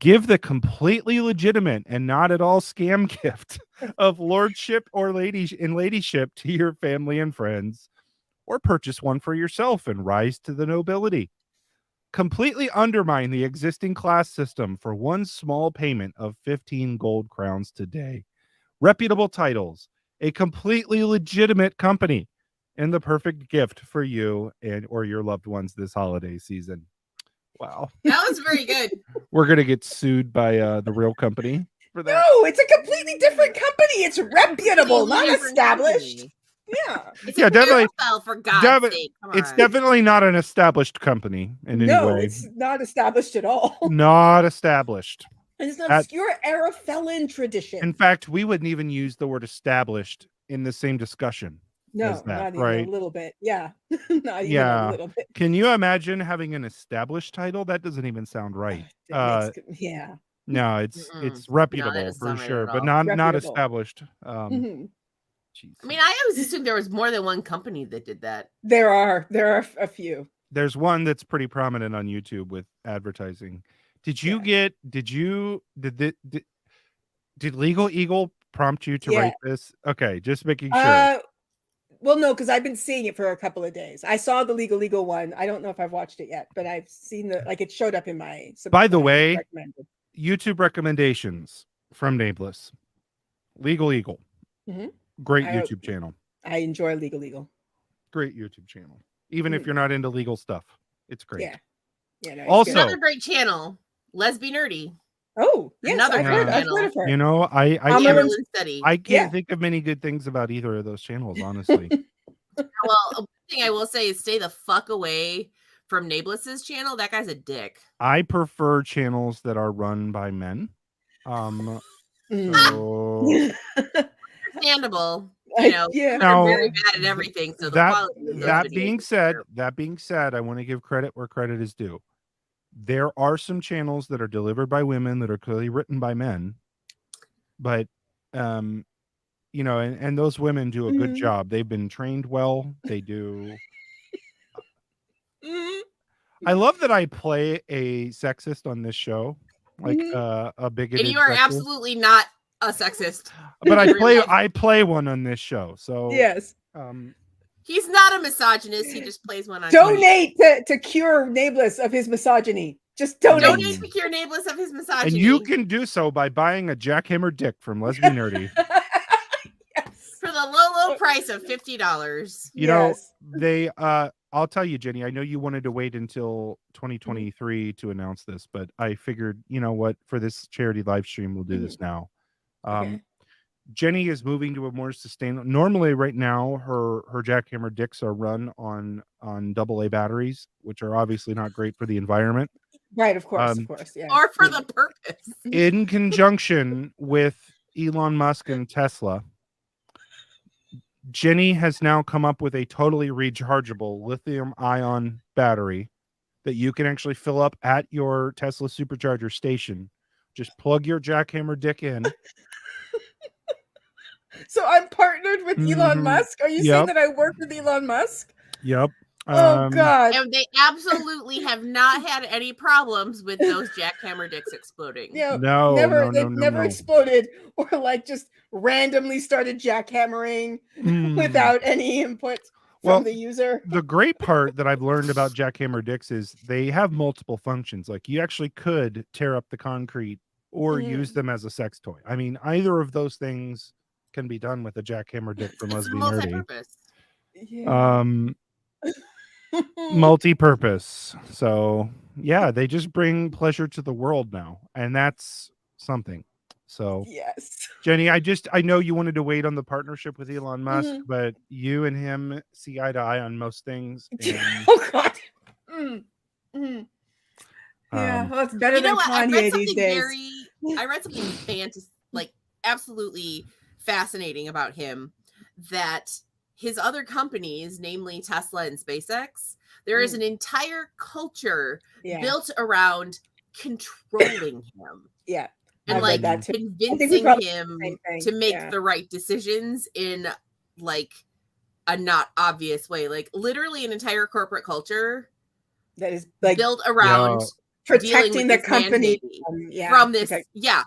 Give the completely legitimate and not at all scam gift of lordship or ladyship to your family and friends, or purchase one for yourself and rise to the nobility. Completely undermine the existing class system for 1 small payment of 15 gold crowns today. Reputable Titles, a completely legitimate company, and the perfect gift for you and or your loved ones this holiday season. Wow. That was very good. We're going to get sued by the real company for that. No, it's a completely different company. It's reputable, not different established. company. Yeah. It's Yeah, a definitely. Carousel, for God's sake. Come It's on. definitely not an established company in any No, way. it's not established at all. Not established. It's an That- obscure Arafellan tradition. In fact, we wouldn't even use the word established in the same discussion. No, as that, not even right? a little bit. Yeah. Not even Yeah. a little bit. Can you imagine having an established title? That doesn't even sound right. Yeah. No, it's Mm-mm. reputable No, that doesn't for sound right sure, at but all. not Reputable. established. Mhm. I mean, I always assumed there was more than one company that did that. There are a few. There's one that's pretty prominent on YouTube with advertising. Did Legal Eagle prompt you to Yeah. write this? Okay, just making sure. Well, no, because I've been seeing it for a couple of days. I saw the legal one. I don't know if I've watched it yet, but I've seen it showed up in my. By the my way, recommended. YouTube recommendations from Nameless. Legal Eagle. Mhm. Great I- YouTube channel. I enjoy legal. Great YouTube channel. Even if you're not into legal stuff, it's great. Yeah. Yeah. No, it's Also- good. Another great channel, Lesbian Nerdy. Oh, yes, Another I've great heard channel. of her. You know, I Amarillo Study. can't Yeah. think of many good things about either of those channels, honestly. Well, one thing I will say is stay the fuck away from Nabless's channel. That guy's a dick. I prefer channels that are run by men. Mm. So Understandable. I- You know, yeah. they're Now, very bad at everything. So the that quality of those that videos being is said, terrible. I want to give credit where credit is due. There are some channels that are delivered by women that are clearly written by men, but you know, and those women do a good Mhm. job. They've been trained well. They do. Mhm. I love that I play a sexist on this show, like Mhm. a bigoted. And you are sexist. absolutely not a sexist. But I in real life. play one on this show. So Yes. He's not a misogynist. He just plays one on Donate to cure Nameless of his misogyny. Just donate. Donate to cure Nameless of his misogyny. and you can do so by buying a jackhammer dick from Lesbian Nerdy. for the low price of $50. You know, they I'll tell you, Jenny, I know you wanted to wait until Mm-hmm. 2023 to announce this, but I figured, you know what, for this charity live stream, we'll do this now. Okay. Jenny is moving to a more sustainable. Normally, right now, her jackhammer dicks are run on AA batteries, which are obviously not great for the environment. Right, of course, yeah. Or for the purpose. In conjunction with Elon Musk and Tesla, Jenny has now come up with a totally rechargeable lithium-ion battery that you can actually fill up at your Tesla supercharger station. Just plug your jackhammer dick in. So I'm partnered with Elon Mhm. Musk. Are you Yep. saying that I work with Elon Musk? Yep. Oh God. And they absolutely have not had any problems with those jackhammer dicks exploding. Yeah, No, never. no, They've no, no, never no. exploded or like just randomly started jackhammering Mm. without any input from Well, the user. The great part that I've learned about jackhammer dicks is they have multiple functions. Like you actually could tear up the concrete or use them as a sex toy. I mean, either of those things can be done with a jackhammer dick from It's Lesbian Nerdy. multi-purpose. Yeah. Multi-purpose. So yeah, they just bring pleasure to the world now, and that's something. So yes, Jenny, I know you wanted to wait on the partnership with Elon Musk, but you and him see eye to eye on most things. And, oh God. Yeah, well, it's better than what? Kanye these days. I read something fantastic, like absolutely fascinating about him, that his other companies, namely Tesla and SpaceX, there is an entire culture built around controlling him. Yeah. And like convincing him to make the right decisions in like a not obvious way. Like literally an entire corporate culture that is like built around protecting the company from this.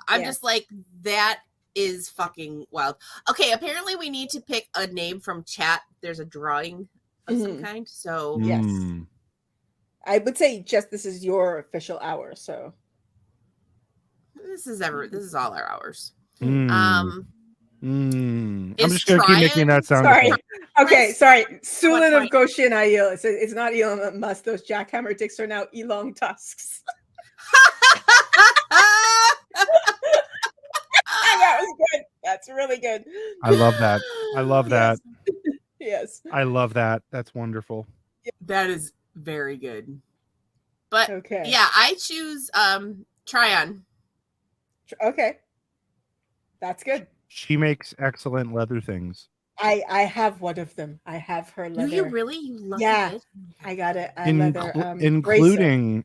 I'm just like, that is fucking wild. Okay, apparently we need to pick a name from chat. There's a drawing of some kind. So yes, I would say just this is your official hour. So this is all our hours. I'm just gonna keep making that sound. Sorry. Sulin of Goshen Aiel. It's not Elon Musk. Those jackhammer dicks are now Elon Tusks. That was good. That's really good. I love that. I love that. Yes. I love that. That's wonderful. That is very good. But yeah, I choose Tryon. Okay. That's good. She makes excellent leather things. I have one of them. I have her leather. Do you really? You love it? I got it. Including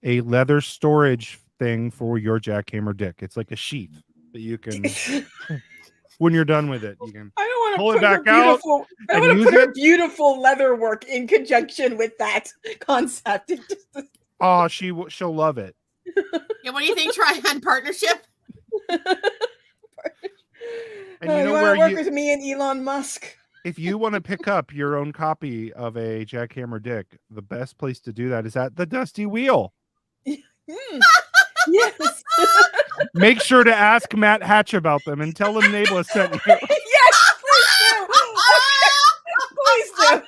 a leather storage thing for your jackhammer dick. It's like a sheath that you can when you're done with it, you can pull it back out. I want to put her beautiful leather work in conjunction with that concept. Oh, she'll love it. Yeah, what do you think, Tryon partnership? And you know want where to work with me and Elon Musk? If you want to pick up your own copy of a jackhammer dick, the best place to do that is at the Dusty Wheel. Yes. Make sure to ask Matt Hatch about them and tell him Nabla sent you. Yes, please do. Please do.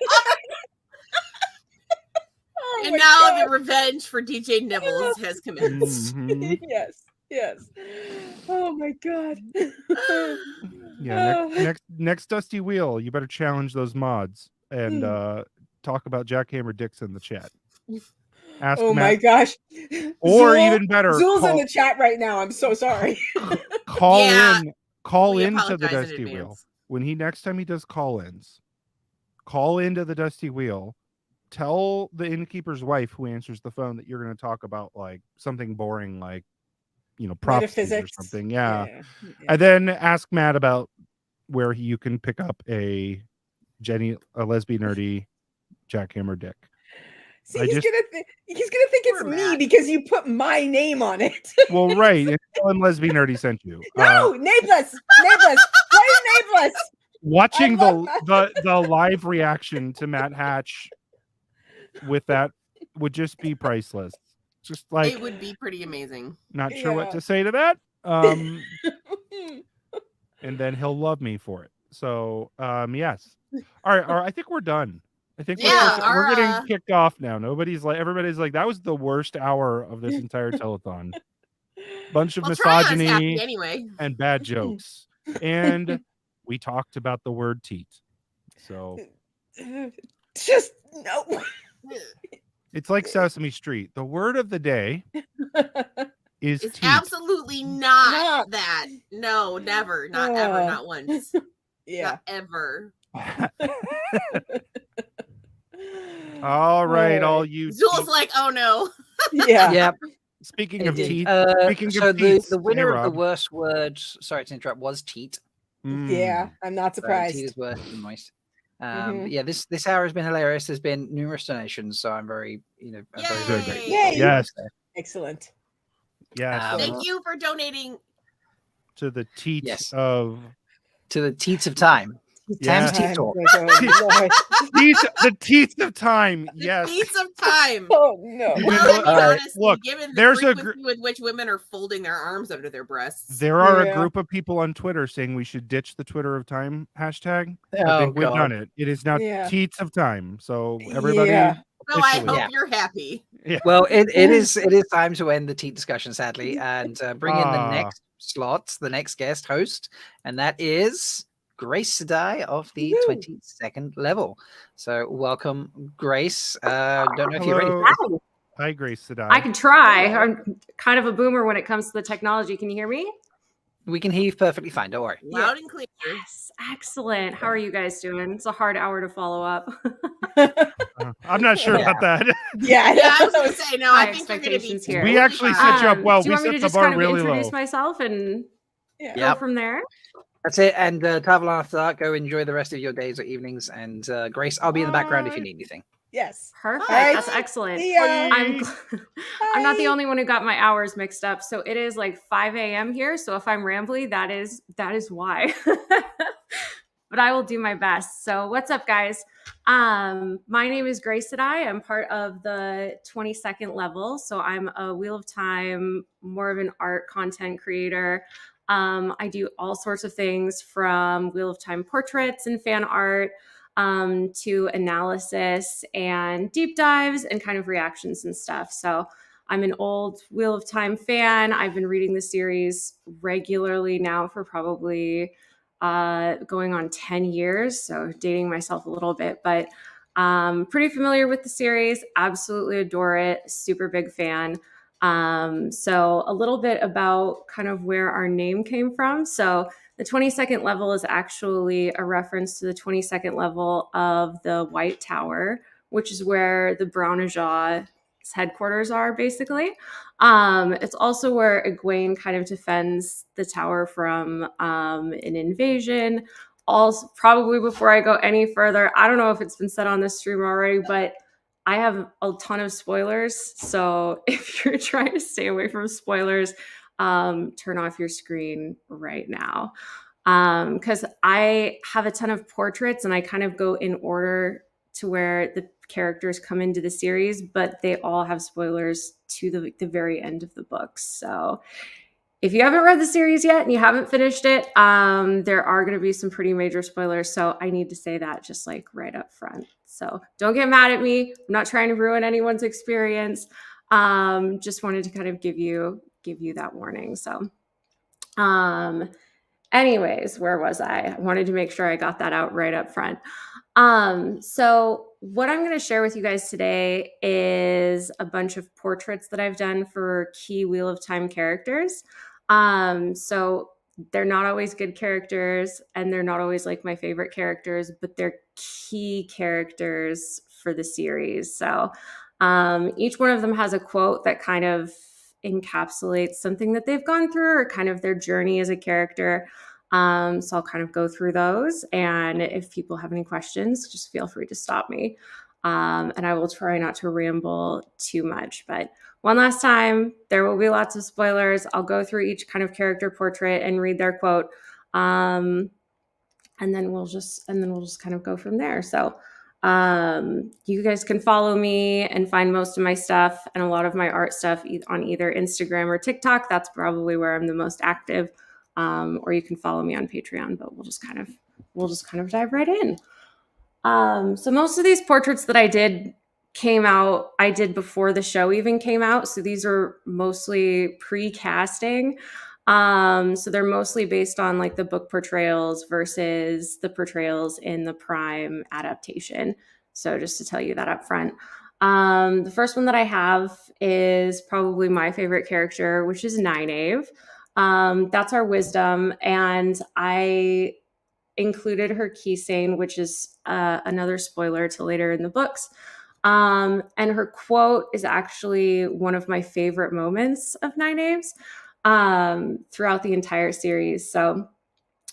And now the revenge for DJ Nibbles has commenced. Yes. Oh my God. Yeah, next Dusty Wheel, you better challenge those mods and talk about jackhammer dicks in the chat. Ask Matt. My gosh. Or even better, Zool's in the chat right now. I'm so sorry. Call in to the Dusty Wheel. When next time he does call-ins, call into the Dusty Wheel. Tell the innkeeper's wife who answers the phone that you're going to talk about like something boring, like prophecies or something. Yeah. And then ask Matt about where you can pick up a lesbian nerdy jackhammer dick. See, he's gonna think it's me because you put my name on it. Well, right. And lesbian nerdy sent you. No, Nameless. Why Nameless? Watching the live reaction to Matt Hatch with that would just be priceless. Just like it would be pretty amazing. Not sure what to say to that. And then he'll love me for it. So yes. All right, I think we're done. I think we're getting kicked off now. Everybody's like, that was the worst hour of this entire telethon. Bunch of misogyny and bad jokes. And we talked about the word teat. So just no. It's like Sesame Street. The word of the day is teat. Absolutely not that. No, never. Not ever. Not once. Yeah. Not ever. All right, all you. Zool's like, oh no. Yeah. Yep. Speaking of teat, the winner of the worst word, sorry to interrupt, was teat. Yeah, I'm not surprised. Teat is worse than moist. Yeah, this hour has been hilarious. There's been numerous donations, so I'm very, very grateful. Yes, excellent. Yes, thank you for donating to the teats to the teats of time. Yes. Tam's teat talk. The teats of time. Yes. Teats of time. Oh no. Well, honestly, look, given the there's frequency with which women are folding their arms under their breasts. There are a group of people on Twitter saying we should ditch the Twitter of time hashtag. I think we've done it. It is now teats of time. So everybody. So I hope you're happy. Yeah. Well, it is time to end the teat discussion, sadly, and bring in the next slots the next guest host, and that is Grace Sedai of the 22nd level. So welcome, Grace. Don't know if you're ready. Hello. Hi, Grace Sedai. I can try. I'm kind of a boomer when it comes to the technology. Can you hear me? We can hear you perfectly fine. Don't worry. Loud and clear. Yes, excellent. How are you guys doing? It's a hard hour to follow up. I'm not sure about that. Yeah, I was going to say, no, I High think you're going to be expectations here. We actually set you up well. Do you We want me set to the just bar kind of really introduce low. myself and go Yep. from there? That's it. And Taval, after that, go enjoy the rest of your days or evenings. And Grace, I'll be in the background if you need anything. Yes. Perfect. Bye. That's excellent. See ya. I'm not the only one who got my hours mixed up. So it is like 5 a.m. here. So if I'm rambly, that is why. But I will do my best. So what's up, guys? My name is Grace Sedai. I'm part of the 22nd level. So I'm a Wheel of Time, more of an art content creator. I do all sorts of things from Wheel of Time portraits and fan art to analysis and deep dives and kind of reactions and stuff. So I'm an old Wheel of Time fan. I've been reading the series regularly now for probably going on 10 years. So dating myself a little bit, but pretty familiar with the series. Absolutely adore it. Super big fan. So a little bit about kind of where our name came from. So the 22nd level is actually a reference to the 22nd level of the White Tower, which is where the Brownajaw's headquarters are, basically. It's also where Egwene kind of defends the tower from an invasion. Also, probably before I go any further, I don't know if it's been said on this stream already, but I have a ton of spoilers. So if you're trying to stay away from spoilers, turn off your screen right now. Because I have a ton of portraits and I kind of go in order to where the characters come into the series, but they all have spoilers to the very end of the books. So if you haven't read the series yet and you haven't finished it, there are going to be some pretty major spoilers. So I need to say that just like right up front. So don't get mad at me. I'm not trying to ruin anyone's experience. Just wanted to kind of give you that warning. So anyways, where was I? I wanted to make sure I got that out right up front. So what I'm going to share with you guys today is a bunch of portraits that I've done for key Wheel of Time characters. So they're not always good characters and they're not always like my favorite characters, but they're key characters for the series. So each one of them has a quote that kind of encapsulates something that they've gone through or kind of their journey as a character. So I'll kind of go through those. And if people have any questions, just feel free to stop me. And I will try not to ramble too much. But one last time, there will be lots of spoilers. I'll go through each kind of character portrait and read their quote. And then we'll just kind of go from there. So you guys can follow me and find most of my stuff and a lot of my art stuff on either Instagram or TikTok. That's probably where I'm the most active. Or you can follow me on Patreon, but we'll just kind of dive right in. So most of these portraits that I did before the show even came out. So these are mostly pre-casting. So they're mostly based on like the book portrayals versus the portrayals in the Prime adaptation. So just to tell you that up front. The first one that I have is probably my favorite character, which is Nynaeve. That's our wisdom. And I included her key saying, which is another spoiler to later in the books. And her quote is actually one of my favorite moments of Nynaeve's throughout the entire series. So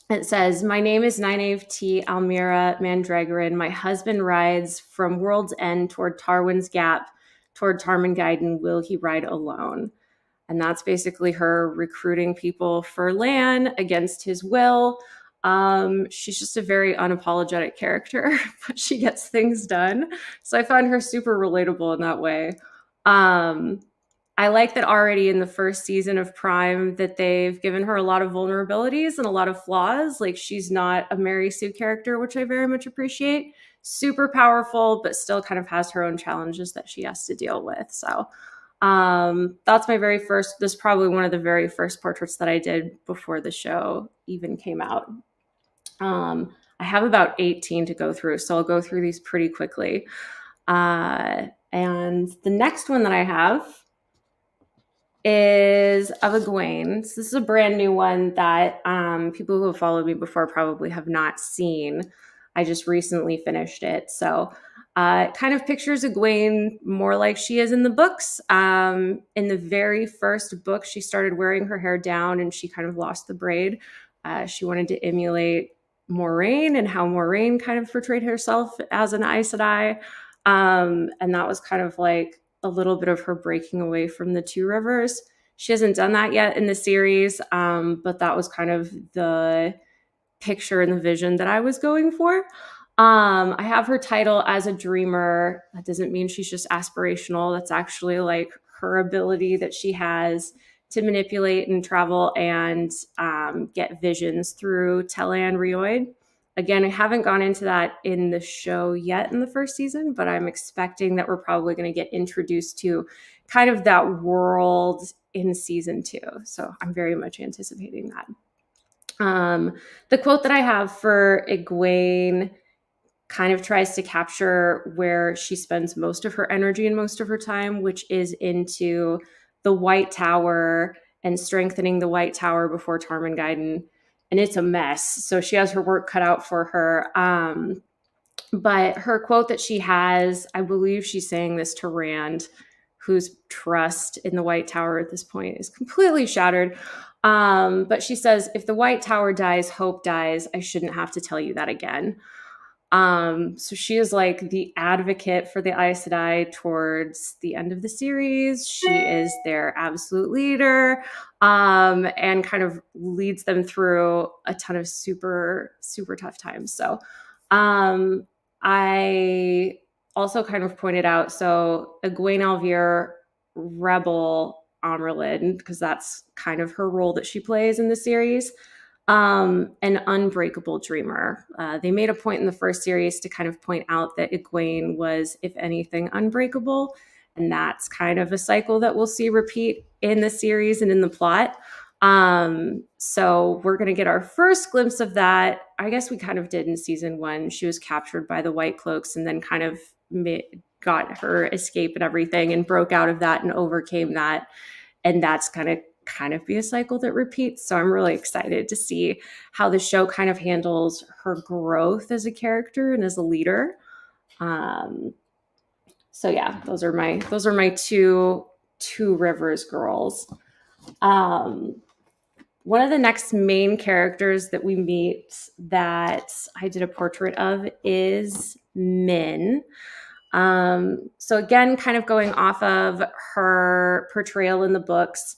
it says, "My name is Nynaeve T. Almira Mandragoran. My husband rides from World's End toward Tarwin's Gap. Toward Tarmangaiden will he ride alone?" And that's basically her recruiting people for Lan against his will. She's just a very unapologetic character, but she gets things done. So I found her super relatable in that way. I like that already in the first season of Prime that they've given her a lot of vulnerabilities and a lot of flaws. Like she's not a Mary Sue character, which I very much appreciate. Super powerful, but still kind of has her own challenges that she has to deal with. So That's my very first, this is probably one of the very first portraits that I did before the show even came out. I have about 18 to go through, so I'll go through these pretty quickly. And the next one that I have is of Egwene. So this is a brand new one that people who have followed me before probably have not seen. I just recently finished it. So it kind of pictures Egwene more like she is in the books. In the very first book, she started wearing her hair down and she kind of lost the braid. She wanted to emulate Moiraine and how Moiraine kind of portrayed herself as an Aes Sedai. And that was kind of like a little bit of her breaking away from the Two Rivers. She hasn't done that yet in the series, but that was kind of the picture and the vision that I was going for. I have her title as a dreamer. That doesn't mean she's just aspirational. That's actually like her ability that she has to manipulate and travel and get visions through Telan Rioid. Again, I haven't gone into that in the show yet in the first season, but I'm expecting that we're probably going to get introduced to kind of that world in season 2. So I'm very much anticipating that. The quote that I have for Egwene kind of tries to capture where she spends most of her energy and most of her time, which is into the White Tower and strengthening the White Tower before Tarmangaiden. And it's a mess. So she has her work cut out for her. But her quote that she has, I believe she's saying this to Rand, whose trust in the White Tower at this point is completely shattered. But she says, if the White Tower dies, hope dies. I shouldn't have to tell you that again. So she is like the advocate for the Aes Sedai towards the end of the series. She is their absolute leader, and kind of leads them through a ton of super, super tough times. So I also kind of pointed out, so Egwene Alvier, rebel Amyrlin, because that's kind of her role that she plays in the series. An unbreakable dreamer. They made a point in the first series to kind of point out that Egwene was, if anything, unbreakable. And that's kind of a cycle that we'll see repeat in the series and in the plot. So we're going to get our first glimpse of that. I guess we kind of did in season 1. She was captured by the White Cloaks and then kind of got her escape and everything and broke out of that and overcame that. And that's kind of be a cycle that repeats. So I'm really excited to see how the show kind of handles her growth as a character and as a leader. So yeah, those are my two Rivers girls. One of the next main characters that we meet that I did a portrait of is Min. So again, kind of going off of her portrayal in the books,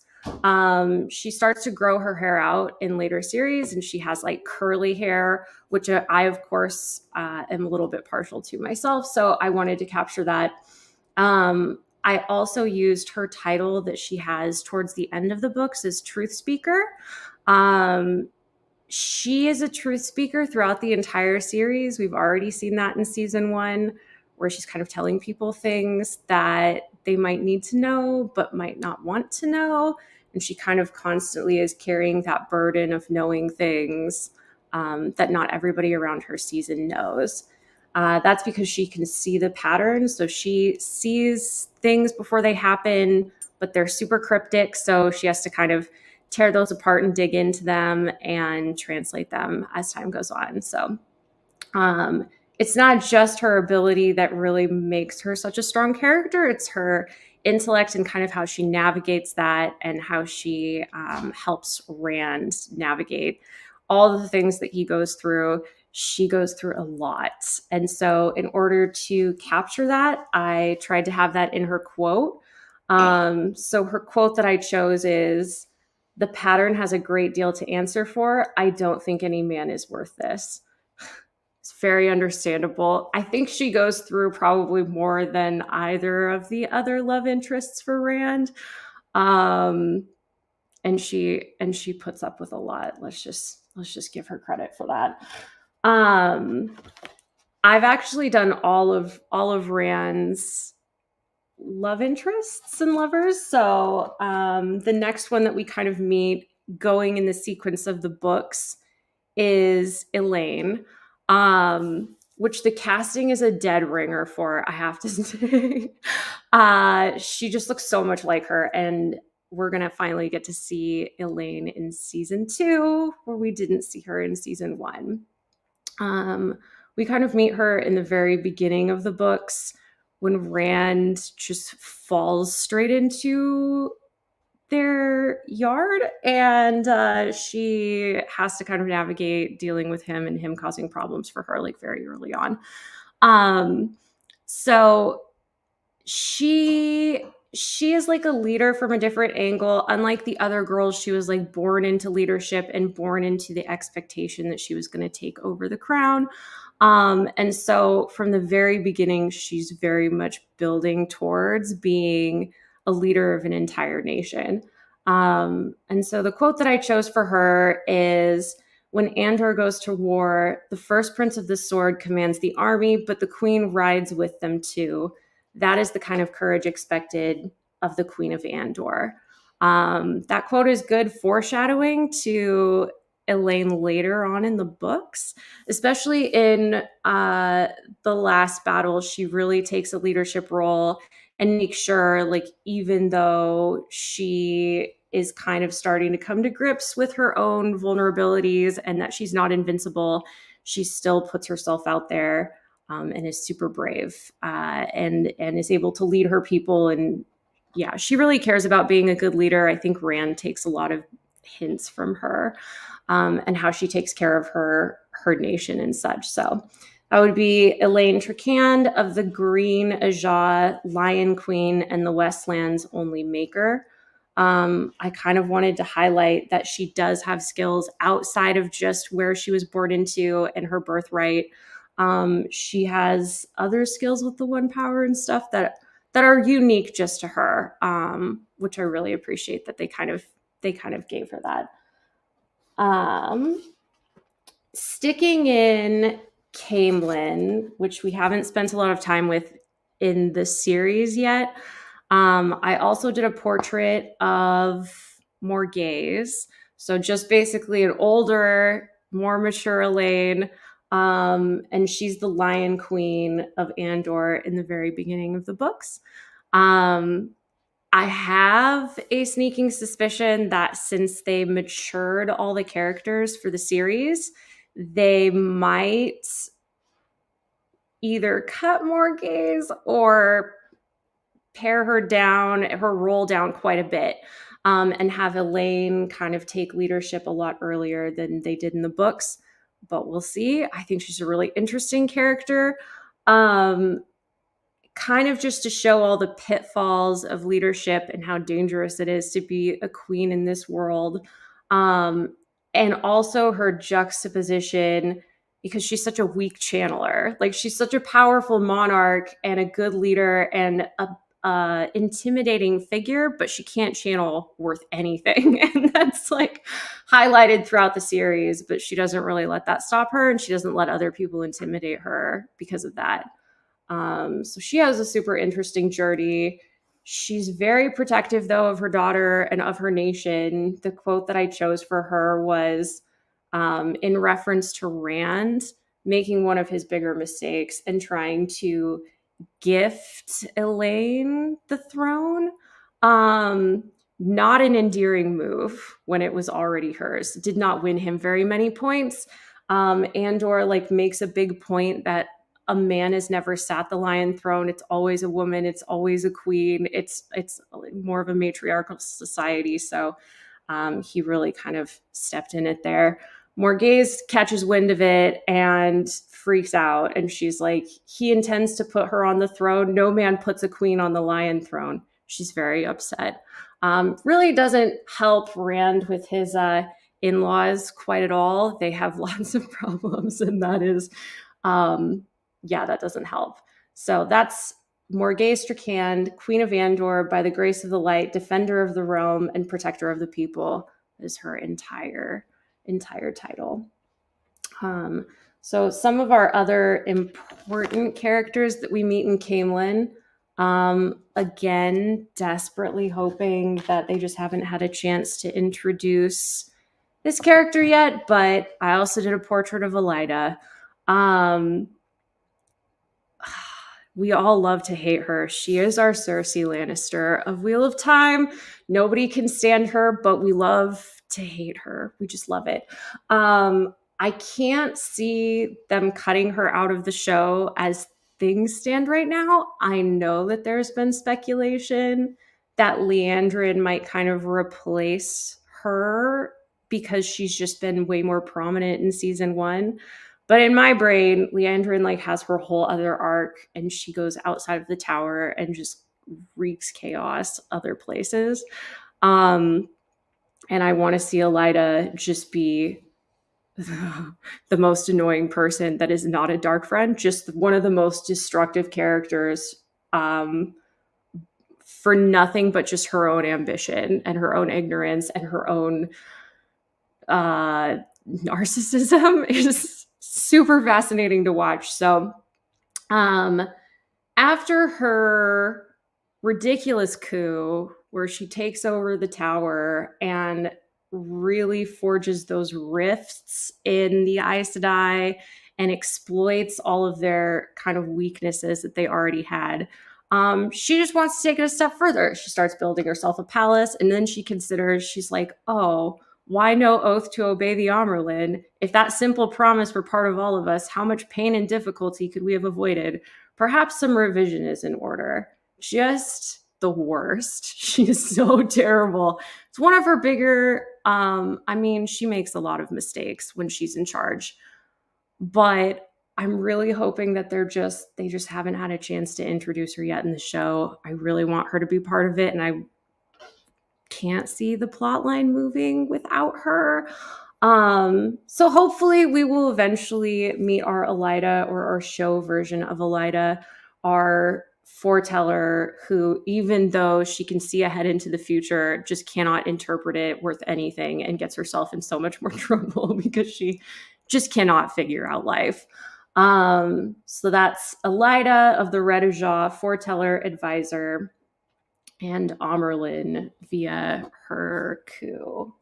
she starts to grow her hair out in later series and she has like curly hair, which I of course am a little bit partial to myself. So I wanted to capture that. I also used her title that she has towards the end of the books as Truth Speaker. She is a truth speaker throughout the entire series. We've already seen that in season 1, where she's kind of telling people things that they might need to know, but might not want to know. And she kind of constantly is carrying that burden of knowing things that not everybody around her season knows. That's because she can see the patterns. So she sees things before they happen, but they're super cryptic. So she has to kind of tear those apart and dig into them and translate them as time goes on. So it's not just her ability that really makes her such a strong character. It's her intellect and kind of how she navigates that and how she helps Rand navigate all of the things that he goes through. She goes through a lot. And so in order to capture that, I tried to have that in her quote. So her quote that I chose is, "The pattern has a great deal to answer for. I don't think any man is worth this." It's very understandable. I think she goes through probably more than either of the other love interests for Rand. And she puts up with a lot. Let's just give her credit for that. I've actually done all of Rand's love interests and lovers. So the next one that we kind of meet going in the sequence of the books is Elaine, which the casting is a dead ringer for, I have to say. She just looks so much like her, and we're going to finally get to see Elaine in season 2, where we didn't see her in season 1. We kind of meet her in the very beginning of the books when Rand just falls straight into their yard, and she has to kind of navigate dealing with him and him causing problems for her like very early on. So she is like a leader from a different angle. Unlike the other girls, she was like born into leadership and born into the expectation that she was going to take over the crown. And so from the very beginning, she's very much building towards being a leader of an entire nation. And so the quote that I chose for her is, when Andor goes to war, the first Prince of the Sword commands the army, but the Queen rides with them too. That is the kind of courage expected of the Queen of Andor. That quote is good foreshadowing to Elaine later on in the books, especially in the last battle. She really takes a leadership role and makes sure, like, even though she is kind of starting to come to grips with her own vulnerabilities and that she's not invincible, she still puts herself out there and is super brave and is able to lead her people. And yeah, she really cares about being a good leader. I think Rand takes a lot of hints from her and how she takes care of her nation and such. So that would be Elaine Tricand of the Green Ajah, Lion Queen, and the Westland's only maker. I kind of wanted to highlight that she does have skills outside of just where she was born into and her birthright. She has other skills with the One Power and stuff that are unique just to her, which I really appreciate that they kind of gave her that. Sticking in Caemlyn, which we haven't spent a lot of time with in the series yet, I also did a portrait of Morghese. So just basically an older, more mature Elaine. And she's the Lion Queen of Andor in the very beginning of the books. I have a sneaking suspicion that since they matured all the characters for the series, they might either cut Morghese or pare her role down quite a bit, and have Elaine kind of take leadership a lot earlier than they did in the books. But we'll see. I think she's a really interesting character. Kind of just to show all the pitfalls of leadership and how dangerous it is to be a queen in this world. And also her juxtaposition, because she's such a weak channeler. Like, she's such a powerful monarch and a good leader and a intimidating figure, but she can't channel worth anything. And that's like highlighted throughout the series, but she doesn't really let that stop her, and she doesn't let other people intimidate her because of that. So she has a super interesting journey. She's very protective, though, of her daughter and of her nation. The quote that I chose for her was in reference to Rand making one of his bigger mistakes and trying to gift Elaine the throne. Not an endearing move when it was already hers. Did not win him very many points. Andor makes a big point that a man has never sat the Lion Throne. It's always a woman. It's always a queen. It's more of a matriarchal society. So he really kind of stepped in it there. Morghese catches wind of it and freaks out. And she's like, he intends to put her on the throne. No man puts a queen on the Lion Throne. She's very upset. Really doesn't help Rand with his in-laws quite at all. They have lots of problems, and that is... that doesn't help. So that's Morghese Tricand, Queen of Andor, by the grace of the light, defender of the realm, and protector of the people, is her entire title. So some of our other important characters that we meet in Caemlyn Again, desperately hoping that they just haven't had a chance to introduce this character yet, but I also did a portrait of Elida. We all love to hate her. She is our Cersei Lannister of Wheel of Time. Nobody can stand her, but we love to hate her. We just love it. I can't see them cutting her out of the show as things stand right now. I know that there's been speculation that Liandrin might kind of replace her because she's just been way more prominent in season 1. But in my brain, Liandrin like has her whole other arc, and she goes outside of the tower and just wreaks chaos other places. And I want to see Elida just be the most annoying person that is not a dark friend, just one of the most destructive characters, for nothing but just her own ambition and her own ignorance and her own narcissism is super fascinating to watch. So after her ridiculous coup where she takes over the tower and really forges those rifts in the Aes Sedai and exploits all of their kind of weaknesses that they already had, she just wants to take it a step further. She starts building herself a palace, and then she considers, she's like, oh, why no oath to obey the Amyrlin? If that simple promise were part of all of us, how much pain and difficulty could we have avoided? Perhaps some revision is in order. Just the worst. She is so terrible. It's one of her bigger, she makes a lot of mistakes when she's in charge, but I'm really hoping that they just haven't had a chance to introduce her yet in the show. I really want her to be part of it, and I can't see the plot line moving without her. So hopefully we will eventually meet our Elida, or our show version of Elida, our foreteller, who, even though she can see ahead into the future, just cannot interpret it worth anything and gets herself in so much more trouble because she just cannot figure out life. So that's Elida of the Red Ujah, foreteller, advisor, and Amyrlin via her coup.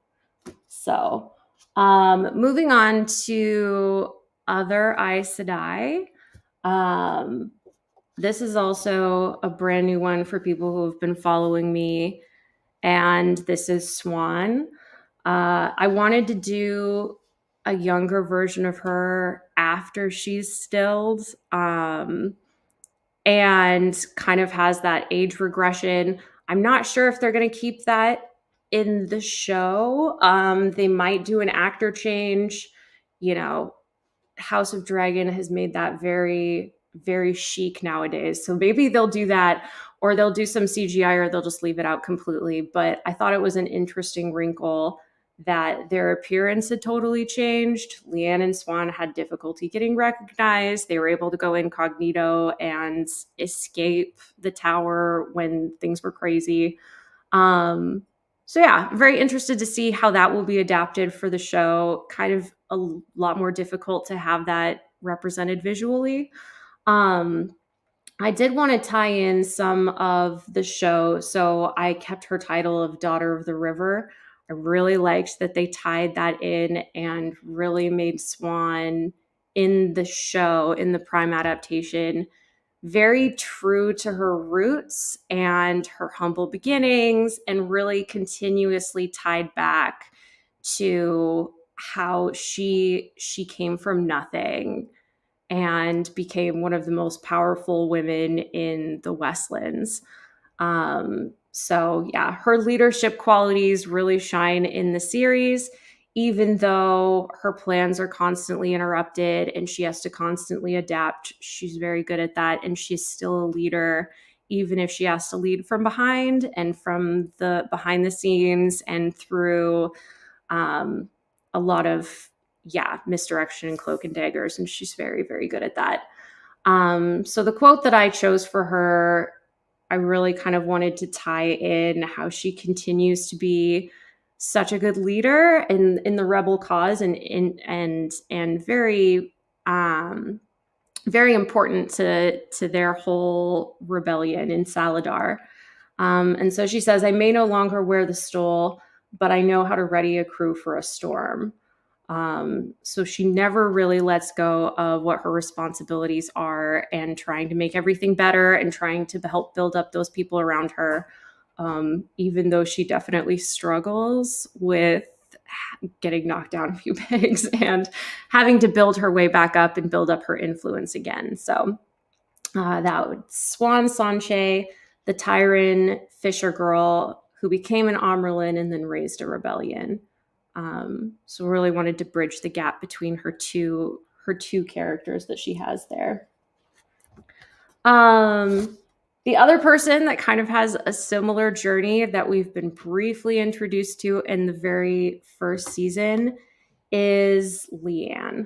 So moving on to other Aes Sedai. This is also a brand new one for people who have been following me, and this is Swan. I wanted to do a younger version of her after she's stilled, and kind of has that age regression. I'm not sure if they're going to keep that in the show. They might do an actor change. House of Dragon has made that very, very chic nowadays. So maybe they'll do that, or they'll do some CGI, or they'll just leave it out completely. But I thought it was an interesting wrinkle that their appearance had totally changed. Leanne and Swan had difficulty getting recognized. They were able to go incognito and escape the tower when things were crazy. So yeah, very interested to see how that will be adapted for the show. Kind of a lot more difficult to have that represented visually. I did want to tie in some of the show, so I kept her title of Daughter of the River. I really liked that they tied that in and really made Swan in the show, in the Prime adaptation, very true to her roots and her humble beginnings, and really continuously tied back to how she came from nothing and became one of the most powerful women in the Westlands. So yeah, her leadership qualities really shine in the series, even though her plans are constantly interrupted and she has to constantly adapt. She's very good at that, and she's still a leader, even if she has to lead from behind and from the behind the scenes and through a lot of misdirection and cloak and daggers, and she's very, very good at that. So the quote that I chose for her, I really kind of wanted to tie in how she continues to be such a good leader in the rebel cause, and very very important to their whole rebellion in Saladar. And so she says, I may no longer wear the stole, but I know how to ready a crew for a storm. So she never really lets go of what her responsibilities are and trying to make everything better and trying to help build up those people around her. Even though she definitely struggles with getting knocked down a few pegs and having to build her way back up and build up her influence again. So that would Swan Sanche, the Tyran Fisher girl who became an Amerlin and then raised a rebellion. So really wanted to bridge the gap between her two characters that she has there. The other person that kind of has a similar journey that we've been briefly introduced to in the very first season is Leanne.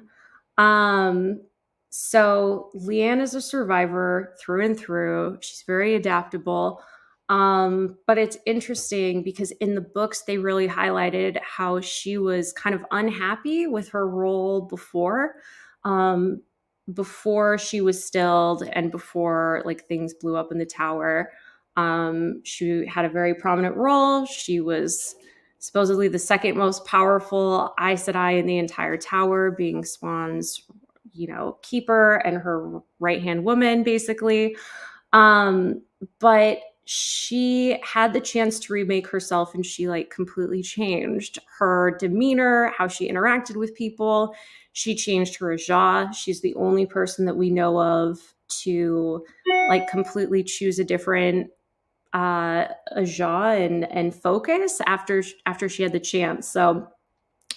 So Leanne is a survivor through and through. She's very adaptable. But it's interesting because in the books, they really highlighted how she was kind of unhappy with her role before she was stilled and before like things blew up in the tower. She had a very prominent role. She was supposedly the second most powerful Aes Sedai in the entire tower, being Swan's, keeper and her right-hand woman, basically. But she had the chance to remake herself and she like completely changed her demeanor, how she interacted with people. She changed her Ajah. She's the only person that we know of to like completely choose a different Ajah and focus after she had the chance. So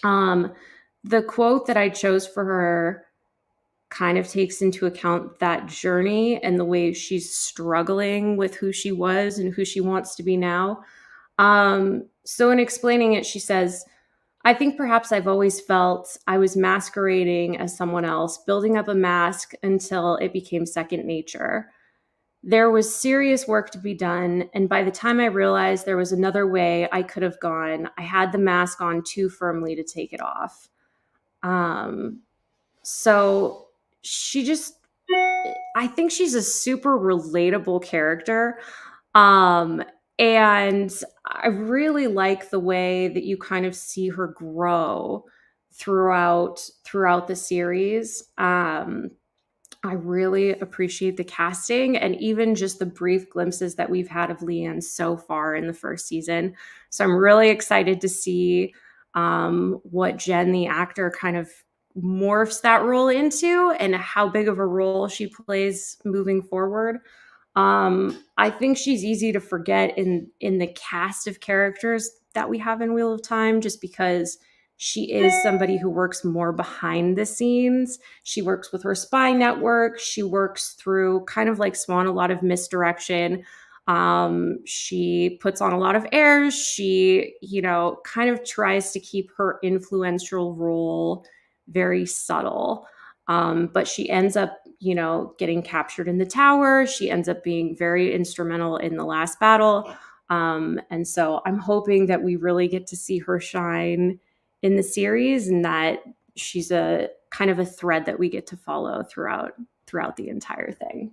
the quote that I chose for her kind of takes into account that journey and the way she's struggling with who she was and who she wants to be now. So in explaining it, she says, I think perhaps I've always felt I was masquerading as someone else, building up a mask until it became second nature. There was serious work to be done, and by the time I realized there was another way I could have gone, I had the mask on too firmly to take it off. So I think she's a super relatable character. And I really like the way that you kind of see her grow throughout the series. I really appreciate the casting and even just the brief glimpses that we've had of Leanne so far in the first season. So I'm really excited to see what Jen, the actor, kind of morphs that role into and how big of a role she plays moving forward. I think she's easy to forget in the cast of characters that we have in Wheel of Time, just because she is somebody who works more behind the scenes. She works with her spy network. She works through, kind of like Swan, a lot of misdirection. She puts on a lot of airs. She, kind of tries to keep her influential role very subtle. But she ends up, getting captured in the tower. She ends up being very instrumental in the last battle. And so I'm hoping that we really get to see her shine in the series and that she's a kind of a thread that we get to follow throughout the entire thing.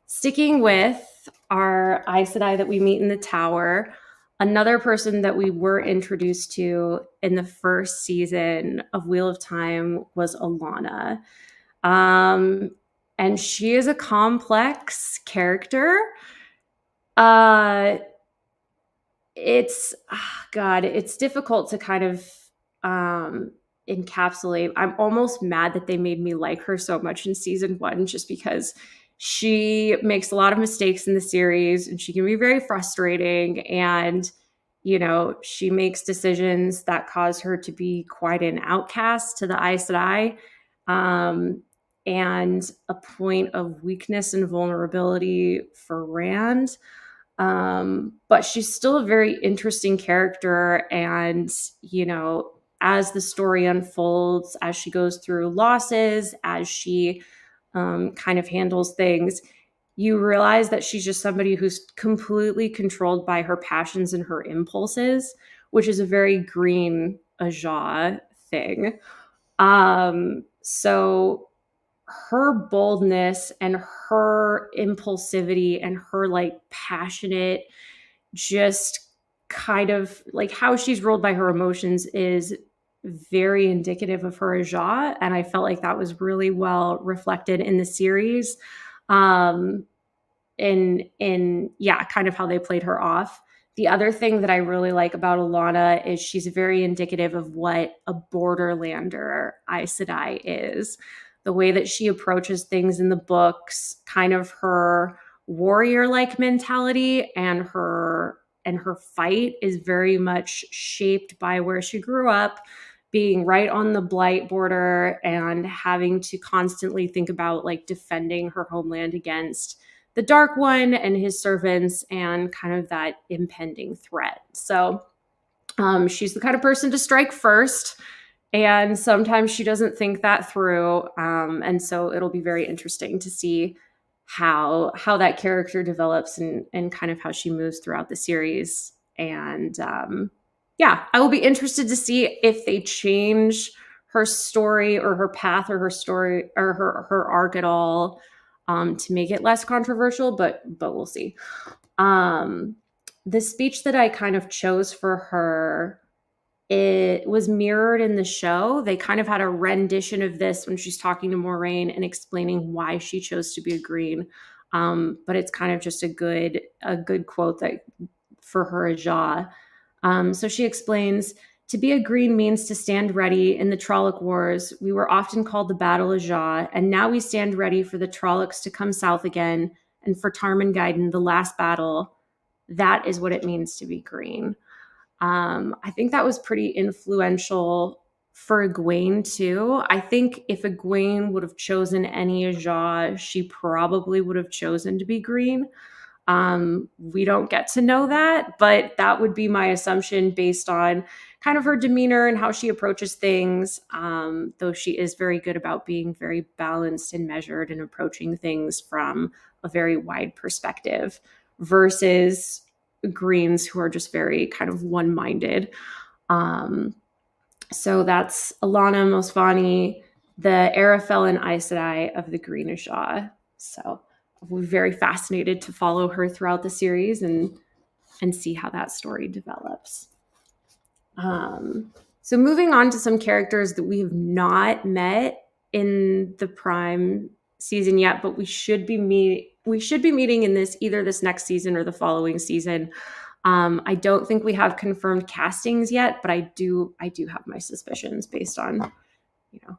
Sticking with our Aes Sedai that we meet in the tower, another person that we were introduced to in the first season of Wheel of Time was Alana. And she is a complex character. It's difficult to kind of encapsulate. I'm almost mad that they made me like her so much in season 1, just because she makes a lot of mistakes in the series and she can be very frustrating, and she makes decisions that cause her to be quite an outcast to the Aes Sedai, and a point of weakness and vulnerability for Rand. But she's still a very interesting character, and as the story unfolds, as she goes through losses, as she kind of handles things, you realize that she's just somebody who's completely controlled by her passions and her impulses, which is a very green Ajah thing. So her boldness and her impulsivity and her like passionate, just kind of like how she's ruled by her emotions is very indicative of her Aja. And I felt like that was really well reflected in the series. In kind of how they played her off. The other thing that I really like about Alana is she's very indicative of what a borderlander Aes Sedai is. The way that she approaches things in the books, kind of her warrior-like mentality and her fight is very much shaped by where she grew up, being right on the Blight border and having to constantly think about like defending her homeland against the Dark One and his servants and kind of that impending threat. So she's the kind of person to strike first, and sometimes she doesn't think that through. And so it'll be very interesting to see how that character develops and kind of how she moves throughout the series. And I will be interested to see if they change her story or her path or her story or her arc at all, to make it less controversial, but we'll see. The speech that I kind of chose for her, it was mirrored in the show. They kind of had a rendition of this when she's talking to Moraine and explaining why she chose to be a Green. But it's kind of just a good quote that for her Aja. So she explains, "To be a Green means to stand ready in the Trolloc Wars. We were often called the Battle of Aja, and now we stand ready for the Trollocs to come south again, and for Tarmangaiden, the last battle. That is what it means to be Green." I think that was pretty influential for Egwene too. I think if Egwene would have chosen any Aja, she probably would have chosen to be Green. We don't get to know that, but that would be my assumption based on kind of her demeanor and how she approaches things, though she is very good about being very balanced and measured and approaching things from a very wide perspective versus Greens who are just very kind of one-minded. So that's Alana Mosfani, the Arafel and Aes Sedai of the Green Aja. So we're very fascinated to follow her throughout the series and see how that story develops. So moving on to some characters that we have not met in the Prime season yet, but we should be meeting in either this next season or the following season. I don't think we have confirmed castings yet, but I do have my suspicions based on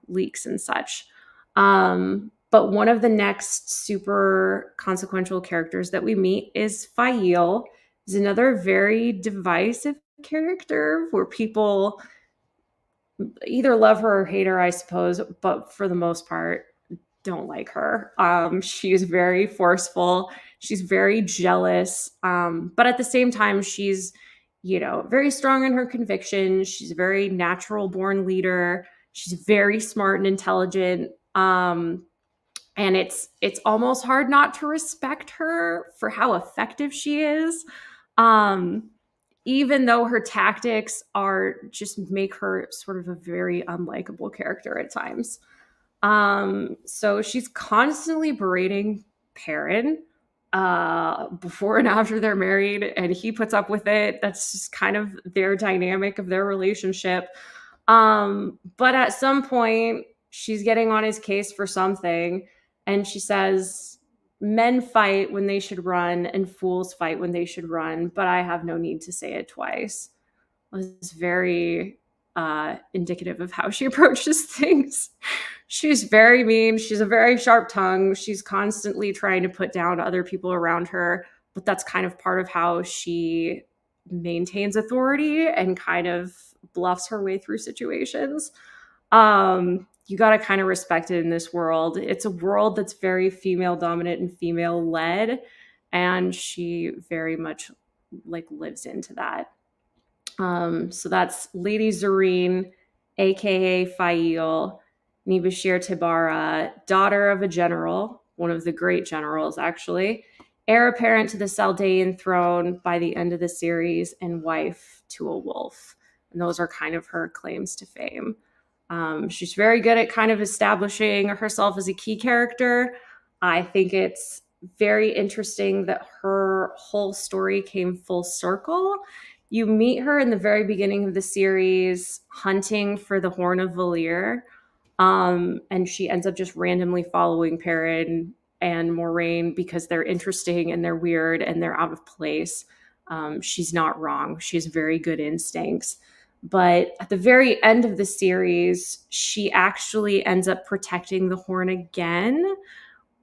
leaks and such. But one of the next super consequential characters that we meet is Fael. Is another very divisive character where people either love her or hate her, I suppose, but for the most part don't like her. She's very forceful. She's very jealous. But at the same time, she's, very strong in her conviction. She's a very natural born leader. She's very smart and intelligent. And it's almost hard not to respect her for how effective she is. Even though her tactics are just make her sort of a very unlikable character at times. So she's constantly berating Perrin before and after they're married, and he puts up with it. That's just kind of their dynamic of their relationship. But at some point, she's getting on his case for something, and she says, "Men fight when they should run, and fools fight when they should run, but I have no need to say it twice." It's very indicative of how she approaches things. She's very mean. She's a very sharp tongue. She's constantly trying to put down other people around her, but that's kind of part of how she maintains authority and kind of bluffs her way through situations. You got to kind of respect it in this world. It's a world that's very female dominant and female led, and she very much lives into that. So that's Lady Zareen, aka Fael, Nibashir Tibara, daughter of a general, one of the great generals actually, heir apparent to the Saldaean throne by the end of the series, and wife to a wolf. And those are kind of her claims to fame. She's very good at kind of establishing herself as a key character. I think it's very interesting that her whole story came full circle. You meet her in the very beginning of the series hunting for the Horn of Valir, and she ends up just randomly following Perrin and Moraine because they're interesting and they're weird and they're out of place. She's not wrong. She has very good instincts. But at the very end of the series, she actually ends up protecting the Horn again,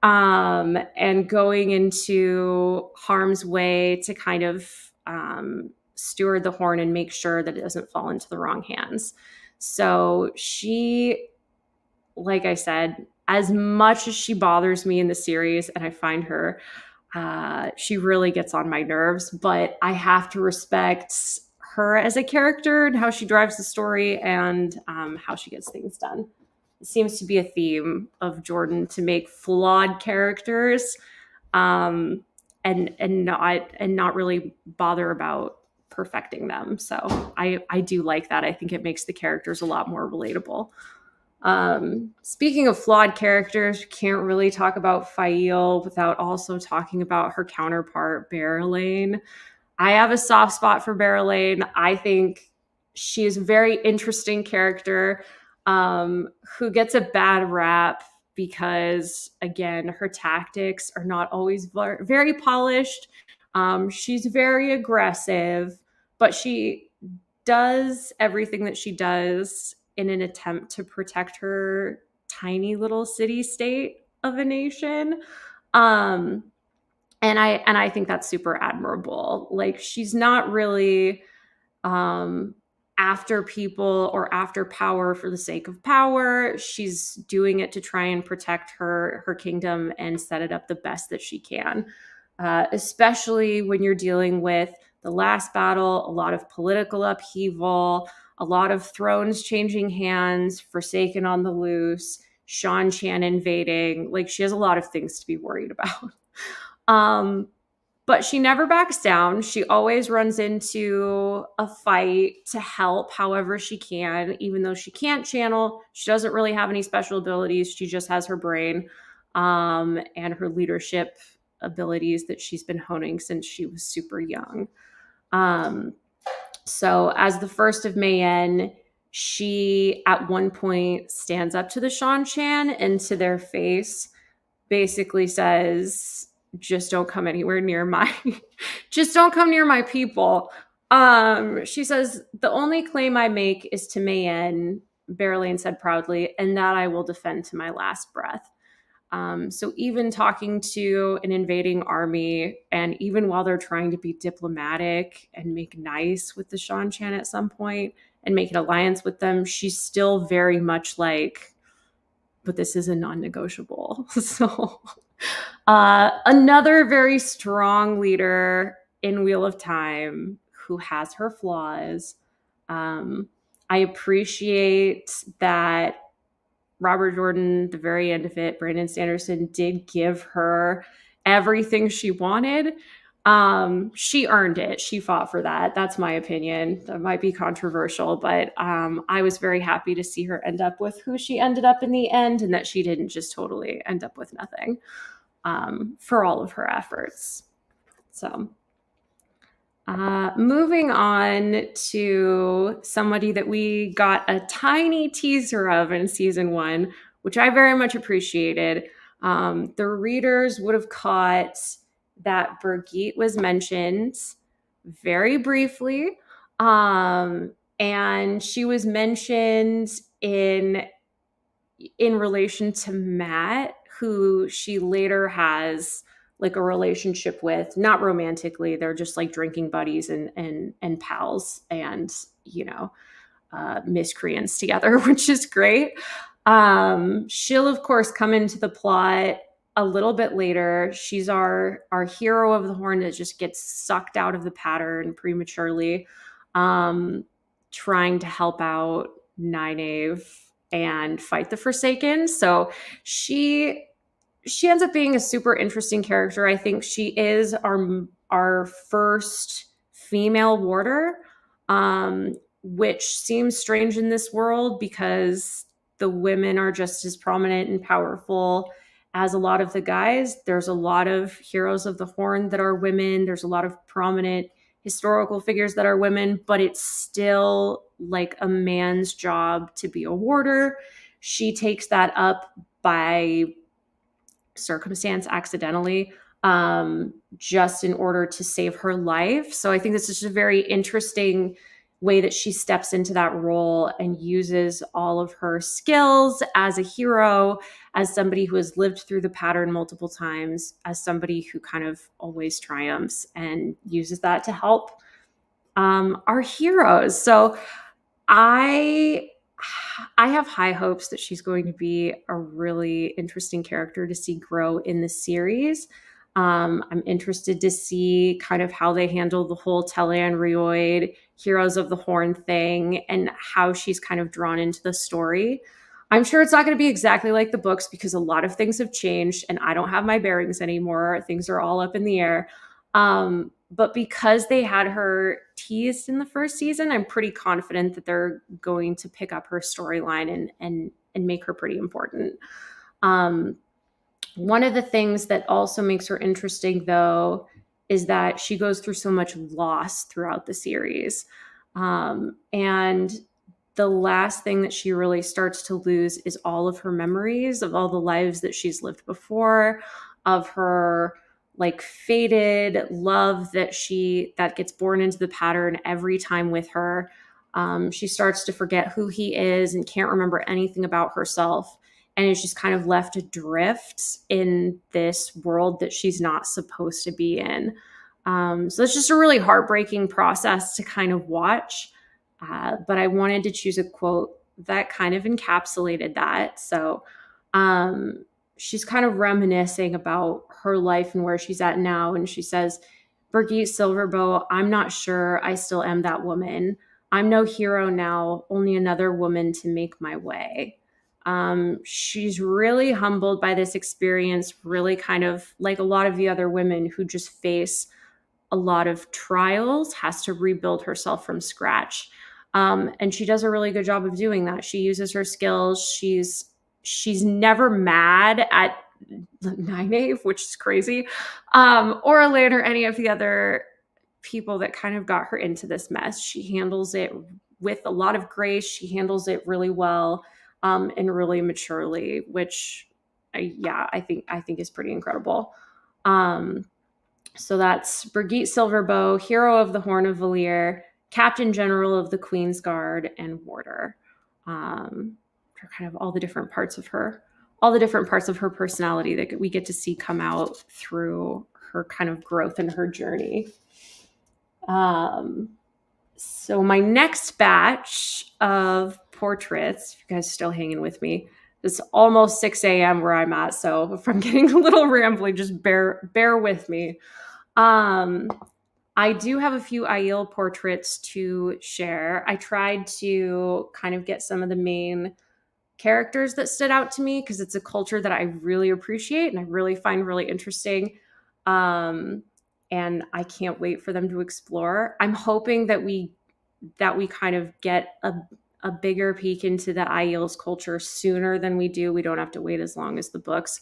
and going into harm's way to kind of steward the Horn and make sure that it doesn't fall into the wrong hands. So she, like I said, as much as she bothers me in the series and I find her, she really gets on my nerves, but I have to respect her as a character and how she drives the story and how she gets things done. It seems to be a theme of Jordan to make flawed characters, and not really bother about perfecting them. So I do like that. I think it makes the characters a lot more relatable. Speaking of flawed characters, we can't really talk about Fael without also talking about her counterpart, Berelain. I have a soft spot for Berelain. I think she is a very interesting character, who gets a bad rap because, again, her tactics are not always very polished. She's very aggressive, but she does everything that she does in an attempt to protect her tiny little city-state of a nation. And I think that's super admirable. Like, she's not really after people or after power for the sake of power. She's doing it to try and protect her kingdom and set it up the best that she can. Especially when you're dealing with the last battle, a lot of political upheaval, a lot of thrones changing hands, Forsaken on the loose, Shan-Chan invading. Like, she has a lot of things to be worried about. But she never backs down. She always runs into a fight to help however she can, even though she can't channel. She doesn't really have any special abilities. She just has her brain, and her leadership abilities that she's been honing since she was super young. So as the first of Mayenne, she at one point stands up to the Shan-Chan and to their face basically says, just don't come anywhere near just don't come near my people. She says, the only claim I make is to Mayenne, Berelain said proudly, and that I will defend to my last breath. So even talking to an invading army, and even while they're trying to be diplomatic and make nice with the Shan-Chan at some point and make an alliance with them, she's still very much like, but this is a non-negotiable. So another very strong leader in Wheel of Time who has her flaws. I appreciate that Robert Jordan, the very end of it, Brandon Sanderson did give her everything she wanted. She earned it. She fought for that. That's my opinion. That might be controversial, but I was very happy to see her end up with who she ended up in the end, and that she didn't just totally end up with nothing, for all of her efforts. So moving on to somebody that we got a tiny teaser of in season 1, which I very much appreciated. The readers would have caught that Birgitte was mentioned very briefly. And she was mentioned in relation to Matt, who she later has like a relationship with, not romantically. They're just like drinking buddies and pals and, miscreants together, which is great. She'll of course come into the plot a little bit later. She's our hero of the Horn that just gets sucked out of the pattern prematurely, trying to help out Nynaeve and fight the Forsaken. So she ends up being a super interesting character. I think she is our first female warder. which seems strange in this world because the women are just as prominent and powerful as a lot of the guys. There's a lot of heroes of the Horn that are women. There's a lot of prominent historical figures that are women, but it's still like a man's job to be a warder. She takes that up by circumstance accidentally, just in order to save her life. So I think this is just a very interesting way that she steps into that role and uses all of her skills as a hero, as somebody who has lived through the pattern multiple times, as somebody who kind of always triumphs and uses that to help our heroes. So I have high hopes that she's going to be a really interesting character to see grow in the series. I'm interested to see kind of how they handle the whole Telanrioid Heroes of the Horn thing and how she's kind of drawn into the story. I'm sure it's not going to be exactly like the books because a lot of things have changed and I don't have my bearings anymore. Things are all up in the air. But because they had her teased in the first season, I'm pretty confident that they're going to pick up her storyline and make her pretty important. One of the things that also makes her interesting, though, is that she goes through so much loss throughout the series. And the last thing that she really starts to lose is all of her memories of all the lives that she's lived before, of her like fated love that gets born into the pattern every time with her. She starts to forget who he is and can't remember anything about herself. And is just kind of left adrift in this world that she's not supposed to be in. So it's just a really heartbreaking process to kind of watch. But I wanted to choose a quote that kind of encapsulated that. So she's kind of reminiscing about her life and where she's at now. And she says, "Birgitte Silverbow, I'm not sure I still am that woman. I'm no hero now, only another woman to make my way." She's really humbled by this experience, really kind of like a lot of the other women who just face a lot of trials, has to rebuild herself from scratch. And she does a really good job of doing that. She uses her skills. She's never mad at Nynaeve, which is crazy, or Elaine or any of the other people that kind of got her into this mess. She handles it with a lot of grace. She handles it really well. And really maturely, which, I think is pretty incredible. So that's Birgitte Silverbow, Hero of the Horn of Valir, Captain General of the Queen's Guard, and Warder. For kind of all the different parts of her personality that we get to see come out through her kind of growth and her journey. So my next batch of portraits, if you guys are still hanging with me, it's almost 6 a.m. where I'm at. So if I'm getting a little rambly, just bear with me. I do have a few Aiel portraits to share. I tried to kind of get some of the main characters that stood out to me because it's a culture that I really appreciate and I really find really interesting. And I can't wait for them to explore. I'm hoping that we kind of get a bigger peek into the Aiel's culture sooner than we do. We don't have to wait as long as the books.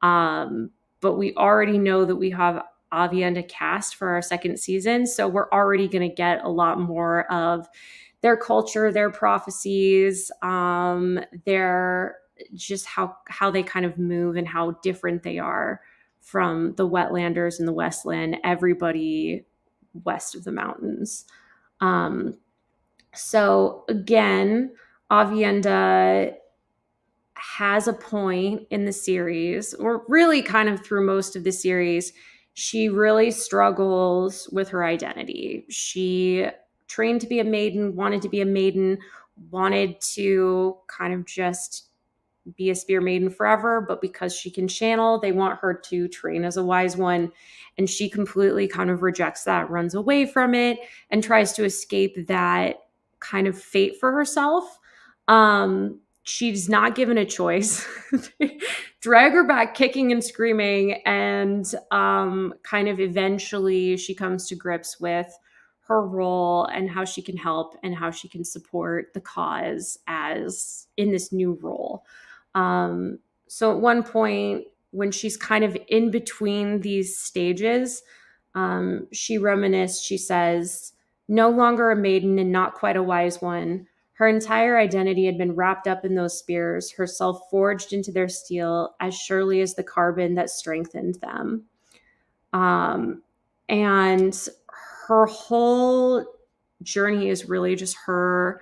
But we already know that we have Avienda cast for our second season. So we're already going to get a lot more of their culture, their prophecies, their just how they kind of move and how different they are from the Wetlanders and the Westland, everybody west of the mountains. So again, Avienda has a point in the series, or really kind of through most of the series. She really struggles with her identity. She trained to be a maiden, wanted to be a maiden, wanted to kind of just be a spear maiden forever, but because she can channel, they want her to train as a wise one. And she completely kind of rejects that, runs away from it, and tries to escape that kind of fate for herself. She's not given a choice. Drag her back kicking and screaming, and kind of eventually she comes to grips with her role and how she can help and how she can support the cause as in this new role. So at one point, when she's kind of in between these stages, she reminisced, she says, "No longer a maiden and not quite a wise one. Her entire identity had been wrapped up in those spears, herself forged into their steel as surely as the carbon that strengthened them." And her whole journey is really just her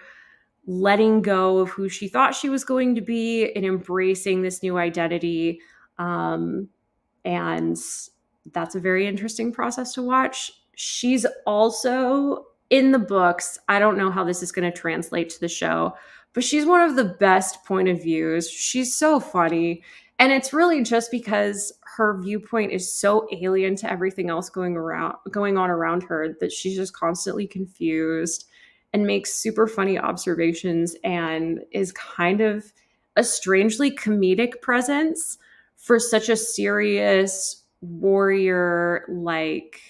letting go of who she thought she was going to be and embracing this new identity. And that's a very interesting process to watch. She's also in the books. I don't know how this is going to translate to the show, but she's one of the best point of views. She's so funny. And it's really just because her viewpoint is so alien to everything else going on around her that she's just constantly confused and makes super funny observations and is kind of a strangely comedic presence for such a serious warrior-like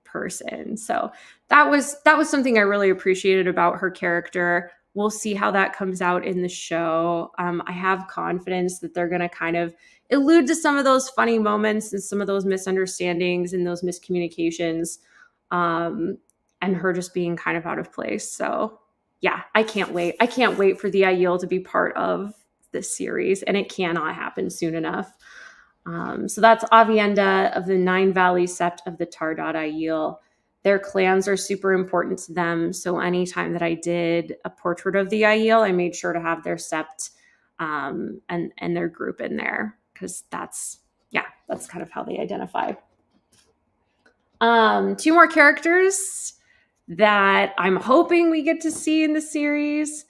person. So that was something I really appreciated about her character. We'll see how that comes out in the show. I have confidence that they're going to kind of allude to some of those funny moments and some of those misunderstandings and those miscommunications, and her just being kind of out of place. So yeah, I can't wait. I can't wait for the Aiel to be part of this series, and it cannot happen soon enough. So that's Avienda of the Nine Valley Sept of the Tardot Aiel. Their clans are super important to them. So anytime that I did a portrait of the Aiel, I made sure to have their sept and their group in there, because that's kind of how they identify. 2 more characters that I'm hoping we get to see in the series.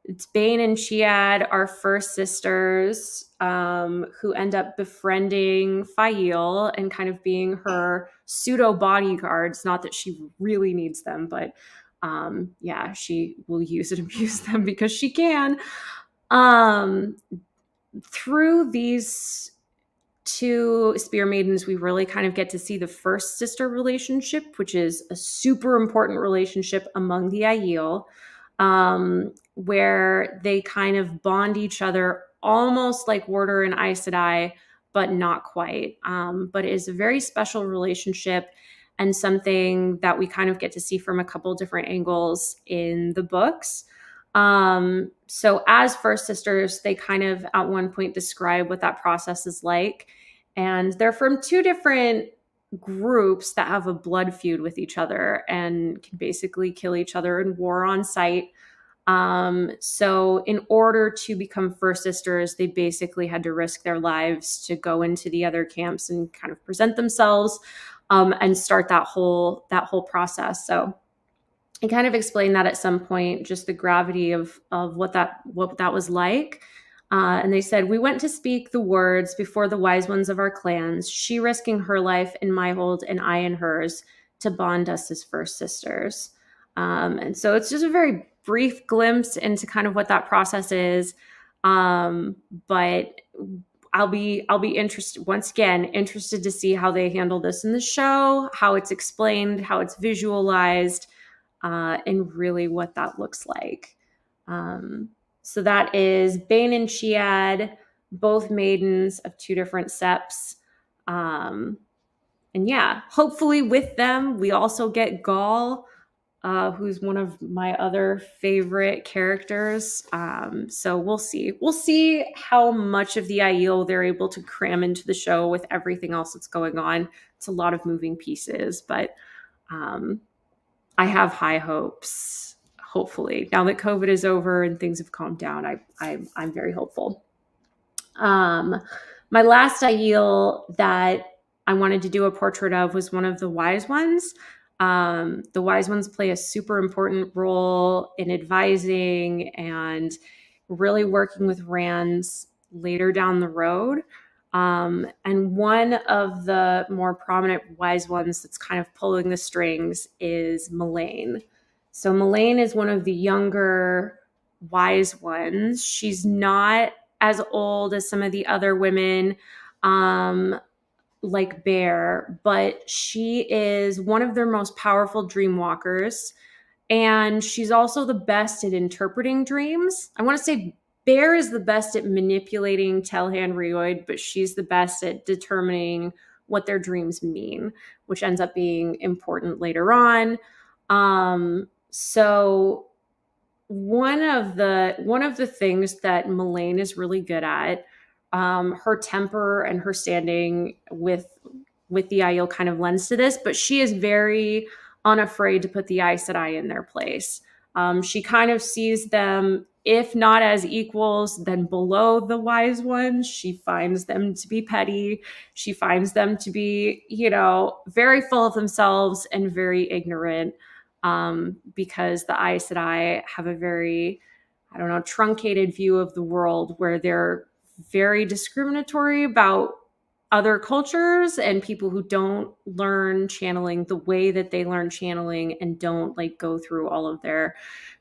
It's Bane and Chiad, our first sisters, who end up befriending Fael and kind of being her pseudo bodyguards. Not that she really needs them, but she will use and abuse them because she can. Through these 2 spear maidens, we really kind of get to see the first sister relationship, which is a super important relationship among the Aiel, where they kind of bond each other almost like Warder and Aes Sedai, but not quite. But it is a very special relationship and something that we kind of get to see from a couple different angles in the books. So as first sisters, they kind of at one point describe what that process is like. And they're from 2 different groups that have a blood feud with each other and can basically kill each other in war on sight. So in order to become first sisters, they basically had to risk their lives to go into the other camps and kind of present themselves, and start that whole process. So I kind of explained that at some point, just the gravity of what that was like. And they said, "We went to speak the words before the wise ones of our clans, she risking her life in my hold and I in hers to bond us as first sisters." And so it's just a very brief glimpse into kind of what that process is. But I'll be interested to see how they handle this in the show, how it's explained, how it's visualized, and really what that looks like. So that is Bane and Chiad, both maidens of 2 different septs. And yeah, hopefully with them, we also get Gaul, who's one of my other favorite characters. So we'll see. We'll see how much of the Aiel they're able to cram into the show with everything else that's going on. It's a lot of moving pieces, but I have high hopes. Hopefully, now that COVID is over and things have calmed down, I'm very hopeful. My last Aiel that I wanted to do a portrait of was one of the wise ones. The wise ones play a super important role in advising and really working with Rands later down the road. And one of the more prominent wise ones that's kind of pulling the strings is Melaine. So Melaine is one of the younger wise ones. She's not as old as some of the other women. like Bear, but she is one of their most powerful dream walkers. And she's also the best at interpreting dreams. I want to say Bear is the best at manipulating Telhan Rioid, but she's the best at determining what their dreams mean, which ends up being important later on. So one of the things that Melaine is really good at, her temper and her standing with the Aiel kind of lends to this, but she is very unafraid to put the Aes Sedai in their place. She kind of sees them, if not as equals, then below the wise ones. She finds them to be petty. She finds them to be, very full of themselves and very ignorant, because the Aes Sedai have a very, truncated view of the world where they're very discriminatory about other cultures and people who don't learn channeling the way that they learn channeling and don't go through all of their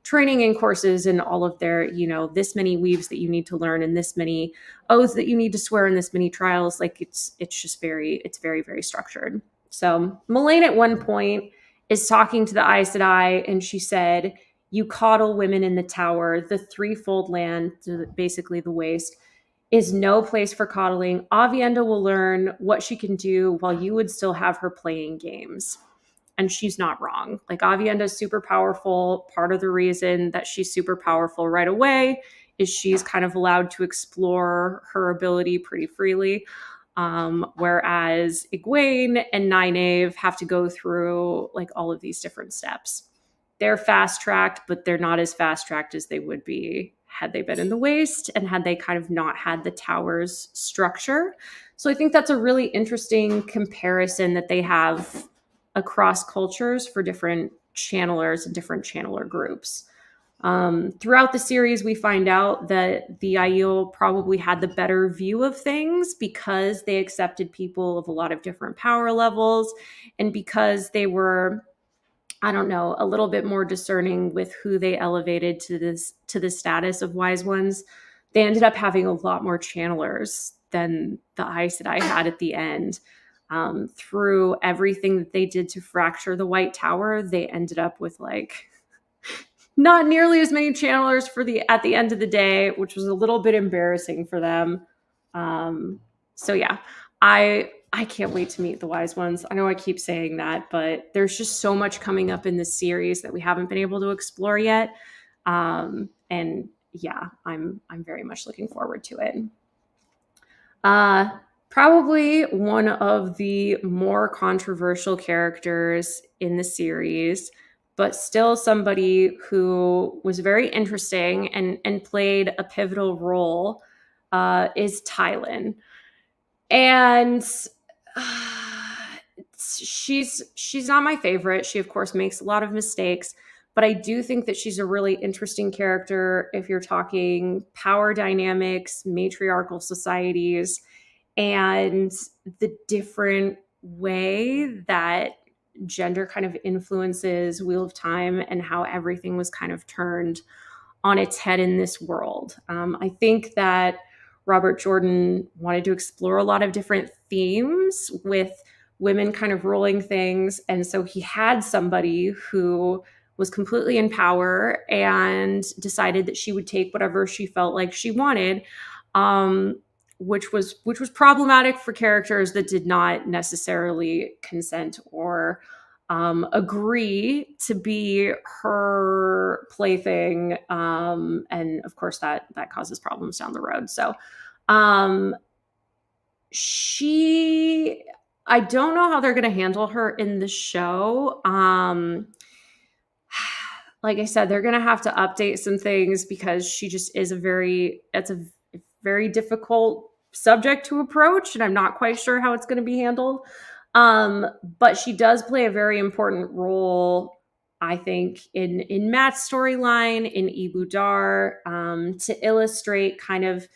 training and courses and all of their, this many weaves that you need to learn and this many oaths that you need to swear and this many trials. It's very, very structured. So Melaine at one point is talking to the Aes Sedai and she said, "You coddle women in the tower, the threefold land," basically the waste, "is no place for coddling. Avienda will learn what she can do while you would still have her playing games." And she's not wrong. Avienda is super powerful. Part of the reason that she's super powerful right away is she's kind of allowed to explore her ability pretty freely. Whereas Egwene and Nynaeve have to go through all of these different steps. They're fast-tracked, but they're not as fast-tracked as they would be had they been in the waste and had they kind of not had the tower's structure. So I think that's a really interesting comparison that they have across cultures for different channelers and different channeler groups. Throughout the series, we find out that the Aiel probably had the better view of things because they accepted people of a lot of different power levels and because they were, a little bit more discerning with who they elevated to the status of wise ones. They ended up having a lot more channelers than the Aes Sedai had at the end. Through everything that they did to fracture the White Tower, they ended up with not nearly as many channelers at the end of the day, which was a little bit embarrassing for them. So yeah, I can't wait to meet the wise ones. I know I keep saying that, but there's just so much coming up in this series that we haven't been able to explore yet. And yeah, I'm very much looking forward to it. Probably one of the more controversial characters in the series, but still somebody who was very interesting and played a pivotal role, is Tylin. And she's not my favorite. She, of course, makes a lot of mistakes, but I do think that she's a really interesting character if you're talking power dynamics, matriarchal societies, and the different way that gender kind of influences Wheel of Time and how everything was kind of turned on its head in this world. I think that Robert Jordan wanted to explore a lot of different themes with women kind of ruling things. And so he had somebody who was completely in power and decided that she would take whatever she felt like she wanted, which was problematic for characters that did not necessarily consent or agree to be her plaything. And of course that causes problems down the road. So I don't know how they're going to handle her in the show. Like I said, they're going to have to update some things because she just is it's a very difficult subject to approach, and I'm not quite sure how it's going to be handled. But she does play a very important role, I think, in Matt's storyline, in Ibu Dar, to illustrate kind of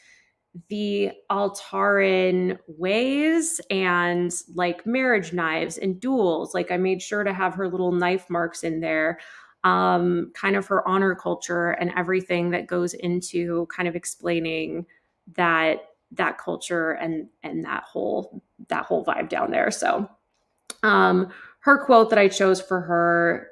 the Altaran ways and like marriage knives and duels. Like I made sure to have her little knife marks in there, kind of her honor culture and everything that goes into kind of explaining that that culture and that whole vibe down there. So her quote that I chose for her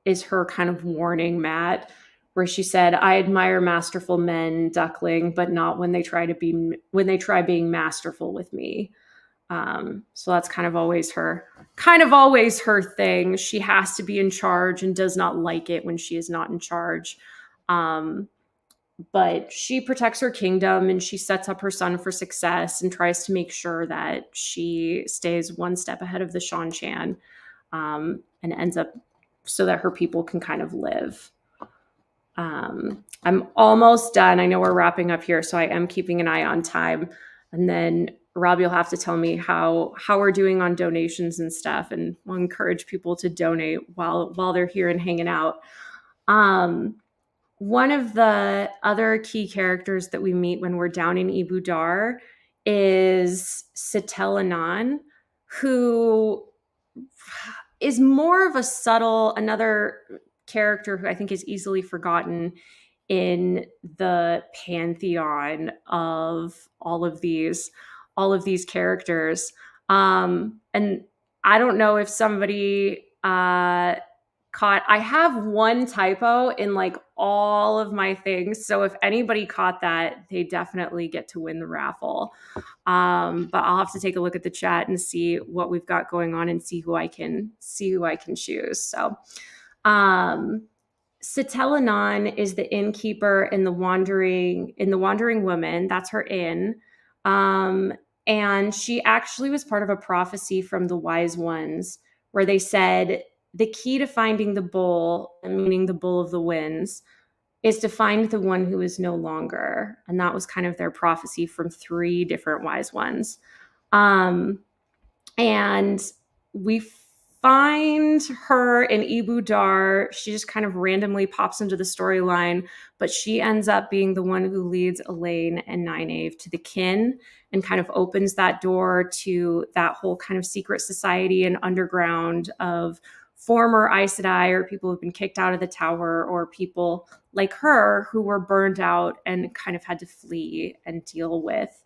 is her kind of warning Matt, where she said, "I admire masterful men, Duckling, but not when they try being masterful with me." So that's kind of always her thing. She has to be in charge and does not like it when she is not in charge. But she protects her kingdom and she sets up her son for success and tries to make sure that she stays one step ahead of the Shan-Chan, and ends up so that her people can kind of live. I'm almost done. I know we're wrapping up here, so I am keeping an eye on time. And then Rob, you'll have to tell me how we're doing on donations and stuff, and we'll encourage people to donate while they're here and hanging out. One of the other key characters that we meet when we're down in Ibu Dar is Sitel Anan, who is more of another character who I think is easily forgotten in the pantheon of all of these characters. And I don't know if somebody I have one typo in like all of my things. So if anybody caught that, they definitely get to win the raffle. But I'll have to take a look at the chat and see what we've got going on and see who I can choose. So Sitel Anan is the innkeeper in the Wandering Woman. That's her inn. And she actually was part of a prophecy from the wise ones where they said the key to finding the bull, meaning the bull of the winds, is to find the one who is no longer. And that was kind of their prophecy from 3 different wise ones. And we find her in Ibu Dar. She just kind of randomly pops into the storyline, but she ends up being the one who leads Elaine and Nynaeve to the kin and kind of opens that door to that whole kind of secret society and underground of former Aes Sedai, or people who've been kicked out of the tower, or people like her who were burned out and kind of had to flee and deal with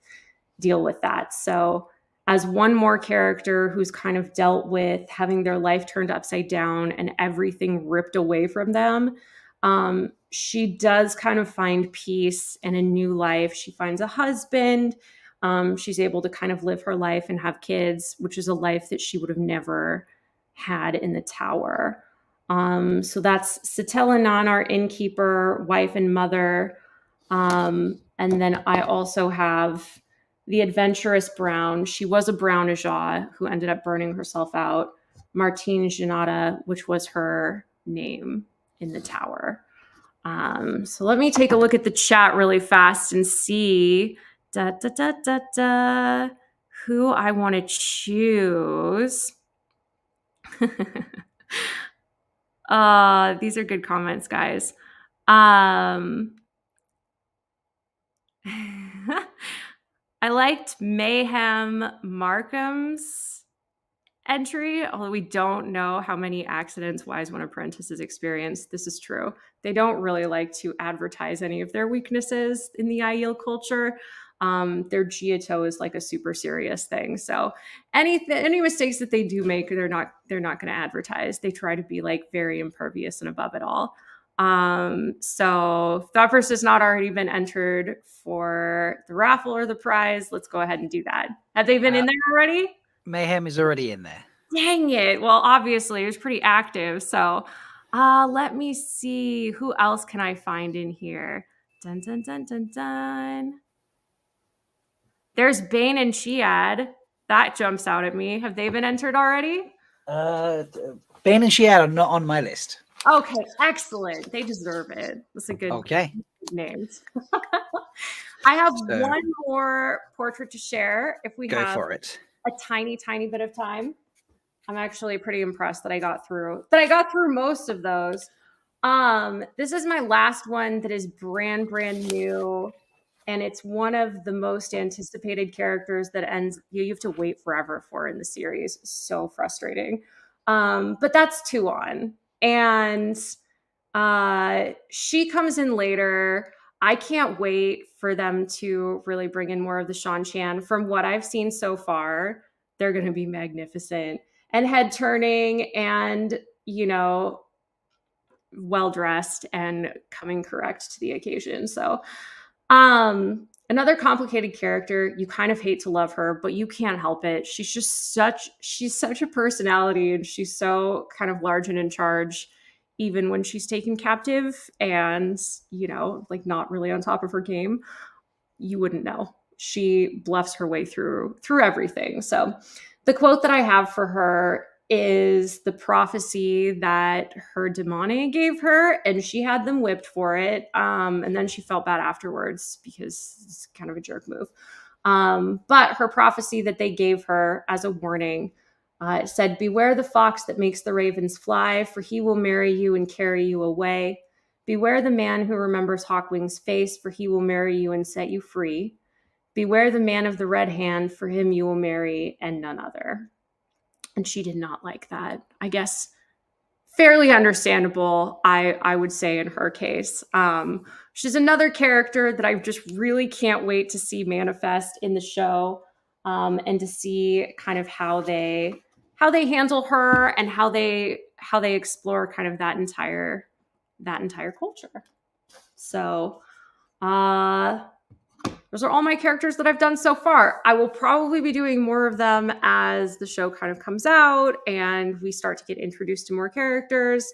that. So as one more character who's kind of dealt with having their life turned upside down and everything ripped away from them, she does kind of find peace and a new life. She finds a husband. She's able to kind of live her life and have kids, which is a life that she would have never had in the tower. So that's Sitel Anan, our innkeeper, wife and mother. And then I also have the adventurous Brown. She was a Brown Ajah who ended up burning herself out. Martine Janata, which was her name in the tower. So let me take a look at the chat really fast and see who I want to choose. These are good comments, guys. I liked Mayhem Markham's entry, although we don't know how many accidents Wise One apprentices experienced. This is true. They don't really like to advertise any of their weaknesses in the Aiel culture. Their Giotto is like a super serious thing. So any mistakes that they do make, they're not going to advertise. They try to be like very impervious and above it all. So if that person has not already been entered for the raffle or the prize, let's go ahead and do that. Have they been in there already? Mayhem is already in there. Dang it. Well, obviously it was pretty active. So let me see, who else can I find in here? Dun, dun, dun, dun, dun. There's Bane and Chiad. That jumps out at me. Have they been entered already? Bane and Chiad are not on my list. Okay, excellent. They deserve it. That's a good names. I have one more portrait to share. If we have for it. A tiny bit of time. I'm actually pretty impressed that I got through most of those. This is my last one that is brand new. And it's one of the most anticipated characters that you have to wait forever for in the series. So frustrating. But that's Tuon. And she comes in later. I can't wait for them to really bring in more of the Shan-Chan. From what I've seen so far, they're going to be magnificent and head turning and, you know, well dressed and coming correct to the occasion. So, another complicated character. You kind of hate to love her, but you can't help it. She's such a personality, and she's so kind of large and in charge, even when she's taken captive and, you know, like not really on top of her game. You wouldn't know. She bluffs her way through everything. So the quote that I have for her is the prophecy that her demone gave her, and she had them whipped for it. And then she felt bad afterwards because it's kind of a jerk move. But her prophecy that they gave her as a warning, it said, "Beware the fox that makes the ravens fly, for he will marry you and carry you away. Beware the man who remembers Hawkwing's face, for he will marry you and set you free. Beware the man of the red hand, for him you will marry and none other." And she did not like that. I guess fairly understandable, I would say, in her case. She's another character that I just really can't wait to see manifest in the show, and to see kind of how they handle her and how they explore kind of that entire culture. So those are all my characters that I've done so far. I will probably be doing more of them as the show kind of comes out and we start to get introduced to more characters,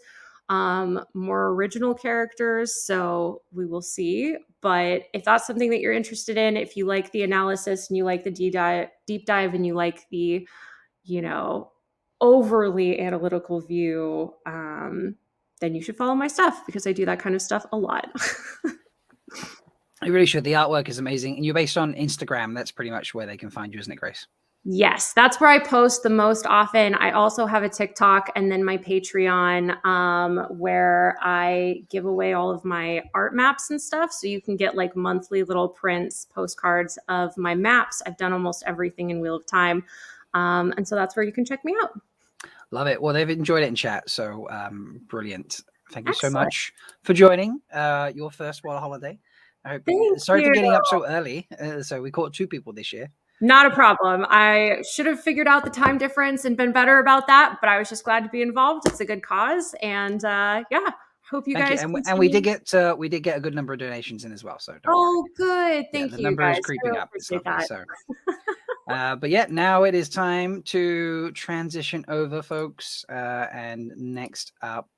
more original characters. So we will see. But if that's something that you're interested in, if you like the analysis and you like the deep dive and you like the, you know, overly analytical view, then you should follow my stuff, because I do that kind of stuff a lot. You really should. The artwork is amazing. And you're based on Instagram. That's pretty much where they can find you, isn't it, Grace? Yes, that's where I post the most often. I also have a TikTok and then my Patreon, where I give away all of my art maps and stuff. So you can get like monthly little prints, postcards of my maps. I've done almost everything in Wheel of Time. And so that's where you can check me out. Love it. Well, they've enjoyed it in chat. So brilliant. Thank you so much for joining your first WoTaHoliday. Sorry for getting up so early. So we caught 2 people this year. Not a problem. I should have figured out the time difference and been better about that, but I was just glad to be involved. It's a good cause, and yeah, hope you guys. And we did get a good number of donations in as well. So good. Thank you. The number guys. is creeping up. It's lovely, So, but yeah, now it is time to transition over, folks. And next up.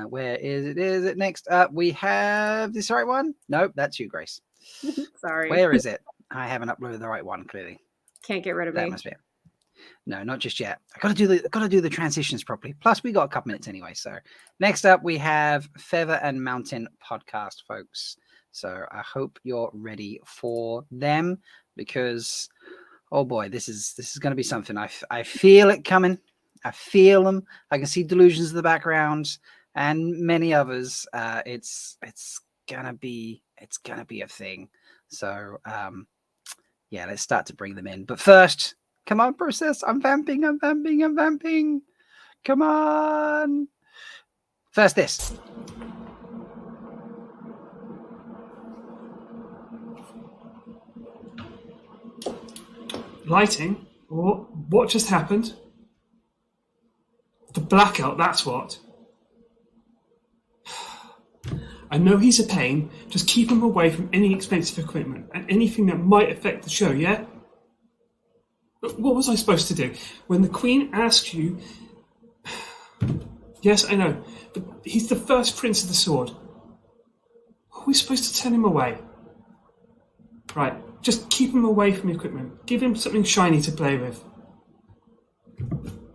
Where is it? Is it next up? We have this right one? Nope, that's you, Grace. Sorry. Where is it? I haven't uploaded the right one. Clearly, can't get rid of that me. must be it. No, not just yet. I gotta do the transitions properly. Plus, we got a couple minutes anyway. So next up, we have Feather and Mountain podcast, folks. So I hope you're ready for them, because oh boy, this is going to be something. I feel it coming. I feel them. I can see Delusions in the background. And many others. It's gonna be a thing. So yeah, let's start to bring them in. But first, come on, process. I'm vamping. Come on. First, this. Lighting? Or what just happened? The blackout, that's what. I know he's a pain. Just keep him away from any expensive equipment and anything that might affect the show, yeah? But what was I supposed to do? When the Queen asks you... Yes, I know, but he's the first Prince of the Sword. Are we supposed to turn him away? Right, just keep him away from the equipment. Give him something shiny to play with.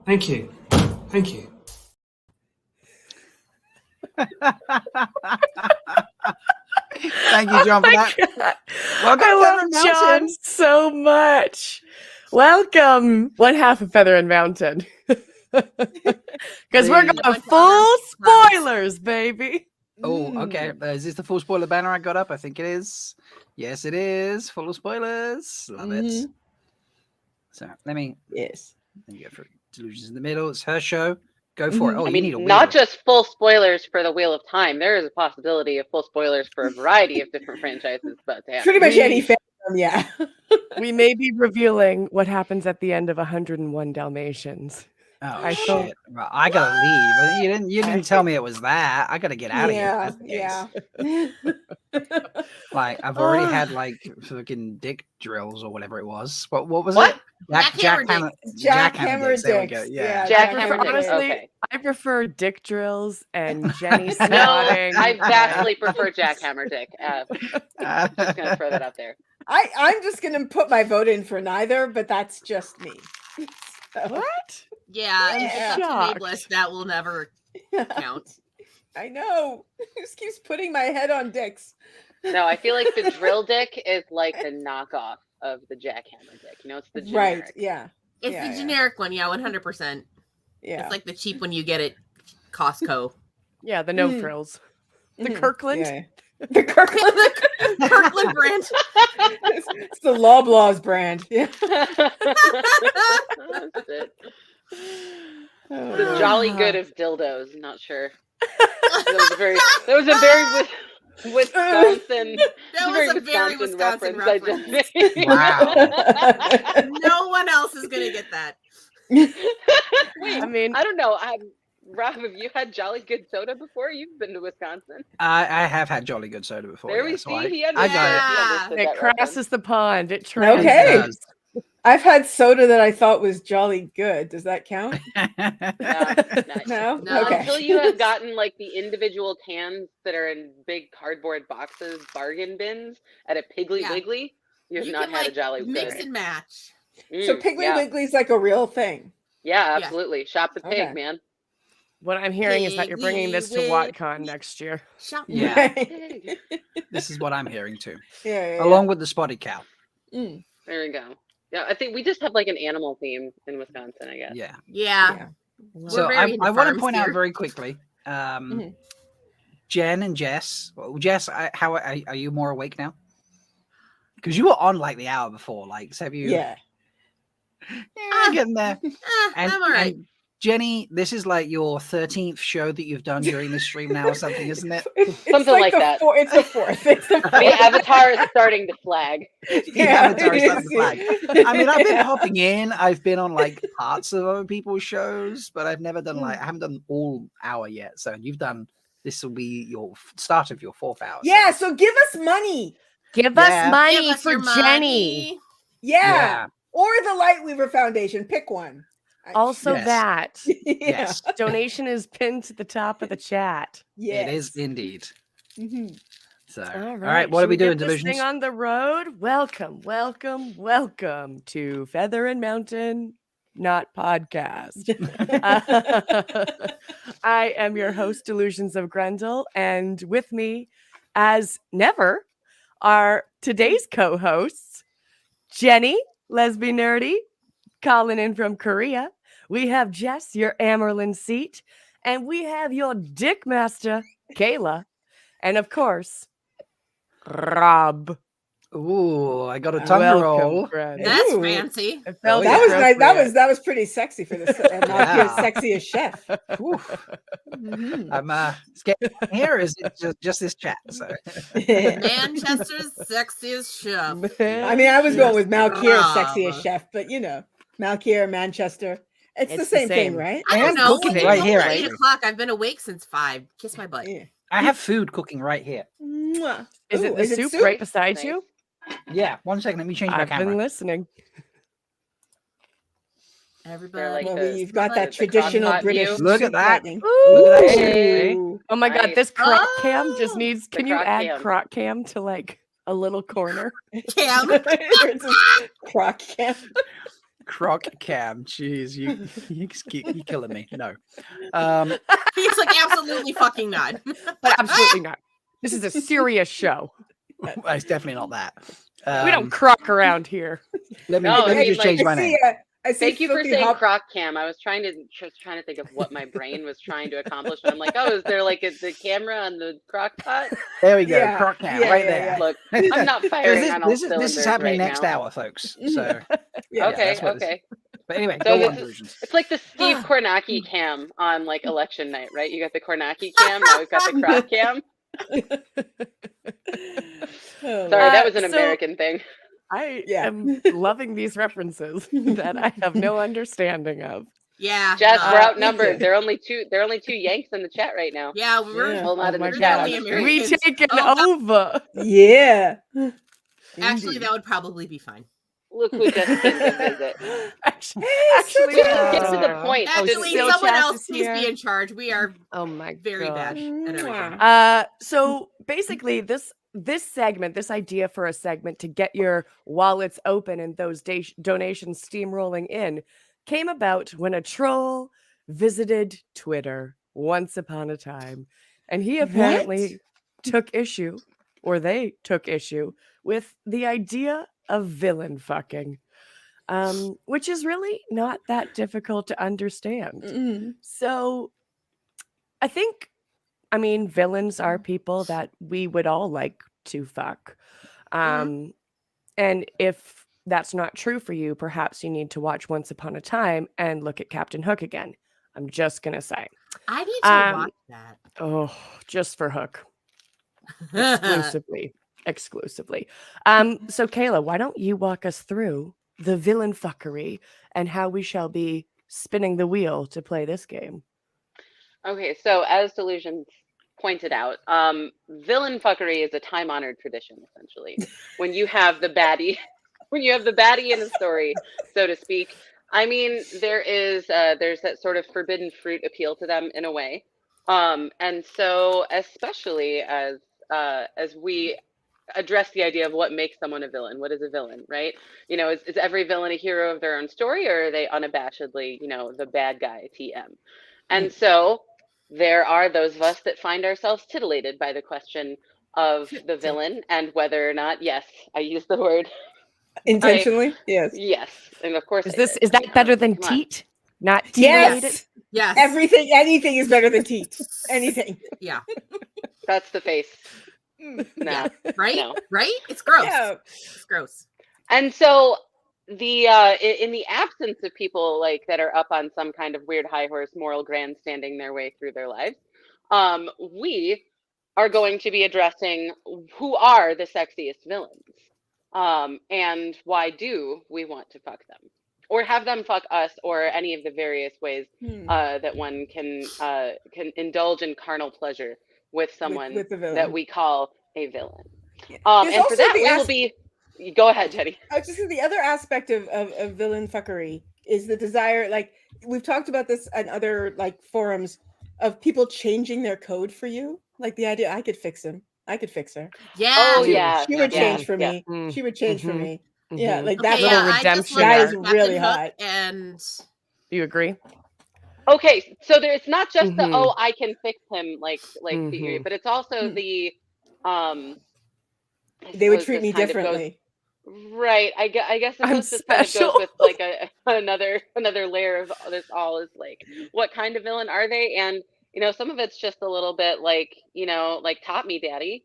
Thank you. Thank you. Thank you, John, for that. God. Welcome, I love John so much. Welcome, one half of Feather and Mountain. Because we're going full spoilers, baby. Oh, okay. Is this the full spoiler banner I got up? I think it is. Yes, it is. Full of spoilers. Love it. So let me go for Delusions in the middle. It's her show. Go for it. Oh, I you need a mean, wheel. not just full spoilers for the Wheel of Time. There is a possibility of full spoilers for a variety of different franchises. But Pretty much any fandom, yeah. We may be revealing what happens at the end of 101 Dalmatians. Oh I thought- shit! Right, I gotta leave. You didn't tell me it was that. I gotta get out of here. Yeah. Like I've already had like fucking dick drills or whatever it was. What was What? it? Jackhammer dicks. There we go. dicks. Yeah. Jackhammer dicks. Honestly, Okay. I prefer dick drills and Jenny No, snotting. I vastly prefer Jackhammer Dick. Just gonna throw that out there. I'm just gonna put my vote in for neither, but that's just me. So, What? Yeah, if it's up to shocked. Nameless, that will never count. I know. Just keeps putting my head on dicks. No, I feel like the drill dick is like the knockoff of the Jackhammer Dick. You know, it's the generic. Right. Yeah. It's Yeah, the generic one, yeah, 100%. Yeah. It's like the cheap one you get at Costco. Yeah, the no frills. The Kirkland. Yeah. The Kirkland. The Kirkland brand. It's the Loblaws brand. Yeah. That's it. The Jolly Good of dildos. I'm not sure. That was a very Wisconsin. That very was a very Wisconsin I reference. just made. Wow. No one else is gonna get that. Wait, I mean, I don't know. Rob, have you had Jolly Good soda before? You've been to Wisconsin. I have had Jolly Good soda before. There yeah, we so see. I He got understood it that crosses the pond. It Okay. transfers. I've had soda that I thought was jolly good. Does that count? reference. No? No, Okay. until you have gotten like the individual cans that are in big cardboard boxes, bargain bins at a Piggly Yeah. Wiggly, you have You not can, had like, a Jolly mix Good. and match. So Piggly yeah. Wiggly's like a real thing. Yeah, absolutely. Shop the pig, Okay. man. What I'm hearing is that you're bringing this to Piggly WotCon next year. Shop Yeah. Pig. This is what I'm hearing too. Yeah. Along with the spotted cow. Mm. There we go. Yeah, I think we just have like an animal theme in Wisconsin, I guess. Yeah. Yeah. So We're I very into want to farms point out here. very quickly, Jen and Jess. Well, Jess, how are you more awake now? Because you were on like the hour before. Like, so have you? Yeah. Yeah, getting there. And, I'm all right. and Jenny, this is like your 13th show that you've done during this stream now or something, isn't it? Something like the that. It's the fourth. It's the fourth. The avatar is starting to flag. The avatar is starting to flag. I mean, I've been hopping in. I've been on like parts of other people's shows, but I've never done like I haven't done all hour yet. So you've done. This will be your start of your 4th hour. Yeah, so give us money. Give Yeah. us money Give us for your Jenny. money. Yeah. Or the Lightweaver Foundation. Pick one. Also, Yes. that Yeah. Yes, donation is pinned to the top of the chat. Yes. it is indeed. Mhm. So, All right, what are should we doing, get this divisions? thing on the road? Welcome to Feather and Mountain, not podcast. I am your host, Delusions of Grendel, and with me, as never, are today's co-hosts, Jenny, lesbian nerdy, calling in from Korea. We have Jess, your Amerlin seat, and we have your dick master, Kayla, and of course, Rob. Ooh, I got a tongue Welcome, roll. friend. That's Ooh. fancy. It felt That was nice. appropriate. That was pretty sexy for this. Yeah. Sexiest chef. I'm scared. Here is it just this chat. So Manchester's sexiest chef. I mean, I was going with Malkir, Rob. sexiest chef, but you know, Malkir, Manchester. It's the same thing, right? I don't And know. cooking It's right over here, 8 actually. o'clock. I've been awake since 5. Kiss my butt. Yeah. I have food cooking right here. Mwah. Is Ooh, it the soup, right beside you? Yeah, 1 second. Let me change my I've camera. been listening. Everybody. Like Well, the- you've got the that traditional crock-pot British. view. Look at soup that. lightning. Look at that shit. Hey. Ooh. Oh my god, Nice. this croc cam just Oh, needs. the Can you croc add cam. croc cam to like a little corner? Cam. It's a crock cam. Croc cam. Jeez, you killing me. No. He's like, absolutely fucking not. But absolutely not. This is a serious show. It's definitely not that. We don't croc around here. Let me, No, let I me mean, just like, change my name. I see Thank you for Filthy saying Hop- crock cam. I was trying to think of what my brain was trying to accomplish. I'm like, oh, is there like the camera on the crock pot? There we go. Yeah, Croc cam yeah, right yeah, there. yeah. Look, I'm not firing on all This cylinders is happening right next now. hour, folks. So Yeah, Okay, that's what okay. But anyway, So go on, this is, Delusions. it's like the Steve Kornacki cam on like election night, right? You got the Kornacki cam, now we've got the crap cam. Sorry, that was an American thing. I am loving these references that I have no understanding of. Yeah, Jess, we're me outnumbered. too. There are only two Yanks in the chat right now. Yeah, we're well, not in my the chat. God. On the screen. We taken over. Yeah. Actually, that would probably be fine. Look who just came to visit. Actually, get to the point. Actually, Still someone Chas else is please here. be in charge. We are very bad at everything. So basically this segment, this idea for a segment to get your wallets open and those donations steamrolling in came about when a troll visited Twitter once upon a time, and he apparently took issue, or they took issue, with the idea of villain fucking, which is really not that difficult to understand. So I mean, villains are people that we would all like to fuck. And if that's not true for you, perhaps you need to watch Once Upon a Time and look at Captain Hook again. I'm just going to say. I need to watch that. Oh, just for Hook. Exclusively. So Kayla, why don't you walk us through the villain fuckery and how we shall be spinning the wheel to play this game? Okay, so as Delusions pointed out, villain fuckery is a time-honored tradition, essentially. When you have the baddie, in a story, so to speak. I mean, there's that sort of forbidden fruit appeal to them in a way, and so especially as we address the idea of what makes someone a villain. What is a villain, right? You know, is every villain a hero of their own story, or are they unabashedly, the bad guy, TM? And so there are those of us that find ourselves titillated by the question of the villain and whether or not, yes, I use the word intentionally. Yes. And of course, is that better than teat? Not yes. Yes. Anything is better than teat. Anything. Yeah. That's the face. No. Right? No. Right? It's gross. Yeah. It's gross. And so the in the absence of people like that are up on some kind of weird high horse moral grandstanding their way through their lives, we are going to be addressing who are the sexiest villains, and why do we want to fuck them, or have them fuck us, or any of the various ways that one can indulge in carnal pleasure with someone with the villain that we call a villain. There's And for also that the we will be. Go ahead, Jenny. I was just saying the other aspect of villain fuckery is the desire, like we've talked about this on other like forums, of people changing their code for you. Like the idea, I could fix him, I could fix her. Yeah. Oh, She would change for me. She would change for me. Yeah, like that little little redemption. that is Captain really Hook hot. And Do you agree? Okay, so it's not just the I can fix him like theory, but it's also the they would treat me differently. Right. I guess I'm this just kind of special. goes with like another layer of this all is like, what kind of villain are they? And some of it's just a little bit like, like top me daddy,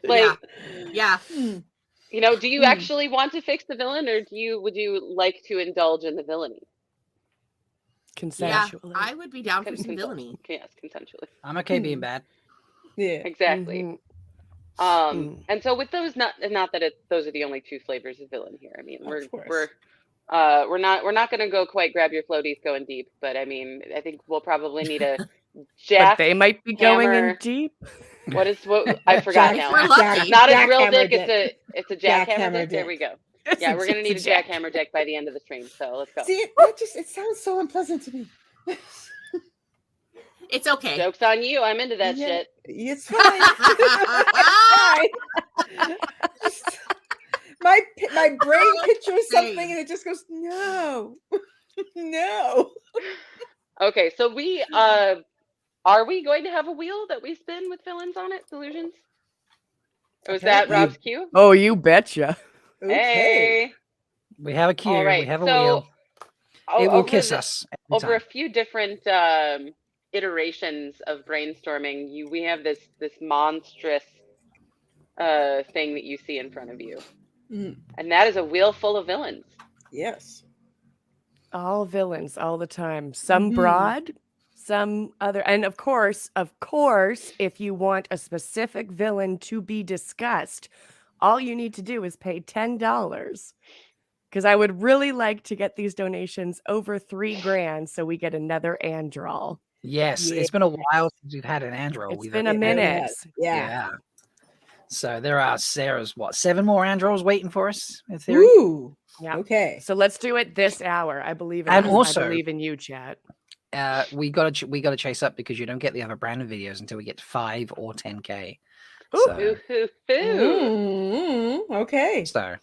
like yeah. Do you actually want to fix the villain, or would you like to indulge in the villainy? Consensually. Yeah, I would be down for some villainy. Yes, consensually. I'm okay being bad. Yeah. Exactly. And so with those, not that those are the only two flavors of villain here. I mean, we're not going to go quite grab your floaties going deep, but I mean, I think we'll probably need a jack. But they might be going in deep. What I forgot now. We're lucky. Not a Jackhammer drill dick. dick. It's a jackhammer Jackhammer dick. There dick. we go. Yeah, we're gonna need a jackhammer dick by the end of the stream. So let's go. See, it sounds so unpleasant to me. It's okay. Joke's on you. I'm into that shit. It's fine. It's fine. My brain pictures something and it just goes, no. No. Okay, so we are we going to have a wheel that we spin with villains on it, Delusions? Or was that Rob's cue? Oh, you betcha. Hey. We have a cue. All right, We have a so wheel. It will kiss us. Over a few different iterations of brainstorming, we have this monstrous thing that you see in front of you. And that is a wheel full of villains. Yes. All villains all the time. Some broad, some other. And of course, if you want a specific villain to be discussed, all you need to do is pay $10. Because I would really like to get these donations over $3,000 so we get another Androl. Yes, it's been a while since we've had an Androl. It's been a minute. Yeah. So there are Sarah's 7 more Androls waiting for us in theory. Ooh. Yeah. Okay. So let's do it this hour. I believe in And us. also- I believe in you, chat. We got to chase up because you don't get the other Brandon videos until we get to 5 or 10K. Okay. So,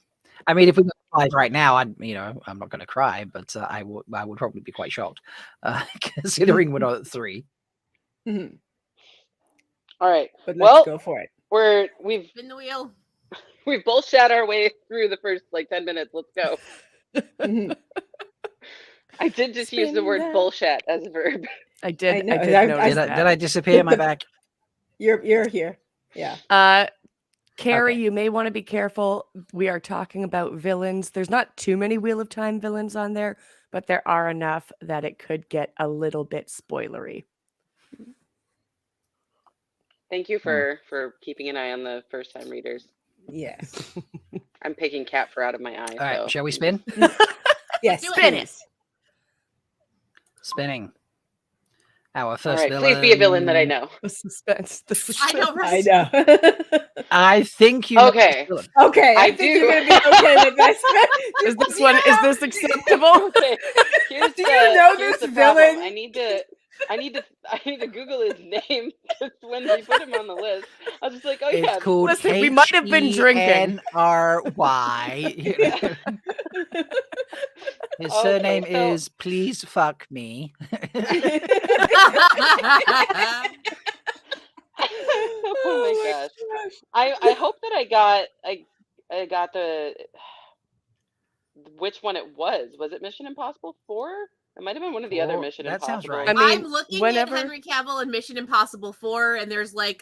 I mean, if we got 5 right now, I'm not going to cry, but I would probably be quite shocked, considering we're not at 3. Mm-hmm. All right. But let's go for it. We've spin the wheel. We've bullshit our way through the first 10 minutes. Let's go. I did just use the word bullshit as a verb. I did. know. I did notice that. Did I disappear? My back. You're here. Yeah. Carrie, you may want to be careful. We are talking about villains. There's not too many Wheel of Time villains on there, but there are enough that it could get a little bit spoilery. Thank you for keeping an eye on the first time readers. Yes. I'm picking cat fur out of my eye. All right, so. shall we spin? Yes, spin it. Spinning. Our All first right, villain. please be a villain that I know. The suspense. I know, I right? know. I think you. know Okay. this villain. Okay. I think you're gonna be okay with this. Is this one? Is this acceptable? Okay. Here's Do you know here's this the problem. villain? I need to Google his name because when they put him on the list, I was just like, oh yeah. It's called Listen, we might have been drinking. HENRY. His Okay, surname so- is Please Fuck Me. Oh my gosh. I hope that I got the which one it was. Was it Mission Impossible 4? It might have been one of the other 4? Mission That sounds Impossible. right. I mean, I'm looking whenever- at Henry Cavill and Mission Impossible 4, and there's like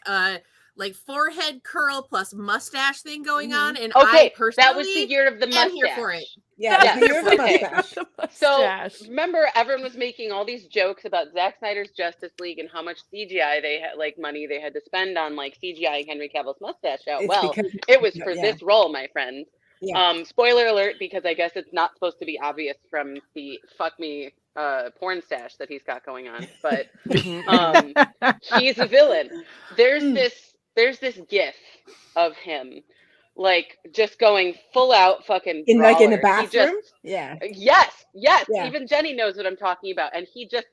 forehead curl plus mustache thing going on, and Okay, I personally that was the year of the mustache. am here for it. Yeah, Yeah, you're the okay. mustache. So remember, everyone was making all these jokes about Zack Snyder's Justice League and how much CGI they had, money they had to spend on CGI Henry Cavill's mustache out. It's Well, because- it was for yeah. this role, my friend. Yeah. Spoiler alert, because I guess it's not supposed to be obvious from the fuck me porn stash that he's got going on, but he's a villain. There's this gif of him just going full out fucking In brawler. in the He bathroom? just- Yeah. Yes. Yeah. Even Jenny knows what I'm talking about, and he just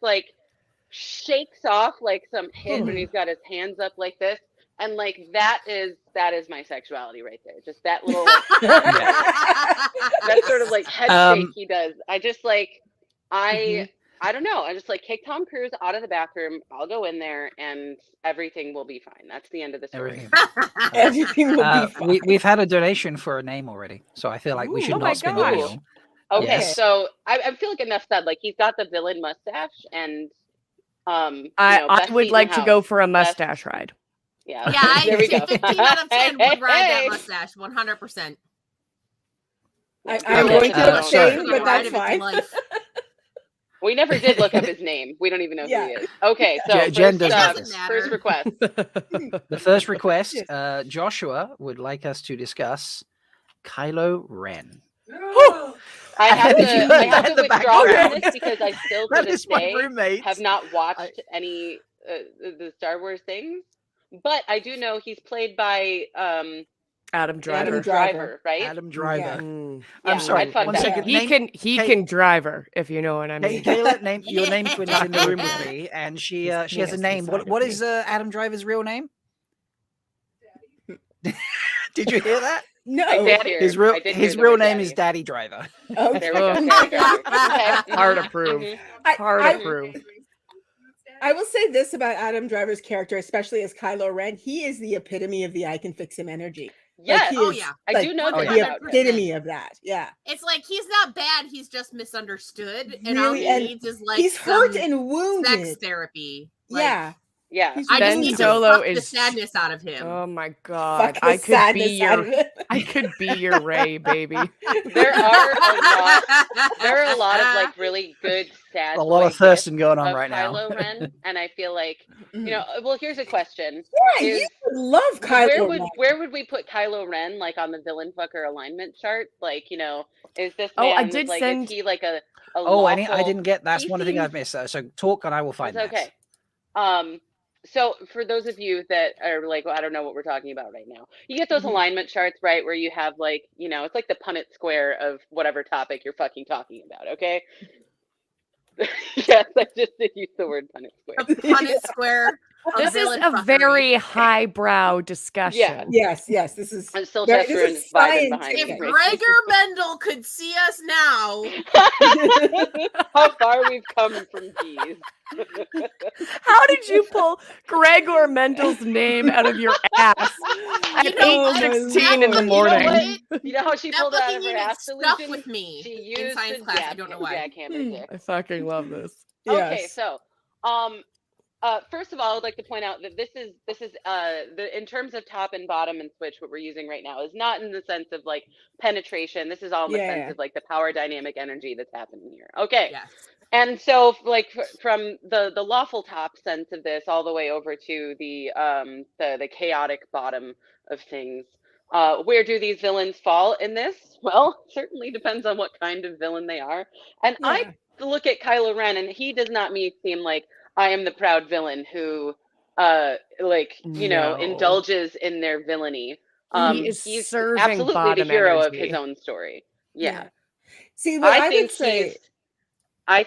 shakes off some hit when he's got his hands up like this, and that is my sexuality right there. Just that little that sort of head shake he does. I just I don't know. I just kick Tom Cruise out of the bathroom. I'll go in there and everything will be fine. That's the end of the story. Everything will be fine. We've had a donation for a name already, so I feel like we should oh my not spin the gosh. wheel. Okay, Yes. so I feel like enough said. He's got the villain mustache, and I best would seat like in to house. go for a mustache ride. Yeah, Yeah, there we go. 15 out of 10 would ride Hey. that mustache 100%. I'm Okay, going to so- abstain, but that's fine. We never did look up his name. We don't even know Yeah. who he is. Okay, so Jen first, doesn't first request. The first request, Joshua would like us to discuss Kylo Ren. I have Did you to, put I have that in to the withdraw from background? this because I still to That this is my day roommate. have not watched any the Star Wars things. But I do know he's played by Adam Driver. Driver, right? Adam Driver. Yeah. Mm. I'm Yeah, sorry. I fucked One that second. up. He Kate- can drive her, if you know what I Hey, mean. Kayla, your name twin is in the room with me, and she has a penis name. inside What of is Adam Driver's real name? Did you hear that? No. I did hear. His I real did hear his the real word name daddy. is Daddy Driver. Okay. There we go. There we go. Okay. Hard Mhm, approved. mhm. Hard I- approved. I will say this about Adam Driver's character, especially as Kylo Ren. He is the epitome of the I can fix him energy. Yes. he Oh, is, yeah. I do know the that. epitome of that. Yeah. It's like he's not bad, he's just misunderstood, and all Really, he and needs is he's hurt some and wounded. sex therapy. Yeah. Yeah. I just Ben need Solo to fuck the is sadness out of him. Oh my god! Fuck the I could be sadness out of your it. I could be your Ray, baby. There are a lot of like really good sad A lot boy of thirsting gifts going on of right now. Kylo Ren, and I feel like well, here's a question: Yeah, you would love Kylo Ren. where would we put Kylo Ren, like on the villain fucker alignment chart? Like, is this Oh, I man did like send- is he like a Oh, I lawful? didn't get. That's He one thing seems- I've missed. So talk, and I will find It's that. okay. So for those of you that are like, well, I don't know what we're talking about right now, you get those alignment charts, right? Where you have like, it's like the Punnett square of whatever topic you're fucking talking about. Okay. Yes, I just did use the word Punnett square. A Punnett square. This is a very highbrow discussion. Yes. This is. I'm still Very- just this ruined is vibing behind If me. Gregor Mendel could see us now. How far we've come from these. How did you pull Gregor Mendel's name out of your ass at 8:16 in the morning? You know how she pulled it out of her ass stuck solution? with me She in used science the class. I don't know why. jackhammer dick. I fucking love this. Okay, so first of all, I'd like to point out that this is in terms of top and bottom and switch, what we're using right now is not in the sense of like penetration. This is all in the sense of like the power dynamic energy that's happening here. Okay. Yes. And so like from the lawful top sense of this all the way over to the chaotic bottom of things, where do these villains fall in this? Well, certainly depends on what kind of villain they are. And I look at Kylo Ren, and he does not seem like I am the proud villain who indulges in their villainy. He is he's serving absolutely the bottom hero energy. of his own story. Yeah. See, what I think would say. I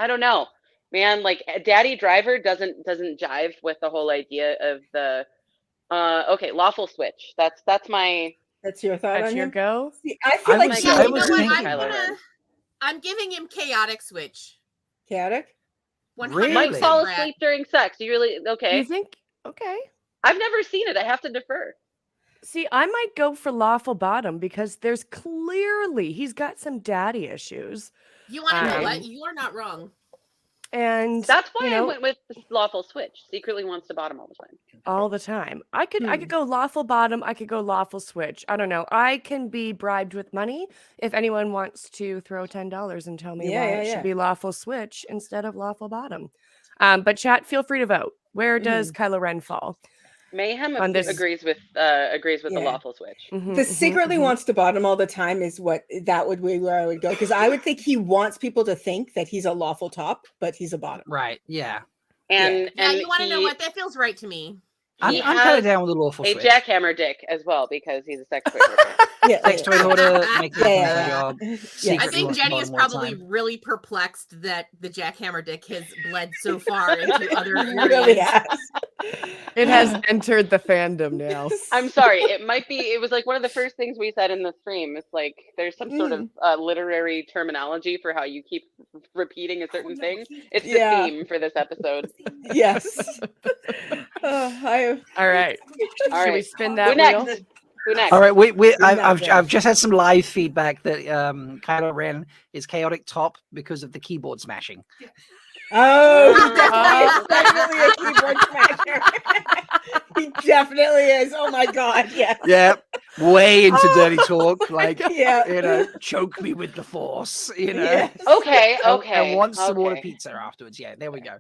don't know, man. Like Daddy Driver doesn't jive with the whole idea of the lawful switch. That's my. That's your thought That's on your him? go? See, I feel like I'm giving him chaotic switch. Chaotic. 100%. Might fall asleep during sex. You really okay? You think? Okay. I've never seen it. I have to defer. See, I might go for lawful bottom because there's clearly he's got some daddy issues. You want to know what? You are not wrong. And that's why I went with the lawful switch. Secretly wants to bottom all the time. All the time. I could go lawful bottom. I could go lawful switch. I don't know. I can be bribed with money if anyone wants to throw $10 and tell me why it should be lawful switch instead of lawful bottom. But chat, feel free to vote. Where does Kylo Ren fall? Mayhem agrees with the lawful switch. The secretly wants to bottom all the time is what that would be where I would go, because I would think he wants people to think that he's a lawful top, but he's a bottom. Right. Yeah. And you want to know what? That feels right to me. I'm kind of down with the lawful switch. A jackhammer dick as well because he's a sex toy hoarder. Sex toy hoarder, makes a job. I think Jenny is probably really perplexed that the jackhammer dick has bled so far into other areas. It has entered the fandom now. I'm sorry. It was like one of the first things we said in the stream. It's like there's some sort of literary terminology for how you keep repeating a certain thing. It's the theme for this episode. Yes. All right. Should we spin that wheel? Who next? All right, I've just had some live feedback that Kylo Ren is chaotic top because of the keyboard smashing. Oh, definitely a keyboard smasher. He definitely is. Oh my god, yes. Yeah, way into dirty talk, like yeah, choke me with the force, Yes. Okay. And wants some order pizza afterwards. Yeah, there we go.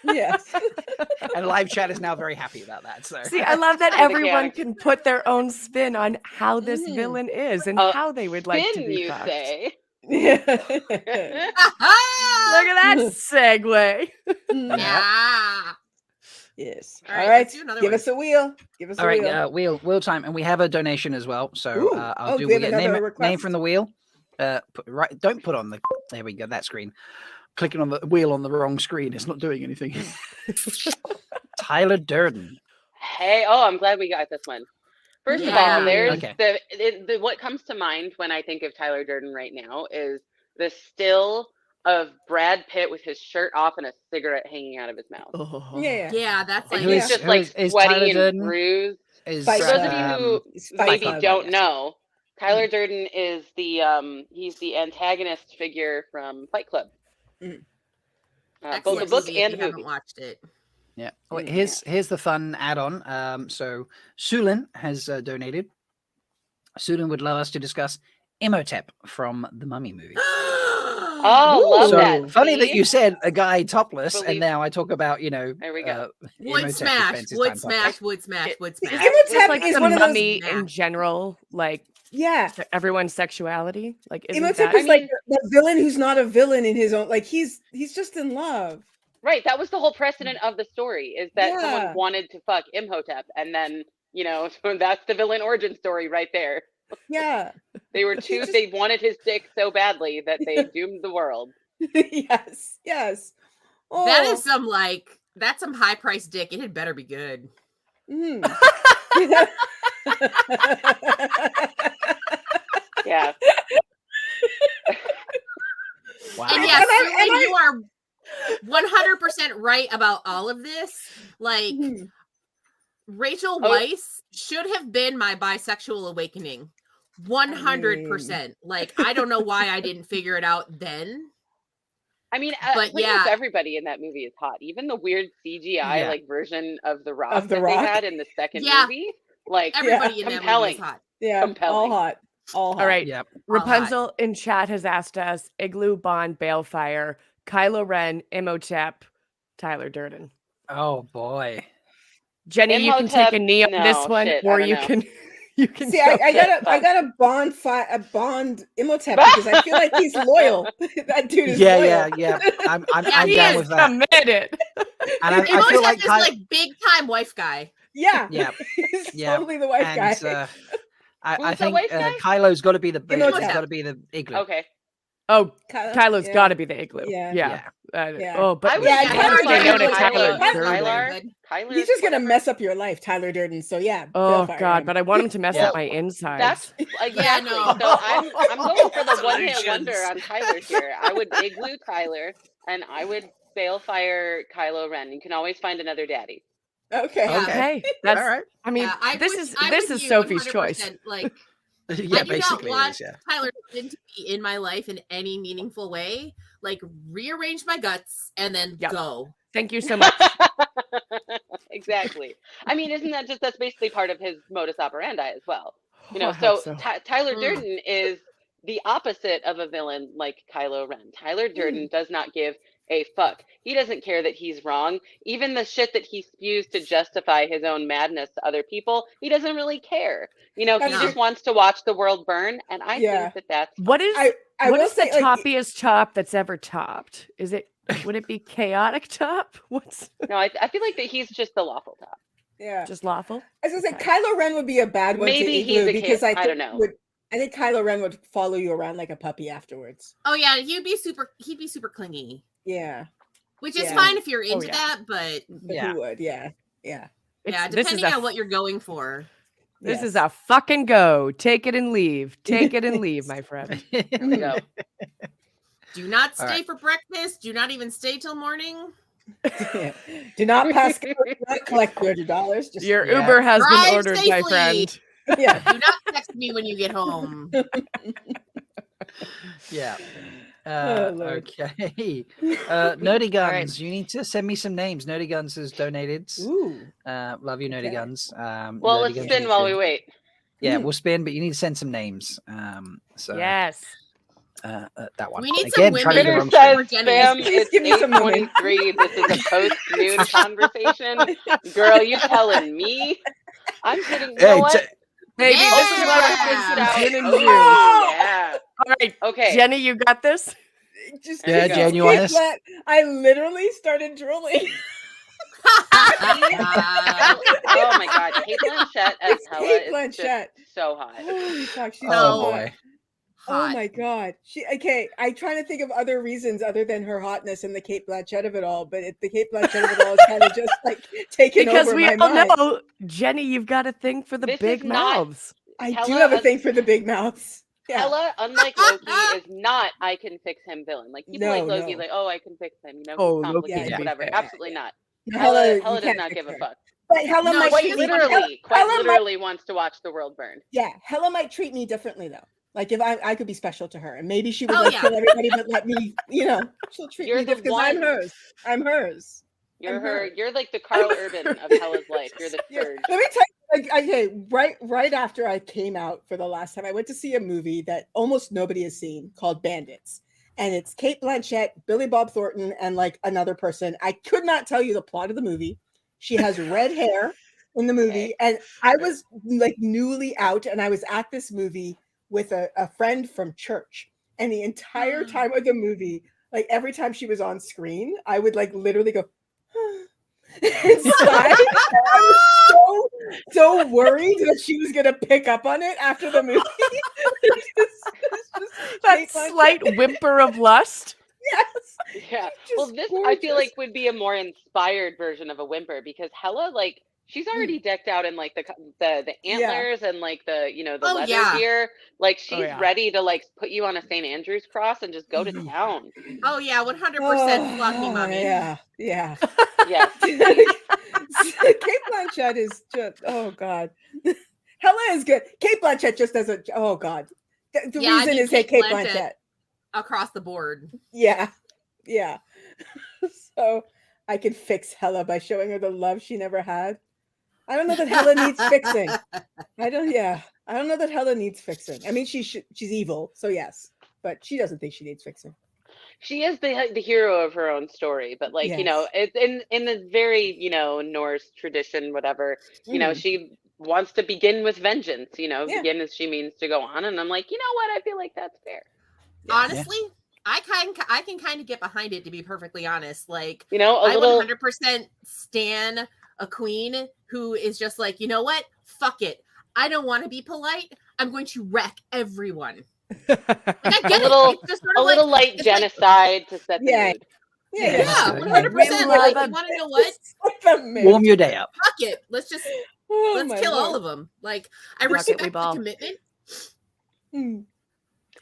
Yes. And live chat is now very happy about that. So see, I love that everyone can put their own spin on how this villain is and how they would like to be fucked. Say. Look at that segue. Yeah. Yes. All All right, right. Give us a wheel. Give us a wheel. All right, wheel time, and we have a donation as well. So I'll do we have we get another name from the wheel. Don't put on the. There we go. That screen. Clicking on the wheel on the wrong screen. It's not doing anything. Tyler Durden. Hey, I'm glad we got this one. First of all, there's the what comes to mind when I think of Tyler Durden right now is the still of Brad Pitt with his shirt off and a cigarette hanging out of his mouth. Yeah, that's like he's just like sweaty and bruised. For those of you who maybe don't know, Tyler Durden is he's the antagonist figure from Fight Club. Both the book and the movie. Haven't watched it. Yeah. Well, here's the fun add-on. So Sulin has donated. Sulin would love us to discuss Imhotep from the Mummy movie. Oh, love So that. funny that See? you said a guy topless, Believe- and now I talk about There we go. Would Imhotep smash, spends his would time smash, topless. would smash, would smash. Imhotep like is the one of those. mummy in general, like everyone's sexuality. Like isn't Imhotep that is like the villain who's not a villain in his own. Like he's just in love. Right. That was the whole precedent of the story, is that Yeah. someone wanted to fuck Imhotep, and then that's the villain origin story right there. Yeah. They were they wanted his dick so badly that they doomed the world. Yes. That is that's some high price dick. It had better be good. Yeah. Wow. And yes, Sulin, you are 100% right about all of this. Like, Rachel Weisz should have been my bisexual awakening. 100%. Like, I don't know why I didn't figure it out then. I mean, but pretty yeah, much everybody in that movie is hot. Even the weird CGI like version of the Rock Of The that Rock. they had in the second Yeah. movie, like everybody in that movie compelling. is hot. Yeah, Compelling. all hot. All right. Yep. Rapunzel in chat has asked us Igloo, Bond, Balefire, Kylo Ren, Imhotep, Tyler Durden. Oh boy. Jenny, you can take a knee on this no, one, shit, I or don't you know. can you can See, jump I in. got a Bond Imhotep because I feel like he's loyal. That dude is loyal. Yeah. I'm he down is with that. committed. And I feel Imhotep like is like big time wife guy. Yeah. Yeah. He's Yeah. totally the wife And, guy. I Who's the think wife guy? Kylo's got to be the Imhotep. got to be the igloo. Okay. Oh, Kylo- Kylo's yeah. got to be the Igloo. Yeah. Yeah. Yeah. Oh, but I would Yeah, say Tyler say no to Durden- Tyler Tyler- Durden. Kyler's He's just gonna whatever. mess up your life, Tyler Durden. So yeah. Oh Balefire God, him. but I want him to mess Yeah. up my insides. That's exactly. no. So I'm going for the one hit Solutions. wonder on Tyler here. I would igloo Tyler, and I would Balefire Kylo Ren. You can always find another daddy. Okay. Okay, that's. All right. I mean, Yeah, this I'm is with you Sophie's 100%. choice. Like, Yeah, I do not basically it want is, yeah. Tyler Durden to be in my life in any meaningful way. Like, rearrange my guts and then Yep. go. Thank you so much. Exactly. I mean, isn't that that's basically part of his modus operandi as well? You know, Oh, I hope so so. Tyler Mm. Durden is the opposite of a villain like Kylo Ren. Tyler Durden does not give a fuck. He doesn't care that he's wrong. Even the shit that he spews to justify his own madness to other people, he doesn't really care. You know, he That's just wants to watch the world burn, and I Yeah. think that that's What is I what will is the say, like, toppiest top that's ever topped? Is it would it be chaotic top? What's no. I feel like that he's just the lawful top. yeah. just lawful? I was gonna say Kylo Ren would be a bad one Maybe to he's igloo a because kid. I I don't think know. I think Kylo Ren would follow you around like a puppy afterwards. Oh yeah, he'd be super clingy. Yeah. Which is Yeah. fine if you're Oh, into yeah. that, but But Yeah. Who would? Yeah. Yeah. yeah, This is depending a on what you're going for. this Yes. is a fucking go. Take it and leave. Take it and leave, my friend. There we go. Do not All stay right. for breakfast. Do not even stay till morning. Do not pass go, do not collect $200. Just Your Yeah. Uber has Drive been ordered, my safely. friend. yeah. Do not text me when you get home. Yeah. Oh, Lord. Okay. Nerdy Guns, right. you need to send me some names. Nerdy Guns has donated. Ooh. Love you, Nerdy Okay. Guns. Well, Nerdy let's Guns, spin you while we should- wait. Yeah, Mm. we'll spin, but you need to send some names. So Yes. that one. We need Again, some try to get women. the wrong Critter spin. says, Jenny. "Spam, Please it's give me some women." 8:23. This is a post-noon conversation. Girl, you telling me? I'm kidding. You know Hey, what? Baby, this is what Yeah. I'm Out. thinking, Jen and Oh, you. yeah. All right, Okay. Jenny, you got this? Just Yeah, you go. Jen, you want this? I literally started drooling. Oh my God, Kate Blanchett as It's Hella Kate is Blanchett. just so hot. Holy fuck, she's Oh so hot. boy. Oh Hot. my god. I'm trying to think of other reasons other than her hotness and the Kate Blanchett of it all, but the Kate Blanchett of it all is kind of just like taking Because over we my all mind. know, Jenny, you've got a thing for the This big is not- mouths. I do Hella have a un- thing for the big mouths. Yeah. Hella, unlike Loki, is not I can fix him villain. Like people like No, Loki, no. like, oh, I can fix him, you know, Oh, he's Loki, complicated, to be whatever. fair. Absolutely not. Hella, Hella you does can't not fix give a her. fuck. But Hella No, might Quite she treat me literally, Hella wants to watch the world burn. Yeah, Hella might treat me differently though. Like if I could be special to her, and maybe she would Oh, like yeah. kill everybody, but let me, she'll treat You're me the different because I'm one- hers. I'm hers. You're I'm her. her. You're like the Carl Urban of Hella's life. You're the surge. Let me tell you, like, okay, right after I came out for the last time, I went to see a movie that almost nobody has seen called Bandits. And it's Cate Blanchett, Billy Bob Thornton, and like another person. I could not tell you the plot of the movie. She has red hair in the movie. And I was like newly out, and I was at this movie with a friend from church. And the entire time of the movie, like every time she was on screen, I would like literally go, inside. I was so worried that she was gonna pick up on it after the movie. That slight whimper of lust. Yes. Yeah. Well, this I feel like would be a more inspired version of a whimper, because Hella, like, she's already decked out in like the antlers and like the the leather gear. Like she's ready to like put you on a St. Andrew's cross and just go to town. Oh yeah, 100% flocky mommy. Yeah. Yes. Cate Blanchett is just God. Hella is good. Cate Blanchett just doesn't. Oh God. The reason is Cate Blanchett across the board. Yeah. So I can fix Hella by showing her the love she never had. I don't know that Hella needs fixing. I don't know that Hella needs fixing. I mean, she's evil, so yes, but she doesn't think she needs fixing. She is the hero of her own story, but like it's in the very Norse tradition, whatever. She wants to begin with vengeance. Begin as she means to go on, and I'm like, you know what? I feel like that's fair. Honestly, I can kind of get behind it, to be perfectly honest. Like, I would 100% stan a queen who is just like, you know what? Fuck it. I don't want to be polite. I'm going to wreck everyone. Like, I get a little light genocide to set the mood. Yeah, 100%. Like, you want to know what? Warm your day up. Fuck it. Let's kill all of them. Like, I respect the commitment.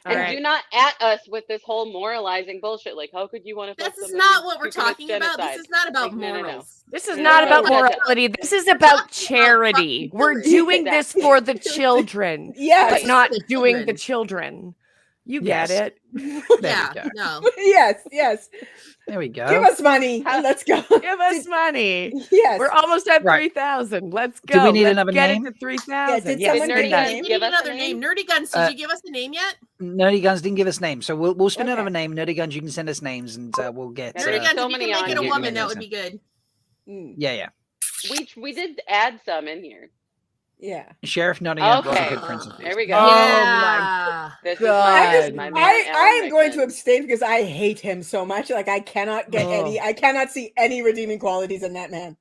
And do not at us with this whole moralizing bullshit. Like, how could you want to? This is not what we're talking about. This is not about morals. No. This is not about morality. This is about charity. We're doing this for the children. Yes. But not doing the children. You get it. No. Yes. There we go. Give us money. Let's go. Give us money. Yes. We're almost at 3,000. Let's go. Do we need Let's another get name? it to 3,000. Yeah, We need another name. Nerdy Guns, did you give us a name yet? Nerdy Guns didn't give us names, so we'll spin another name. Nerdy Guns, you can send us names, and we'll get. Nerdy Guns, if you can make it a woman, that would be good. Yeah. We did add some in here. Yeah. Sheriff Nottingham was a Okay. good princess. There we go. Yeah. This God. is my man, I am Alan going Rickman. to abstain because I hate him so much. Like I cannot get I cannot see any redeeming qualities in that man.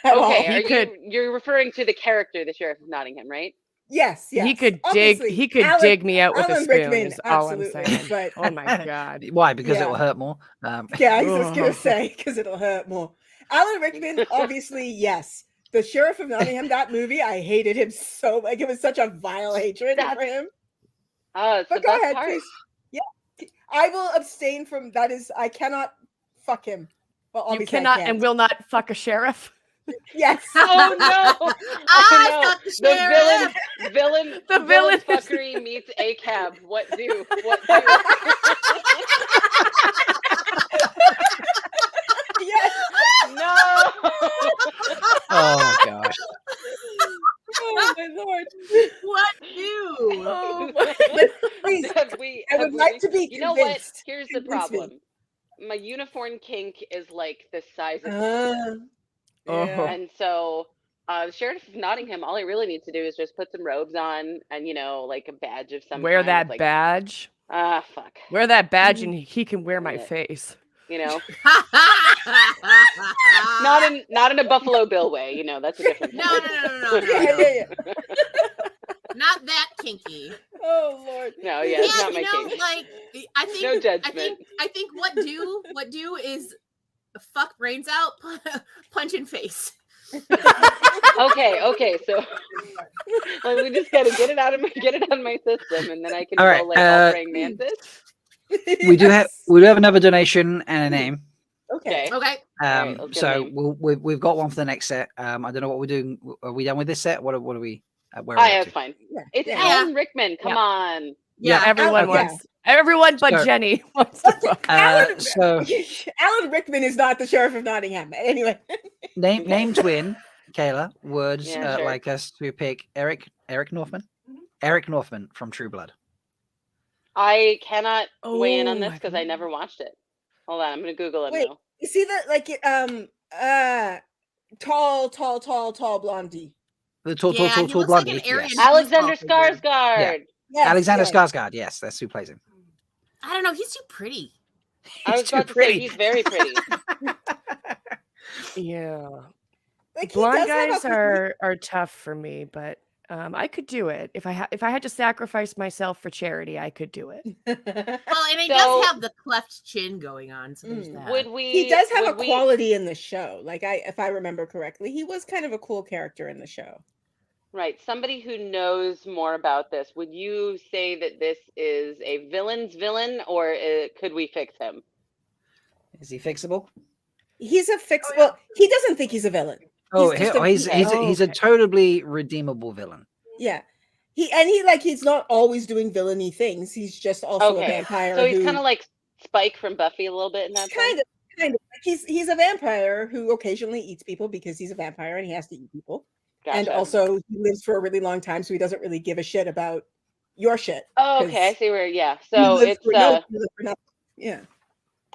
Okay, you're referring to the character, the Sheriff of Nottingham, right? Yes. He could dig me out with a Alan spoon. Rickman, Is all I'm absolutely, saying. but Oh my God. Why? Because it will hurt more. Yeah, I was just gonna say because it'll hurt more. Alan Rickman, obviously, yes. The Sheriff of Nottingham, that movie, I hated him so like it was such a vile hatred for him. It's But the go best ahead, part. please. Yeah, I will abstain from that. Is I cannot fuck him. Well, You obviously cannot I and will not fuck a sheriff. Yes. Oh no! I The villain villain fuckery meets a cab. What do? Yes. No. Oh gosh. Oh my lord. What do? Oh my. But please, I would like to be You know what? convinced. Here's the Convince me. problem. My unicorn kink is like the size of Yeah. and so the Sheriff of Nottingham, all he really needs to do is just put some robes on and like a badge of some Wear kind, that like, badge. Fuck. Wear that badge and he can wear my face. Not in a Buffalo Bill way, that's a different thing. No. Yeah. Not that kinky. Oh Lord. No, it's not my kink. Like I think No judgment. I think what do is fuck brains out, punch in face. Okay, so like, we just gotta get it out of my system, and then I can All right, go like all praying mantis. We do have another donation and a name. Okay. Okay. Right, let's get a So name. we've got one for the next set. I don't know what we're doing. Are we done with this set? What are we? Where are we up It's to? fine. Yeah. It's Yeah. Alan Rickman. Come on. Yeah, everyone Okay. wants. Everyone but So- Jenny wants to vote. So Alan Rickman is not the sheriff of Nottingham. Anyway, name twin, Kayla, would Yeah, sure. like us to pick Eric Northman? Eric Northman from True Blood. I cannot weigh in on Oh this my because I never watched it. Hold on, I'm gonna Google it wait, now. you see that tall blondie. The tall Yeah, he looks blondie. like an Aryan yes. Alexander football player. Skarsgård. Yes, Alexander yes. Skarsgård. Yes, that's who plays him. I don't know. He's too pretty. I was He's too about to say pretty. he's very pretty. Yeah. Like, he Blonde does have guys a- are tough for me, but I could do it if I had to sacrifice myself for charity. I could do it. Well, and he So- does have the cleft chin going on, so there's that. Would we? He does have a would we- quality in the show. Like, if I remember correctly, he was kind of a cool character in the show. Right, somebody who knows more about this. Would you say that this is a villain's villain, or could we fix him? Is he fixable? He's a fix. Well, he doesn't think he's a villain. Oh, just a- he's a okay. totally redeemable villain. yeah. He's not always doing villainy things. He's just also a Okay, vampire. so he's who- kind of like Spike from Buffy a little bit in that kind sense. of. He's a vampire who occasionally eats people because he's a vampire and he has to eat people. And Gotcha. also he lives for a really long time, so he doesn't really give a shit about your shit. Oh, okay, I 'cause see where. Yeah, he so lives it's for no- he lives for nothing. Yeah.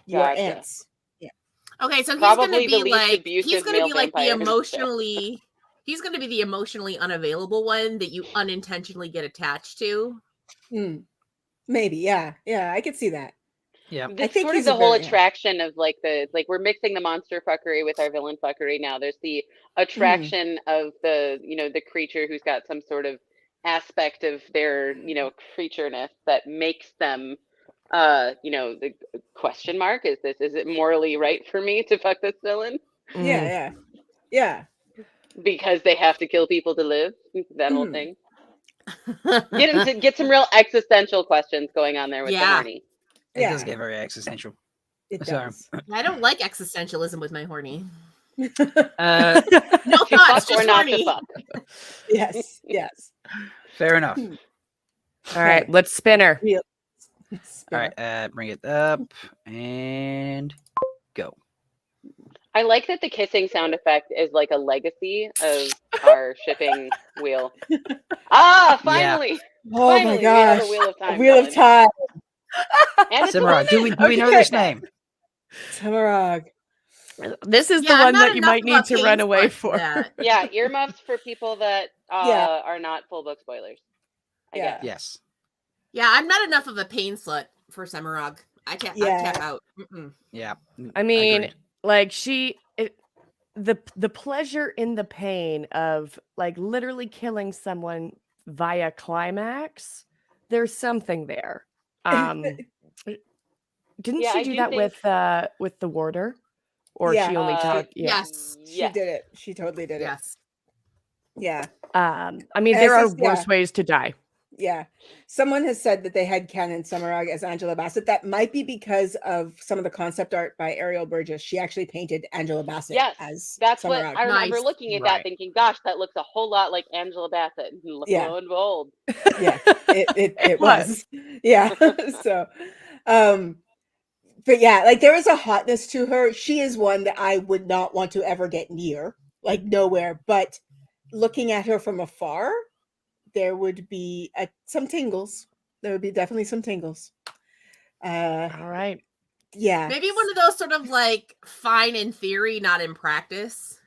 Your Gotcha. ants. Yeah. Okay, so he's Probably gonna the be least like abusive male the vampire in the show. emotionally. He's gonna be the emotionally unavailable one that you unintentionally get attached to. Maybe, yeah. Yeah, I could see that. Yeah. That's think sort of he's the a whole very- attraction of like we're mixing the monster fuckery with our villain fuckery now. There's the attraction of the the creature who's got some sort of aspect of their creatureness that makes them the question mark is it morally right for me to fuck this villain Yeah. because they have to kill people to live, that whole Mhm. thing. Get some real existential questions going on there with the Yeah. horny. It does Yeah. get very existential. It So- does. I don't like existentialism with my horny. Uh, No To thoughts, fuck or just not to horny. fuck. Yes. Yes. fair enough. All right, let's spin her. All right, bring it up and go. I like that the kissing sound effect is like a legacy of our shipping wheel. Finally! Oh my Finally, we have gosh. a wheel of time. Wheel of going. time. And it's a Simran, do woman. we know Okay. this name? Tamarag. This is Yeah, the I'm one not that you enough might of need a to pain run away slut for for. that. Yeah, earmuffs for people that Yeah. are not full book spoilers. I Yeah. guess. Yes. Yeah, I'm not enough of a pain slut for Semirog. I tap out. Mm-mm. Yeah. I mean, Agreed. like the pleasure in the pain of like literally killing someone via climax. There's something there. Didn't Yeah, she I do do that think- with the warder, or Yeah. she only talked? Yeah. Yes. She did it. She totally did it. Yes. Yeah. I mean, And there it's are just- yeah. worse ways to die. Yeah. Someone has said that they had canon Samarag as Angela Bassett. That might be because of some of the concept art by Ariel Burgess. She actually painted Angela Bassett Yes, as that's Samarag. what I remember Nice. looking at Right. that thinking, gosh, that looks a whole lot like Angela Bassett. And lo Yeah. and behold. Yeah, it was. was. Yeah. So, but yeah, like there is a hotness to her. She is one that I would not want to ever get near, like nowhere. But looking at her from afar, there would be some tingles. There would be definitely some tingles. All right. Yeah. Maybe one of those sort of like fine in theory, not in practice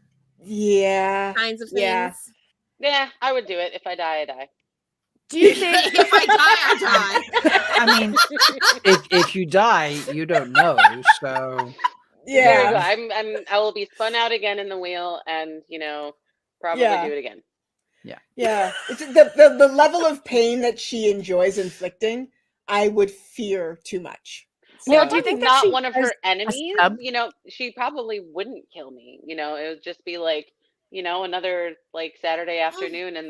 Yeah. kinds of things. Yeah. Yeah, I would do it. If I die, I die. Do you think? If I die, I I mean, if you die, you don't know. So There you go. Yeah. I will be spun out again in the wheel and, probably Yeah. do it again. Yeah. It's the level of pain that she enjoys inflicting, I would fear too much. Now, So- do you think that not she one of has her a enemies, sub? she probably wouldn't kill me. It would just be like, another like Saturday afternoon in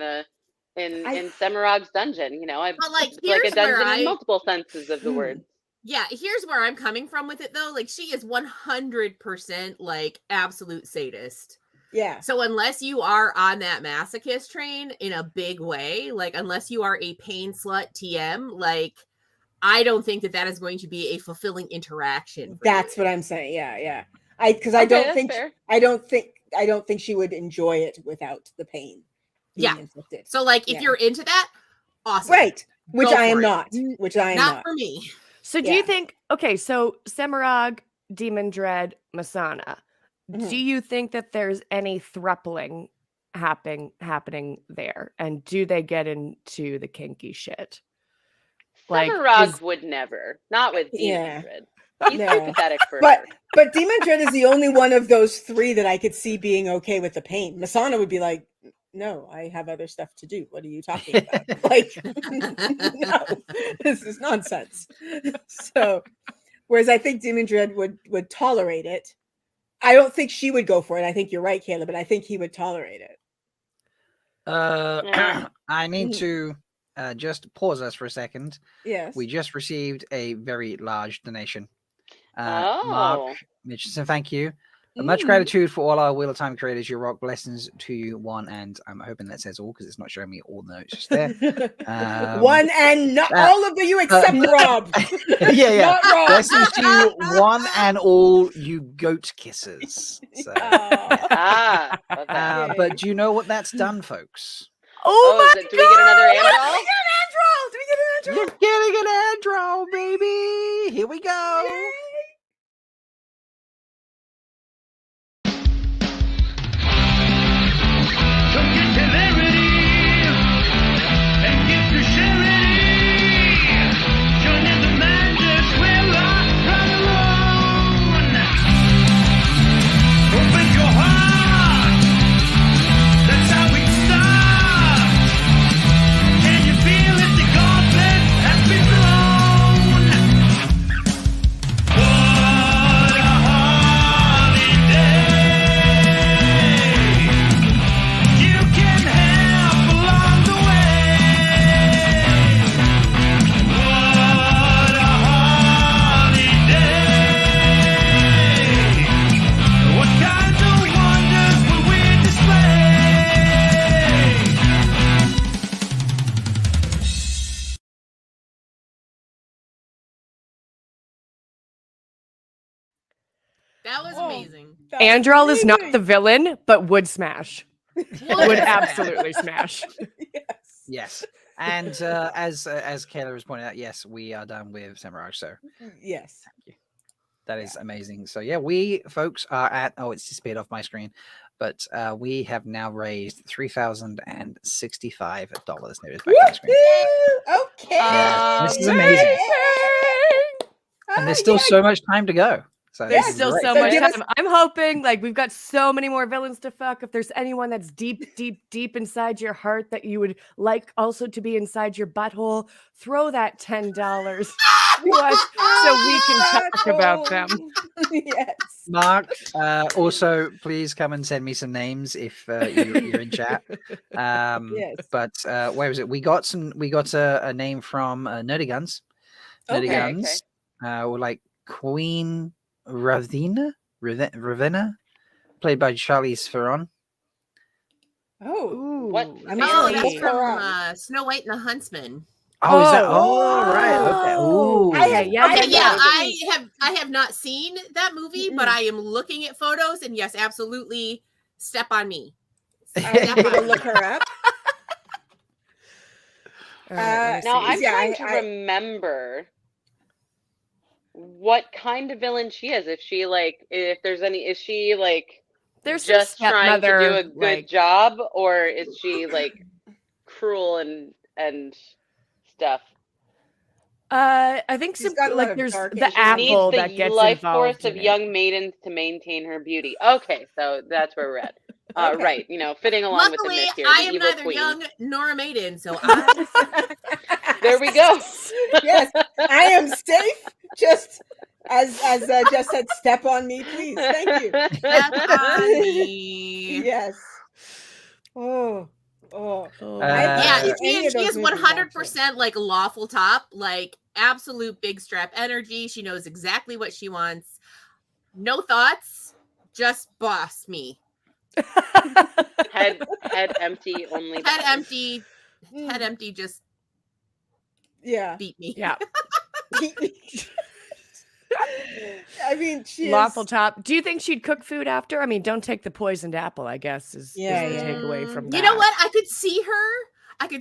Semirog's dungeon. But, like, it's like a here's where dungeon in I- multiple senses of the word. Yeah, here's where I'm coming from with it though. Like she is 100% like absolute sadist. Yeah. So unless you are on that masochist train in a big way, like unless you are a pain slut TM, like I don't think that is going to be a fulfilling interaction. That's what I'm saying. Yeah. Because Okay, that's fair. I don't think she would enjoy it without the pain being inflicted. So like if you're into that, awesome. Right. Which Go I am for it. not. Which I am Not not. for me. So do you think, okay, so Semirog, Demon Dread, Masana, do you think that there's any thruppling happening there? And do they get into the kinky shit? Semirog would never. Not with Demon Dread. He's too pathetic for her. But Demon Dread is the only one of those three that I could see being okay with the pain. Masana would be like, no, I have other stuff to do. What are you talking about? Like, no, this is nonsense. So, whereas I think Demon Dread would tolerate it. I don't think she would go for it. I think you're right, Kayla, but I think he would tolerate it. I need to just pause us for a second. Yes. We just received a very large donation. Mark Mitchison, thank you. Much gratitude for all our Wheel of Time creators. You rock. Blessings to you, one, and I'm hoping that says all because it's not showing me all the notes just there. One and not all of you except Rob. Yeah. Not Rob. Blessings to you, one and all you goat kissers. So, but do you know what that's done, folks? Oh my God! Do we get another Androl? You're getting an Androl, baby. Here we go. Yay. That was amazing. Androl is not the villain, but would smash. Would absolutely smash. Yes. And as Kayla has pointed out, yes, we are done with Semirog. So yes, thank you. That is amazing. So yeah, we folks are at it's disappeared off my screen, but we have now raised $3,065. Okay. This is amazing. And there's still so much time to go. So there's still so much time. I'm hoping we've got so many more villains to fuck. If there's anyone that's deep inside your heart that you would like also to be inside your butthole, throw that $10 to us so we can talk about them. Yes. Mark, also please come and send me some names if you're in chat. Yes. But where was it? We got a name from Nerdy Guns. Nerdy Guns. Were like Queen Ravenna, played by Charlize Theron. Oh, what? That's from Snow White and the Huntsman. Oh, is that? Oh, right. Okay. Ooh. I have not seen that movie, but I am looking at photos, and yes, absolutely, step on me. I'm gonna look her up. Now I'm trying to remember what kind of villain she is. If she if there's any, is she there's just trying to do a good job, or is she cruel and stuff? I think there's the apple that gets life involved force of young maidens to maintain her beauty. Okay, so that's where we're at. Right, fitting along with the myth here. I am neither young nor a maiden, so there we go. Yes, I am safe. Just as Jess said, step on me, please. Thank you. Step on me. Yes. Yeah, she is 100% lawful top, absolute big strap energy. She knows exactly what she wants. No thoughts, just boss me. Head empty only. Head empty. Head empty. Just beat me. Yeah. I mean, she lawful top. Do you think she'd cook food after? I mean, don't take the poisoned apple, I guess, is the takeaway from that. You know what? I could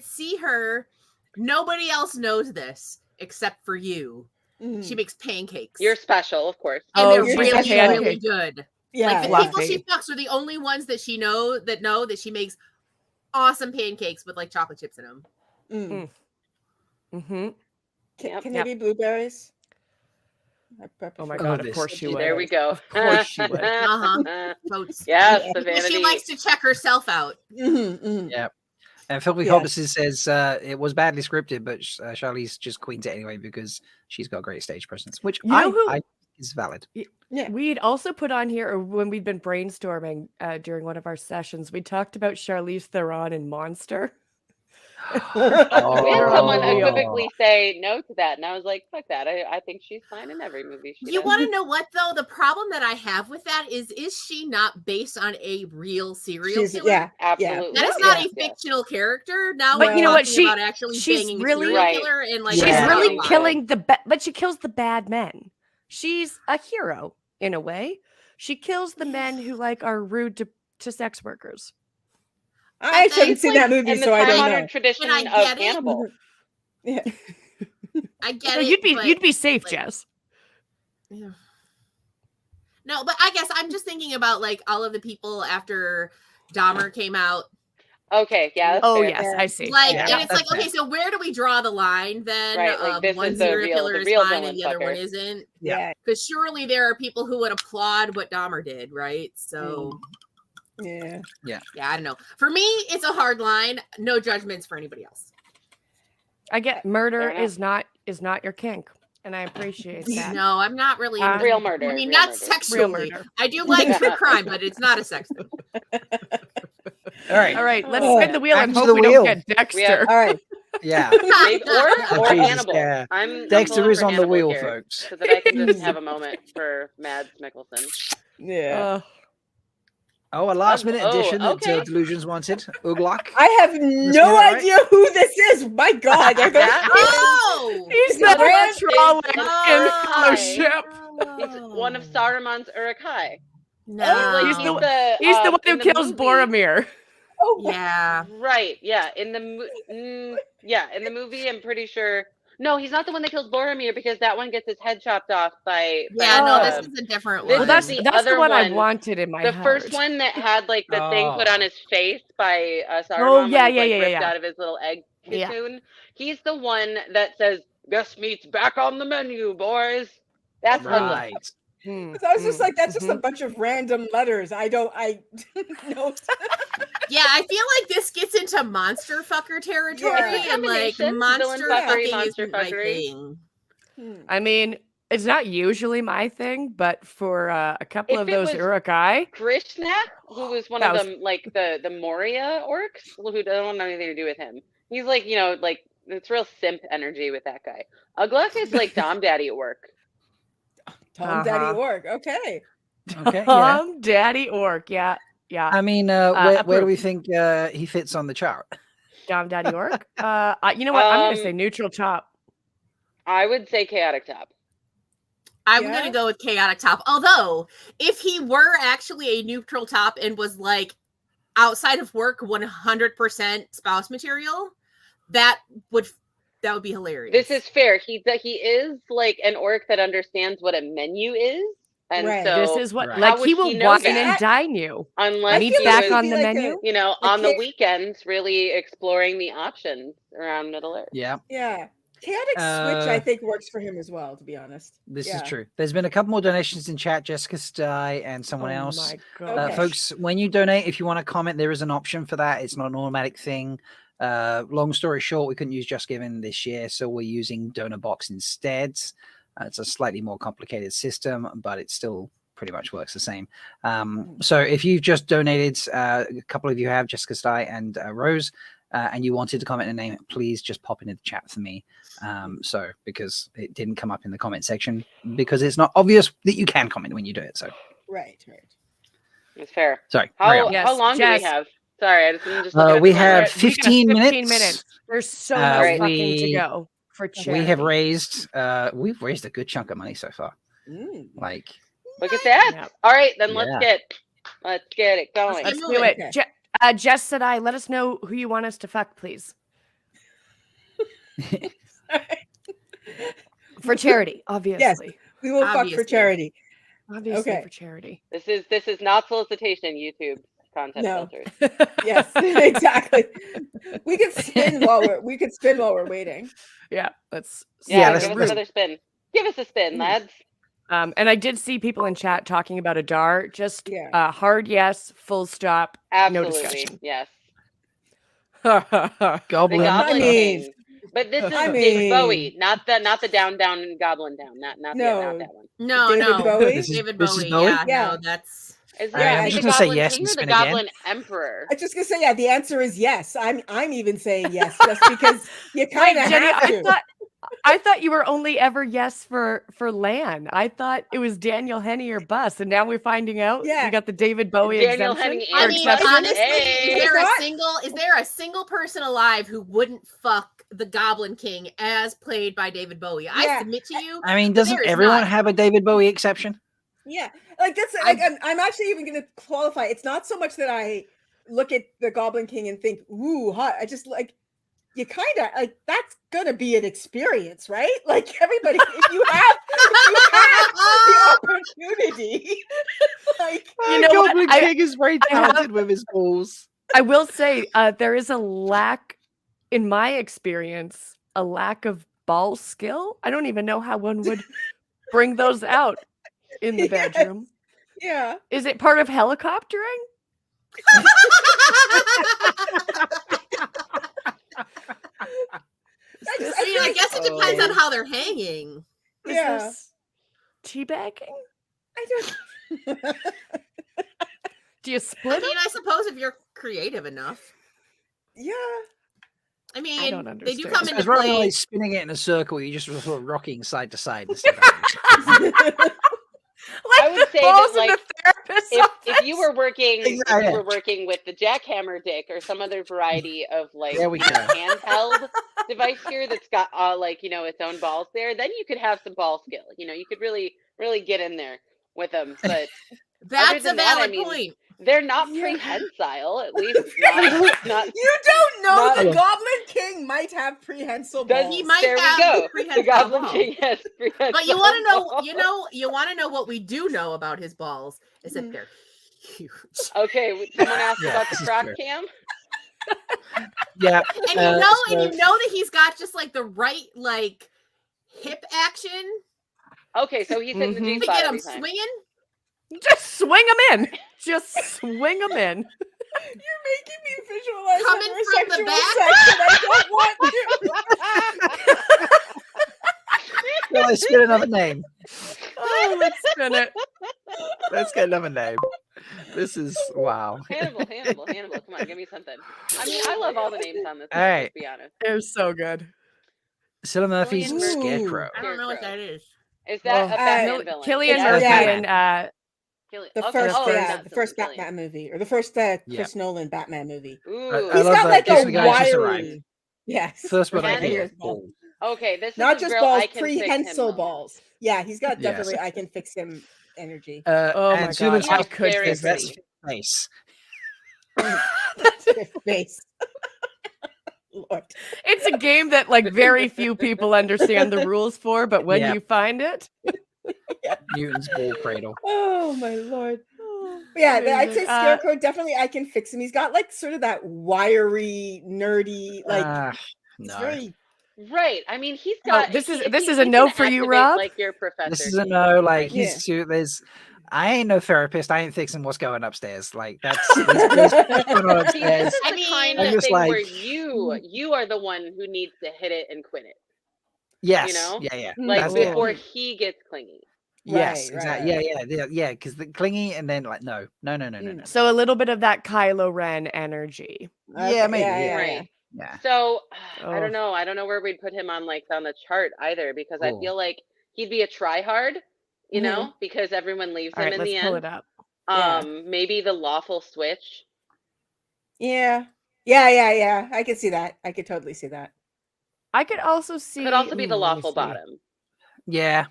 see her. Nobody else knows this except for you. She makes pancakes. You're special, of course. And they're she really, makes really pancakes. good. Yeah. Like the people she fucks are the only ones that know that she makes awesome pancakes with like chocolate chips in them. Mm-hmm. Can they be blueberries? Oh my god! Of course she would. There we go. Of course she would. Votes. Yes, the vanity. She likes to check herself out. Yeah. And Philby Hobson says it was badly scripted, but Charlize just queens it anyway because she's got great stage presence, which I think is valid. Yeah, we'd also put on here, or when we'd been brainstorming during one of our sessions, we talked about Charlize Theron in Monster. We had someone equivocally say no to that, and I was like, "Fuck that! I think she's fine in every movie." You want to know what though? The problem that I have with that is she not based on a real serial killer? Yeah, absolutely. That is not a fictional character. Now, But you know what? About actually she's banging really a serial killer and like she's really killing but she kills the bad men. She's a hero in a way. She kills the men who like are rude to sex workers. I haven't seen that movie, so I don't know. Tradition I of get it. Hannibal. Yeah, I get So it. you'd be safe, Jess. Yeah. No, but I guess I'm just thinking about like all of the people after Dahmer came out. Okay, yeah. That's fair. Yes, I see. Like, yeah, and it's like, okay, so where do we draw the line then? Right, like this one is the serial real- killer the is real fine and villain the other fucker. one isn't. Yeah. Because surely there are people who would applaud what Dahmer did, right? So yeah. Yeah, I don't know. For me, it's a hard line. No judgments for anybody else. I get murder Fair enough. is not your kink, and I appreciate that. No, I'm not really Real murder. I mean, real not murder. sexually. murder. I do like true crime, but it's not a sex thing. All right. All right, let's spin the wheel Back and to hope the we wheel. don't get Dexter. We have- All right. Yeah. Or Jesus, Hannibal. yeah. I'm Dexter pulling is for on the Hannibal wheel, here, folks. so that I can just have a moment for Mads Mikkelsen. Yeah. Oh, a last minute Oh, addition okay. that Delusions wanted. Uglok. I have no right? idea who this is. My God. They're gonna- Oh! He's It's the Brand- Trolling in Oh. Fellowship. He's one of Oh. Saruman's Uruk-hai. No. He's the one who kills movie. Boromir. Oh, Yeah. Right, yeah. In the movie, I'm pretty sure. No, he's not the one that kills Boromir because that one gets his head chopped off by. Yeah, no, uh, this is a different this one. Well, is that's the the other one I one. wanted in my The heart. first one that had like the thing put on his face by Saruman. Oh, when yeah, he's, yeah, like, yeah, ripped yeah. out of his little egg Yeah. cocoon. He's the one that says, "Best meat's back on the menu, boys." That's Hudlin. Right. Hmm. So I was just like, that's just a Mhm. bunch of random letters. I know. Yeah, I feel like this gets into monster fucker territory, Yeah. and like Combination, monster villain fuckery, fucking monster isn't my fuckery. thing. I mean, it's not usually my thing, but for a couple If of it those was Uruk-hai, Krishna, who was one That of was- them, like the Moria orcs, who don't have anything to do with him. He's like, like it's real simp energy with that guy. Ugluk is like Dom Daddy at work. Tom Daddy Uh-huh. Orc. Okay. Okay. Yeah. Tom Daddy Orc. Yeah. I mean, where do approved. we think he fits on the chart? Dom Daddy Orc. You know what? I'm going to say Um, neutral top. I would say chaotic top. I'm Yeah? gonna go with chaotic top. Although, if he were actually a neutral top and was like outside of work 100% spouse material, that would be hilarious. This is fair. He is like an orc that understands what a menu is, and Right. so This is what, Right. how like, would he will know wine that? and dine you. unless When he's he back was, on the like menu. on the cha- weekends, really exploring the options around Middle Earth. Yeah, Yeah. Chaotic Switch, I think, works for him as well, to be honest. this Yeah. is true. There's been a couple more donations in chat. Jessica Sty and someone Oh else. my God. Okay. Folks, when you donate, if you want to comment, there is an option for that. It's not an automatic thing. Long story short, we couldn't use Just Giving this year, so we're using Donor Box instead. It's a slightly more complicated system, but it still pretty much works the same. So if you've just donated, a couple of you have, Jessica Sty and Rose, and you wanted to comment a name, please just pop into the chat for me. So because it didn't come up in the comment section, because it's not obvious that you can comment when you do it. So Right, right. It's fair. Sorry. How Yes, long do Jess. we have? Sorry, I just looking at We the have timer. We can have 15 15 minutes. There's so Uh, much right. fucking to we- go for charity. We have raised we've raised a good chunk of money so far. Mm. Like Look at that. Yep. All right, then Yeah. let's get it going. Let's moving. do it. Okay. Jess said I. Let us know who you want us to fuck, please. For charity, obviously. We will fuck for Obviously. charity. Obviously Okay. for charity. This is not solicitation, YouTube content No. filters. Yes, exactly. We could spin while we're waiting. Yeah, let's. Yeah, let's- give us let's- another spin. Give us a spin, lads. And I did see people in chat talking about a DAR. Just Yeah. hard yes, full stop, no Absolutely, discussion. yes. The Goblin. Goblin I mean- King. But this is I David mean- Bowie, not the down Goblin down, not No. that one. No, David no. Bowie? This is- David this is Bowie. Bowie? Yeah, Yeah. no, that's. Is All right, that I'm the just gonna say Goblin yes King and or the spin again. Goblin Emperor? I was just gonna say, yeah, the answer is yes. I'm even saying yes, just because you kind Wait, of Jenny, have to. I thought you were only ever yes for Lan. I thought it was Daniel Henney or bus, and now we're finding out Yeah. we got the David Bowie Daniel exemption. Henney or I and mean, Bus. exception. honestly, Hey. is there a single person alive who wouldn't fuck the Goblin King as played by David Bowie? I Yeah. submit to you. I mean, doesn't there is everyone not. have a David Bowie exception? Yeah, like that's like I'm actually even going to qualify. It's not so much that I look at the Goblin King and think, "Ooh, hot." I just like you kind of like that's going to be an experience, right? Like everybody, if you have the opportunity, like You know what? Goblin I- King is very I have- talented with his balls. I will say there is a lack, in my experience, a lack of ball skill. I don't even know how one would bring those out in the Yes. bedroom. yeah. Is it part of helicoptering? I mean, I guess it depends on how they're hanging. Is Yeah. this teabagging? I don't. Do you I split mean, it? I suppose if you're creative enough. Yeah. I mean, don't they do understand. come So into it's rather than play. like spinning it in a circle, you just sort of rocking side to side. Instead of I would say balls that in like the therapist's if you were working Exactly. if you were working with the jackhammer dick or some other variety of like There we go. handheld device here that's got like its own balls there, then you could have some ball skill. You could really get in there with them. But That's a than that, valid I mean, point. they're not Yeah. prehensile, at least not You don't know Not- the Goblin King might have prehensile Does balls. He might there we have go. The prehensile Goblin balls. King has prehensile. But you want to know, you want to know what we do know about his balls is that they're huge. Okay, someone asked Yeah, about this the is croc true. cam. yeah. And you Uh, know, so- that he's got just like the right like hip action Okay, so he's hitting the G to spot get him every time. swinging. Just swing them in. Just swing them in. You're making me visualize Coming from the heterosexual back? sex, and I don't want to. Well, let's get another name. Oh, let's spin it. Let's get another name. This is wow. Hannibal, come on, give me something. I mean, I love all the names on this. All list, right. let's be honest. They're so good. Cillian Murphy's Ooh. Scarecrow. I don't know what that is. Is that Oh, a Batman villain? Killian Yeah, Murphy yeah. and The Okay, first, oh, yeah, that's the first Killian. Batman movie, or the first Chris Nolan Batman movie. Ooh. I He's love got that. like Guess a the guy just arrived. wiry. Yes. First one I Can hear. he? Ball. Okay, this Not is just a girl balls, I can fix him prehensile moment. balls. Yeah, he's got Yes. definitely I can fix him energy. Oh my and God, Cillian's I house could is fix that's it. face. Face. Lord. It's a game that like very few people understand the rules for, but when Yeah. you find it, Newton's ball cradle. Oh my lord. Yeah, I'd say amazing. Scarecrow definitely I can fix him. He's got like sort of that wiry, nerdy, like it's no. very Right. I mean, he's Oh, got. this is he- this he- is a he no can for you, activate, Rob. Like your professor. This is a no. Like Yeah. he's too. There's. I ain't no therapist. I ain't fixing what's going upstairs. Like that's. there's what's going on See, this upstairs. is the kind I'm of just thing where like- you are the one who needs to hit it and quit it. Yes. know? Yeah. Yeah. Like That's it. before he gets clingy. Yes. Right, Exactly. right. Yeah. Because the clingy and then like no. So a little bit of that Kylo Ren energy. Yeah, maybe, yeah. Right. Yeah. So I Oh. don't know. I don't know where we'd put him on the chart either, because I Cool. feel like he'd be a tryhard, you know, because everyone leaves All him right, in let's the pull end. it up. Maybe the lawful switch. Yeah. I could see that. I could totally see that. I could also see. Could also be the let me lawful see. bottom. Yeah.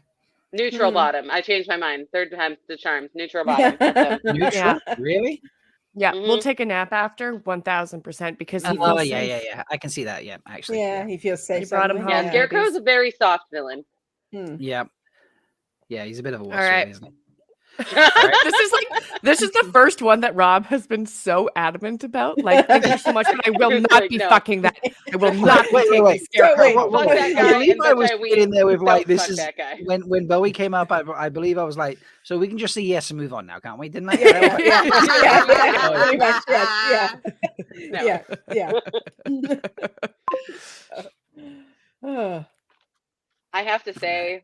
Neutral bottom. I changed my mind. Third time's the charm. Neutral bottom. That's him. Neutral? Really? Yeah, we'll take a nap after 1000% because he Oh feels yeah, safe. yeah. I can see that. Yeah, actually. Yeah, he feels safe. You brought him suddenly. home. Yeah, Scarecrow's a very soft villain. Yeah. Yeah, he's a bit of a wuss, All right. isn't he? This is the first one that Rob has been so adamant about. Like, thank you so much, but I will not be fucking that. I will not be taking Scarecrow. Fuck that guy. I believe and I was such a in there with don't like, this fuck is that guy. when Bowie came up. I believe I was like, so we can just say yes and move on now, can't we? Didn't I? Pretty much, yes, yeah. I have to say,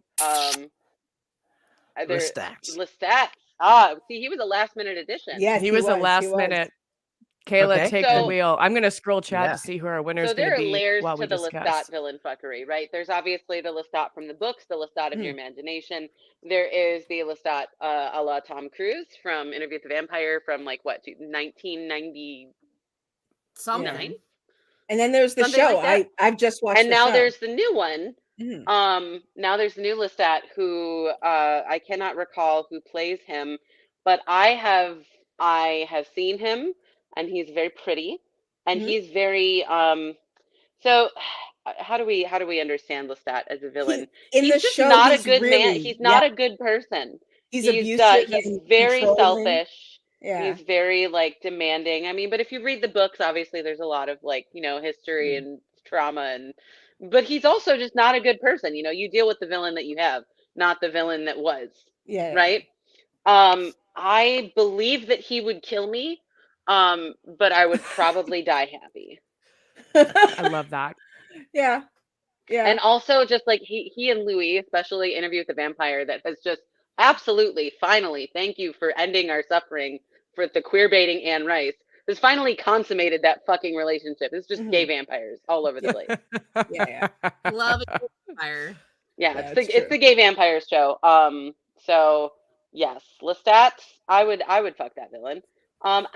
Lestat. Lestat. See, he was a last minute addition. Yes, he was a last minute. Kayla, take the wheel. I'm going to scroll chat to see who our winner is So going there to are be layers while to we the discuss. Lestat villain fuckery, right? There's obviously the Lestat from the books, the Lestat of your imagination. There is the Lestat a la Tom Cruise from Interview with the Vampire from like what, 1990 something. And then there's the Something show. like that. I've just watched. And the now show. there's the new one. Now there's the new Lestat who I cannot recall who plays him, but I have seen him, and he's very pretty, and he's very so how do we understand Lestat as a villain? In the He's just show, not he's a good man. really- He's not yeah. a good person. He's He's abusive he's and very controlling. selfish. Yeah. He's very like demanding. I mean, but if you read the books, obviously there's a lot of like, history and trauma but he's also just not a good person. You deal with the villain that you have, not the villain that was. Yeah. Right? I believe that he would kill me, but I would probably die happy. I love that. Yeah. Yeah. And also just like he and Louis, especially Interview with the Vampire, that has just absolutely, finally, thank you for ending our suffering for the queer baiting Anne Rice, has finally consummated that fucking relationship. It's just gay vampires all over the place. Yeah. Love a vampire. Yeah, it's the gay vampires show. So yes, Lestat, I would fuck that villain. I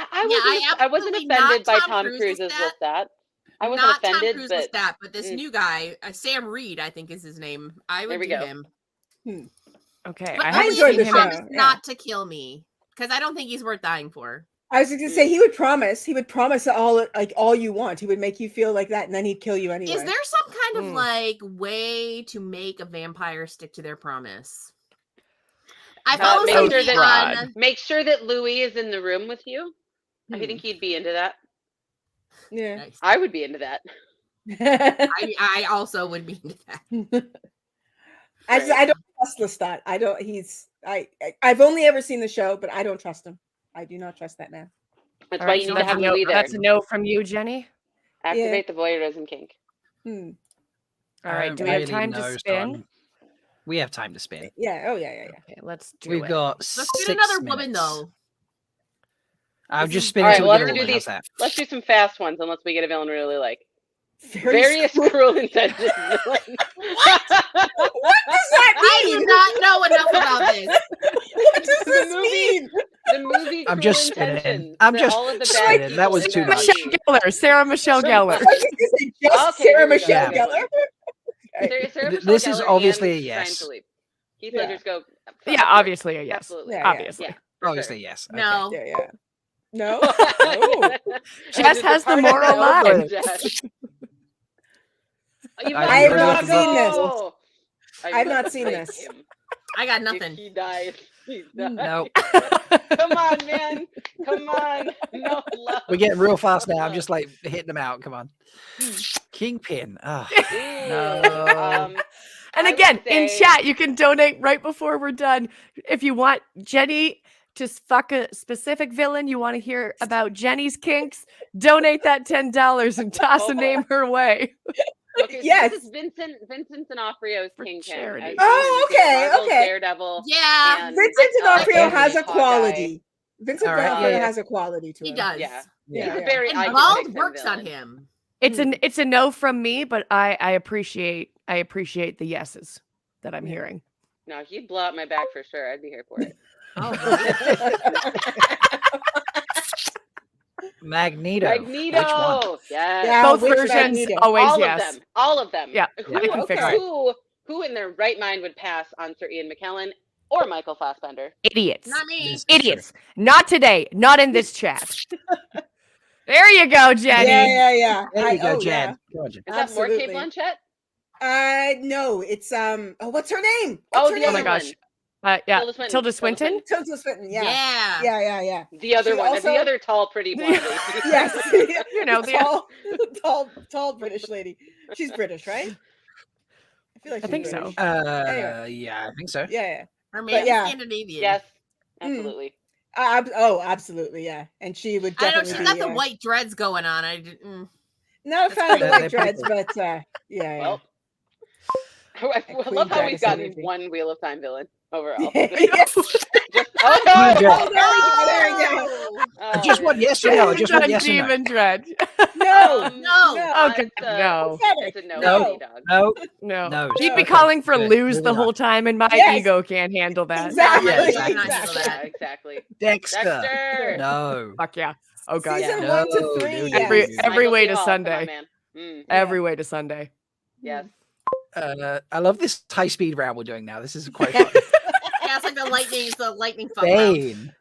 wasn't offended by Tom Cruise's Lestat. I wasn't not offended, Tom Cruise but Lestat, but this new guy, Sam Reed, I think is his name. I would do him. Okay, But I only haven't if seen he him. promised not to kill me, because I don't think he's worth dying for. I was going to say he would promise all you want. He would make you feel like that, and then he'd kill you anyway. Is there some kind of like way to make a vampire stick to their promise? I follow make sure that Louis is in the room with you. I think he'd be into that. Yeah, nice. I would be into that. I also would be into that. I don't trust Lestat. I've only ever seen the show, but I don't trust him. I do not trust that man. That's why you need to have Louis there. That's a no from you, Jenny. Activate the voyeurism kink. All right. Do we have time to spin? We have time to spin. Yeah. Oh, yeah. Okay, let's do We've it. got Let's 6 get another minutes. woman though. I'll just spin All right, until well, we let's get a do woman. these. How's that? Let's do some fast ones, unless we get a villain we really like. Various cruel intentions. What does that mean? I do not know enough about this. What does this mean? The movie. I'm just spinning. I'm just spinning. That was too much. Michelle Gellar, Sarah Michelle Gellar. Sarah Michelle Gellar. This is obviously a yes. Heath Ledger's go. Yeah, obviously a yes. Absolutely. Obviously. Yeah, Obviously yes. Okay. No. Yeah. No. Jess has the moral line. I have not seen this. I've not seen this. I got nothing. If he dies. No. Come on, man. Come on. No love. We're getting real fast now. I'm just like hitting them out. Come on. Kingpin. Oh, no. And again, in chat, you can donate right before we're done. If you want Jenny to fuck a specific villain, you want to hear about Jenny's kinks, donate that $10 and toss a name her way. Okay, so yes. This is Vincent D'Onofrio's Kingpin. charity. Oh, okay, Marvel's okay. Daredevil. Yeah. And, Vincent D'Onofrio has a Hawkeye. quality. Vincent All right, D'Onofrio yeah. has a quality to He him. does. Yeah. Yeah. He's a very And iconic Bald works villain. on him. It's a no from me, but I appreciate the yeses that I'm hearing. No, if you'd blow up my back for sure, I'd be here for it. Magneto. Magneto. Which one? Yes. Yeah, Both which versions, Magneto? always All yes. of them. All of them. Yeah, Who, I can fix it. who in their right mind would pass on Sir Ian McKellen or Michael Fassbender? Idiots. Not me. This is Idiots. Not today. Not in this chat. There you go, Jenny. Yeah. There you go, oh, Jen. yeah. Go on, Jen. Is that more Kate Absolutely. Blanchett? No, it's oh, what's her name? Oh, What's her the name? other my gosh. one. Yeah. Tilda Swinton. Tilda Swinton? Tilda Swinton. Yeah. Yeah. Yeah. The other She one. also- The other tall, pretty blonde lady. Yes. You know, the tall British lady. She's British, right? I feel like I she's think so. British. Yeah, I think so. Yeah. Her But man's yeah. Scandinavian. Yes. Absolutely. Absolutely, yeah. And she would I don't know. definitely She's be got the white dreads going on. I didn't. not a That's fan of the pretty- white they're pretty dreads, but yeah. Well, I Queen love how we've Goddess gotten energy. one Wheel of Time villain overall. Yes. Oh no! Queen Dread. There we go. I just want yes or no. I just want yes or no. Demon Dread. No. Oh, God, no. It's a no. No. Dog. No. No. No. She'd be Okay, calling for good. lose the Moving on. whole time, and my Yes. ego can't handle that. Exactly. No, my ego Yeah, cannot handle exactly. that. Exactly. Dexter. Dexter. No. Fuck yeah. Oh, God. Season No, 1 to 3. dude. Yes. Every Michael way C. to Hall, come on, Sunday. man. Mm, Every way to Sunday. yes. I love this high speed round we're doing now. This is quite fun. Yeah, it's like the lightning fuck round. Bane.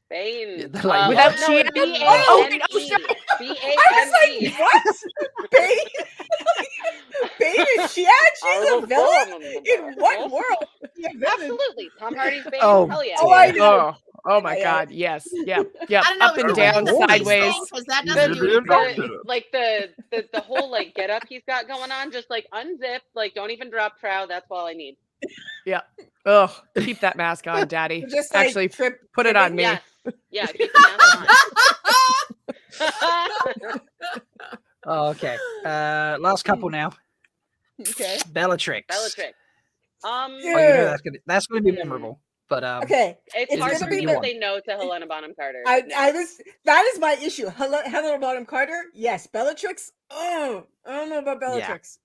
Bane. Yeah, the lightning Without no, cheating? B-A-N-E. I was like, what? Bane is she? She's a villain? In what world? Yeah, Absolutely. Tom Hardy's Bane. Oh. Hell yeah. Oh, I know. Oh my Yeah. God. Yes. Yep. I don't know. Up and down, sideways. Because that doesn't do anything. The whole like get up he's got going on, just like unzip, like don't even drop trow. That's all I need. Yeah. Ugh. Keep that mask on, Daddy. Just like Actually, trip, put it on me. Yes. Yeah, keep the mask on. Oh, okay. Last couple now. Okay. Bellatrix. Bellatrix. Oh, you know that's gonna be memorable. But Okay. It's hard it's for gonna me be to one. say no to Helena Bonham Carter. That is my issue. Helena Bonham Carter, yes. Bellatrix, oh, I don't know about Bellatrix.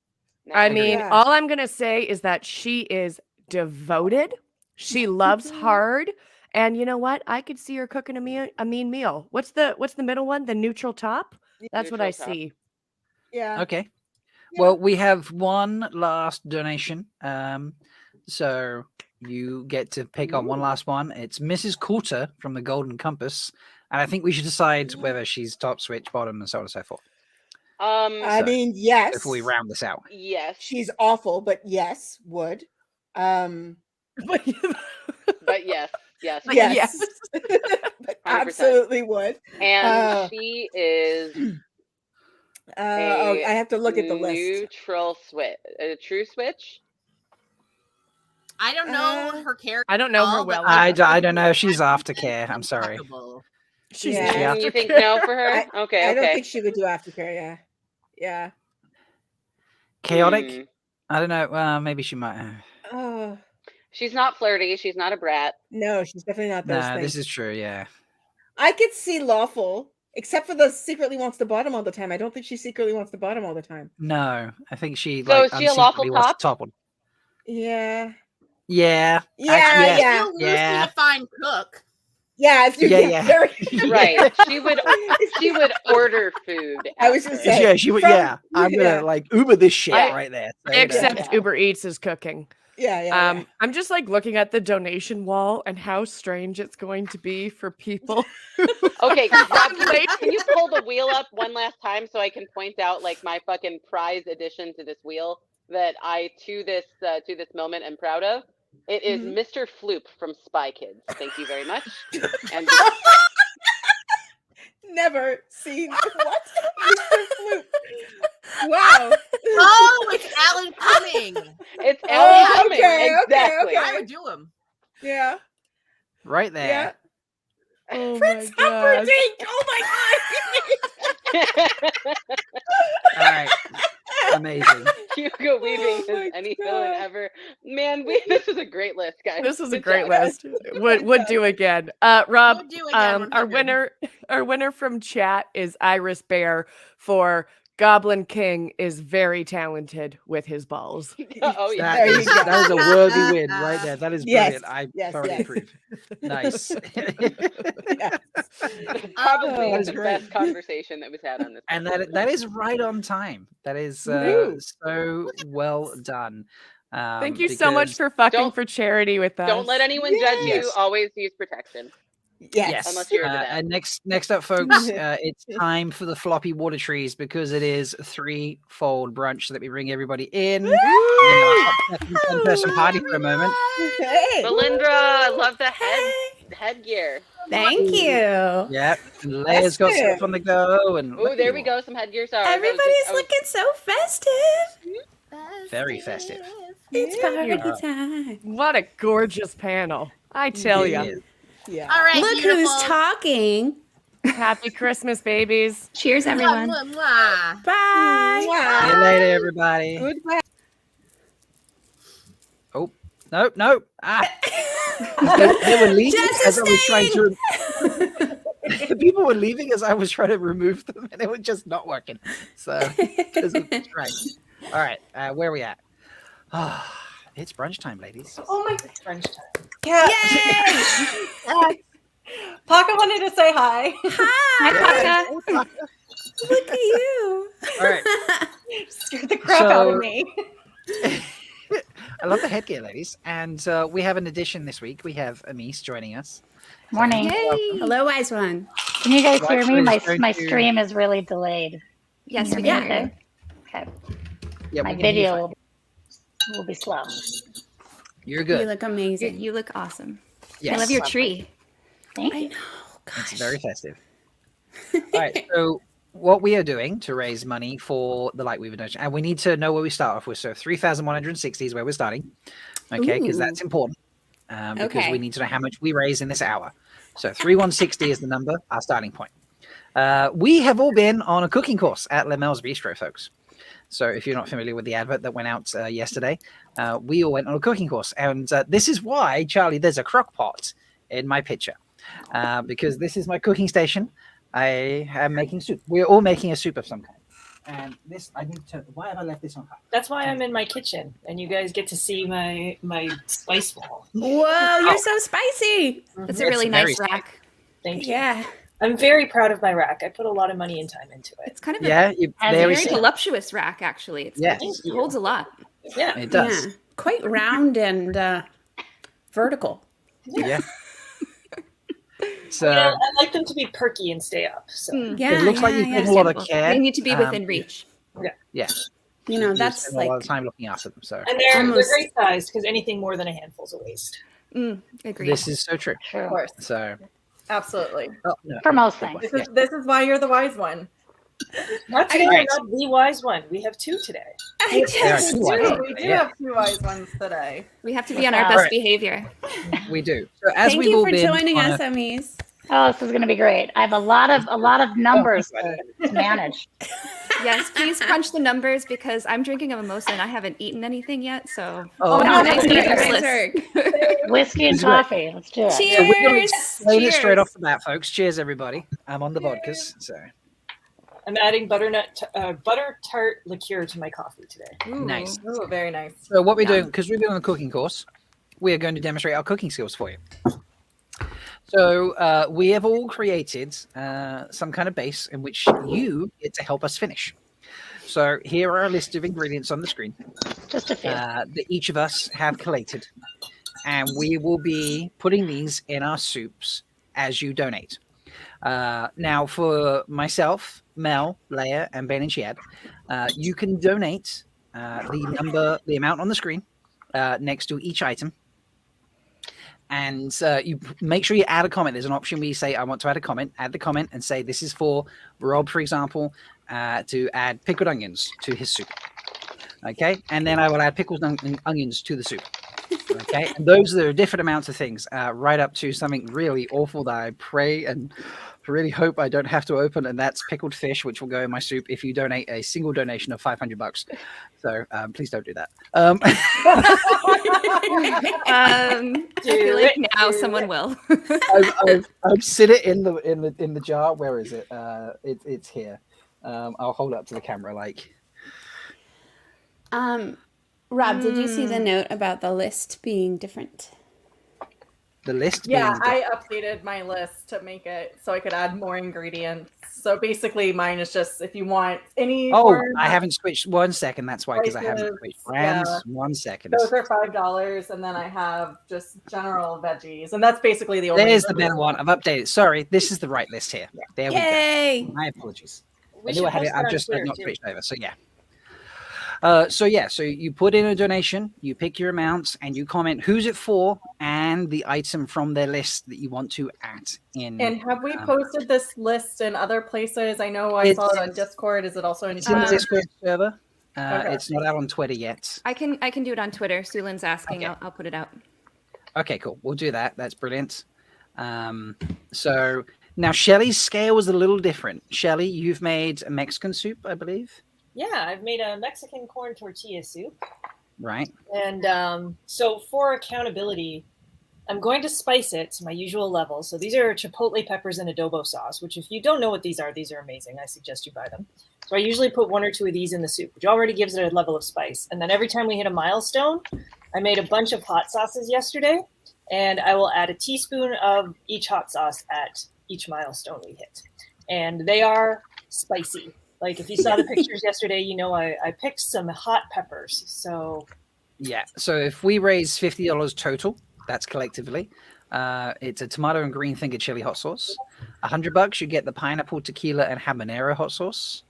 I mean, Yeah. all I'm gonna say is that she is devoted. She loves hard, and you know what? I could see her cooking a mean meal. What's the middle one? The neutral top. That's what I Neutral top. see. Yeah. okay. Well, we have one last donation. So you get to pick on one last one. It's Mrs. Coulter from the Golden Compass, and I think we should decide whether she's top, switch, bottom, and so on and so forth. I So, mean, yes. Before we round this out. Yes. She's awful, but yes, would. But yes. Yes. Yes. But 100%. absolutely would. And she is I have to look at the list. neutral switch. A true switch? I don't know her character. I don't know her at all, well. but I don't know. She's aftercare. I'm sorry. She's Yeah. You think no for her? Okay. I don't okay. think she would do aftercare. Yeah. Yeah. Chaotic. Hmm. I don't know. Well, maybe she might. Oh She's not flirty. She's not a brat. no, she's definitely not those No, things. this is true. Yeah. I could see lawful, except for the secretly wants the bottom all the time. I don't think she secretly wants the bottom all the time. No, I think she. So like, is she a lawful unsecretly wants top? the top one. Yeah. Yeah. Yeah, Actually, yeah. Still Yeah. loosely defined cook. Yeah, if you Yeah, get yeah. very Right. She would order food. I was gonna after. say, Yeah, she would. from- Yeah, I'm gonna yeah. like Uber this shit I- right there. So, you know. Except Yeah. Uber Eats is cooking. Yeah. I'm just like looking at the donation wall and how strange it's going to be for people. Okay, Rob, Like- can you pull the wheel up one last time so I can point out like my fucking prize addition to this wheel that I to this moment am proud of? It is Mr. Floop from Spy Kids. Thank you very much. And Never seen what? Mr. Floop. Wow. Oh, it's Alan Cumming. it's Oh, Alan Cumming. okay, Exactly. I would do him. Yeah. right there. Yeah. Oh Prince my gosh. Humperdinck. Oh my god. All right. Amazing. Hugo Weaving Oh my is any villain God. ever. Man, this is a great list, guys. This is a Good great job. list. Would do again. Rob, Would do again, our 100. winner from chat is Iris Bear for Goblin King is very talented with his balls. Oh yeah. That is a worthy win right there. That is Yes, brilliant. I yes, thoroughly yes. approve. Nice. Probably that is the great. best conversation that was had on this. And that is right on time. That is Woo. so well done. Thank you so much because- for fucking Don't- for charity with us. Don't let anyone judge you. Yes. Always use protection. Yes. Unless you're into that. And next up, folks, it's time for the floppy water trees because it is threefold brunch. So let me bring everybody in. Person party for a moment. Hey. Melindra, I love the headgear. Thank you. Yeah, and Leia's got stuff on the go, and Oh, there we go. Some headgear. Sorry, Everybody's looking so festive. very festive. It's party Yeah. time. What a gorgeous panel. I tell It you. is. Yeah. All right, Look beautiful. who's talking. Happy Christmas, babies. Cheers, everyone. Mwah, mwah, mwah. Bye. See you later, everybody. Goodbye. Oh, no. Ah. they were leaving Just as I was trying to. People were leaving as I was trying to remove them, and it was just not working. So this is strange. All right, where are we at? It's brunch time, ladies. Oh my Brunch time. yeah. Yay! Paca wanted to say hi. Hi, Paca. Look at you. All right. Scared the crap out of So- me. I love the headgear, ladies. And we have an addition this week. We have Amis joining us. Morning. Yay. Hello, wise one. Can you guys hear me? My Watch this, stream is really delayed. Yes, Can we you can hear hear me okay? Yeah, My we can hear you video fine. will be slow. You're You good. look amazing. You look awesome. Yes. I love your tree. Thank I you. know. It's Gosh. very festive. All right. So what we are doing to raise money for the Lightweaver Foundation, and we need to know where we start off with. So 3,160 is where we're starting. Okay, because that's important. Because Okay. we need to know how much we raise in this hour. So 3,160 is the number, our starting point. We have all been on a cooking course at Lemel's Bistro, folks. So if you're not familiar with the advert that went out yesterday, we all went on a cooking course. And this is why, Charlie, there's a crock pot in my picture. Because this is my cooking station. I am making soup. We're all making a soup of some kind. And this, I need to, why have I left this on high? That's why I'm in my kitchen, and you guys get to see my spice wall. Whoa, you're so spicy. That's a It's really very nice rack. Thank you. Yeah. I'm very proud of my rack. I put a lot of money and time into it. It's kind of Yeah, you a very very voluptuous rack, actually. Yes. It holds a lot. Yeah. It does. Yeah. Quite round and vertical. Yeah. So You know, I like them to be perky and stay up. So Yeah, it looks like yeah, you've yeah. taken a lot of Simple. care. They need to be within reach. Yeah. You know, You that's spend like a lot of time looking after them. So and they're Almost- great sized because anything more than a handful's a waste. agreed. this is so true. True. Of course. So Absolutely. oh, no. For most things. This is why you're the wise one. Not today, Right. not the wise one. We have two today. I There are just- two wise ones. We do Yeah. have two wise ones today. we have to be on our Wow. best Alright. behavior. We do. So as Thank we've you all for been joining on us, a- Emmys. Oh, this is going to be great. I have a lot of numbers to manage. Yes, please crunch the numbers because I'm drinking a mimosa and I haven't eaten anything yet. So Oh, no, no, nice no, and no, useless. Whiskey and This is great. coffee. Let's do it. So we're going to Cheers. explain it straight Cheers. off the bat, folks. Cheers, everybody. I'm on the vodkas. So I'm adding butter tart liqueur to my coffee today. Ooh. nice. Ooh, very nice. So what we're Yum. doing, because we've been on a cooking course, we are going to demonstrate our cooking skills for you. So we have all created some kind of base in which you get to help us finish. So here are a list of ingredients on the screen Just a few. that each of us have collated. And we will be putting these in our soups as you donate. Now, for myself, Mel, Leia, and Ben and Chad, you can donate the amount on the screen next to each item. And you make sure you add a comment. There's an option where you say, I want to add a comment. Add the comment and say, this is for Rob, for example, to add pickled onions to his soup. Okay. And then I will add pickled onions to the soup. Okay. And those are different amounts of things, right up to something really awful that I pray and really hope I don't have to open. And that's pickled fish, which will go in my soup if you donate a single donation of $500. So please don't do that. I feel like now someone will. I've sit it in the jar. Where is it? It's here. I'll hold up to the camera like. Rob, did you see the note about the list being different? The list Yeah, being different. I updated my list to make it so I could add more ingredients. So basically, mine is just if you want any. Oh, more I haven't switched. 1 second. That's why, because I haven't spices, switched brands. yeah. 1 second. Those are $5, and then I have just general veggies, and that's basically the only. There's the better one. I've updated. Sorry, this is the right list here. There we Yay! go. My apologies. We I knew I should had it. post that I've on just Twitter, not too. switched over. So yeah. So you put in a donation, you pick your amounts, and you comment who's it for and the item from their list that you want to add in. And have we posted this list in other places? I know I saw it on Discord. Is it also in It's in the Twitter? Discord server. Okay. It's not out on Twitter yet. I can do it on Twitter. Sulin's asking. Okay. I'll put it out. Okay, cool. We'll do that. That's brilliant. So now Shelly's scale was a little different. Shelly, you've made a Mexican soup, I believe. Yeah, I've made a Mexican corn tortilla soup. Right. And so for accountability, I'm going to spice it to my usual level. So these are chipotle peppers and adobo sauce, which if you don't know what these are amazing. I suggest you buy them. So I usually put 1 or 2 of these in the soup, which already gives it a level of spice. And then every time we hit a milestone, I made a bunch of hot sauces yesterday, and I will add a teaspoon of each hot sauce at each milestone we hit. And they are spicy. Like if you saw the pictures yesterday, you know I picked some hot peppers. So Yeah. So if we raise $50 total, that's collectively. It's a tomato and green finger chili hot sauce. $100, you get the pineapple, tequila, and habanero hot sauce.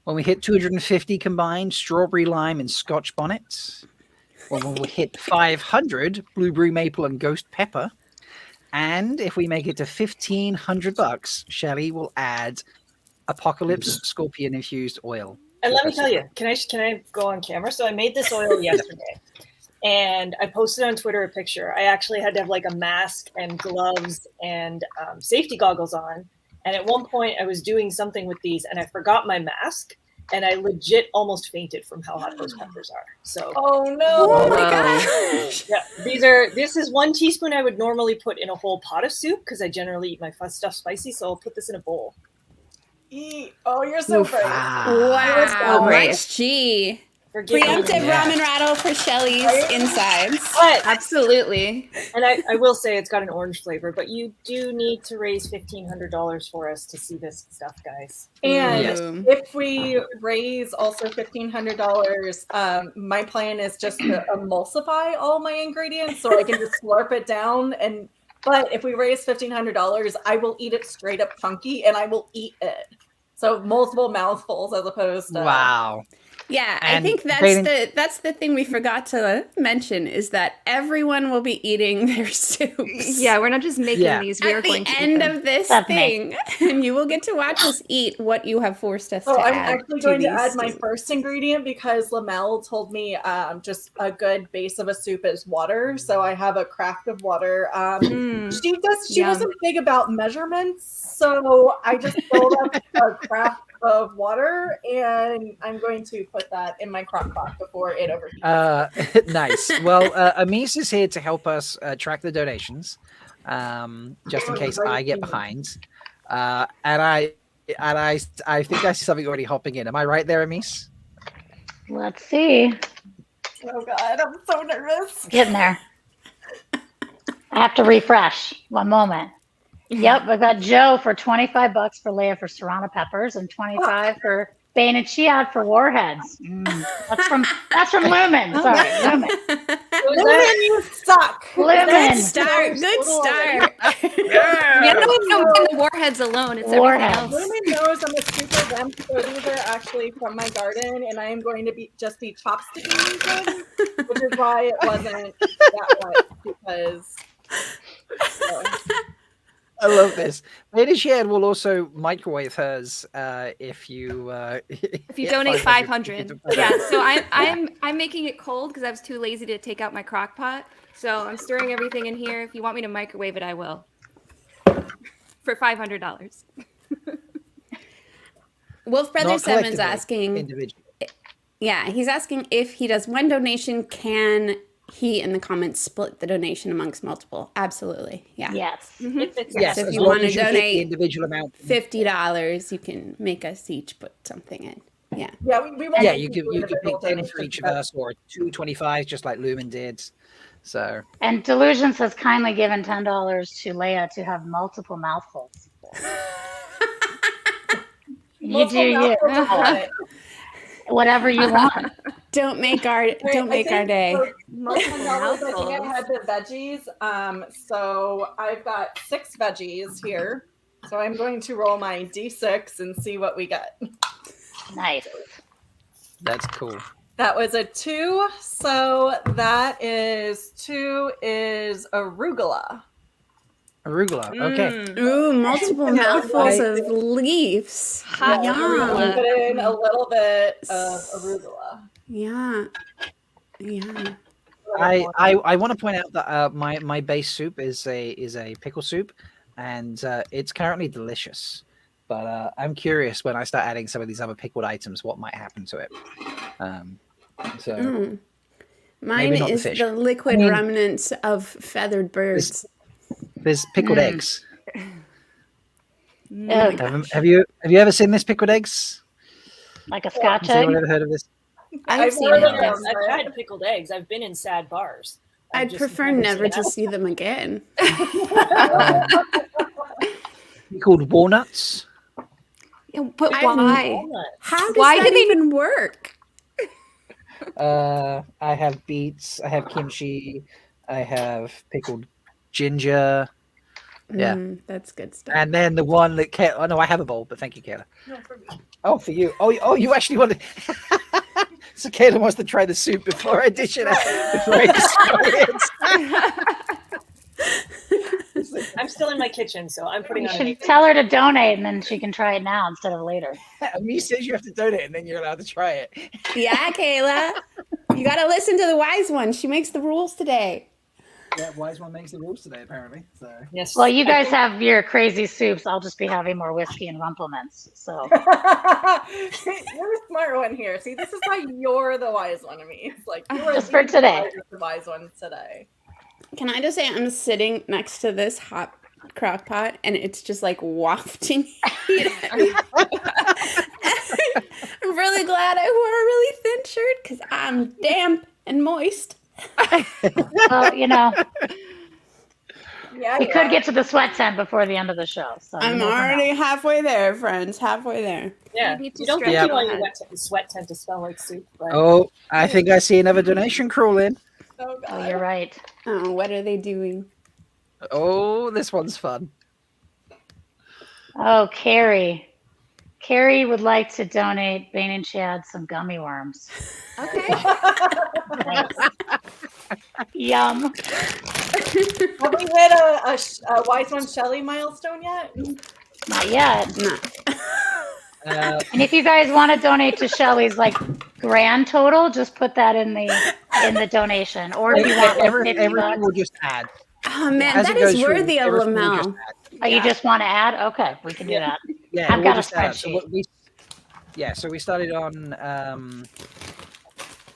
When we hit 250 combined, strawberry, lime, and Scotch bonnet. When we hit 500, blueberry, maple, and ghost pepper. And if we make it to $1,500, Shelly will add Apocalypse Scorpion infused oil. And let me tell you, can I go on camera? So I made this oil yesterday, and I posted on Twitter a picture. I actually had to have like a mask and gloves and safety goggles on. And at one point, I was doing something with these, and I forgot my mask, and I legit almost fainted from how hot those peppers are. So, oh no! Oh my gosh! Yeah, this is 1 teaspoon I would normally put in a whole pot of soup because I generally eat my stuff spicy. So I'll put this in a bowl. Oh, you're so brave. Wow, Mike's G. Forgive me. Preemptive Yeah. ramen rattle for Shelly's insides. But Absolutely. And I will say it's got an orange flavor, but you do need to raise $1,500 for us to see this stuff, guys. And if we raise also $1,500, my plan is just to emulsify all my ingredients so I can just slurp it down. But if we raise $1,500, I will eat it straight up chunky, and I will eat it. So multiple mouthfuls as opposed to Wow. Yeah, And I think that's the thing we forgot to mention is that everyone will be eating their soups. Yeah, we're not just making Yeah. these. We are At the going to eat end them. of this That's thing, and you will get to watch us eat what you have forced us So to I'm add. actually going to these add my soups. first ingredient because Lamel told me just a good base of a soup is water. So I have a craft of water. She Yum. wasn't big about measurements, so I just filled up a craft of water, and I'm going to put that in my crock pot before it overheats. Nice. Well, Amis is here to help us track the donations, just in case I get behind. And I think I see something already hopping in. Am I right there, Amis? Let's see. Oh God, I'm so nervous. Getting there. I have to refresh. One moment. Yep, I got Joe for $25 for Leia for serrano peppers and 25 for Bane and Chiad for warheads. That's from Lumen. Sorry, Lumen. Lumen, you suck. Lumen. Good start. Good start. You don't win the warheads alone. It's everything else. Lumen knows I'm a super dump, so these are actually from my garden, and I am going to be chopsticking them, which is why it wasn't that much because. I love this. Lady Shed will also microwave hers if you If you donate 500. Yeah, so I'm making it cold because I was too lazy to take out my crock pot. So I'm stirring everything in here. If you want me to microwave it, I will. For $500. Wolf Brother Not 7's collectively, asking. individually. Yeah, he's asking if he does one donation, can he in the comments split the donation amongst multiple. Absolutely. Yeah. Yes. Mhm. Yes, Yes. If as you long want to as you hit the donate individual amount. $50, you can make us each put something in. Yeah. Yeah, we won't Yeah, make you you could do you could pick individual 10 for each of donations, us, or 225, just like Lumen did. So And Delusions has kindly given $10 to Leia to have multiple mouthfuls. You Multiple do you. mouthfuls of what? Whatever you want. Don't make our Right, don't make our day. For my $10, I think I mouthfuls. had the veggies. So I've got 6 veggies here. So I'm going to roll my D6 and see what we get. Nice. that's cool. That was a 2. So that is 2 is arugula. Arugula. Okay. Ooh, multiple mouthfuls of leaves. Yeah, Yum. we're gonna put in a little bit of arugula. Yeah. Yeah. I want to point out that my base soup is a pickle soup, and it's currently delicious. But I'm curious when I start adding some of these other pickled items, what might happen to it. So Mine maybe not the is fish. the liquid I mean, remnants of feathered birds. There's pickled eggs. Oh, Have you ever seen this pickled eggs? like a Scotch Has anyone egg? ever heard of this? I've seen heard it. of Yes. them. I've had pickled eggs. I've been in sad bars. I'd prefer never to see them again. Pickled walnuts. Yeah, but I've- why? How does Why that do they- even work? I have beets. I have kimchi. I have pickled ginger. Yeah. That's good stuff. And then the one that oh no, I have a bowl, but thank you, Kayla. Oh, for you. Oh, you actually want to. So Kayla wants to try the soup before I dish it out. Before I destroy it. I'm still in my kitchen, so I'm putting You on an should apron. tell her to donate, and then she can try it now instead of later. Me says you have to donate, and then you're allowed to try it. Yeah, Kayla. You got to listen to the wise one. She makes the rules today. Yeah, wise one makes the rules today, apparently. So yes. Well, you guys have your crazy soups. I'll just be having more whiskey and rumplements. So You're a smart one here. See, this is why you're the wise one to me. It's like you are Just for today. The wise one today. Can I just say I'm sitting next to this hot crock pot and it's just like wafting heat at me. I'm really glad I wore a really thin shirt because I'm damp and moist. well, you know, Yeah, we could get to the sweat tent before the end of the show. So I'm already halfway there, friends. Halfway there. Yeah, You need to you don't stretch think your you want your head. sweat tent to smell like soup. But Oh, I think I see another donation crawl in. Oh, Oh, you're right. Oh, what are they doing? Oh, this one's fun. Oh, Carrie. Carrie would like to donate Bane and Chad some gummy worms. Okay. Yum. Have we hit a wise one Shelley milestone yet? Not yet. No. And if you guys want to donate to Shelly's like grand total, just put that in the donation. Or if you want like 50 everything bucks. will just add. Oh man, As that it is goes through, worthy of everything will just Lamel. add. Oh, you just want to add? Okay, we can do Yeah. that. Yeah, I've we'll got a just add. So spreadsheet. so we started on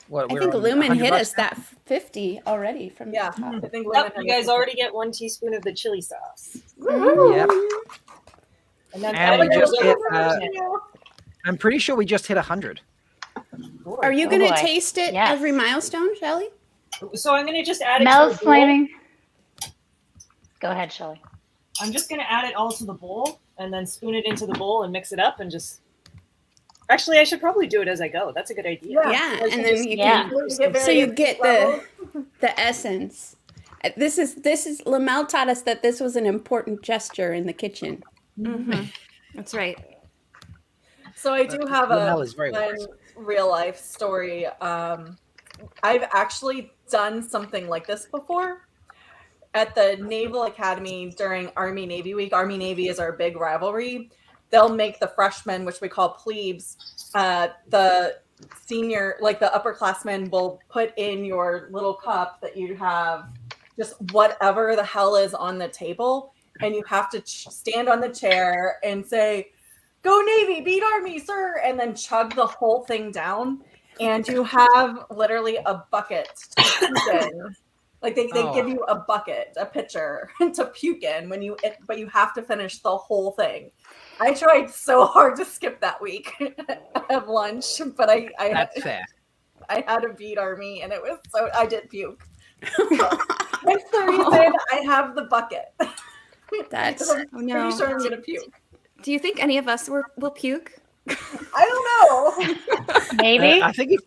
what I we're think on Lumen 100 hit bucks us that 50 already from the top. I think Yep, you guys already get 1 teaspoon of the chili sauce. Yep. And then And we add a just little hit, bit I'm pretty sure we just hit 100. Are you Oh, going to boy. taste it Yes. every milestone, Shelly? So I'm going to just add it Mel's to the bowl. flaming. Go ahead, Shelly. I'm just going to add it all to the bowl and then spoon it into the bowl and mix it up and just... Actually, I should probably do it as I go. That's a good idea. Yeah, Like, and just- then you Yeah. can so you get the essence. This is Lamel taught us that this was an important gesture in the kitchen. Mm-hmm. That's right. So I do have Lamel a is very fun wise. real life story. I've actually done something like this before at the Naval Academy during Army Navy Week. Army Navy is our big rivalry. They'll make the freshmen, which we call plebes, the senior, like the upperclassmen, will put in your little cup that you have just whatever the hell is on the table, and you have to stand on the chair and say, "Go Navy, beat Army, sir," and then chug the whole thing down. and you have literally a bucket to puke in. Like they give you a bucket, a pitcher to puke in but you have to finish the whole thing. I tried so hard to skip that week of lunch, but That's fair. I had a beat army, and it was so I did puke. That's the reason I have the bucket. That's I'm pretty sure I'm gonna puke. Do you think any of us will puke? I don't know. Maybe. I think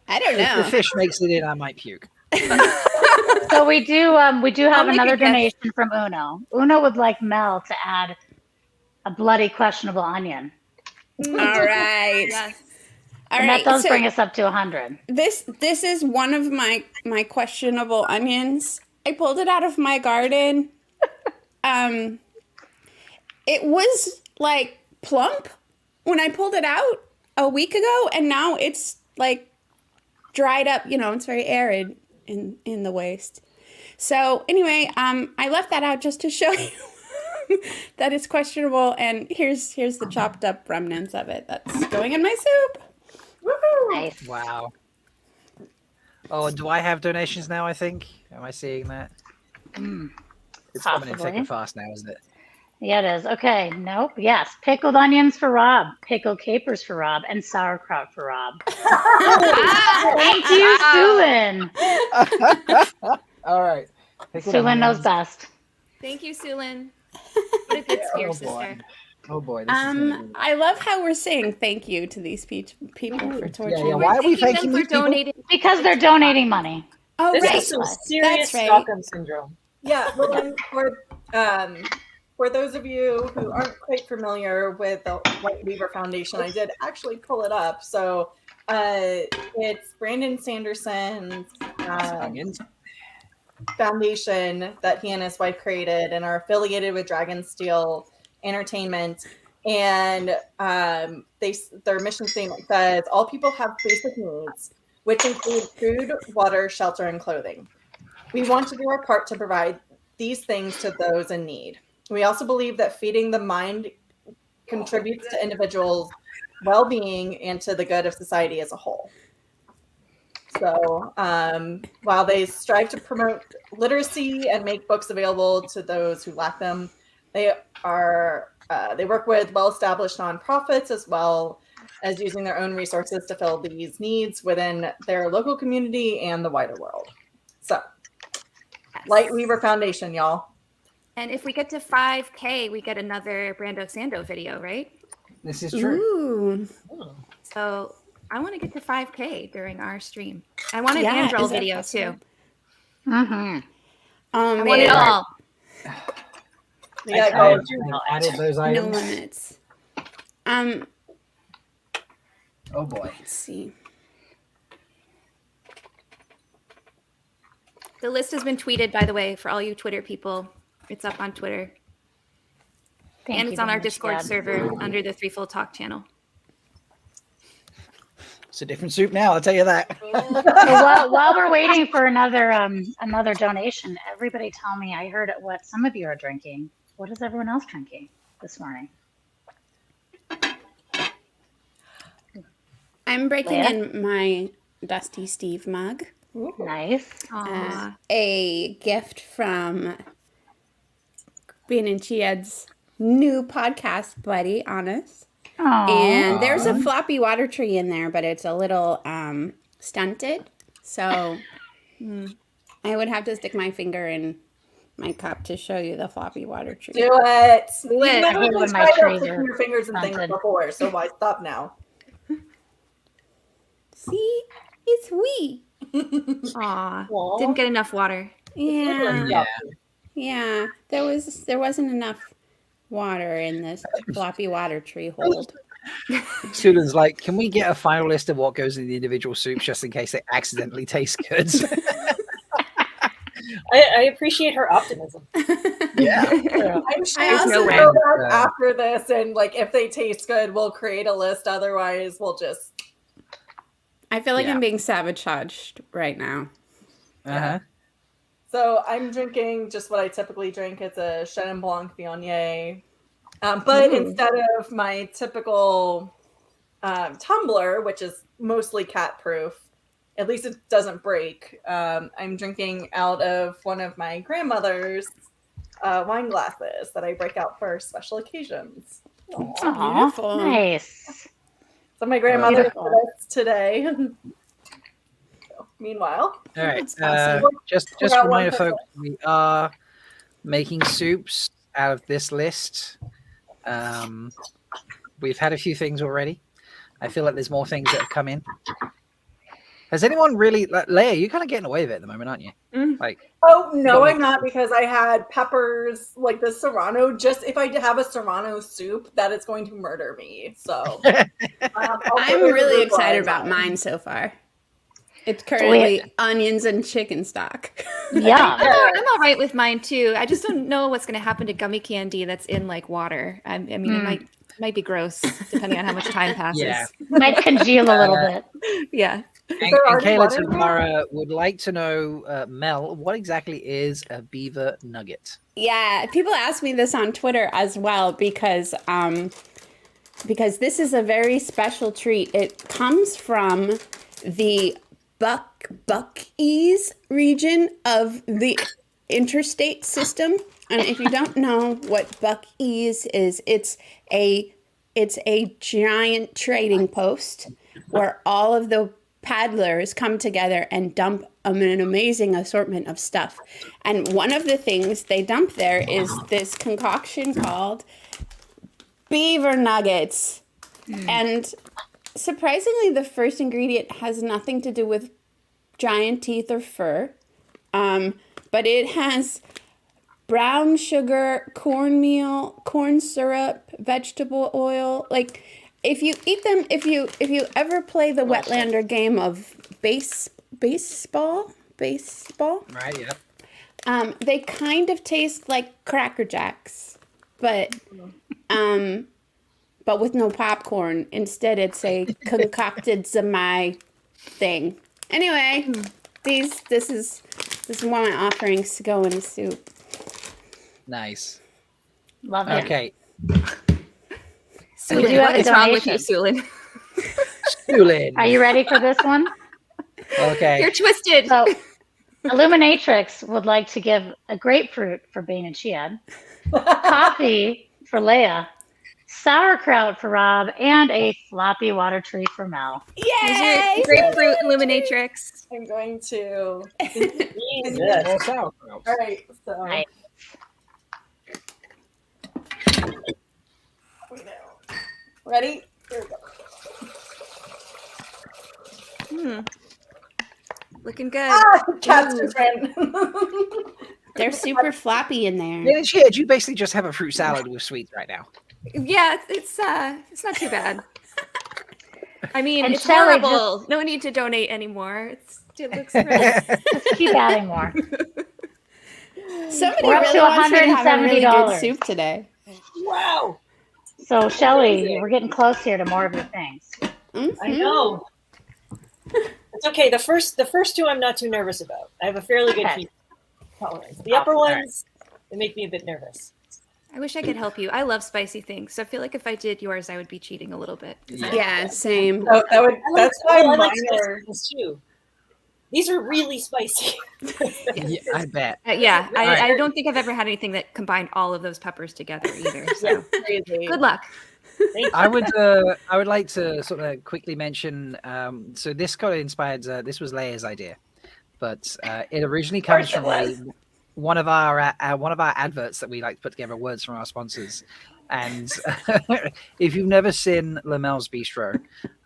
I don't if the know. fish makes it in, I might puke. So we do have make another a guess. donation from Uno. Uno would like Mel to add a bloody questionable onion. All right. Yes. All And right. that does so bring us up to 100. this is one of my questionable onions. I pulled it out of my garden. It was like plump when I pulled it out a week ago, and now it's like dried up. You know, it's very arid in the waste. So anyway, I left that out just to show you that it's questionable. And here's the chopped up remnants of it that's going in my soup. Woohoo! Nice. Wow. Oh, do I have donations now? I think. Am I seeing that? It's coming in thick Possibly. and fast now, isn't it? Yeah, it is. Okay. Nope. Yes. Pickled onions for Rob. Pickled capers for Rob. And sauerkraut for Rob. Thank you, Sulin. All right. Sulin knows best. Thank you, Sulin. What a good spear sister. Oh boy. This is gonna be... I love how we're saying thank you to these people for torturing. yeah. Why are we thanking them for these people? donating? Because they're donating money. Oh, This right. is some serious That's right. Stockholm syndrome. Yeah, well, and for those of you who aren't quite familiar with the Lightweaver Foundation, I did actually pull it up. So it's Brandon Sanderson's foundation that he and his wife created and are affiliated with Dragonsteel Entertainment. And their mission statement says, all people have basic needs, which include food, water, shelter, and clothing. We want to do our part to provide these things to those in need. We also believe that feeding the mind contributes to individuals' well-being and to the good of society as a whole. So while they strive to promote literacy and make books available to those who lack them, they work with well-established nonprofits as well as using their own resources to fill these needs within their local community and the wider world. So, Lightweaver Foundation, y'all. And if we get to 5K, we get another Brando Sando video, right? This is true. Ooh. So I want to get to 5K during our stream. I want an Yeah, Andrel is that video possible? too. Mm-hmm. I want it all. Yeah, I'll added those No items. limits. Oh boy. Let's see. The list has been tweeted, by the way, for all you Twitter people. It's up on Twitter. Thank And you it's on very our much, Discord Dad. server under the Threefold Talk channel. It's a different soup now, I'll tell you that. So while we're waiting for another donation, everybody tell me, I heard what some of you are drinking. What is everyone else drinking this morning? I'm breaking Leah? in my Dusty Steve mug. Nice. A gift from Bean and Chiad's new podcast buddy, Honest. And there's a floppy water tree in there, but it's a little stunted. So I would have to stick my finger in my cup to show you the floppy water tree. Do it. Do You've it. never I hate been when my tried out trees sticking are your fingers in things stunted. before, so why stop now? See? It's wee. Aw. Didn't get enough water. Yeah. Yeah. There wasn't enough water in this floppy water tree hold. Sulan's like, can we get a final list of what goes in the individual soups just in case they accidentally taste good? I appreciate her optimism. Yeah. I'm sure I also we'll way. go back after this and like if they taste good, we'll create a list. Otherwise, we'll just I feel like Yeah. I'm being sabotaged right now. Uh-huh. So I'm drinking just what I typically drink. It's a Chenin Blanc Viognier. But Ooh. instead of my typical tumbler, which is mostly cat proof. At least it doesn't break. I'm drinking out of one of my grandmother's wine glasses that I break out for special occasions. Aw, beautiful. Nice. So my grandmother Beautiful. did this today. So, meanwhile, All right. awesome. Just We got a one reminder, person. folks, we are making soups out of this list. We've had a few things already. I feel like there's more things that have come in. Has anyone really, Leia? You're kind of getting away with it at the moment, aren't you? Like, Oh no, Don't I'm not, because I had peppers like the serrano. Just if I have a serrano soup, that is going to murder me. So I'm really excited about mine so far. It's currently onions and chicken stock. Yeah. I'm all right with mine too. I just don't know what's going to happen to gummy candy that's in like water. I mean, it might be gross depending on how much time passes. Yeah. Might congeal a little bit. Yeah. and Kayla Tamara would like to know, Mel, what exactly is a beaver nugget? Yeah, people ask me this on Twitter as well because this is a very special treat. It comes from the Buckeyes region of the interstate system. And if you don't know what Buckeyes is, it's a giant trading post where all of the paddlers come together and dump an amazing assortment of stuff. And one of the things they dump there is this concoction called beaver nuggets. And surprisingly, the first ingredient has nothing to do with giant teeth or fur, but it has brown sugar, cornmeal, corn syrup, vegetable oil. Like, if you eat them, if you ever play the Wetlander game of baseball, Right, yeah. they kind of taste like Cracker Jacks, but with no popcorn. Instead, it's a concocted zamai thing. Anyway, this is one of my offerings to go in the soup. Nice. Love it. Okay. We do have a What's wrong with you, donation. Sulin? Are you ready for this one? Okay. You're twisted. So, Illuminatrix would like to give a grapefruit for Bane and Chiad, coffee for Leia, sauerkraut for Rob, and a floppy water tree for Mel. Yay! Grapefruit Illuminatrix. I'm going to. Yes. All right, so. Nice. Ready? Here we go. Looking good. Cats just ran. They're super floppy in there. Yeah, you basically just have a fruit salad with sweets right now. Yeah, it's not too bad. I mean, And it's Shelly horrible. No need to donate anymore. It looks gross. Just keep adding more. Somebody We're up really to wants me to have a really good $170. soup today. Wow. So, Shelly, we're getting close here to more of your things. I know. It's okay. The first two I'm not too nervous about. I have a fairly good heat tolerance. The upper ones, they make me a bit nervous. I wish I could help you. I love spicy things, so I feel like if I did yours, I would be cheating a little bit. Yeah, same. That's why I like mine spicy are. things too. These are really spicy. Yeah, I bet. Yeah, All right. I don't think I've ever had anything that combined all of those peppers together either. So good luck. I would like to sort of quickly mention. So this got inspired. This was Leia's idea, but it originally comes from one of our adverts that we like to put together, words from our sponsors. And if you've never seen Lamel's Bistro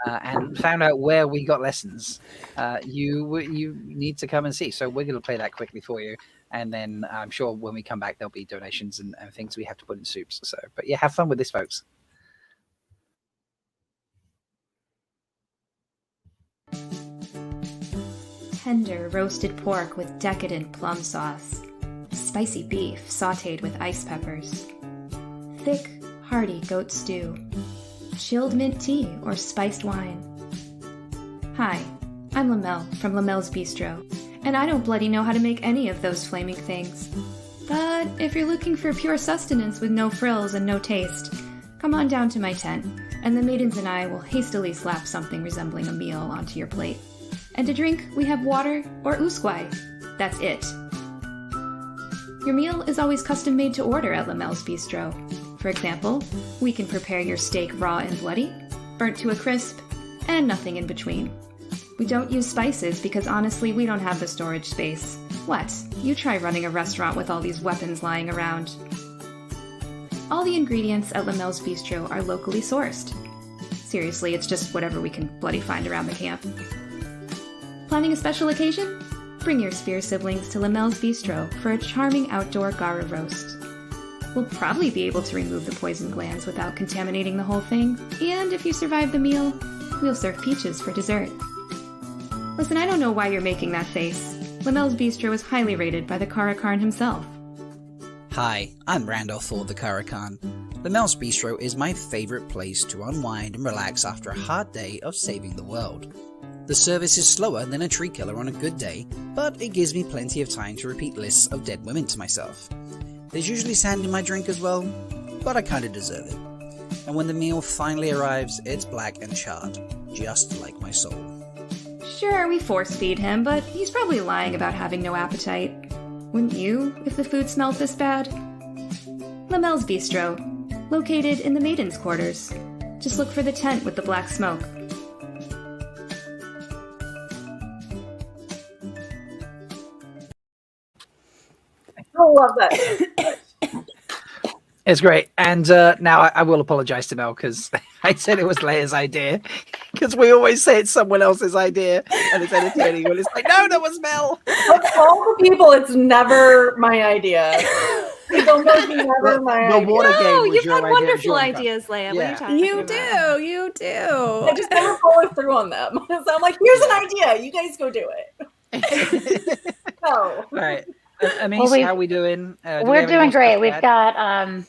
and found out where we got lessons, you need to come and see. So we're going to play that quickly for you. And then I'm sure when we come back, there'll be donations and things we have to put in soups. So, but yeah, have fun with this, folks. Tender roasted pork with decadent plum sauce. Spicy beef sautéed with ice peppers. Thick, hearty goat stew. Chilled mint tea or spiced wine. Hi, I'm Lamel from Lamel's Bistro, and I don't bloody know how to make any of those flaming things. But if you're looking for pure sustenance with no frills and no taste, come on down to my tent. and the maidens and I will hastily slap something resembling a meal onto your plate. And to drink, we have water or usquai. That's it. Your meal is always custom made to order at Lamel's Bistro. For example, we can prepare your steak raw and bloody, burnt to a crisp, and nothing in between. We don't use spices because honestly, we don't have the storage space. What? You try running a restaurant with all these weapons lying around. All the ingredients at Lamel's Bistro are locally sourced. Seriously, it's just whatever we can bloody find around the camp. Planning a special occasion? Bring your Sphere siblings to Lamel's Bistro for a charming outdoor Gara roast. We'll probably be able to remove the poison glands without contaminating the whole thing, and if you survive the meal, we'll serve peaches for dessert. Listen, I don't know why you're making that face. Lamel's Bistro is highly rated by the Karakarn himself. Hi, I'm Randolph for the Karakan. Lamel's Bistro is my favourite place to unwind and relax after a hard day of saving the world. The service is slower than a tree killer on a good day, but it gives me plenty of time to repeat lists of dead women to myself. There's usually sand in my drink as well, but I kinda deserve it. And when the meal finally arrives, it's black and charred, just like my soul. Sure, we force feed him, but he's probably lying about having no appetite. Wouldn't you, if the food smelled this bad? Lamel's Bistro, located in the Maiden's Quarters. Just look for the tent with the black smoke. I love that. It's great. And now I will apologize to Mel because I said it was Leia's idea. Because we always say it's someone else's idea and it's entertaining. But it's like, no, that was Mel. Of all the people, it's never my idea. It's almost never my idea. No, you've had wonderful ideas, Leia. What are you talking You about? You do. I just never follow through on them. So I'm like, here's an idea. You guys go do it. No. Right. Amice, how are we doing? We're doing great. We've got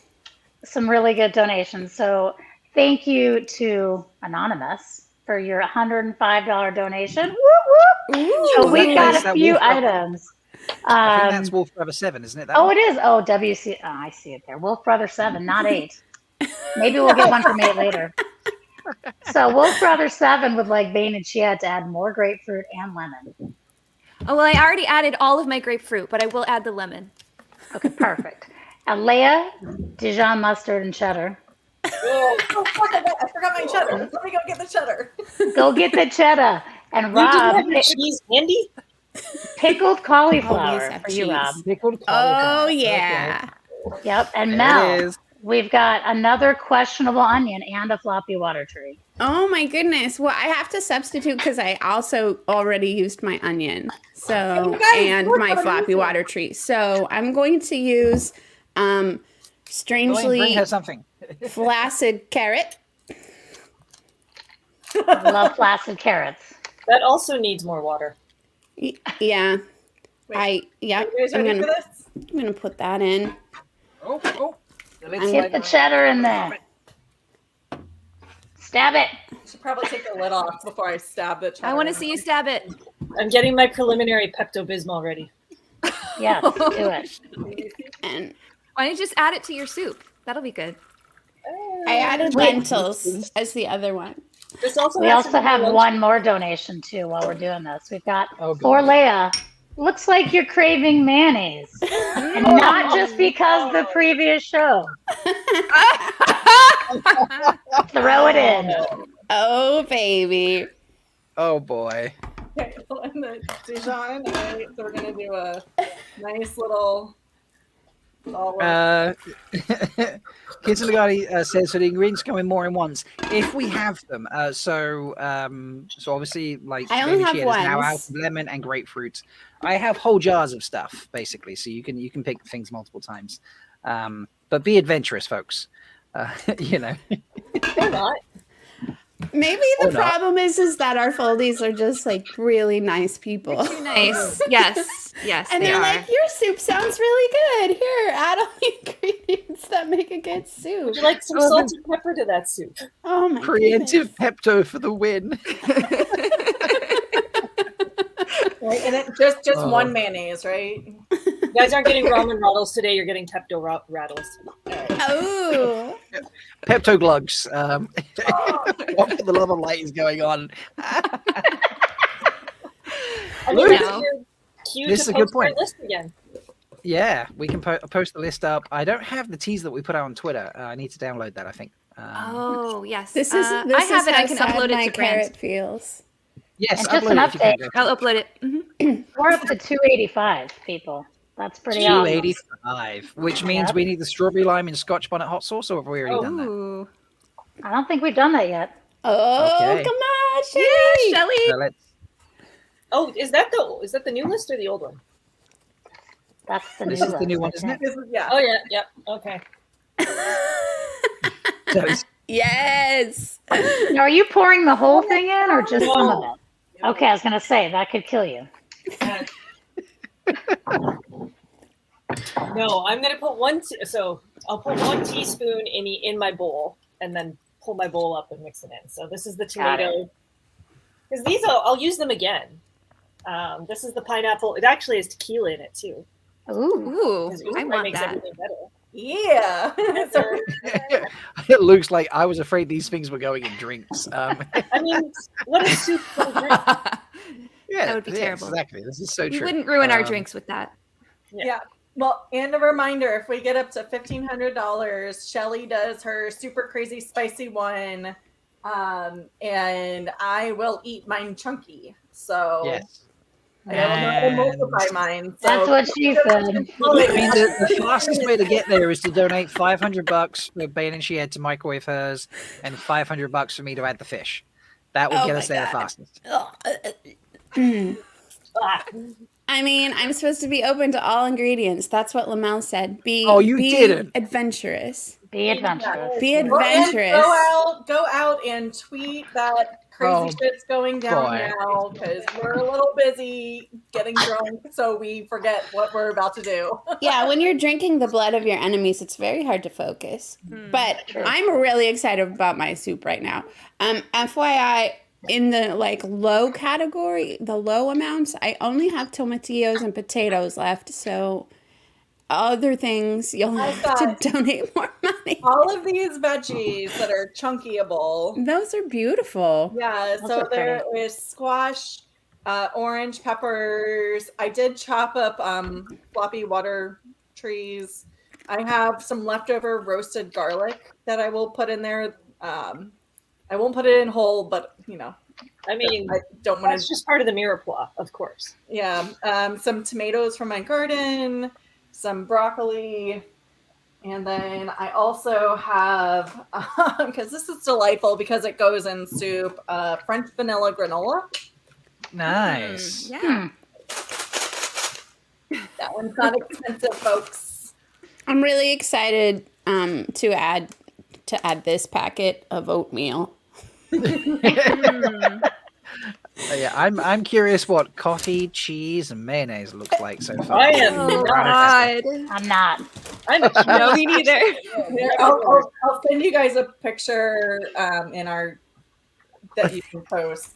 some really good donations. So thank you to Anonymous for your $105 donation. Woo, woo. So we've got a few items. I think that's Wolf Brother 7, isn't it? Oh, it is. Oh, WC. Oh, I see it there. Wolf Brother 7, not 8. Maybe we'll get one from 8 later. So Wolf Brother 7 would like Bane and Chia to add more grapefruit and lemon. Oh, well, I already added all of my grapefruit, but I will add the lemon. Okay, perfect. And Leia, Dijon mustard and cheddar. Oh, fuck, I forgot my cheddar. Let me go get the cheddar. Go get the cheddar. And You Rob, didn't have your cheese handy? pickled cauliflower have for you, Rob. Pickled cauliflower. Oh, yeah. Yep. And There Mel, it is. we've got another questionable onion and a floppy water tree. Oh my goodness. Well, I have to substitute because I also already used my onion. So, and my floppy water tree. So I'm going to use strangely bring her something. flaccid carrot. I love flaccid carrots. That also needs more water. Yeah. You guys I'm ready gonna, for this? I'm gonna put that in. Get the cheddar in there. Stab it. I should probably take the lid off before I stab the cheddar. I want to see you stab it. I'm getting my preliminary Pepto-Bismol ready. Yes, do it. And why don't you just add it to your soup? That'll be good. I added lentils as the other one. We also have one more donation too while we're doing this. We've got for Leia. Looks like you're craving mayonnaise. And not just because the previous show. Throw it in. Oh, baby. Oh, boy. Okay, well, and the Dijon, so we're gonna do a nice little. Kids in the Garden says so the ingredients come in more in ones if we have them. So obviously, like I only have is now out ones. of lemon and grapefruit. I have whole jars of stuff basically, so you can pick things multiple times. But be adventurous, folks. You know. Or not. Maybe the problem is that our foldies are just like really nice people. Too nice. Yes. Yes. And they they're are. like, your soup sounds really good. Here, add all the ingredients that make a good soup. Would you like some salt and pepper to that soup? Oh my Preemptive Pepto for the win. Right, and it just one mayonnaise, right? You guys aren't getting ramen rattles today. You're getting Pepto rattles. Oh. Pepto Glugs. What for the love of light is going on? Luke, this is a good point. List again. Yeah, we can post the list up. I don't have the tease that we put out on Twitter. I need to download that, I think. Oh, yes. This is I this have is it. how I can sad upload my it to carrot Grant. feels. Yes, And just an upload it if you can, update. Jake. I'll upload it. We're up to 285 people. That's pretty awesome. 285, which means we need the strawberry lime and Scotch bonnet hot sauce, or have we already done that? I don't think we've done that yet. Oh, Okay. come on, Shelly. Yeah, Shelly. So let's- Oh, is that the new list or the old one? That's the This new is the list, new one, I isn't it? think. This is, yeah. Oh yeah. Yep. Okay. Yes. Now, are you pouring the whole thing in or just some of it? Okay, I was going to say, that could kill you. No, I'm gonna put so I'll put 1 teaspoon in my bowl and then pull my bowl up and mix it in. So this is the Got it. tomato. Because these I'll use them again. This is the pineapple. It actually has tequila in it too. Ooh, I That want makes that. everything better. Yeah. It looks like I was afraid these things were going in drinks. I mean, what is soup for a drink? Yeah, That would be yeah, terrible. Exactly. This is so We true. wouldn't ruin our Um, drinks with that. Yeah. Well, and a reminder, if we get up to $1,500, Shelly does her super crazy spicy one. And I will eat mine chunky. So Yes. I will not emulsify mine. So That's what she said. I mean, the fastest way to get there is to donate $500 for Bane and She Had to microwave hers, and $500 for me to add the fish. That would Oh get my us there the God. fastest. I mean, I'm supposed to be open to all ingredients. That's what Lamel said. Be You didn't. Adventurous. Be adventurous. Be Well, and adventurous. go out and tweet that crazy Oh, shit's going down boy. now because we're a little busy getting drunk, so we forget what we're about to do. Yeah, when you're drinking the blood of your enemies, it's very hard to focus. But I'm really excited about my soup right now. FYI, in the low category, the low amounts, I only have tomatillos and potatoes left. So other things, you'll have to donate more money. All of these veggies that are chunkyable. Those are beautiful. Yeah, Those so are there pretty. is squash, orange peppers. I did chop up floppy water trees. I have some leftover roasted garlic that I will put in there. I won't put it in whole, but I mean, I don't want that's just part of the mirepoix, of course. Yeah, some tomatoes from my garden, some broccoli, and then I also have, because this is delightful because it goes in soup, French vanilla granola. Nice. Yeah. That one's not expensive, folks. I'm really excited to add this packet of oatmeal. Yeah, I'm curious what coffee, cheese, and mayonnaise looks like so far. I am Oh, not. God. I'm not. No, me neither. I'll send you guys a picture in our that you can post.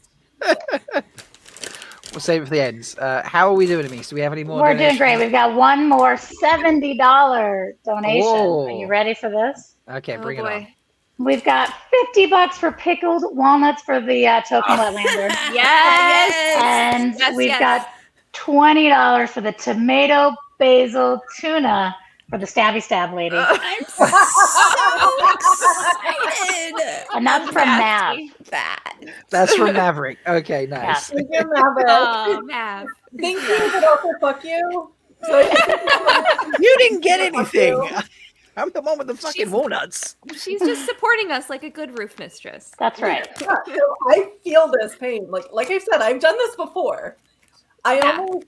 We'll save it for the ends. How are we doing, Amis? Do we have any more? We're doing donations? great. We've got one more $70 donation. Whoa. Are you ready for this? Okay, Oh, bring it on. boy. We've got $50 for pickled walnuts for the token wetlander. Yes. And Yes, we've yes. got $20 for the tomato basil tuna for the stabby stab lady. I'm so excited. And that's from Mav. That's from Maverick. Okay, nice. Thank you, Maverick. Oh, Mav. Thank you, but also fuck you. You didn't get anything. I'm the one with the fucking walnuts. She's just supporting us like a good roof mistress. That's right. Yeah, so I feel this pain. Like I said, I've done this before. I was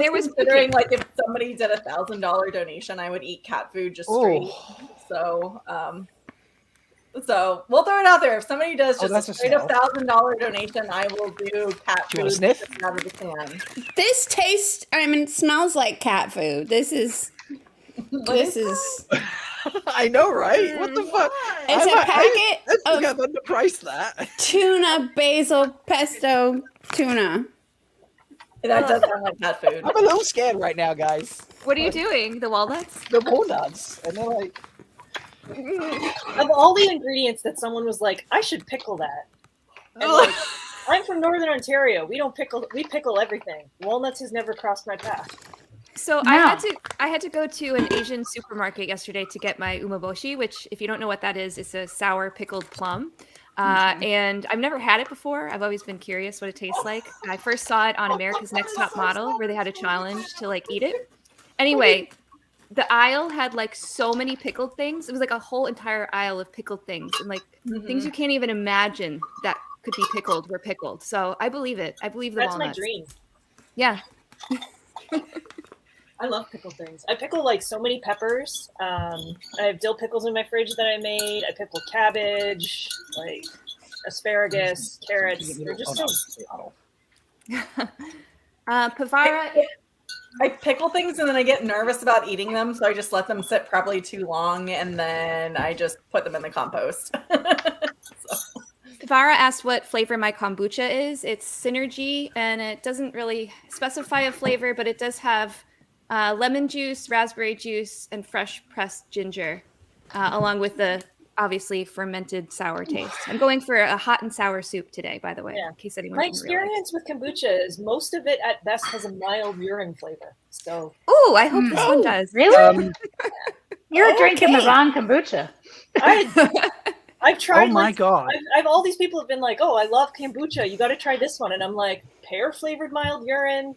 there was considering if somebody did $1,000 donation, I would eat cat food just straight. So we'll throw it out there. If somebody does just that's a a straight up sell. $1,000 donation, I will do cat Do you wanna food sniff? just out of the can. This tastes, it smells like cat food. This is. I know, right? What the fuck? It's a packet I think of I've underpriced that. tuna basil pesto tuna. That does sound like cat food. I'm a little scared right now, guys. What are you doing? The walnuts? The walnuts, and they're like, Of all the ingredients that someone was like, I should pickle that. And like, I'm from Northern Ontario. We don't pickle. We pickle everything. Walnuts has never crossed my path. So I had to go to an Asian supermarket yesterday to get my umeboshi, which, if you don't know what that is, it's a sour pickled plum. And I've never had it before. I've always been curious what it tastes like. I first saw it on America's Next Top Model, where they had a challenge to like eat it. Anyway, the aisle had like so many pickled things. It was like a whole entire aisle of pickled things, and like things you can't even imagine that could be pickled were pickled. So I believe it. I believe the That's walnuts. my dream. Yeah. I love pickled things. I pickle like so many peppers. I have dill pickles in my fridge that I made. I pickle cabbage, like asparagus, carrots. They're just so. Pavara. I pickle things and then I get nervous about eating them, so I just let them sit probably too long, and then I just put them in the compost. Pavara asked what flavor my kombucha is. It's Synergy, and it doesn't really specify a flavor, but it does have lemon juice, raspberry juice, and fresh pressed ginger, along with the obviously fermented sour taste. I'm going for a hot and sour soup today, by the way, in case anyone My didn't realize. experience with kombucha is most of it at best has a mild urine flavor. So. Oh, I hope this one does. Really? You're drinking the wrong kombucha. I've tried. Oh my like, God. I've all these people have been like, "Oh, I love kombucha. You got to try this one." And I'm like, pear flavored mild urine,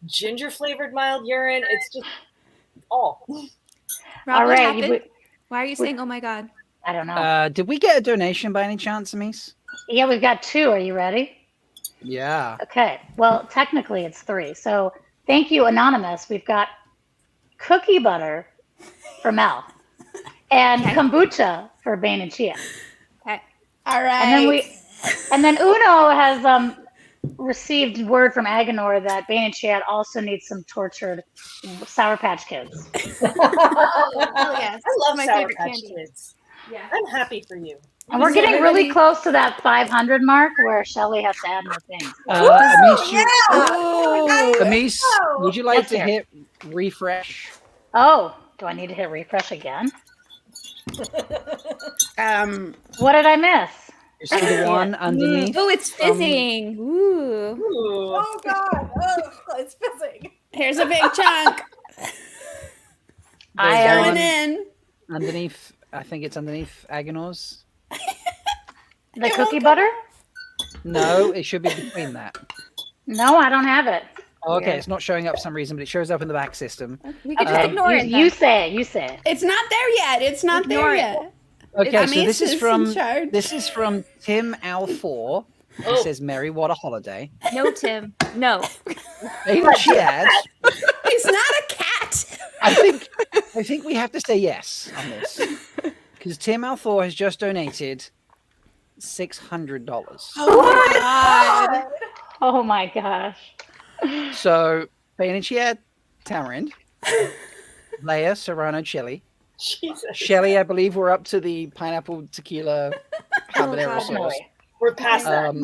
ginger flavored mild urine. It's just all. Rob, All what right, happened? Why are you saying, "Oh my God"? I don't know. Did we get a donation by any chance, Amis? Yeah, we've got 2. Are you ready? Yeah. Okay. Well, technically it's 3. So thank you, Anonymous. We've got cookie butter for Mel and kombucha for Bane and Chia. Okay. All right. And then Uno has received word from Aganor that Bane and Chia also needs some tortured Sour Patch Kids. Oh yes, I love my Sour favorite Patch candy. Kids. Yeah. I'm happy for you. And we're getting really close to that 500 mark where Shelly has to add more things. Amis, would you like Yes, to dear. hit refresh? Oh, do I need to hit refresh again? What did I miss? You see the one underneath? Oh, it's fizzing. Ooh. Oh God! Oh, it's fizzing. Here's a big chunk. I There's Going one in. underneath. I think it's underneath Agonor's. The cookie butter? No, it should be between that. No, I don't have it. Okay, Weird. it's not showing up for some reason, but it shows up in the back system. We could just ignore it. You say it. You say it. It's not there yet. It's not Ignore there it. yet. Okay, so Amis this is in from charge. Tim Al4. He Oh. says, "Merry WoTaHoliday." No, Tim. No. Maybe she adds. It's not a cat. I think we have to say yes on this because Tim Al4 has just donated $600. Oh my God. Oh my gosh. So Bane and Chia, Tamarind, Leia, Serrano Chili, Jesus. Shelly, I believe we're up to the pineapple tequila habanero sauce. We're past that.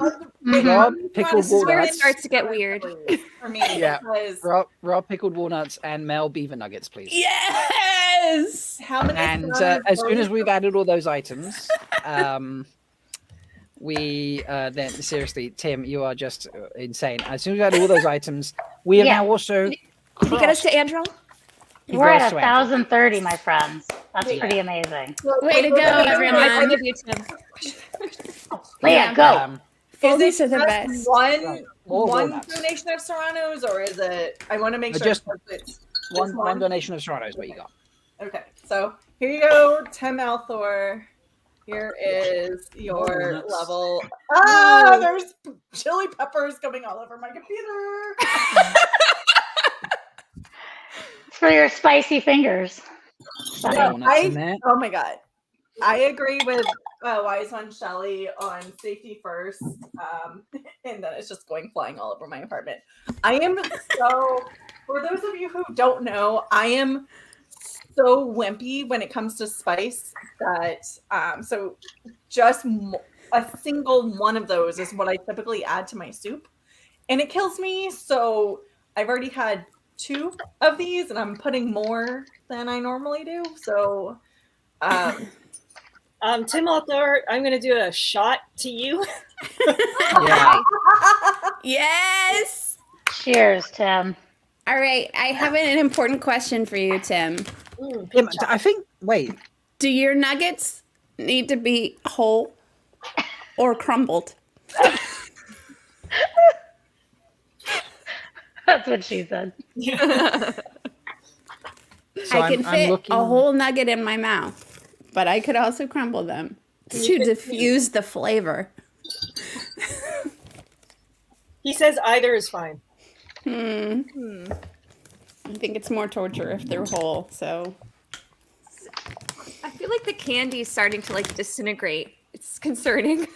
Rob, pickled This is where it walnuts. starts to get weird. For me, Yeah, because Rob, pickled walnuts, and Mel, beaver nuggets, please. Yes. how many? And times as are soon we- as we've added all those items, we then seriously, Tim, you are just insane. As soon as we added all those items, we have Yeah. now also. Did you get us to Andro? We're at Congrats to Andrew. 1,030, my friends. That's pretty amazing. Way to go, I everyone. give you Tim. Leah, go. Foldies Is it are the just best. one Or one walnuts. donation of Serranos, or is it? I want to make sure Just it's one donation of Serrano is what you got. Okay, so here you go, Tim Althor. Here is your Walnuts. level. Ah, there's chili peppers coming all over my computer. It's for your spicy fingers. Yeah, Walnuts in there. oh my god, I agree with Wise One Shelley on safety first, and then it's just going flying all over my apartment. I am so. For those of you who don't know, I am so wimpy when it comes to spice that so just a single one of those is what I typically add to my soup, and it kills me. So I've already had 2 of these, and I'm putting more than I normally do. So Tim Althor, I'm going to do a shot to you. Yeah. Yes. Cheers, Tim. All right. I have an important question for you, Tim. Tim, I think. Wait. Do your nuggets need to be whole or crumbled? That's what she said. So I can fit a whole nugget in my mouth, but I could also crumble them to diffuse the flavor. He says either is fine. I think it's more torture if they're whole, so. I feel like the candy is starting to like disintegrate. It's concerning.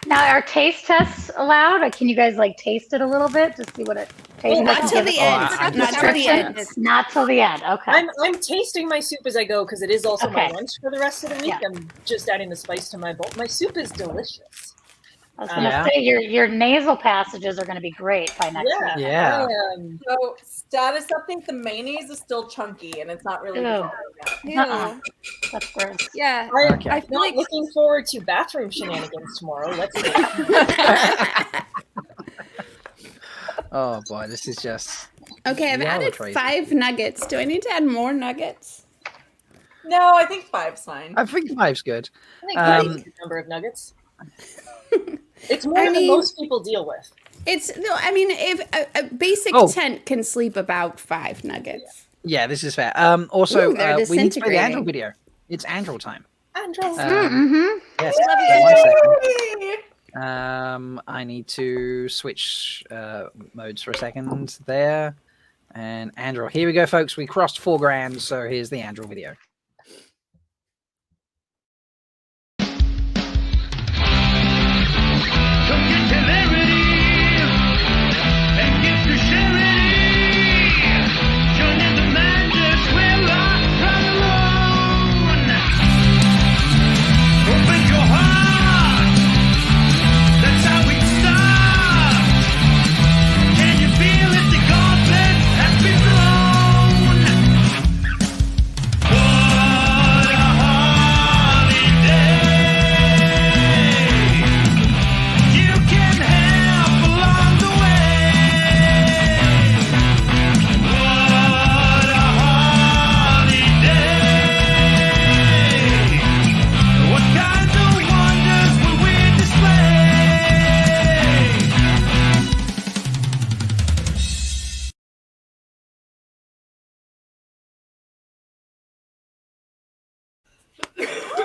Now, are taste tests allowed? Or can you guys like taste it a little bit to see what it tastes like? Not till the end. Not till the end. Not till the end. Okay. I'm tasting my soup as I go because it is also my lunch for the rest of the week. Yeah. I'm just adding the spice to my bowl. My soup is delicious. I was gonna say your nasal passages are gonna be great by next week. Yeah. So status update: the mayonnaise is still chunky and it's not really. That's gross. Yeah. I feel like looking forward to bathroom shenanigans tomorrow. Let's do it. Oh boy, this is just. Okay, I've added crazy. 5 nuggets. Do I need to add more nuggets? No, I think 5's fine. I think 5's good. I think 5 is a good number of nuggets. It's more than most people deal with. It's no. I mean, if a basic tent can sleep about 5 nuggets. Yeah, this is fair. Also, Ooh, they're we need to play the disintegrating. Andrew video. It's Andrew time. Andrew. Yes. I need to switch modes for a second there. And Andrew, here we go, folks. We crossed $4,000, so here's the Andrew video.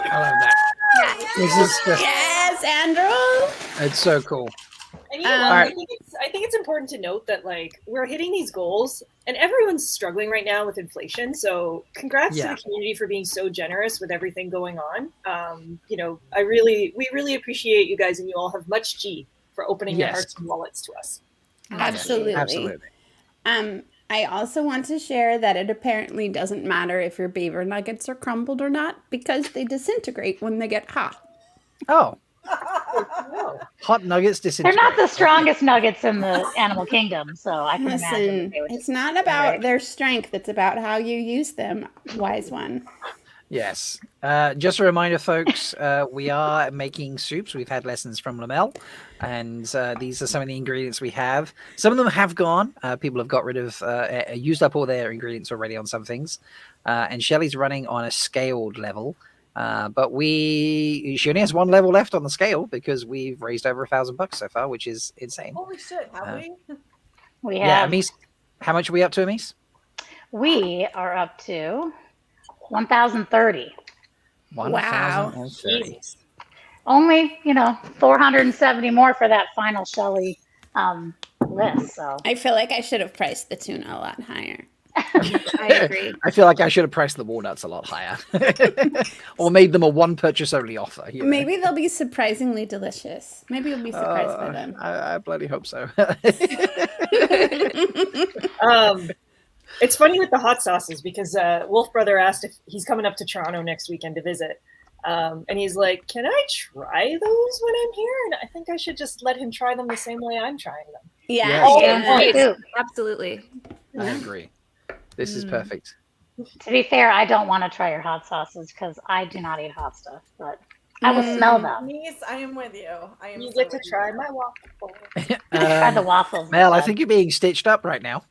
I love that. This is just, Yes, Andrew. it's so cool. And you know what? I think it's important to note that like we're hitting these goals, and everyone's struggling right now with inflation. So congrats to the community for being so generous with everything going on. You know, we really appreciate you guys, and you all have much G for opening your hearts and wallets to us. Absolutely. I also want to share that it apparently doesn't matter if your beaver nuggets are crumbled or not because they disintegrate when they get hot. Oh. Hot nuggets They're disintegrate. not the strongest nuggets in the animal kingdom, so I can imagine. Listen, they would it's not about their strength. It's about how you use them, wise one. Yes. Just a reminder, folks, we are making soups. We've had lessons from Lamel, and these are some of the ingredients we have. Some of them have gone. People have got rid of, used up all their ingredients already on some things. And Shelley's running on a scaled level. But she only has 1 level left on the scale because we've raised over $1,000 so far, which is insane. Holy shit, have we? We Yeah, have. Amise, how much are we up to, Amise? We are up to 1,030. 1,030. Only, 470 more for that final Shelley list. So I feel like I should have priced the tuna a lot higher. I agree. I feel like I should have priced the walnuts a lot higher, or made them a 1 purchase only offer. you know? Maybe they'll be surprisingly delicious. Maybe you'll be surprised by them. I bloody hope so. It's funny with the hot sauces because Wolf Brother asked if he's coming up to Toronto next weekend to visit. And he's like, can I try those when I'm here? And I think I should just let him try them the same way I'm trying them. Yeah. Absolutely. I agree. This is perfect. To be fair, I don't want to try your hot sauces because I do not eat hot stuff, but I will smell them. Niece, I am with you. I am. You so get to with try you. my waffle. Try the waffles. Mel, I instead. think you're being stitched up right now.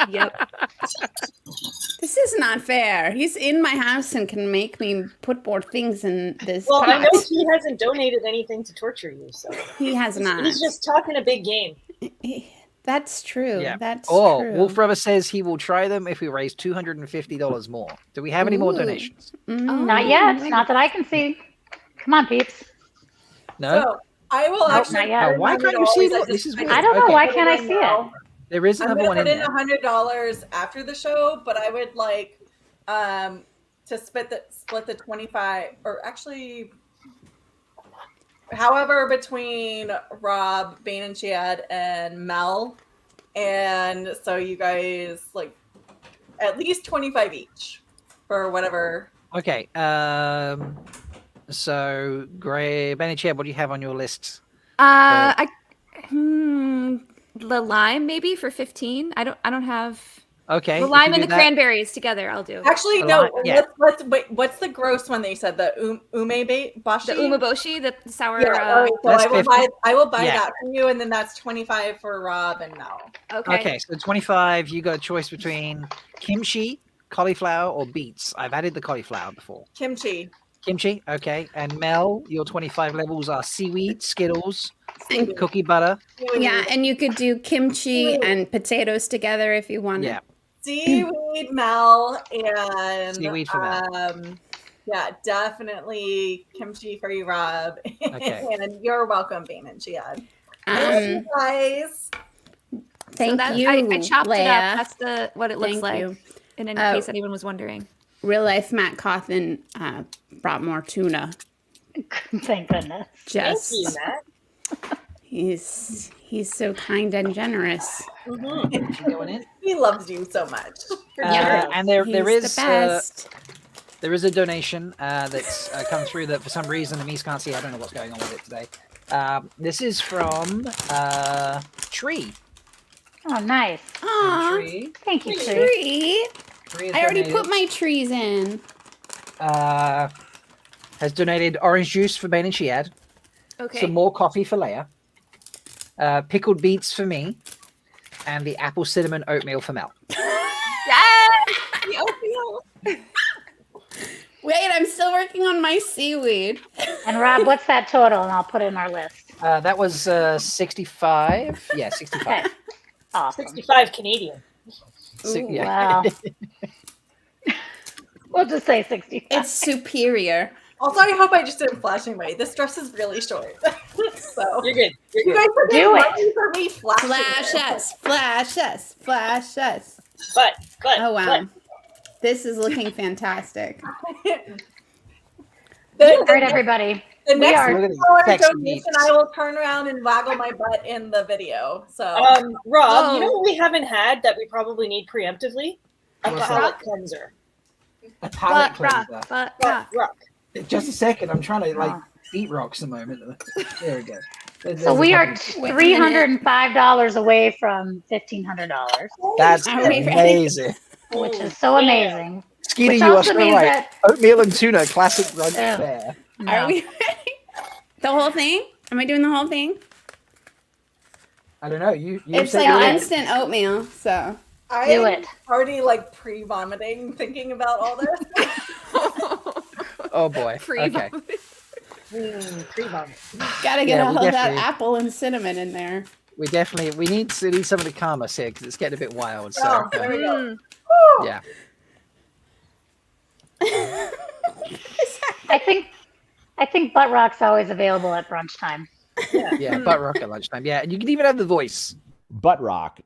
Yep. This is not fair. He's in my house and can make me put more things in this Well, pot. I know he hasn't donated anything to torture you, so He has not. He's just talking a big game. That's true. Yeah. That's Oh, true. Wolf Brother says he will try them if we raise $250 more. Do we have any more Ooh. donations? Not yet. Not that I can see. Come on, peeps. No. So I will Nope, actually. not yet. Why can't you see what this is? I weird. don't know. Okay. Why can't I see it? There is I'm another gonna one put in in there. $100 after the show, but I would like to split the 25, or actually, however, between Rob, Bane and Chad, and Mel, and so you guys like at least 25 each for whatever. Okay. So, Gray, Benny Chad, what do you have on your list? The lime maybe for 15. I don't have Okay. the if lime you and do the that- cranberries together. I'll do. Actually, The no. lime- yeah. Let's wait. What's the gross one they said? The umeboshi. The umeboshi, the sour. Yeah. All right, so That's I will 50. buy. I will buy Yeah. that from you, and then that's 25 for Rob and Mel. Okay, so 25, you got a choice between kimchi, cauliflower, or beets. I've added the cauliflower before. Kimchi. Kimchi, okay. And Mel, your 25 levels are seaweed, Skittles, And- cookie butter. Yeah, and you could do kimchi and potatoes together if you wanted. Yeah. Seaweed, Mel, and Seaweed for Mel. Yeah, definitely kimchi for you, Rob. Okay. And you're welcome, Bane and Chad. Thank you guys. Thank So you, I chopped it Leia. up. That's what it looks Thank like. you. And in Oh. case anyone was wondering. Real life Matt Cawthon brought more tuna. Thank goodness. Just Thank you, Matt. he's so kind and generous. He loves you so much. And there He's is the best. there is a donation that's come through that for some reason the Mies can't see. I don't know what's going on with it today. This is from Tree. Oh, nice. Aw, Tree. Thank you, Tree. tree. Tree has I already donated, put my trees in. has donated orange juice for Ben and Chiad. Okay. Some more coffee for Leia. Pickled beets for me. And the apple cinnamon oatmeal for Mel. Wait, I'm still working on my seaweed. And Rob, what's that total? And I'll put it in our list. That was 65. Yeah, 65. Okay. Awesome. 65 Canadian. Yeah. Wow. We'll just say 65. It's superior. Also, I hope I just didn't flash anybody. This dress is really short. So You're good. You're you good. guys are Do getting it. money for me flashing. Flash us, flash us, flash us. But Oh wow. This is looking fantastic. All right, everybody. The We next are sexy donation, beats. I will turn around and waggle my butt in the video. So Rob, you know Oh. what we haven't had that we probably need preemptively? A What's palate cleanser. A palate Rock, cleanser. Rock. Just a second. I'm trying to eat rocks a moment. There we go. So we are $305 away from $1,500, That's Are we ready? amazing. which is so amazing. Skeeter, Which you are also so means right. that- Oatmeal and tuna, classic brunch Yeah. fare. Are we ready? The whole thing? Am I doing the whole thing? I don't know. You It's said like you're- instant oatmeal, so Do I'm it. already like pre-vomiting thinking about all this. Oh boy. Okay. Pre-vomit. gotta get Yeah, all we of that definitely- apple and cinnamon in there. We need somebody to calm us here because it's getting a bit wild. So Oh, there we go. yeah. I think butt rock's always available at brunch time. Yeah, butt rock at lunchtime. Yeah, and you can even have the voice. Butt rock.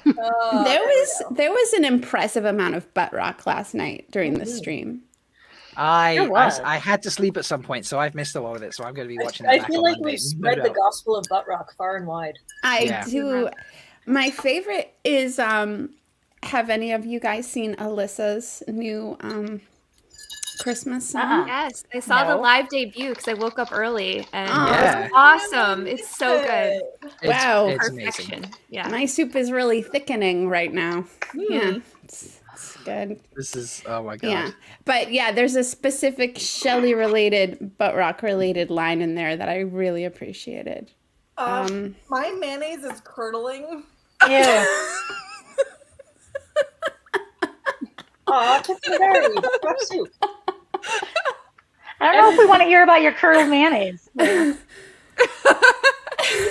There was an impressive amount of butt rock last night during the stream. There was. I had to sleep at some point, so I've missed a lot of it. So I'm going to be watching it I back feel on like Monday, we've no spread the doubt. gospel of butt rock far and wide. I Yeah. do. My favorite is have any of you guys seen Alyssa's new Christmas song? Yes, I saw the live debut because I woke up early and Yeah. it was awesome. It's so good. Wow. It's Perfection. amazing. Yeah. My soup is really thickening right now. Yeah. Mm. It's good. This is, oh my God. Yeah. But yeah, there's a specific Shelley related, butt rock related line in there that I really appreciated. My mayonnaise is curdling. Yeah. Aw, Tiffany Berry, fresh soup. I don't know if we want to hear about your curdled mayonnaise. You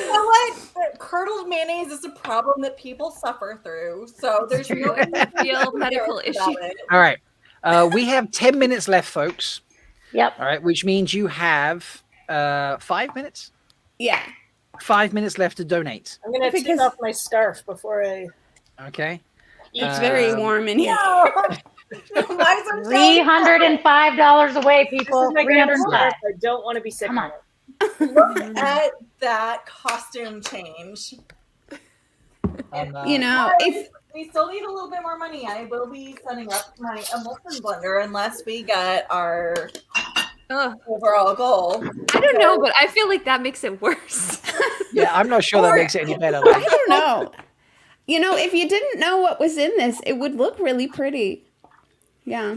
know what? Curdled mayonnaise is a problem that people suffer through. So there's no real medical issue. All right. We have 10 minutes left, folks. Yep. All right, which means you have 5 minutes? Yeah. 5 minutes left to donate. I'm gonna take off my scarf before I. Okay. It's very warm in here. $305 away, people. This is my grandma's 305. scarf. I don't want to be sick. Come on. Look at that costume change. You know, if we still need a little bit more money, I will be setting up my emulsion blender unless we get our overall goal. I don't know, but I feel like that makes it worse. Yeah, I'm not sure that makes it any better. I don't know. You know, if you didn't know what was in this, it would look really pretty. Yeah.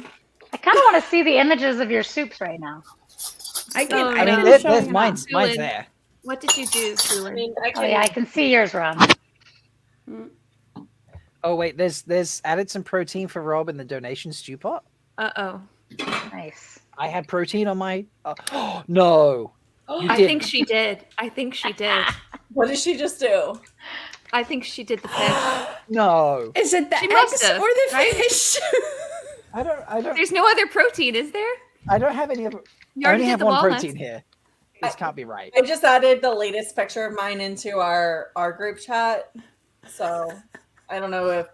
I kind of want to see the images of your soups right now. I can. I mean, there's mine's there. What did you do, Sulan? Oh yeah, I can see yours, Ron. Oh wait, there's added some protein for Rob in the donation stew pot. Uh-oh. Nice. I had protein on my. Oh no. You I didn't. think she did. I think she did. What did she just do? I think she did the fish. No. Is it the She must eggs have, or the right? fish? I don't. There's no other protein, is there? I don't have any other. You I already only did have the one walnuts. protein here. This can't be right. I just added the latest picture of mine into our group chat. So I don't know if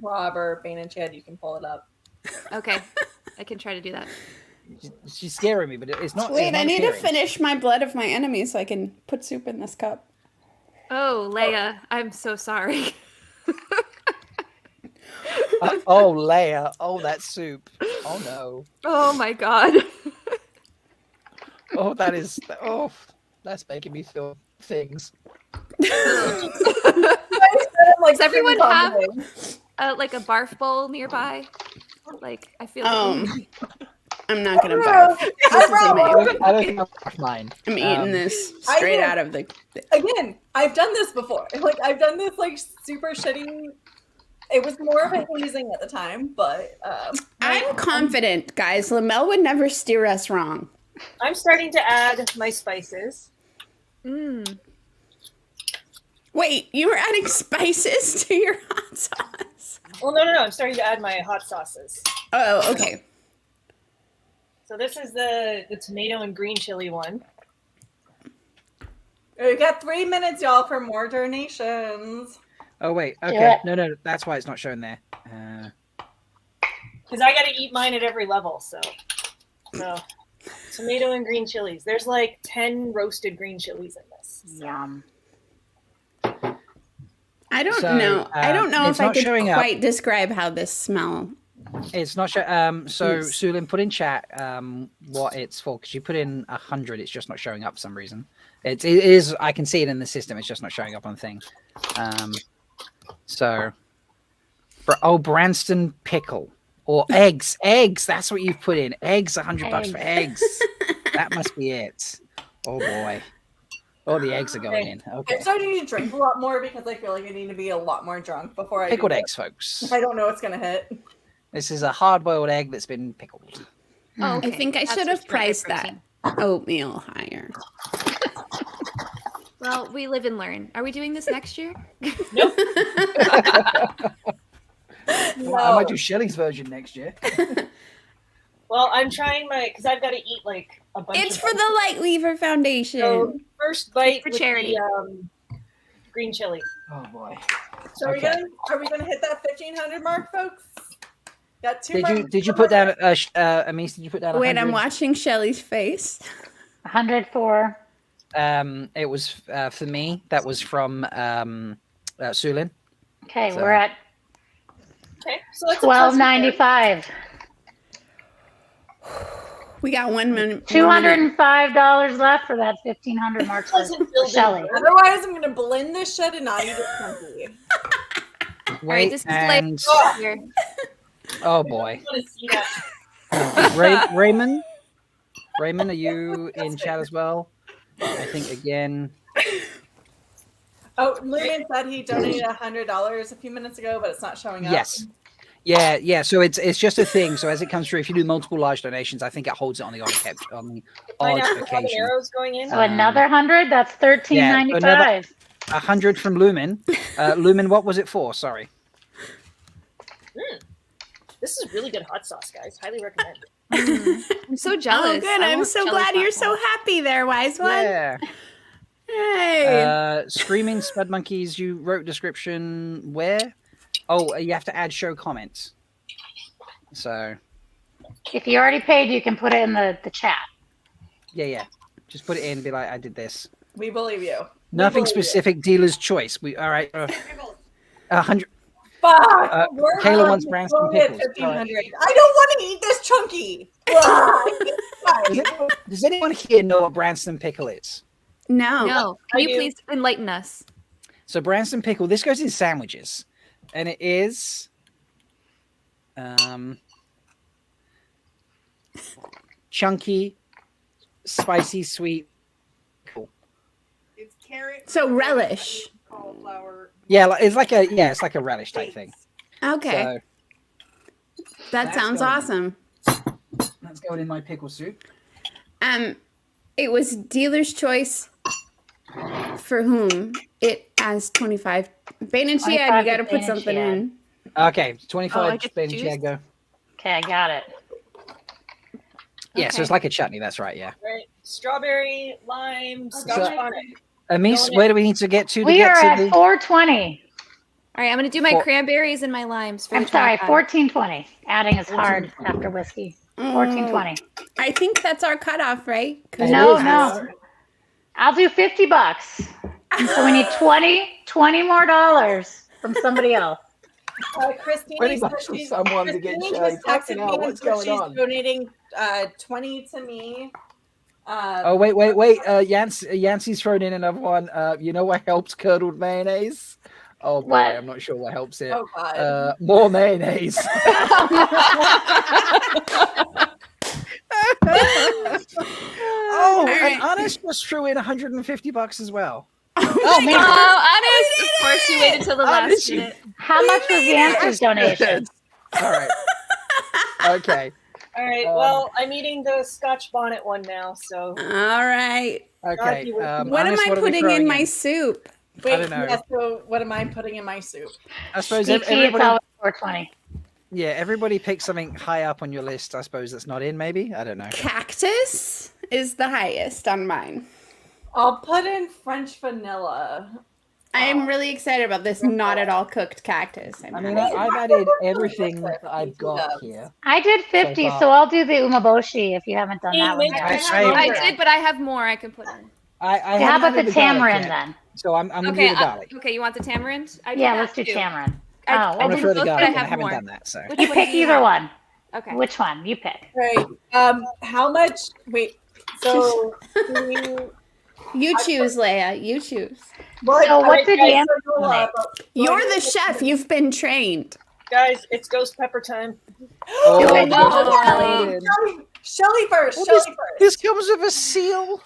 Rob or Bane and Chad, you can pull it up. Okay. I can try to do that. She's scaring me, but it's not. Wait, it's not I need to appearing. finish my blood of my enemies so I can put soup in this cup. Oh, Leia, I'm so sorry. Oh, Leia. Oh, that soup. Oh no. Oh my god. Oh, that is. Oh, that's making me feel things. Does everyone have like a barf bowl nearby? Like I feel. I'm not gonna barf. This is amazing. I don't think I've mine. I'm eating this I straight will- out of the. Again, I've done this before. Like I've done this like super shitty. It was more of a hazing at the time, but I'm confident, guys. Lamel would never steer us wrong. I'm starting to add my spices. Wait, you were adding spices to your hot sauce? Well, no. I'm starting to add my hot sauces. Oh, okay. So this is the tomato and green chili one. we got 3 minutes, y'all, for more donations. Oh wait. Okay. Yeah. No. That's why it's not showing there. Because I got to eat mine at every level. So tomato and green chilies. There's like 10 roasted green chilies in this. Yum. I don't So, know. I don't know it's if I not could showing up. quite describe how this smell. It's not sure. So Yes. Sulin, put in chat what it's for because you put in 100. It's just not showing up for some reason. It is. I can see it in the system. It's just not showing up on the thing. So, Branston pickle or eggs. Eggs. That's what you've put in. Eggs. $100 for eggs. That must be it. Oh boy. Oh, the eggs are going in. Okay. I'm starting to drink a lot more because I feel like I need to be a lot more drunk before I Pickled do eggs, it. folks. I don't know what's gonna hit. This is a hard-boiled egg that's been pickled. Oh, I think I That's should have just regular priced that oatmeal higher. Well, we live and learn. Are we doing this next year? I might do Shelley's version next year. Well, I'm trying because I've got to eat like a bunch. It's of for the Lightweaver Foundation. So first bite For with charity. The, green chili. Oh boy. So Okay. are we gonna hit that 1,500 mark, folks? Got two. Did you put down Amis? Did you put down? Wait, I'm 100? watching Shelly's face. 104. It was for me. That was from Sulin. Okay, So- we're at Okay, so that's $12.95. We got 1 minute. $205 left for that 1,500 mark for Shelly. Otherwise, I'm gonna blend this shit and not eat it chunky. Wait, this is and here. oh boy, Raymond, are you in chat as well? I think again. Oh, Lumen said he donated $100 a few minutes ago, but it's not showing up. Yes. Yeah. So it's just a thing. So as it comes through, if you do multiple large donations, I think it holds it on the odd Find out occasion. arrows going in. So another 100. That's $13.95. Yeah, 100 from Lumen. Lumen, what was it for? Sorry. This is really good hot sauce, guys. Highly recommend. I'm so jealous. Oh, good. I I'm want so jelly glad you're so popcorn. happy there, wise one. Yeah. Hey. Screaming Spud Monkeys, you wrote description where? Oh, you have to add show comments. So. If you already paid, you can put it in the chat. Yeah. Just put it in and be like, I did this. We believe you. Nothing specific, dealer's choice. All right. 100. Fuck. Kayla wants Branston pickles. 1,500. I don't want to eat this chunky. Does anyone here know what Branston pickle is? No. Can you please enlighten us? So Branston pickle, this goes in sandwiches, and it is chunky, spicy, sweet. Cool. It's carrot. So relish. Cauliflower. Yeah, it's like a relish type thing. Okay. So, that sounds awesome. That's going in my pickle soup. It was dealer's choice for whom it has 25. Bane and Chia, you got to put something in. Okay, 25. get Bane to and Chia, choose? go. Okay, I got it. Yeah, so it's like a chutney. That's right. Yeah. Right. Strawberry, lime, scotch bonnet. Amis, where do we need to get to? We get are to at 420. All right, I'm going to do my cranberries and my limes. For I'm the sorry, 25. 1420. Adding is hard after whiskey. 1420. I think that's our cutoff, right? No. I'll do $50. So we need 20 more dollars from somebody else. Christine $20 from someone to get Shelly. Fucking hell, what's going on? She's donating 20 to me. Oh wait! Yancey's thrown in another one. You know what helps curdled mayonnaise? Oh boy, What? I'm not sure what helps it. Oh, God. More mayonnaise. Oh, and Honest just threw in $150 as well. Oh, man. Honest, of course you waited till the last minute. How much was the answer's donation? All right. Okay. All right. Well, I'm eating the scotch bonnet one now. So. All right. Okay. What am Honest, I what are we putting throwing in my soup? Wait, I don't know. yeah, so what am I putting in my soup? I suppose It's everybody. always 420. Yeah, everybody pick something high up on your list. I suppose that's not in. Maybe I don't know. Cactus is the highest on mine. I'll put in French vanilla. I am really excited about this not at all cooked cactus. I mean, I've added everything that I've got here. I did 50, so I'll do the umeboshi if you haven't done that one yet. I did, but I have more I can put in. I How haven't about added the garlic tamarind yet, then? So I'm gonna Okay, do the garlic. okay, you want the tamarind? I did Yeah, that let's do too. tamarind. I I'm gonna did throw the both, but garlic. I I have haven't more. done that. So Which You one pick do you either want? one. Okay. Which one? You pick. Right. How much? Wait. So You choose, Leia. You choose. So what did Yam make? You're the chef. You've been trained. Guys, it's ghost pepper time. Oh, Do it. no. Shelly first. Well, Shelly this, first. this comes with a seal.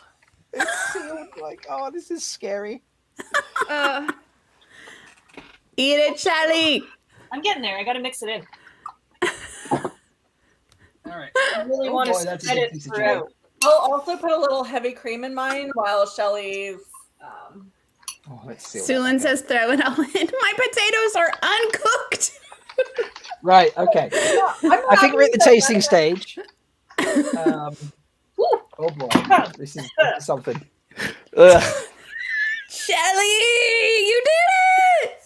It's sealed. Like, oh, this is scary. Eat it, Shelly. I'm getting there. I got to mix it in. All right. I really Oh, want boy, to that's a spread good it piece of throughout. I'll also put a little heavy cream in mine while Shelly's. Oh, let's see. Sulin says throw it all in. My potatoes are uncooked. Right. Okay. I think we're at the tasting stage. Oh boy, this is something. Ugh. Shelly, you did it!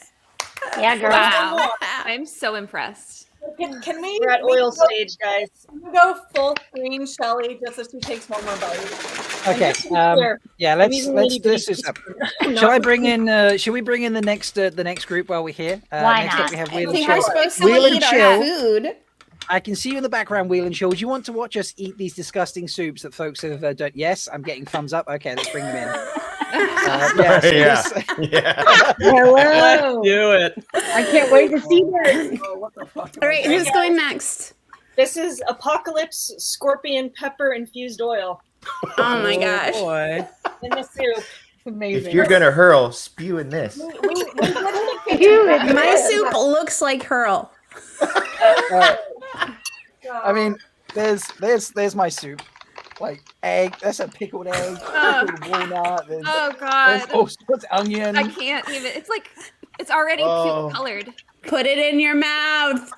Yeah, girl. Wow. I'm so impressed. Can we? We're at oil stage, guys. Can we go full screen, Shelly, just as she takes one more bite? Okay. Yeah. Let's do this up. Shall I bring in? Should we bring in the next group while we're here? Why next not? up we have I Wheel and think we're Chill. supposed to Wheel and eat our Chill. food. I can see you in the background, Wheel and Chill. Do you want to watch us eat these disgusting soups that folks have done? Yes, I'm getting thumbs up. Okay, let's bring them in. Hello. Let's do it. I can't wait to see this. All right, who's going next? This is Apocalypse Scorpion Pepper Infused Oil. Oh my gosh. Boy. In the soup. Amazing. If you're gonna hurl, spew in this. My soup looks like hurl. I mean, there's my soup. Like egg. That's a pickled egg. Pickled walnut. Oh god. What's onion? I can't even. It's like it's already cute colored. Put it in your mouth.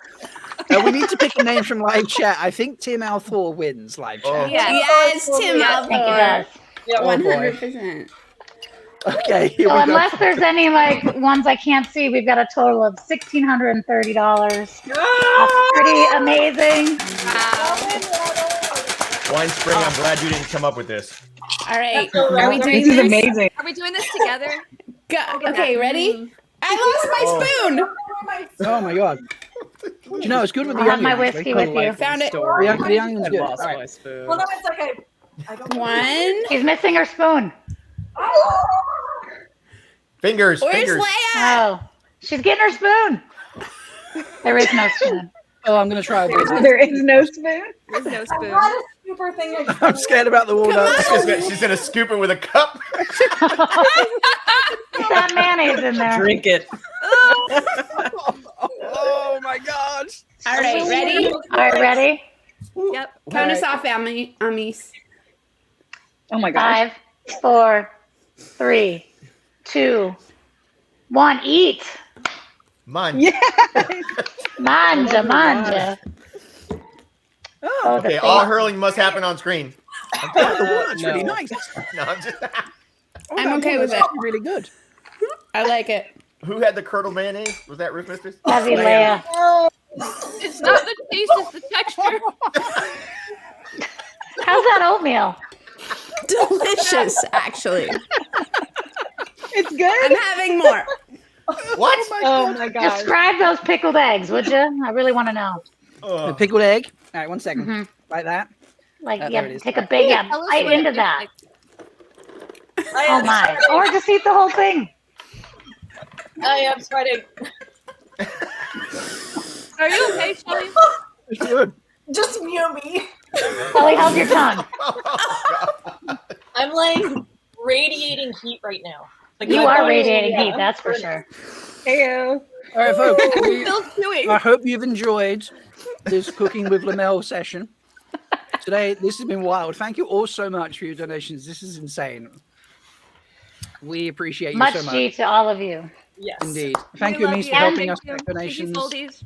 We need to pick a name from live chat. I think Tim Althor wins live chat. Yes, Tim Althor. Yeah, 100%. Okay. Here So we unless go. there's any like ones I can't see, we've got a total of $1,630. That's pretty amazing. Wine Spring, I'm glad you didn't come up with this. All right. Are Are we doing This is this? amazing. Are we doing this together? Go. Okay, ready? I lost my spoon. Oh my god. Do you know it's good with the I'll have onion. my whiskey with you. Found it. The onion's good. Lost All my right. spoon. Well, no, it's like I don't know. One. She's missing her spoon. Fingers, Where's fingers. Leia? Oh, she's getting her spoon. There is no spoon. Oh, I'm gonna try this. There is no spoon. There's no spoon. Not a super thing. I'm scared about the walnut. She's gonna scoop it with a cup. Get that mayonnaise in there. Drink it. Oh my god. All right, ready? All right, ready? Yep. Count us off, Amis. Oh my gosh. 5, 4, 3, 2, 1. Eat. Mine. Yeah. Manja, manja. Oh, Okay, all hurling must happen on screen. That's really nice. No, I'm just. I'm okay with it. Really good. I like it. Who had the curdled mayonnaise? Was that Ruth Mistress? Heavy Leia. It's not the taste, it's the texture. How's that oatmeal? Delicious, actually. It's good. I'm having more. What? Oh my gosh. Describe those pickled eggs, would you? I really want to know. The pickled egg. All right, 1 second. Mhm. Like that. Like, there yeah, it is. take a big Yeah, tell us bite what it into tastes that. like. Oh my! Or just eat the whole thing. I am sweating. Are you okay, Shelly? It's good. Just mute me. Ellie, how's your tongue? I'm like radiating heat right now. Like You my are body- radiating yeah. heat, that's for sure. Heyo. All right, folks. Still chewing. I hope you've enjoyed this Cooking with Lamel session. Today, this has been wild. Thank you all so much for your donations. This is insane. We appreciate you Much so much. G to all of you. Yes. Indeed. Thank We you, love Amis, you. for helping Thank us you. with Thank you, donations. Foldies.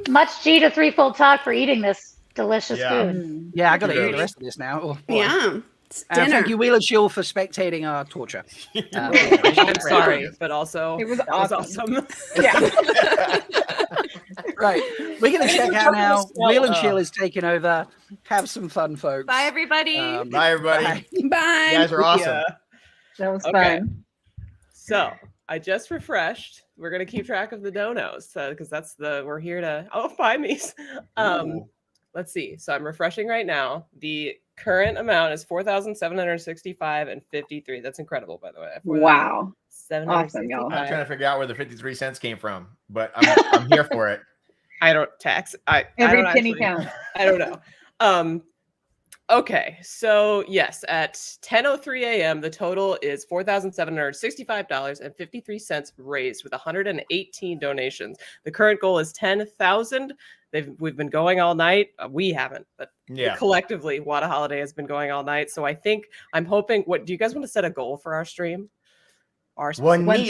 Much G to Threefold Talk for eating this delicious Yeah. food. Yeah, I got to eat Kudos. the rest of this now. Oh, boy. Yeah. It's dinner. And thank you, Wheeler Chill, for spectating our torture. I'm sorry, but also It was that awesome. Yeah. Right. We're going to check out now. Smell. Wheel and Chill is taking over. Have some fun, folks. Bye, everybody. Bye, everybody. Bye. You guys are awesome. That was Okay. fun. So I just refreshed. We're gonna keep track of the donos because that's we're here to buy me. Let's see. So I'm refreshing right now. The current amount is $4,765.53. That's incredible, by the way. Wow. Awesome, y'all. I'm trying to figure out where the 53 cents came from, but I'm here for it. I don't tax. Every don't penny actually- counts. I don't know. Okay, so yes, at 10:03 a.m., the total is $4,765.53 raised with 118 donations. The current goal is 10,000. We've been going all night. We haven't, but Yeah. collectively, WoTaHoliday has been going all night. So I'm hoping. What do you guys want to set a goal for our stream? Our $1 million.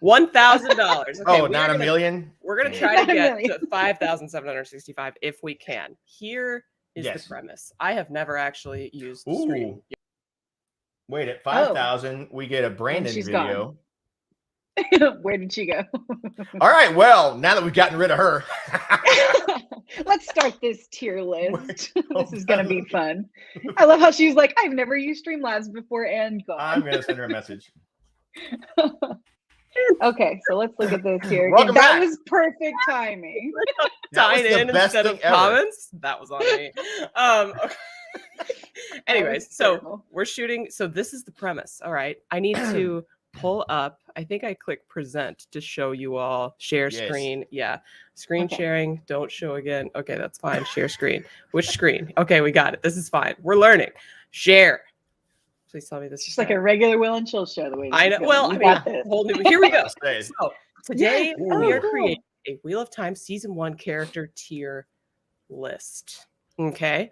$1,000. Oh, not a million? We're gonna try to get to 5,765 if we can. Here is the premise. I have never actually used Stream. Ooh. Wait, at 5,000, we get a Brandon she's video. Where did she go? All right, well, now that we've gotten rid of her. Let's start this tier list. This is going to be fun. I love how she's like, I've never used Streamlabs before and gone. I'm going to send her a message. Okay, so let's look at this here. Welcome that back. was perfect timing. That was Dine the in best instead thing of ever. comments. That was on me. Okay. Anyways, so we're shooting. So this is the premise. All right. I need to pull up. I think I click present to show you all share Yes. screen. Yeah. Screen Okay. sharing. Don't show again. Okay, that's fine. Share screen. Which screen? Okay, we got it. This is fine. We're learning. Share. Please tell me this Just is like a regular Will and Chill show. The way I this know. is Well, going. I You mean, got this. whole new. Here we go. Say. So today Yes. we are cool. creating a Wheel of Time season 1 character tier list. Okay.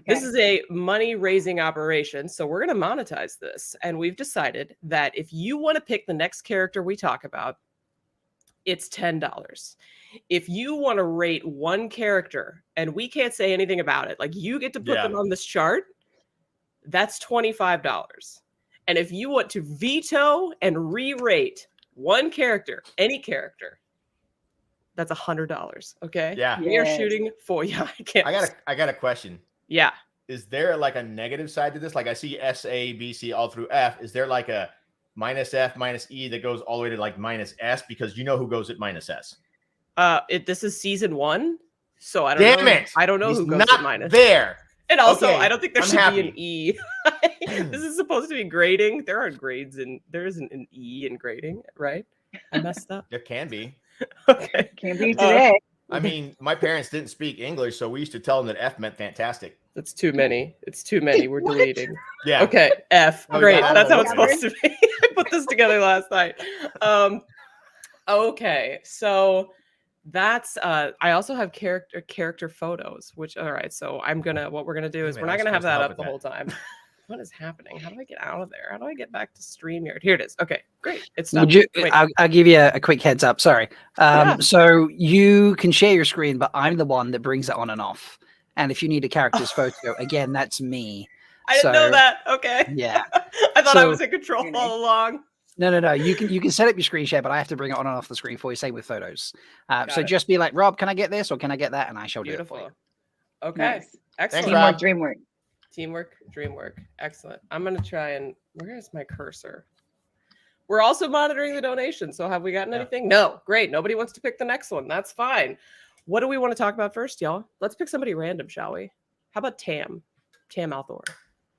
This is a money raising operation. So we're going to monetize this. And we've decided that if you want to pick the next character we talk about, it's $10. If you want to rate one character and we can't say anything about it, like you get to put them on this chart, that's $25. And if you want to veto and re-rate one character, any character, that's $100. Okay. Yeah. We are shooting for I got a question. Yeah. Is there like a negative side to this? Like I see S, A, B, C all through F. Is there like a minus F, minus E that goes all the way to like minus S? Because you know who goes at minus S. This is season 1. So I don't Damn know. it. I don't know He's who goes not at minus. there. And also, Okay, I don't think there I'm should happy. be an E. This is supposed to be grading. There aren't grades and there isn't an E in grading, right? I messed up. There can be. Okay. Can be today. I mean, my parents didn't speak English, so we used to tell them that F meant fantastic. That's too many. It's too many. We're deleting. Yeah. Okay. F. Oh, Great. yeah, That's how it's okay. supposed to be. I put this together last night. Okay. So that's I also have character photos, which all right. So what we're gonna do is Man, we're not I'm gonna have supposed to that help up the with whole time. What is happening? How do I get out of there? How do I get back to StreamYard? Here it is. Okay, great. It's done. Wait. I'll give you a quick heads up. Sorry. So you can share your screen, but I'm the one that brings it on and off. And if you need a character's photo, again, that's me. I didn't know that. Okay. Yeah. I thought I So- was in control all along. No. You can set up your screen share, but I have to bring it on and off the screen for you. Same with photos. So it. just be like, Rob, can I get this or can I get that? And I shall do it for Beautiful. you. Okay. Nice. Excellent. Teamwork, dreamwork. Teamwork, dreamwork. Excellent. I'm going to try and where is my cursor? We're also monitoring the donation. So have we gotten anything? No. Great. Nobody wants to pick the next one. That's fine. What do we want to talk about first, y'all? Let's pick somebody random, shall we? How about Tam? Tam Althor.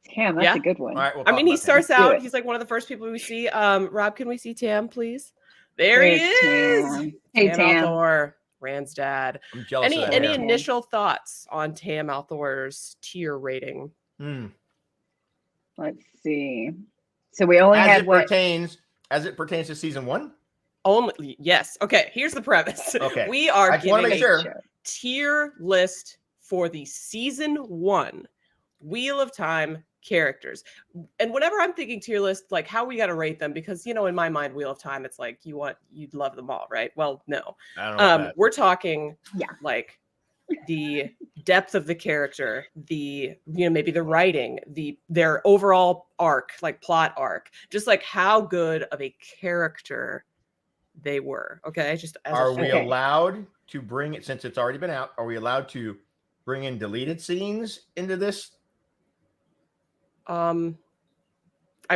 Tam, that's a good one. All right, we'll I talk mean, he about that. starts Let's do out, it. he's like one of the first people we see. Rob, can we see Tam, please? There he There's is. Tam. Hey, Tam. Althor, Rand's dad. I'm jealous of that Any hair. initial thoughts on Tam Althor's tier rating? Let's see. So we only As had it what? pertains to season 1. Only yes. Okay, here's the premise. Okay. We are I just want to giving make a sure. tier list for the season 1 Wheel of Time characters. And whenever I'm thinking tier list, like how we got to rate them, because in my mind, Wheel of Time, it's like you'd love them all, right? Well, no. I don't know about that. We're talking like the depth of the character, the maybe the writing, their overall arc, like plot arc, just like how good of a character they were. Okay, just as Are we allowed to bring it, since it's already been out, are we allowed to bring in deleted scenes into this? I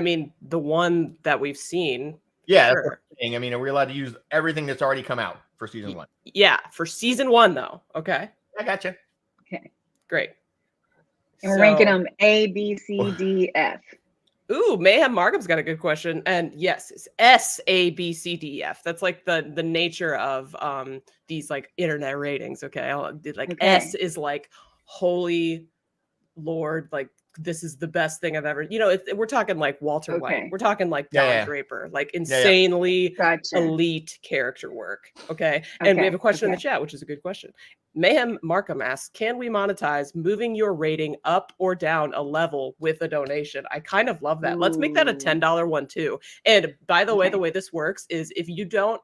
mean, the one that we've seen. Yeah, that's sure. what I'm saying. I mean, are we allowed to use everything that's already come out for season 1? Yeah, for season 1 though. Okay. I gotcha. Okay. Great. And we're ranking them A, B, C, D, F. Ooh, Mayhem Markham's got a good question. And yes, it's S, A, B, C, D, F. That's like the nature of these like internet ratings. Okay. S is like holy Lord, like this is the best thing I've ever, we're talking like Walter White. We're talking like Don Draper, like insanely elite character work. Okay. And we have a question in the chat, which is a good question. Mayhem Markham asks, can we monetize moving your rating up or down a level with a donation? I kind of love that. Let's make that a $10 one too. And by the way, the way this works is if you don't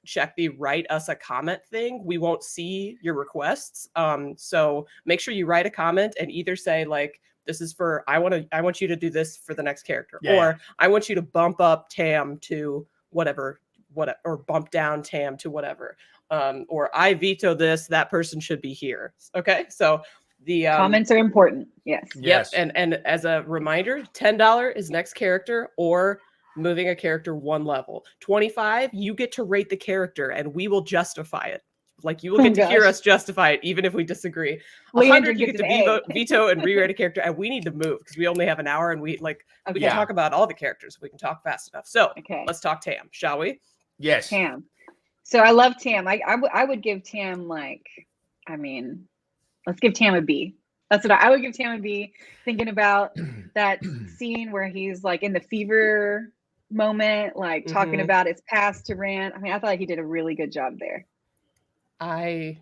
check the write us a comment thing, we won't see your requests. So make sure you write a comment and either say like, this is for, I want you to do this for the next character, or I want you to bump up Tam to whatever, or bump down Tam to whatever. Or I veto this, that person should be here. Okay. So the comments are important. Yes. Yep. And as a reminder, $10 is next character, or moving a character 1 level. 25, you get to rate the character and we will justify it. Like you will get to hear us justify it, even if we disagree. 100, you get to veto and rewrite a character, and we need to move because we only have an hour, and we can talk about all the characters. We can talk fast enough. So let's talk Tam, shall we? Yes. Tam. So I love Tam. I would give Tam let's give Tam a B. That's what I would give Tam a B. Thinking about that scene where he's like in the fever moment, like talking about his past to Rand. I mean, I thought like he did a really good job there. I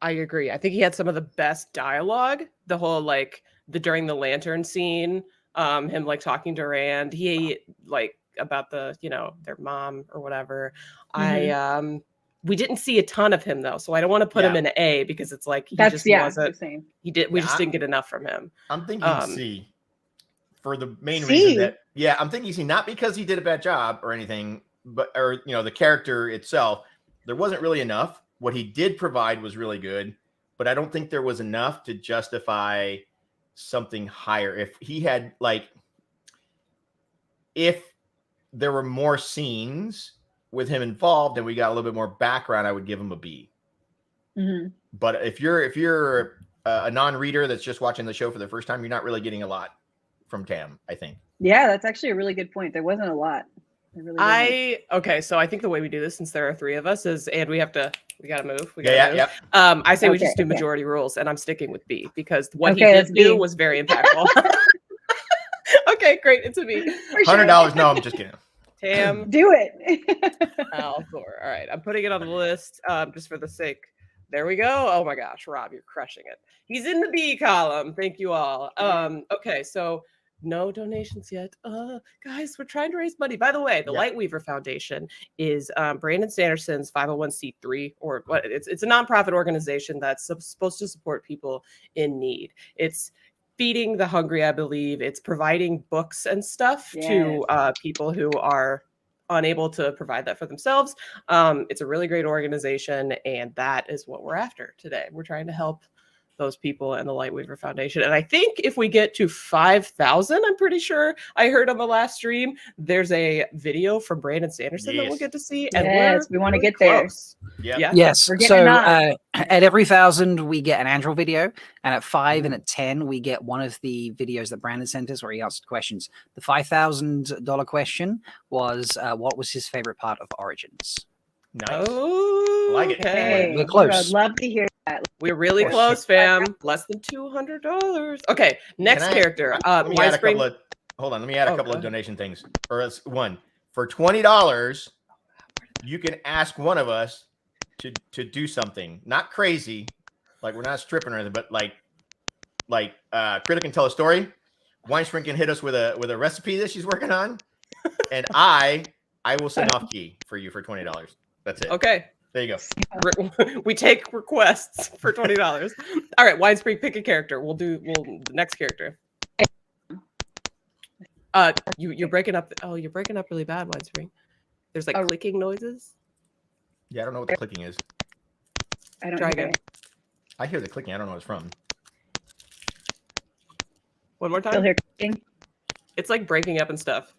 agree. I think he had some of the best dialogue. The whole during the lantern scene, him like talking to Rand. He like about the their mom or whatever. We didn't see a ton of him though, so I don't want to put him in A because it's like he just wasn't. We just didn't get enough from him. I'm thinking C for the main reason that I'm thinking C, not because he did a bad job or anything, but the character itself. There wasn't really enough. What he did provide was really good, but I don't think there was enough to justify something higher. If he had if there were more scenes with him involved and we got a little bit more background, I would give him a B. But if you're a non-reader that's just watching the show for the first time, you're not really getting a lot from Tam, I think. Yeah, that's actually a really good point. There wasn't a lot. Okay, so I think the way we do this, since there are 3 of us, is we gotta move. Yeah. I say we just do majority rules, and I'm sticking with B because what he did do was very impactful. Okay, great. It's a B. $100. No, I'm just kidding. Tam, do it. All right, I'm putting it on the list just for the sake. There we go. Oh my gosh, Rob, you're crushing it. He's in the B column. Thank you all. Okay, so. No donations yet. Guys, we're trying to raise money. By the way, the Lightweaver Foundation is Brandon Sanderson's 501c3, or what? It's a nonprofit organization that's supposed to support people in need. It's feeding the hungry, I believe. It's providing books and stuff to people who are unable to provide that for themselves. It's a really great organization, and that is what we're after today. We're trying to help those people and the Lightweaver Foundation. And I think if we get to 5,000, I'm pretty sure I heard on the last stream, there's a video from Brandon Sanderson that we'll get to see. And we want to get there. Yes. So at every 1,000, we get an Andrew video. And at 5 and at 10, we get one of the videos that Brandon sent us where he answered questions. The $5,000 question was, what was his favorite part of Origins? Nice. Oh, like it. Okay. We're close. I'd love to hear that. We're really close, fam. Less than $200. Okay, next character. Let me add a couple of. Hold on. Let me add a couple of donation things. Or one for $20, you can ask one of us to do something. Not crazy, like we're not stripping or anything, but like Critic can tell a story. Winespring can hit us with a recipe that she's working on, and I will send off key for you for $20. That's it. Okay. There you go. We take requests for $20. All right, Winespring, pick a character. We'll the next character. You're breaking up. You're breaking up really bad, Winespring. There's like clicking noises. Yeah, I don't know what the clicking is. I don't Try either. again. I hear the clicking. I don't know what it's from. One more time. Still hear clicking? It's like breaking up and stuff,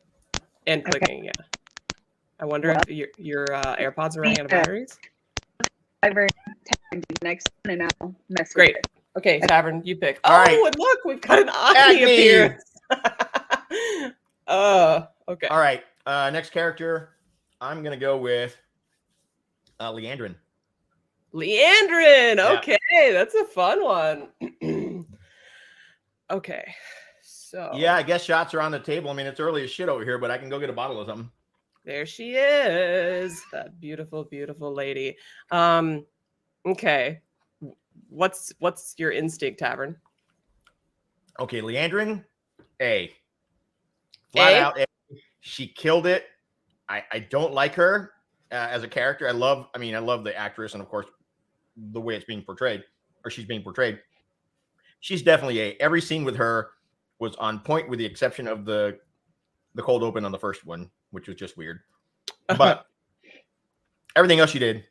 and clicking. Yeah. I wonder if your AirPods are running out of batteries. Next one, and I'll mess with Great. it. Okay, Tavern, you pick. All right. And look, we've got an Agni appearance. Okay. All right. Next character, I'm gonna go with Leandrin. Leandrin. Okay, that's a fun one. Okay. So yeah, I guess shots are on the table. I mean, it's early as shit over here, but I can go get a bottle of something. There she is, that beautiful, beautiful lady. Okay, what's your instinct, Tavern? Okay, Leandrin, A. Flat out A. She killed it. I don't like her as a character. I love the actress and of course the way it's being portrayed, or she's being portrayed. She's definitely A. Every scene with her was on point, with the exception of the cold open on the first one, which was just weird. But everything else she did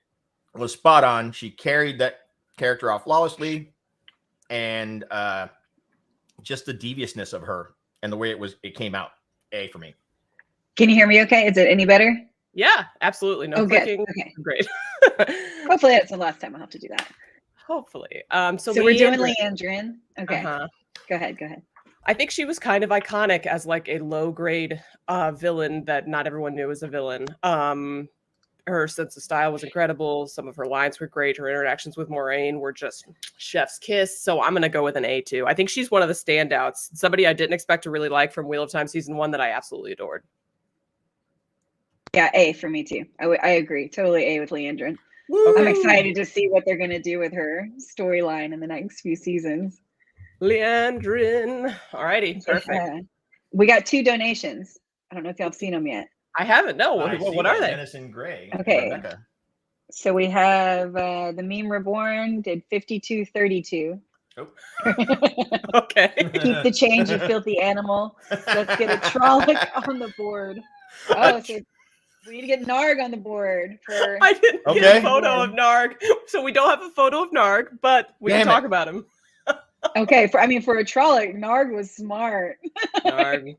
was spot on. She carried that character off flawlessly, and just the deviousness of her and the way it came out. A for me. Can you hear me okay? Is it any better? Yeah, absolutely. No Oh, good. clicking. Okay. Great. Hopefully that's the last time I'll have to do that. Hopefully. So we're doing Leandrin. Okay. Uh-huh. Go ahead. I think she was kind of iconic as like a low grade villain that not everyone knew was a villain. Her sense of style was incredible. Some of her lines were great. Her interactions with Moraine were just chef's kiss. So I'm going to go with an A too. I think she's one of the standouts. Somebody I didn't expect to really like from Wheel of Time season 1 that I absolutely adored. Yeah, A for me too. I agree. Totally A with Leandrin. I'm excited to see what they're going to do with her storyline in the next few seasons. Leandrin. Alrighty, perfect. We got 2 donations. I don't know if y'all have seen them yet. I haven't. No. What are they? Denison Gray. Okay. Rebecca. So we have the Meme Reborn did 5232. Oh. Okay. Keep the change, you filthy animal. Let's get a Trolloc on the board. Oh, so we need to get Narg on the board for. I didn't get a photo of Narg, so we don't have a photo of Narg, but we can talk about him. Okay, for a Trolloc, Narg was smart. Narg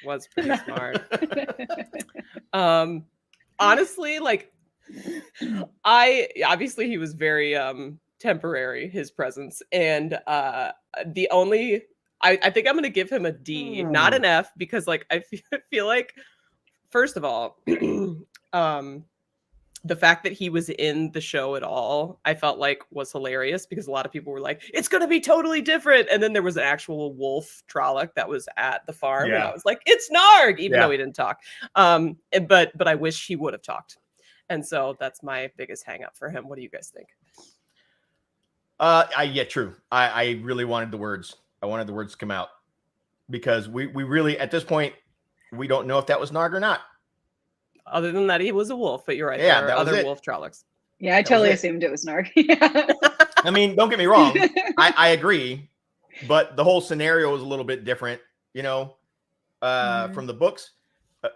was pretty smart. Honestly, like obviously he was very temporary, his presence, and the only I think I'm gonna give him a D, not an F, because like I feel like, first of all, the fact that he was in the show at all, I felt like was hilarious, because a lot of people were like, it's going to be totally different. And then there was an actual wolf Trolloc that was at the farm. And I was like, it's Narg, even though he didn't talk. But I wish he would have talked. And so that's my biggest hang up for him. What do you guys think? Yeah, true. I really wanted the words. I wanted the words to come out, because we really, at this point, we don't know if that was Narg or not. Other than that, he was a wolf, but you're right. Yeah, there are other wolf Trollocs. Yeah, I totally assumed it was Narg. I mean, don't get me wrong. I agree, but the whole scenario was a little bit different, you know, from the books.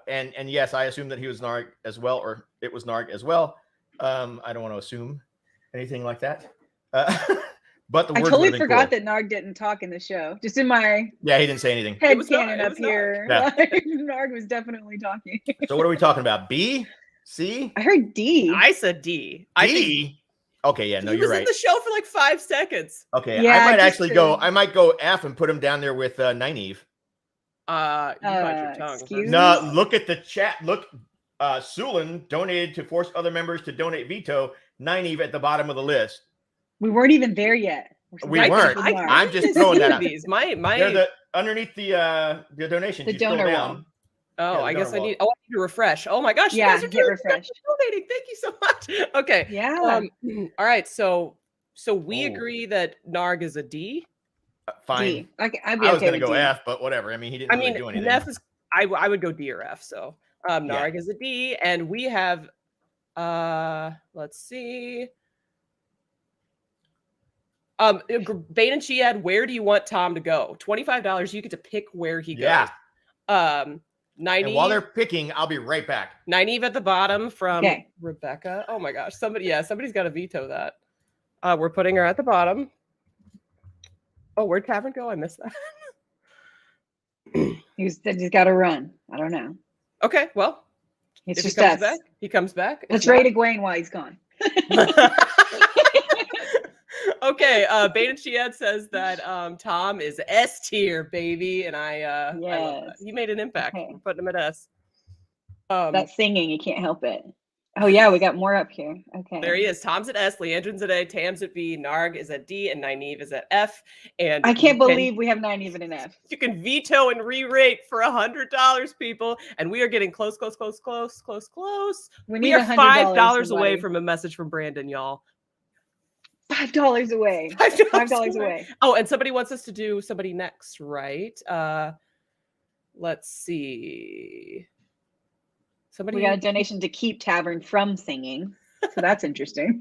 And yes, I assumed that he was Narg as well, or it was Narg as well. I don't want to assume anything like that. But the I words totally forgot cool. that Narg didn't talk in the show. Just in my he didn't say anything. head canon up here. Yeah. Narg was definitely talking. So what are we talking about? B? C? I heard D. I said D. D? Okay, yeah, no, he you're was right. in the show for like 5 seconds. Okay, Yeah, I might just actually go. I might go F and put him down there with Nynaeve. You bite your tongue. No, look at the chat. Look, Sulin donated to force other members to donate veto. Nynaeve at the bottom of the list. We weren't even there yet. We weren't. I'm just throwing that out. These. They're underneath the donation. The You scroll donor down. wall. Oh, Yeah, I guess I donor need. Oh, I need to refresh. Oh my gosh, Yeah, you guys are hit doing refresh. donating. Thank you so much. Okay. Yeah. All right. So we agree that Narg is a D. Fine. D. Okay, I'd be I was okay going to with go D. F, but whatever. I mean, he didn't really do anything. F is. I would go D or F. So Narg is a D, and we have. Let's see. Bane and Chiad, where do you want Tom to go? $25. You get to pick where he goes. Yeah. Nynaeve, And while they're picking, I'll be right back. Nynaeve at the bottom from Okay. Rebecca. Oh my gosh. Somebody's got to veto that. We're putting her at the bottom. Oh, where'd Tavern go? I missed that. He's got to run. I don't know. Okay, well, It's if just he comes us. back, he comes back. Let's If not- raid Egwene while he's gone. Okay, Bane and Chiad says that Tom is S tier, baby, and I love that. He made an impact. Okay. We're putting him at S. That singing, you can't help it. Oh yeah, we got more up here. Okay. There he is. Tom's at S, Leandrin's at A, Tam's at B, Narg is at D, and Nynaeve is at F. And I can't you can- believe we have 9 even an F. you can veto and re-rate for $100, people. And we are getting close. We We need are $100, $5 away somebody. from a message from Brandon, y'all. $5 away. $5 away. Oh, and somebody wants us to do somebody next, right? Let's see. Somebody We got a donation to keep Tavern from singing. So that's interesting.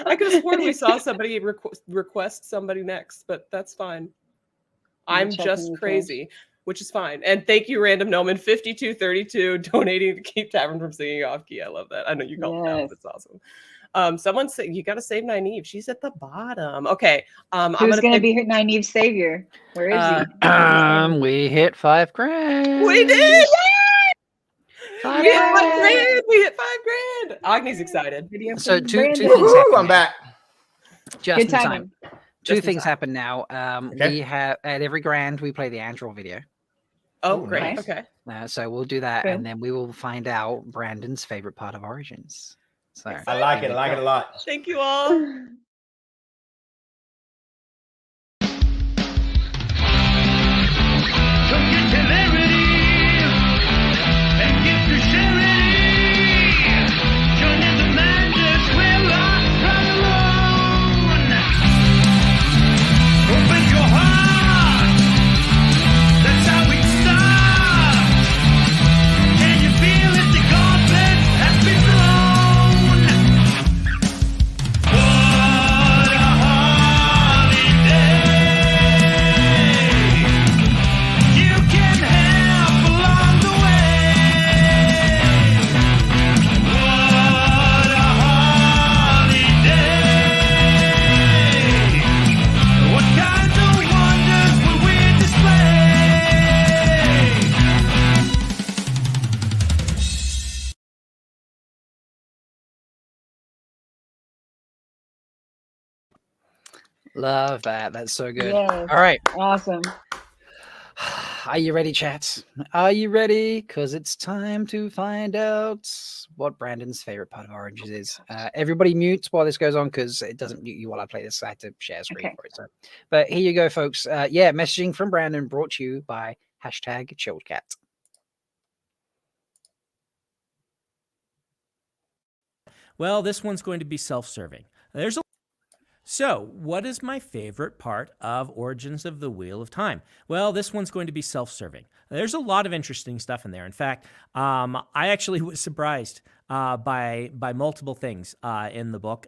I could have sworn we saw somebody request somebody next, but that's fine. I'm checking just the crazy, which is fine. And thank you, Random Noman 5232, donating to keep Tavern from singing off key. I love that. I know you called it out. That's awesome. Someone said you got to save Nynaeve. She's at the bottom. Okay. Who's going to be Nynaeve's savior? Where is he? We hit $5,000. We did. We hit $5,000. We hit $5,000. Agni's excited. So two things Woo-hoo, happen I'm now. back. Just in time. timing. Two Just in things time. happen now. We have at every grand we play the Android video. Oh, Ooh, great. nice. Okay. So we'll do that, Good. and then we will find out Brandon's favorite part of Origins. So I like it. I like it a lot. Thank you all. Love that. That's so good. Yes. All right. Awesome. Are you ready, chat? Are you ready? Because it's time to find out what Brandon's favorite part of Origins is. Everybody mute while this goes on because it doesn't mute you while I play this. I have to share screen for it. So. But here you go, folks. Yeah, messaging from Brandon brought to you by #ChilledCat. Well, this one's going to be self-serving. So, what is my favorite part of Origins of the Wheel of Time? Well, this one's going to be self-serving. There's a lot of interesting stuff in there. In fact, I actually was surprised by multiple things in the book,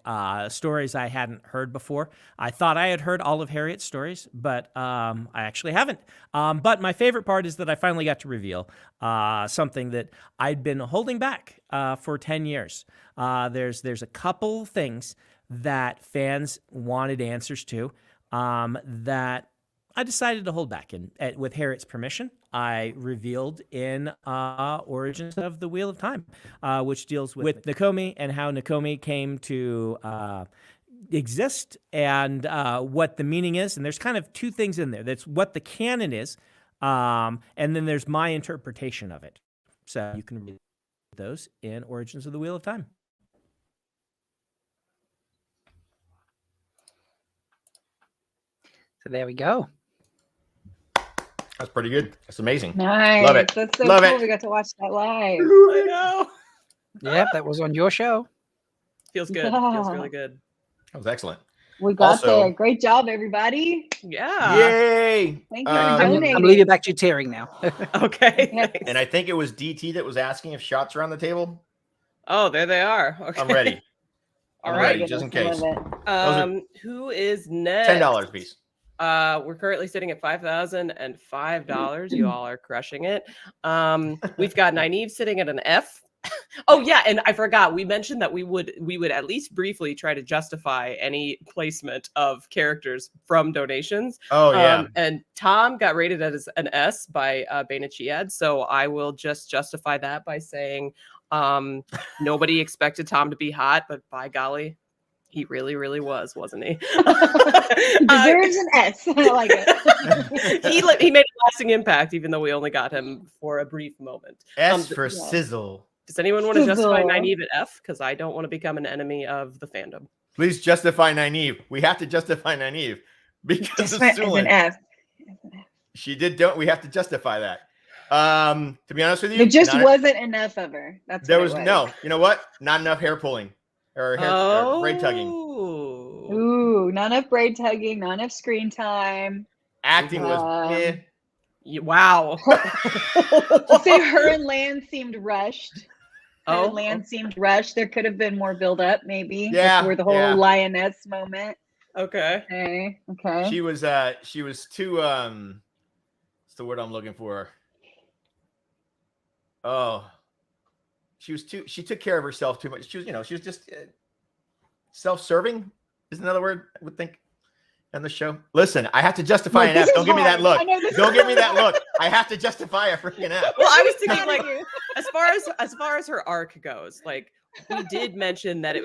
stories I hadn't heard before. I thought I had heard all of Harriet's stories, but I actually haven't. But my favorite part is that I finally got to reveal something that I'd been holding back for 10 years. There's a couple things that fans wanted answers to that I decided to hold back. And with Harriet's permission, I revealed in Origins of the Wheel of Time, which deals with Nakomi and how Nakomi came to exist and what the meaning is. And there's kind of two things in there. That's what the canon is, and then there's my interpretation of it. So you can read those in Origins of the Wheel of Time. So there we go. That's pretty good. That's amazing. Nice. Love it. That's so Love cool. it. We got to watch that live. I know. Yep, that was on your show. Feels good. Yeah. Feels really good. That was excellent. We got Also- there. Great job, everybody. Yeah. Yay! Thank you for I'm donating. leaving back to you tearing now. Okay. Yes. And I think it was DT that was asking if shots are on the table. Oh, there they are. Okay. I'm ready. All I'm right. ready, just in case. Who is next? $10 a piece. We're currently sitting at $5,005. You all are crushing it. We've got Nynaeve sitting at an F. Oh yeah, and I forgot. We mentioned that we would at least briefly try to justify any placement of characters from donations. Oh yeah. And Tom got rated as an S by Bana Chiad, so I will just justify that by saying nobody expected Tom to be hot, but by golly, he really, really was, wasn't he? He deserves an S. I like it. He made a lasting impact, even though we only got him for a brief moment. S for sizzle. Does anyone want to justify Sizzle. Nynaeve at F? Because I don't want to become an enemy of the fandom. Please justify Nynaeve. We have to justify Nynaeve because of It's an Sulin. F. She did. Don't we have to justify that? To be honest with you, There just not- wasn't enough of her. That's there what was it no. You know what? Not enough hair pulling or hair or braid tugging. Ooh, not enough braid tugging, not enough screen time. Acting was meh. Wow. To say her and Lan seemed rushed. Her Oh, and Lan seemed rushed. There could have been more build up, maybe. Yeah, For the whole yeah. lioness moment. Okay. Okay. Okay. She was too what's the word I'm looking for? Oh, she took care of herself too much. She was just self-serving is another word I would think on the show. Listen, I have to justify Look, an this F. is Don't give me that hard. look. I know this Don't is give me that hard. look. I have to justify a freaking F. Well, I was thinking like as far as her arc goes, like we did mention that it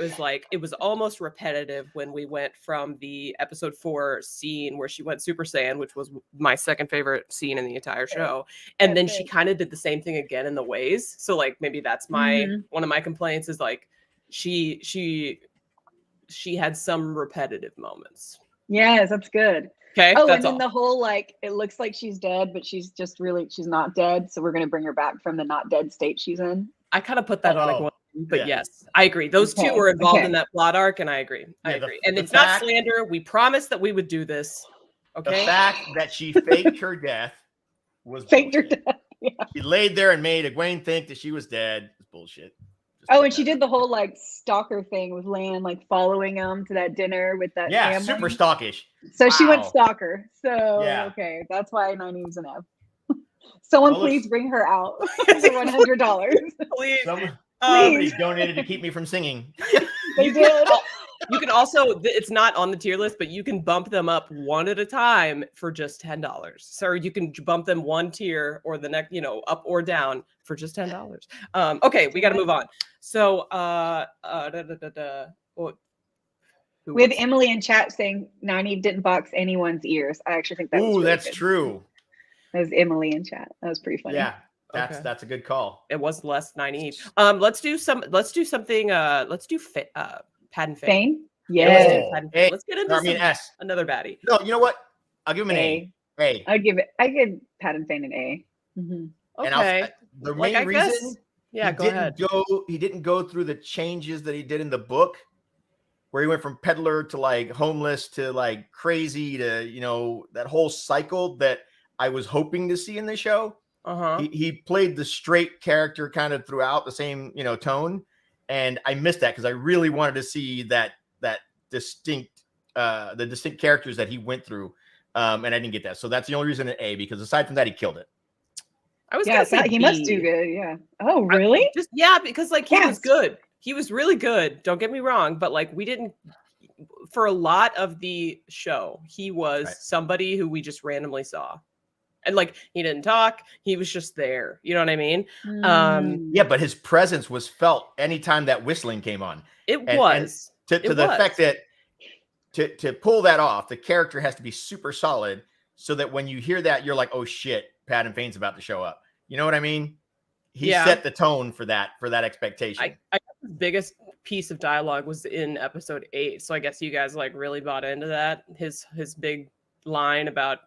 was almost repetitive when we went from the episode 4 scene where she went Super Saiyan, which was my second favorite scene in the entire show, and then she kind of did the same thing again in the ways. So like maybe that's one of my complaints is like she had some repetitive moments. Yes, that's good. Okay. Oh, that's and then all. the whole like it looks like she's dead, but she's not dead. So we're gonna bring her back from the not dead state she's in. I kind of put that on like one, but yes, I agree. Those two were involved in that plot arc, and I agree. I agree. And it's not slander. We promised that we would do this. Okay. The fact that she faked her death was faked her death. Yeah. She laid there and made Egwene think that she was dead. It's bullshit. Oh, and she did the whole like stalker thing with Lan, like following him to that dinner with that. Yeah, family. super stalkish. So she went Wow. stalker. So Yeah. okay, that's why 90's an F. Someone Well, please bring her out for $100. Please. Somebody donated to keep me from singing. They did. You can also, it's not on the tier list, but you can bump them up one at a time for just $10. So you can bump them one tier or the next, up or down for just $10. Okay, we got to move on. So, We have Emily in chat saying Nynaeve didn't box anyone's ears. I actually think that was Ooh, really that's good. true. That was Emily in chat. That was pretty funny. Yeah, that's a good call. It was less Nynaeve. Let's do something. Let's do Padden Fane. Fane? Yeah, Yes. let's do Padden Fane. Let's get into S. Another baddie. No, you know what? I'll give him an A. A. I give Padden Fane an A. And Okay. the Like, main I guess- reason yeah, he go didn't ahead. he didn't go through the changes that he did in the book, where he went from peddler to like homeless to like crazy to that whole cycle that I was hoping to see in the show. He played the straight character kind of throughout the same tone, and I missed that because I really wanted to see that distinct the distinct characters that he went through, and I didn't get that. So that's the only reason an A, because aside from that, he killed it. I was Yeah, gonna say he must B. do good. Yeah. Oh, really? Because like he was good. He was really good. Don't get me wrong, but like we didn't. For a lot of the show, he was somebody who we just randomly saw, and like he didn't talk. He was just there. You know what I mean? Yeah, but his presence was felt anytime that whistling came on. It was. To It the was. fact that to pull that off, the character has to be super solid, so that when you hear that, you're like, oh shit, Padden Fane's about to show up. You know what I mean? He Yeah. set the tone for that expectation. I guess the biggest piece of dialogue was in episode 8. So I guess you guys like really bought into that. His big line about,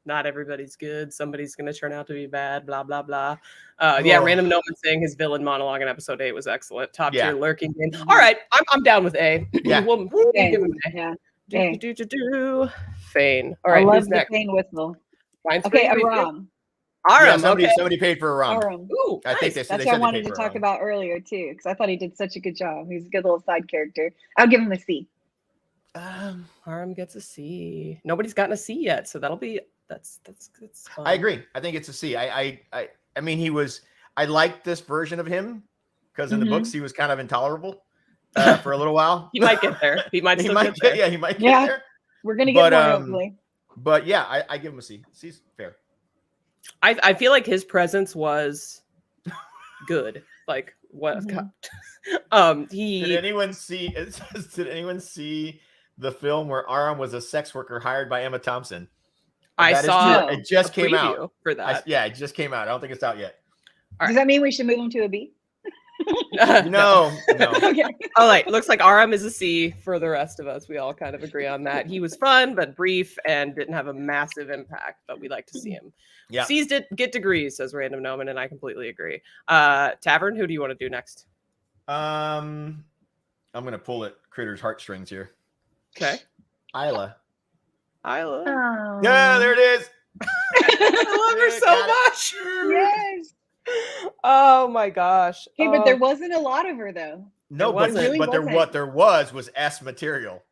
not everybody's good. Somebody's going to turn out to be bad, blah, blah, blah. Yeah, Oh. Random Noman saying his villain monologue in episode 8 was excellent. Top Yeah. tier lurking game. All right, I'm down with A. Yeah. we'll A. give him an Yeah. A. Do. Fane. All I right, love who's the next? Fane whistle. Ryan's Okay, Fane, Aram. Yeah, Aram, somebody paid for Aram. Aram. Ooh, I think they That's said what I they wanted paid to for talk Aram. about earlier too, because I thought he did such a good job. He's a good little side character. I'll give him a C. Aram gets a C. Nobody's gotten a C yet, so that'll be that's fun. I agree. I think it's a C. I mean, I liked this version of him because in the Mhm. books he was kind of intolerable for a little while. He might get there. He might He still might get there. Yeah, he might get Yeah. there. We're gonna get But, more hopefully. But yeah, I give him a C. C's fair. I feel like his presence was good. Like what? He Did anyone see? It says, did anyone see the film where Aram was a sex worker hired by Emma Thompson? I That is saw true. It just a came out preview for that. Yeah, it just came out. I don't think it's out yet. Does that mean we should move him to a B? No. Okay. All right. Looks like Aram is a C for the rest of us. We all kind of agree on that. He was fun, but brief and didn't have a massive impact, but we like to see him. Yeah. C's get degrees, says Random Noman, and I completely agree. Tavern, who do you want to do next? I'm gonna pull at Critter's heartstrings here. Okay. Isla. Isla. Oh. Yeah, there it is. I love her so much. Yes. Oh my gosh. Okay, but there wasn't a lot of her though. No, It but, wasn't. what there was S material.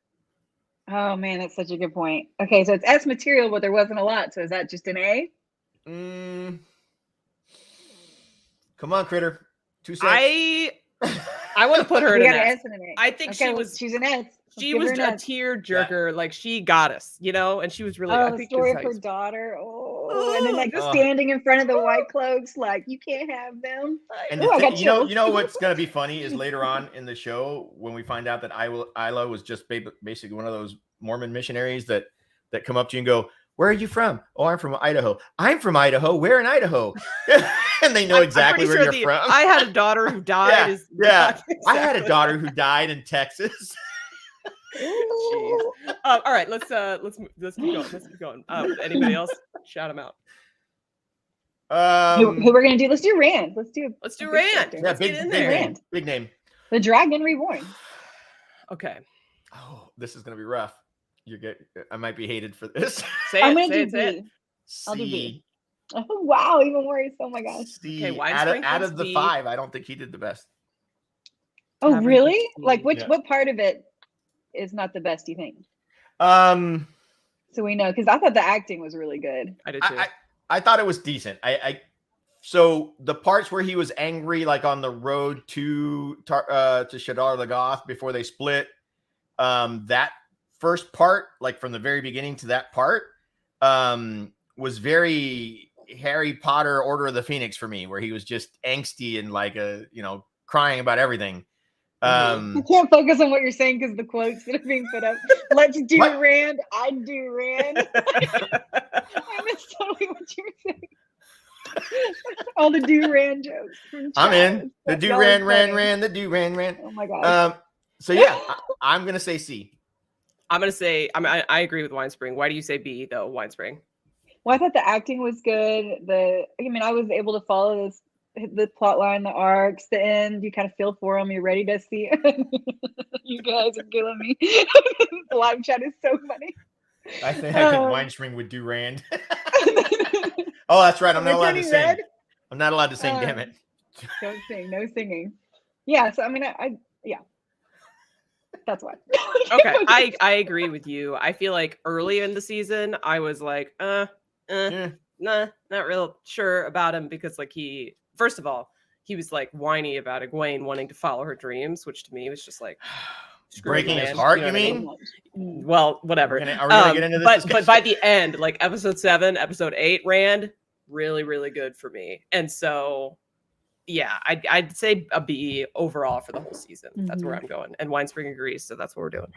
Oh man, that's such a good point. Okay, so it's S material, but there wasn't a lot. So is that just an A? Come on, Critter. 2 cents. I want to put her in We an got an S. S and an A. I think Okay, she well, was. she's an S. Let's She give her was an a S. tear jerker. Like she got us, and she was really. Oh, I the think story she of was her how daughter. Oh. Oh, and then like standing in front of the white cloaks, like you can't have them. And Ooh, I got you know chills. what's gonna be funny is later on in the show when we find out that Isla was just basically one of those Mormon missionaries that come up to you and go, "Where are you from?" "Oh, I'm from Idaho." "I'm from Idaho. Where in Idaho?" And they know exactly where you're from. I had a daughter who died. Yeah. I had a daughter who died in Texas. All right, let's keep going. Let's keep going. Anybody else? Shout them out. Who we're gonna do? Let's do Rand. Let's do Rand. Yeah, Let's big get in there. name. Big name. The Dragon Reborn. Okay. Oh, this is gonna be rough. I might be hated for this. I'm gonna do B. I'll do B. Oh wow, even worse. Oh my gosh. C. Out of the 5, I don't think he did the best. Oh really? Like what part of it is not the best, you think? So we know, because I thought the acting was really good. I did too. I thought it was decent. So the parts where he was angry, like on the road to Shadar Lagoth before they split, that first part, like from the very beginning to that part, was very Harry Potter Order of the Phoenix for me, where he was just angsty and like crying about everying. You can't focus on what you're saying because the quotes that are being put up. Let's do Rand. I'd do Rand. I missed totally what you were saying. All the do Rand jokes. I'm in the do Rand, the do Rand. Oh my god. So yeah, I'm gonna say C. I'm gonna say I agree with Winespring. Why do you say B though, Winespring? Well, I thought the acting was good. I was able to follow the plot line, the arcs, the end. You kind of feel for them. You're ready to see it. You guys are killing me. The live chat is so funny. I think Winespring would do Rand. Oh, that's right. I'm not allowed to sing. I'm not allowed to sing. Damn it. Don't sing. No singing. Yeah. So yeah. That's why. Okay, I agree with you. I feel like early in the season, I was like, nah, not real sure about him because like first of all, he was like whiny about Egwene wanting to follow her dreams, which to me was just like breaking his heart. You mean? Well, whatever. Are we gonna get into this? But by the end, like episode 7, episode 8, Rand really, really good for me, and so. Yeah, I'd say a B overall for the whole season. That's where I'm going. And Winespring agrees, so that's what we're doing.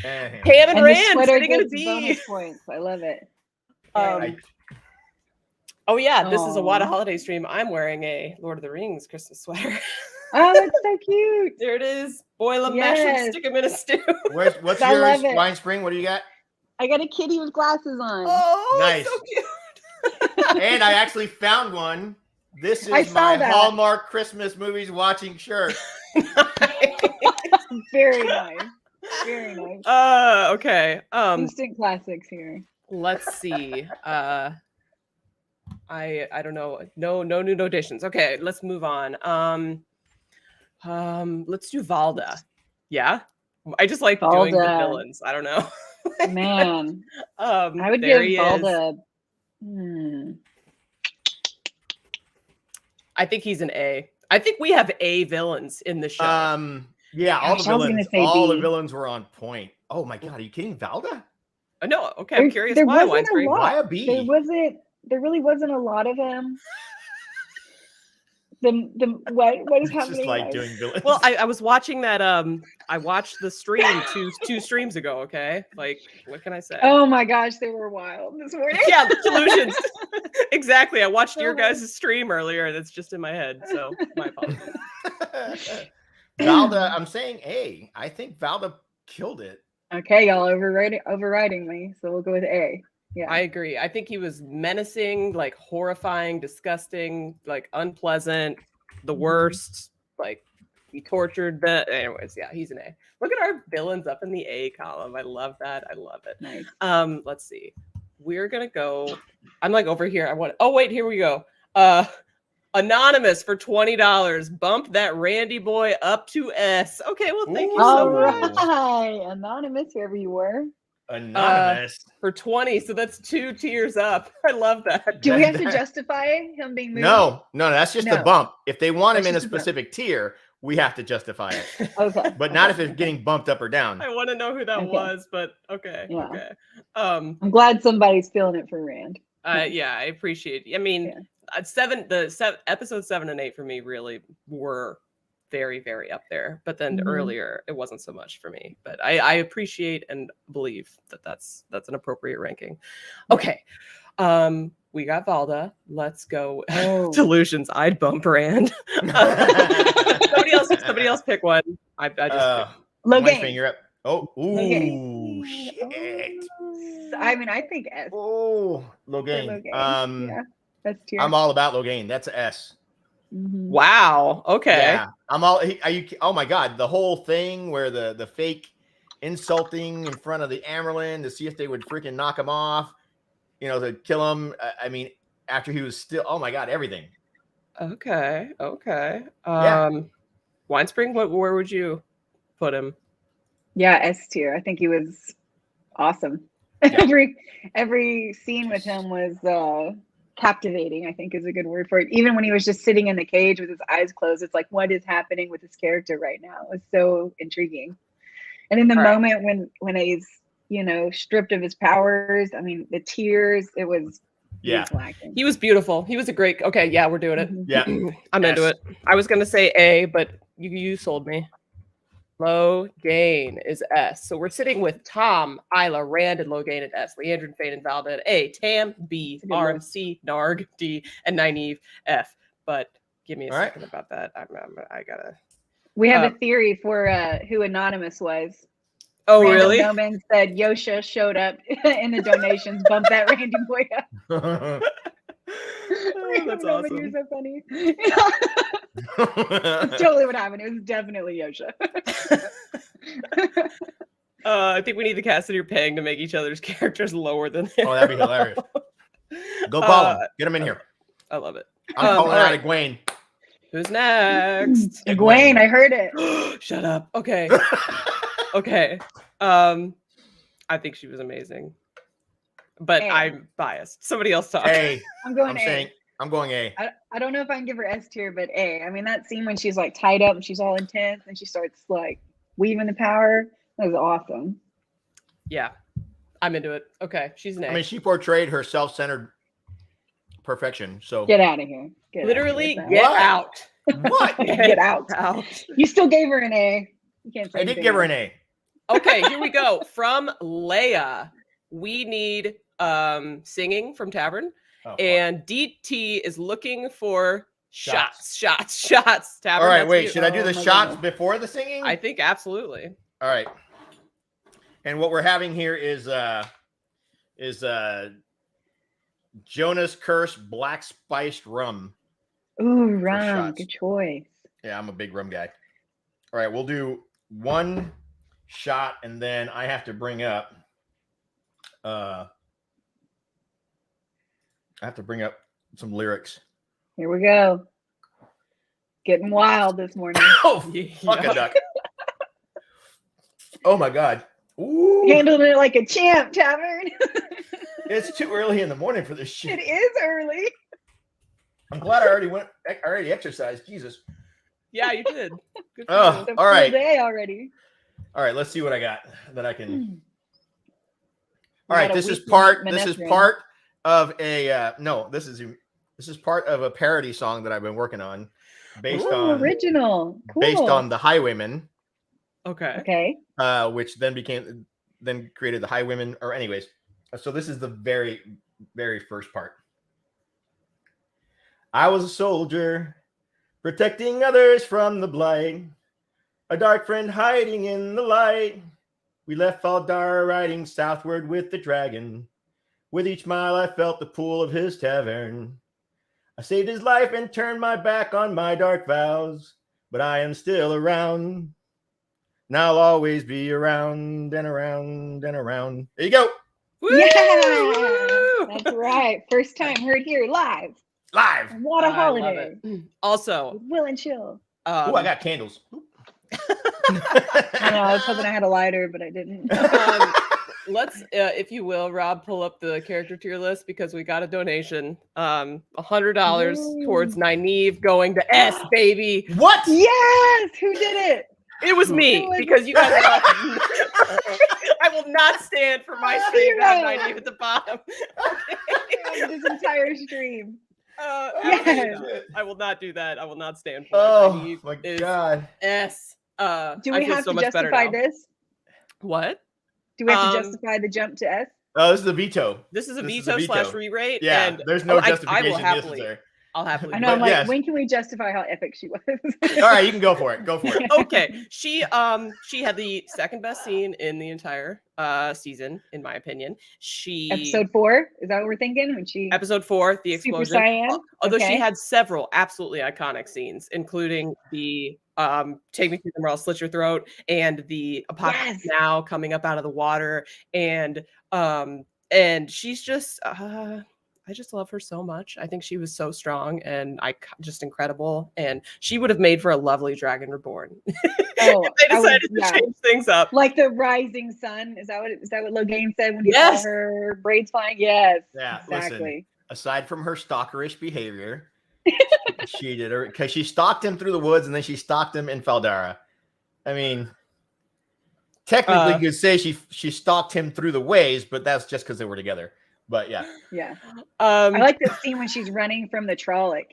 Pam and Rand sitting in a B. Bonus points. I love it. Oh yeah, this is a WoTaHoliday stream. I'm wearing a Lord of the Rings Christmas sweater. Oh, that's so cute. There it is. Boil them, mash them, stick them in a stew. What's yours, Winespring? What do you got? I got a kitty with glasses on. Oh, nice. So cute. And I actually found one. This is my Hallmark Christmas movies watching shirt. Very nice. Very nice. Okay. Instant classics here. Let's see. I don't know. No new notations. Okay, let's move on. Let's do Valda. Yeah. I just like doing the villains. I don't know. Man. I would give Valda. I think he's an A. I think we have A villains in the show. Yeah, all the villains were on point. Oh my god, are you kidding, Valda? No, okay, I'm curious why. Why a B? There really wasn't a lot of him. What is happening? Just like doing villains. Well, I was watching that. I watched the stream two streams ago. Okay, like what can I say? Oh my gosh, they were wild this morning. Yeah, the delusions. Exactly. I watched your guys' stream earlier, and it's just in my head. So my apologies. Valda, I'm saying A. I think Valda killed it. Okay, y'all overriding me, so we'll go with A. Yeah, I agree. I think he was menacing, like horrifying, disgusting, like unpleasant, the worst. Like he tortured the. Anyways, yeah, he's an A. Look at our villains up in the A column. I love that. I love it. Nice. Let's see. We're gonna go. I'm like over here. Oh wait, here we go. Anonymous for $20. Bump that Randy boy up to S. Okay, well, thank you so much. Right. Anonymous, whoever you were. Anonymous for 20, so that's 2 tiers up. I love that. Do we have to justify him being moved? No, that's just a bump. If they want him in a specific tier, we have to justify it. Okay. But not if it's getting bumped up or down. I want to know who that was, but okay. Yeah. Okay. I'm glad somebody's feeling it for Rand. Yeah, I appreciate it. I mean, episode 7 and 8 for me really were very, very up there. But then earlier, it wasn't so much for me. But I appreciate and believe that that's an appropriate ranking. Okay. We got Valda. Let's go. Delusions. I'd bump Brand. Somebody else pick one. I just Logain. Finger up. Oh, ooh, shit. I mean, I think S. Oh, Logain. Yeah, that's tier. I'm all about Logain. That's a S. Wow. Okay. Yeah, I'm all. Are you? Oh my God, the whole thing where the fake insulting in front of the Amerlin to see if they would freaking knock him off, to kill him. I mean, after he was still. Oh my God, everything. Okay. Yeah. Winespring. Where would you put him? Yeah, S tier. I think he was awesome. Yeah. Every scene with him was captivating, I think is a good word for it. Even when he was just sitting in the cage with his eyes closed, it's like, what is happening with this character right now? It was so intriguing. And in the moment when he's, stripped of his powers, I mean, the tears, it was he was beautiful. He was a great. Okay, yeah, we're doing it. Yeah. I'm into it. I was gonna say A, but you sold me. Logain is S. So we're sitting with Tom, Isla, Rand, and Logain at S. Leandrin, Fane, and Valda at A. Tam, B. Arm, C. Narg, D. And Nynaeve, F. But give me a second about that. I gotta. We have a theory for who Anonymous was. Oh, Random really? Noman said Yosha showed up in the donations. Bump that Randy boy up. That's awesome. You're so funny. That's totally what happened. It was definitely Yosha. I think we need to cast your paying to make each other's characters lower than theirs. Oh, that'd be hilarious. Go call him. Get him in here. I love it. I'm calling out Egwene. Who's next? Egwene, I heard it. Shut up. Okay. Okay. I think she was amazing. But I'm biased. Somebody else talk. A. I'm going A. I'm going A. I don't know if I can give her S tier, but A. I mean, that scene when she's like tied up and she's all intense and she starts like weaving the power. That was awesome. Yeah. I'm into it. Okay. She's an A. I mean, she portrayed her self-centered perfection. So get out of here. Literally, get out. What? Get out. You still gave her an A. You can't say I did give her an A. Okay, here we go. From Leia, we need singing from Tavern. And DT is looking for shots. Tavern, all right, wait. Should I do the shots before the singing? I think absolutely. All right. And what we're having here is Jonas Curse Black Spiced Rum. Ooh, rum. Good choice. Yeah, I'm a big rum guy. All right, we'll do one shot, and then I have to bring up some lyrics. Here we go. Getting wild this morning. Oh, fuck a duck. Oh my God. Ooh. Handling it like a champ, Tavern. It's too early in the morning for this shit. It is early. I'm glad I already exercised. Jesus. Yeah, you did. Good for you. All right. Day already. All right, let's see what I got that I can. All right, this is part of a this is part of a parody song that I've been working on based on original. Cool. Based on the Highwaymen. Okay. Which then created the Highwaymen, or anyways. So this is the very, very first part. I was a soldier protecting others from the blight. A dark friend hiding in the light. We left Valdar riding southward with the dragon. With each mile I felt the pull of his tavern. I saved his life and turned my back on my dark vows. But I am still around. And I'll always be around and around and around. There you go. Yeah, that's right. First time heard here live. What a holiday. Also, Will and Chill. I got candles. I know. I was hoping I had a lighter, but I didn't. Let's, if you will, Rob, pull up the character tier list because we got a donation. $100 towards Nynaeve going to S, baby. What? Yes. Who did it? It was me because you guys. I will not stand for my stream to have Nynaeve at the bottom. this entire stream. Yes. I will not do that. I will not stand for Oh it. my god. S. Do I we feel have so to much better justify now. this? What? Do we have to justify the jump to S? Oh, this is a veto. This is a This veto slash re-rate. Yeah, and there's no I will justification happily. necessary. I'll happily. I know. I'm But like, yes. when can we justify how epic she was? All right, you can go for it. Go for it. Okay, she had the second best scene in the entire season, in my opinion. Episode 4, is that what we're thinking? When she Episode 4, the Super explosion. Saiyan? Although she Okay. had several absolutely iconic scenes, including the take me through the world, slit your throat, and the apocalypse now coming up out of the water, and she's just I just love her so much. I think she was so strong and just incredible, and she would have made for a lovely Dragon Reborn. Oh, if they decided to change things up. Like the rising sun. Is that what Logain said when he Yes. saw her braids flying? Yes. Yeah, exactly. listen. Aside from her stalkerish behavior, she did her because she stalked him through the woods and then she stalked him in Faldara. I mean, technically, you could say she stalked him through the ways, but that's just because they were together. But yeah, Yeah. I like the scene when she's running from the Trolloc,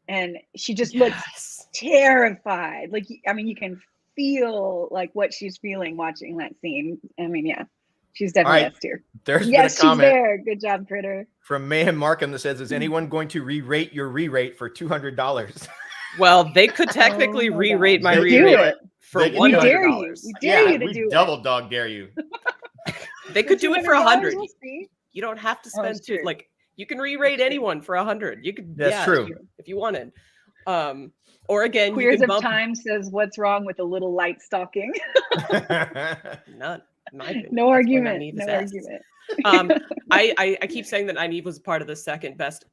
and she just looks terrified. Like, I mean, you can feel like what she's feeling watching that scene. I mean, yeah, she's definitely right. S tier. There's been Yes, a she's comment. there. Good job, Critter. From Mayhem Markham that says, "Is anyone going to re-rate your re-rate for $200?" Well, they could technically re-rate my They re-rate do it. for They can $100. do it. dare you. We dare you to we do it. double dog dare you. They could do it for $200, 100. we'll see. You don't have to Oh, spend that's two. true. Like, you can re-rate anyone for 100. You could. That's true. If you wanted. Or again, Queers you can of bump Time says, "What's wrong with a little light stalking?" none. in my opinion. No That's why argument. Nynaeve No is S. argument. I keep saying that Nynaeve was part of the second best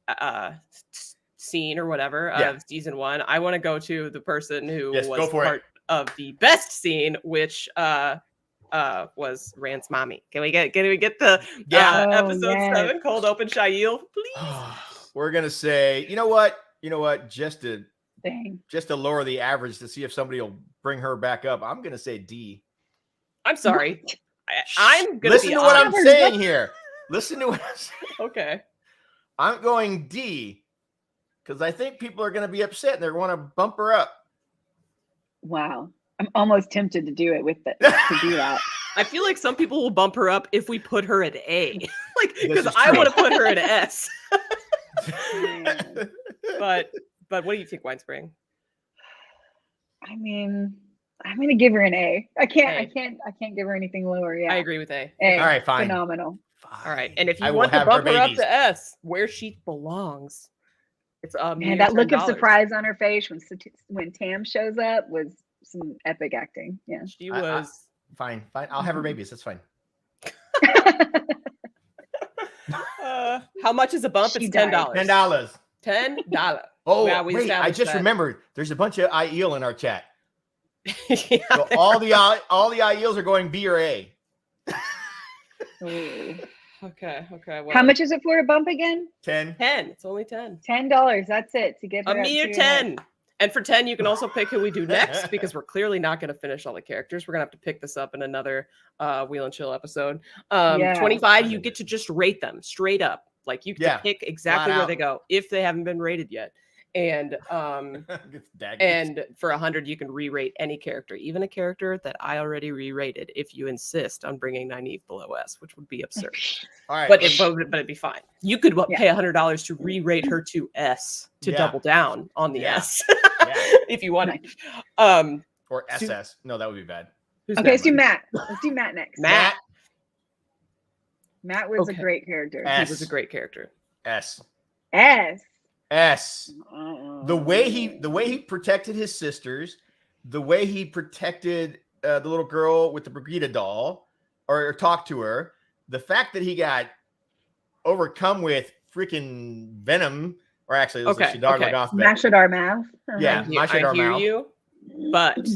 scene or whatever of season 1. I want to go to the person who Yes, go was for it. part of the best scene, which was Rand's mommy. Can we get the episode 7 Cold Open Shail, please? We're gonna say, you know what, just to Dang. just to lower the average to see if somebody will bring her back up. I'm gonna say D. I'm sorry. I'm gonna Listen be to what I'm honest. saying here. Listen to what I'm saying. Okay. I'm going D because I think people are gonna be upset and they're going to bump her up. Wow. I'm almost tempted to do it with it to do that. I feel like some people will bump her up if we put her at A. Like, because is I true. want to put her at S. but what do you think, Winespring? I mean, I'm gonna give her an A. I A. can't give her anything lower. Yeah. I agree with A. A. All right, fine. Phenomenal. All right. And if I you will want to have her bump her up babies. to S, where she belongs, it's Man, that look of $10. surprise on her face when Tam shows up was some epic acting. Yeah. She was Fine. I'll have her babies. That's fine. how much is a bump? She It's died. $10. $10. Oh, Yeah, we wait! I established just that. remembered. There's a bunch of IEL in our chat. Yeah. So all the IELs are going B or A. Ooh. Okay. Well, How much is it for a bump again? 10. 10. It's only 10. $10. That's it to get her A up mere to 10. And for 10, you can also pick who we do next because we're clearly not going to finish all the characters. We're going to have to pick this up in another Wheel and Chill episode. Yeah. 25, you get to just rate them straight up. Like you get Yeah, to pick exactly flat where out. they go if they haven't been rated yet. And and for 100, you can re-rate any character, even a character that I already re-rated, if you insist on bringing Nynaeve below S, which would be absurd. All right. But it'd be fine. You could pay $100 to re-rate her to S to Yeah. double down on the Yeah. S Yeah. if you wanted. Or SS. No, that would be bad. Okay, let's do Matt. Let's do Matt next. Matt. Matt was Okay. a great character. He was a great character. S. S. S. The way he protected his sisters, the way he protected the little girl with the Brigida doll, or talked to her, the fact that he got overcome with freaking venom, or actually, it was Okay, a Shadar okay. Lagoth. Mashadar Mouth. Yeah, I Mashadar hear Mouth. you, but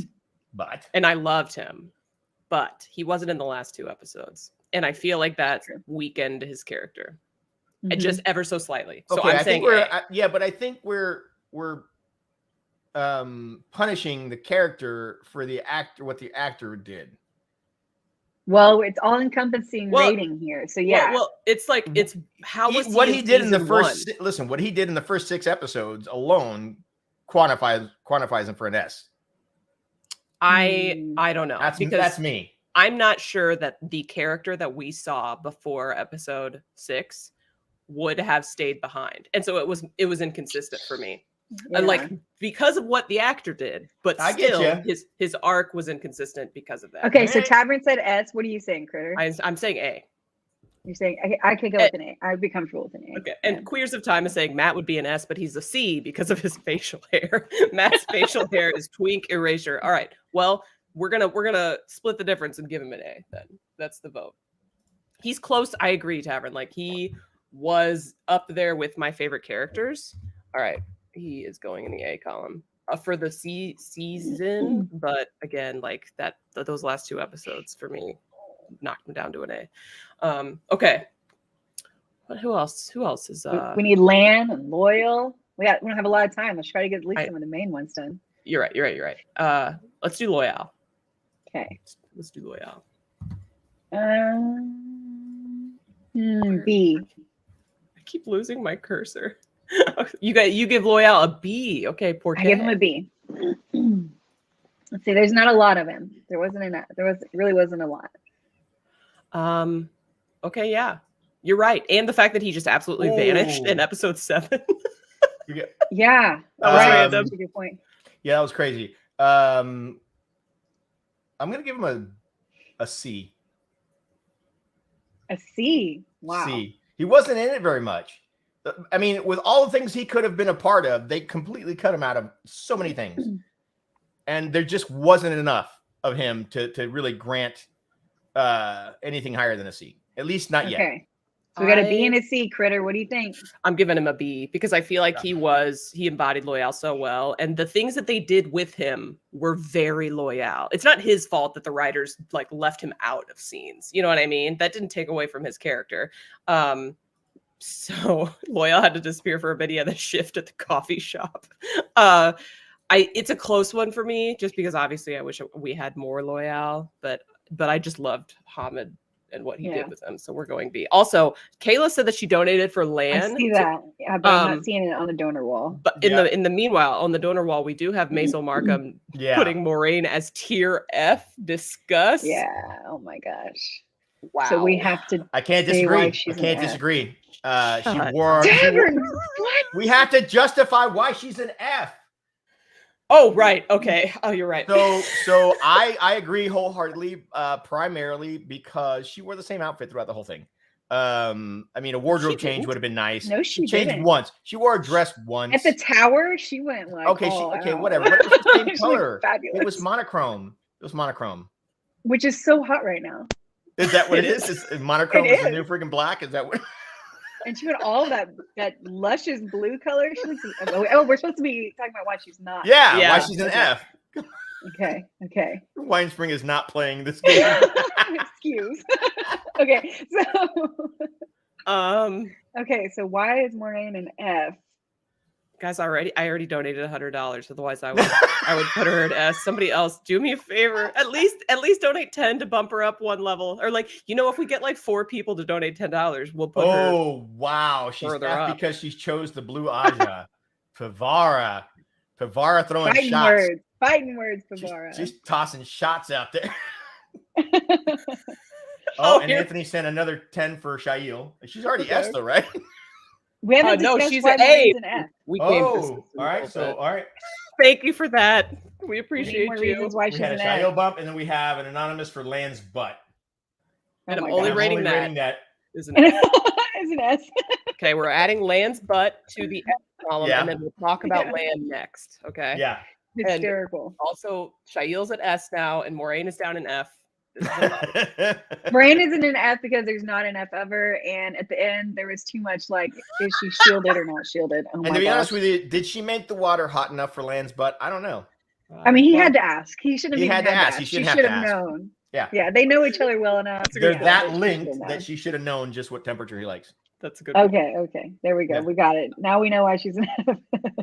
and I loved him, but he wasn't in the last 2 episodes, and I feel like that weakened his character, and just ever so slightly. So Okay, I'm I saying think we're A. but I think we're punishing the character for the actor, what the actor did. Well, it's all encompassing Well- rating here. So yeah. Well, it's like it's how was what he did in the season first one? listen, what he did in the first 6 episodes alone quantifies him for an S. I don't know. That's me. I'm not sure that the character that we saw before episode 6 would have stayed behind. And so it was inconsistent for me. And like because of what the actor did, but I get still ya. his arc was inconsistent because of that. Okay, so Tavern said S. What are you saying, Critter? I'm saying A. You're saying I could go with an A. I'd be comfortable with an A. Okay, and Queers of Time is saying Matt would be an S, but he's a C because of his facial hair. Matt's facial hair is twink erasure. All right, well we're gonna split the difference and give him an A. Then that's the vote. He's close. I agree, Tavern. Like he was up there with my favorite characters. All right, he is going in the A column for the season, but again, like those last 2 episodes for me knocked him down to an A. Okay. But who else is We need Lan and Loyal. We don't have a lot of time. Let's try to get at least some of the main ones done. You're right. Let's do Loyal. Okay. Let's do Loyal. B. I keep losing my cursor. You give Loyal a B. Okay, poor I give him a B. Let's see. There's not a lot of him. There really wasn't a lot. Okay, yeah. You're right. And the fact that he just absolutely vanished in episode 7. Yeah. Right. That's a good point. Yeah, that was crazy. I'm gonna give him a C. A C. Wow. C. He wasn't in it very much. I mean, with all the things he could have been a part of, they completely cut him out of so many things. And there just wasn't enough of him to really grant anything higher than a C. At least not yet. Okay. So we got a B and a C, Critter. What do you think? I'm giving him a B because I feel like he embodied Loyal so well. And the things that they did with him were very Loyal. It's not his fault that the writers like left him out of scenes. You know what I mean? That didn't take away from his character. So Loyal had to disappear for a bit. He had a shift at the coffee shop. It's a close one for me just because obviously I wish we had more Loyal, but I just loved Hamid and what he did with them. So we're going B. Also, Kayla said that she donated for Lan. I see that. Yeah, but I'm not seeing it on the donor wall. But in the meanwhile, on the donor wall, we do have Maisel Markham putting Moraine as tier F. Discuss. Yeah. Oh my gosh. Wow. So we have to. I can't disagree. She wore. We have to justify why she's an F. Oh, right. Okay. Oh, you're right. So I agree wholeheartedly, primarily because she wore the same outfit throughout the whole thing. I mean, a wardrobe change would have been nice. No, she changed didn't. once. She wore a dress once. At the tower, she went like. Whatever. But it was the same color. Fabulous. It was monochrome. Which is so hot right now. Is that what it is? Is monochrome is the new freaking black? Is that what? And she went all that luscious blue color. She looks, we're supposed to be talking about why she's not. Yeah. Why she's an F. Okay. Wine Spring is not playing this game. Excuse. Okay. So why is Moraine an F? Guys, I already donated $100. Otherwise, I would put her at S. Somebody else, do me a favor. At least donate 10 to bump her up one level. Or if we get like 4 people to donate $10, we'll put her. Oh wow, she's F because she chose the blue Aja. Pavara throwing shots. Fighting words, Pavara. She's tossing shots out there. And Anthony sent another 10 for Shail. She's already S though, right? We haven't discussed she's why an A. An F. All right. Thank you for that. We appreciate you. Why we she's had a an Shail F. bump, and then we have an anonymous for Lan's butt. And I'm only rating that is an S. Is an S. Okay, we're adding Lan's butt to the F column, and then we'll talk about Lan next. Okay. Yeah. Hysterical. And also, Shail's at S now, and Moraine is down in F. Moraine isn't an F because there's not an F ever, and at the end there was too much like, is she shielded or not shielded? Oh and to be honest with you, did she make the water hot enough for Lan's butt? I don't know. I mean, he had to ask. He shouldn't have. He even had to ask. ask. He should have have known. Yeah. They know each other well enough. They're that linked that she should have known just what temperature he likes. That's a good one. Okay. There we go. We got it. Now we know why she's an F.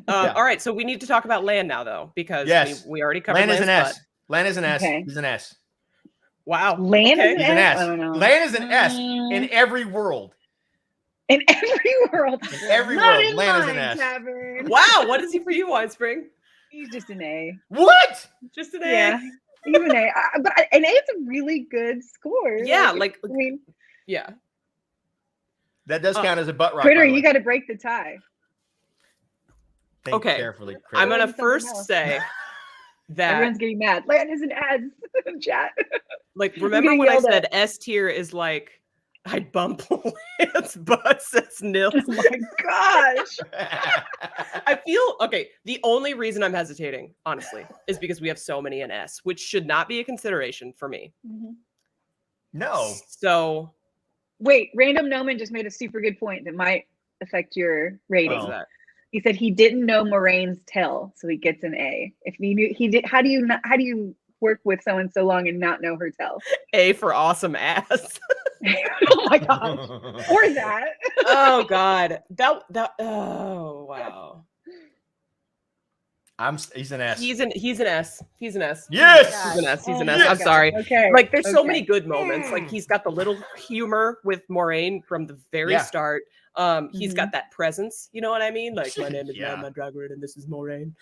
All right, so we need to talk about Lan now, though, because we already covered Lan is an S. butt. Lan is an S. Okay. He's an S. Wow. Lan Okay. is He's an an S? S. I don't know. Lan is an S in every world. In every world. In every Not world, in Lan is an mine, S. Tavern. Wow. What is he for you, Winespring? He's just an A. What? Just an Yeah. A. He's an A. But an A is a really good score. Yeah, I mean, yeah. That does count as a butt rock. Critter, by the way. you got to break the tie. Think Okay. carefully. I'm Critter. gonna Something first else. say that, Everyone's getting mad. Lan is an ads in chat. like, remember getting when I yelled said at. S tier is like I'd bump Lance, but says nils. Oh my gosh. I feel okay. The only reason I'm hesitating, honestly, is because we have so many in S, which should not be a consideration for me. No. So Wait, Random Noman just made a super good point that might affect your rating. what's that? He said he didn't know Moraine's tell, so he gets an A. If he knew he did, how do you work with someone so long and not know her tell? A for awesome ass. Oh my gosh. Or that. Oh god. That oh wow. He's an S. He's an S. He's an S. Yes! He's an S. He's Oh an my S. I'm God. sorry. Okay. Like there's so Okay. many good moments. Like he's got the little humor with Moraine from the very Yeah. start. He's got that presence, you know what I mean? Like my name is Yeah. Matt Dragwood and this is Moraine.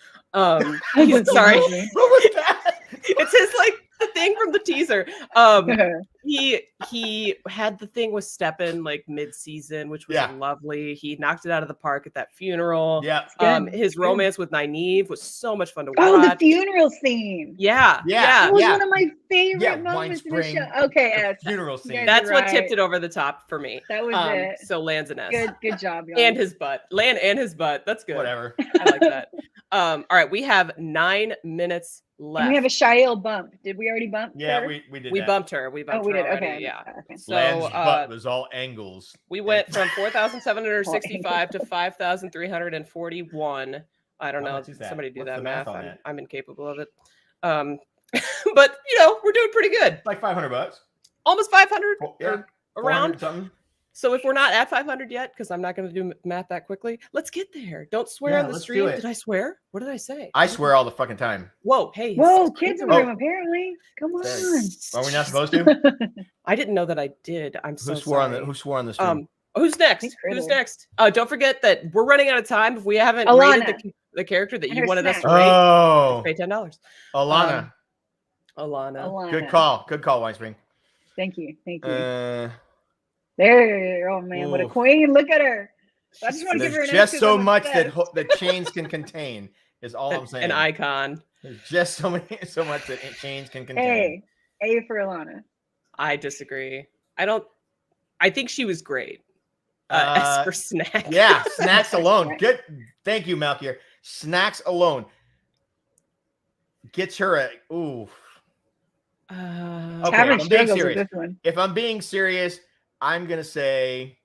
He's sorry. What was that? It's his like the thing from the teaser. He had the thing with Steppen like mid-season, which was Yeah. lovely. He knocked it out of the park at that funeral. Yeah. His romance with Nynaeve was so much fun to watch. Oh, the funeral scene. Yeah, Yeah. That was one of my favorite Yeah, moments in the Winespring, show. Okay, the S. funeral You scene. guys That's are what right. tipped it over the top for me. That was it. So Lan's an S. Good job, y'all. And his butt. Lan and his butt. That's good. Whatever. I like that. All right, we have 9 minutes left. And we have a Shael bump. Did we already bump? Yeah, her? we did We that. bumped her. We bumped we her did. already. Okay. Yeah. Okay. So Lan's butt was all angles. we went from 4,765 to 5,341. I don't How know. much is that? Somebody do What's that the math math. on that? I'm incapable of it. But we're doing pretty good. Like $500. Almost 500 Yeah. or around. 400 something. So if we're not at 500 yet, because I'm not going to do math that quickly, let's get there. Don't swear Yeah, on the let's do stream. it. Did I swear? What did I say? I swear all the fucking time. Whoa, hey. Whoa, kids in the Oh. room, apparently. Come on. Are we not supposed to? I didn't know that I did. I'm so Who swore sorry. on the stream? Who's next? Think Who's Critter. next? Don't forget that we're running out of time. If we haven't Alana. rated the character that And you her wanted us to snack. rate, Oh, pay $10. Alana. Alana. Good call. Good call, Winespring. Thank you. Thank you. Uh, Oh man, what a Oof. queen! Look at her. I just want to give her There's an just S 'cause so I'm much that obsessed. that chains can contain. Is all I'm saying. An icon. There's just so much that chains can contain. A for Alana. I disagree. I think she was great. S for snack. Yeah, snacks alone. Good. Thank you, Malkier. Snacks alone gets her a ooh. Okay, Tavern if I'm being struggles with serious. this one. If I'm being serious, I'm gonna say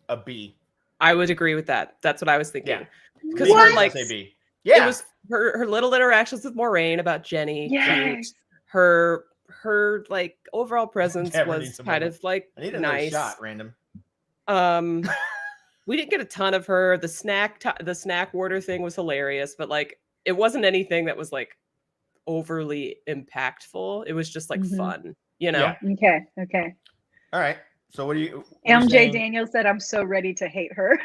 a B. I would agree with that. That's what I was thinking. Yeah. Because What? her like Say B. it Yeah. was her little interactions with Moraine about Jenny. Yes. Cute. Her like overall presence Never was needs some kind more. of like I need another nice. shot, random. We didn't get a ton of her. The snack warder thing was hilarious, but like it wasn't anything that was like overly impactful. It was just like fun, you know. Yeah. Okay. All right. So what do you? MJ Daniel said, "I'm so ready to hate her."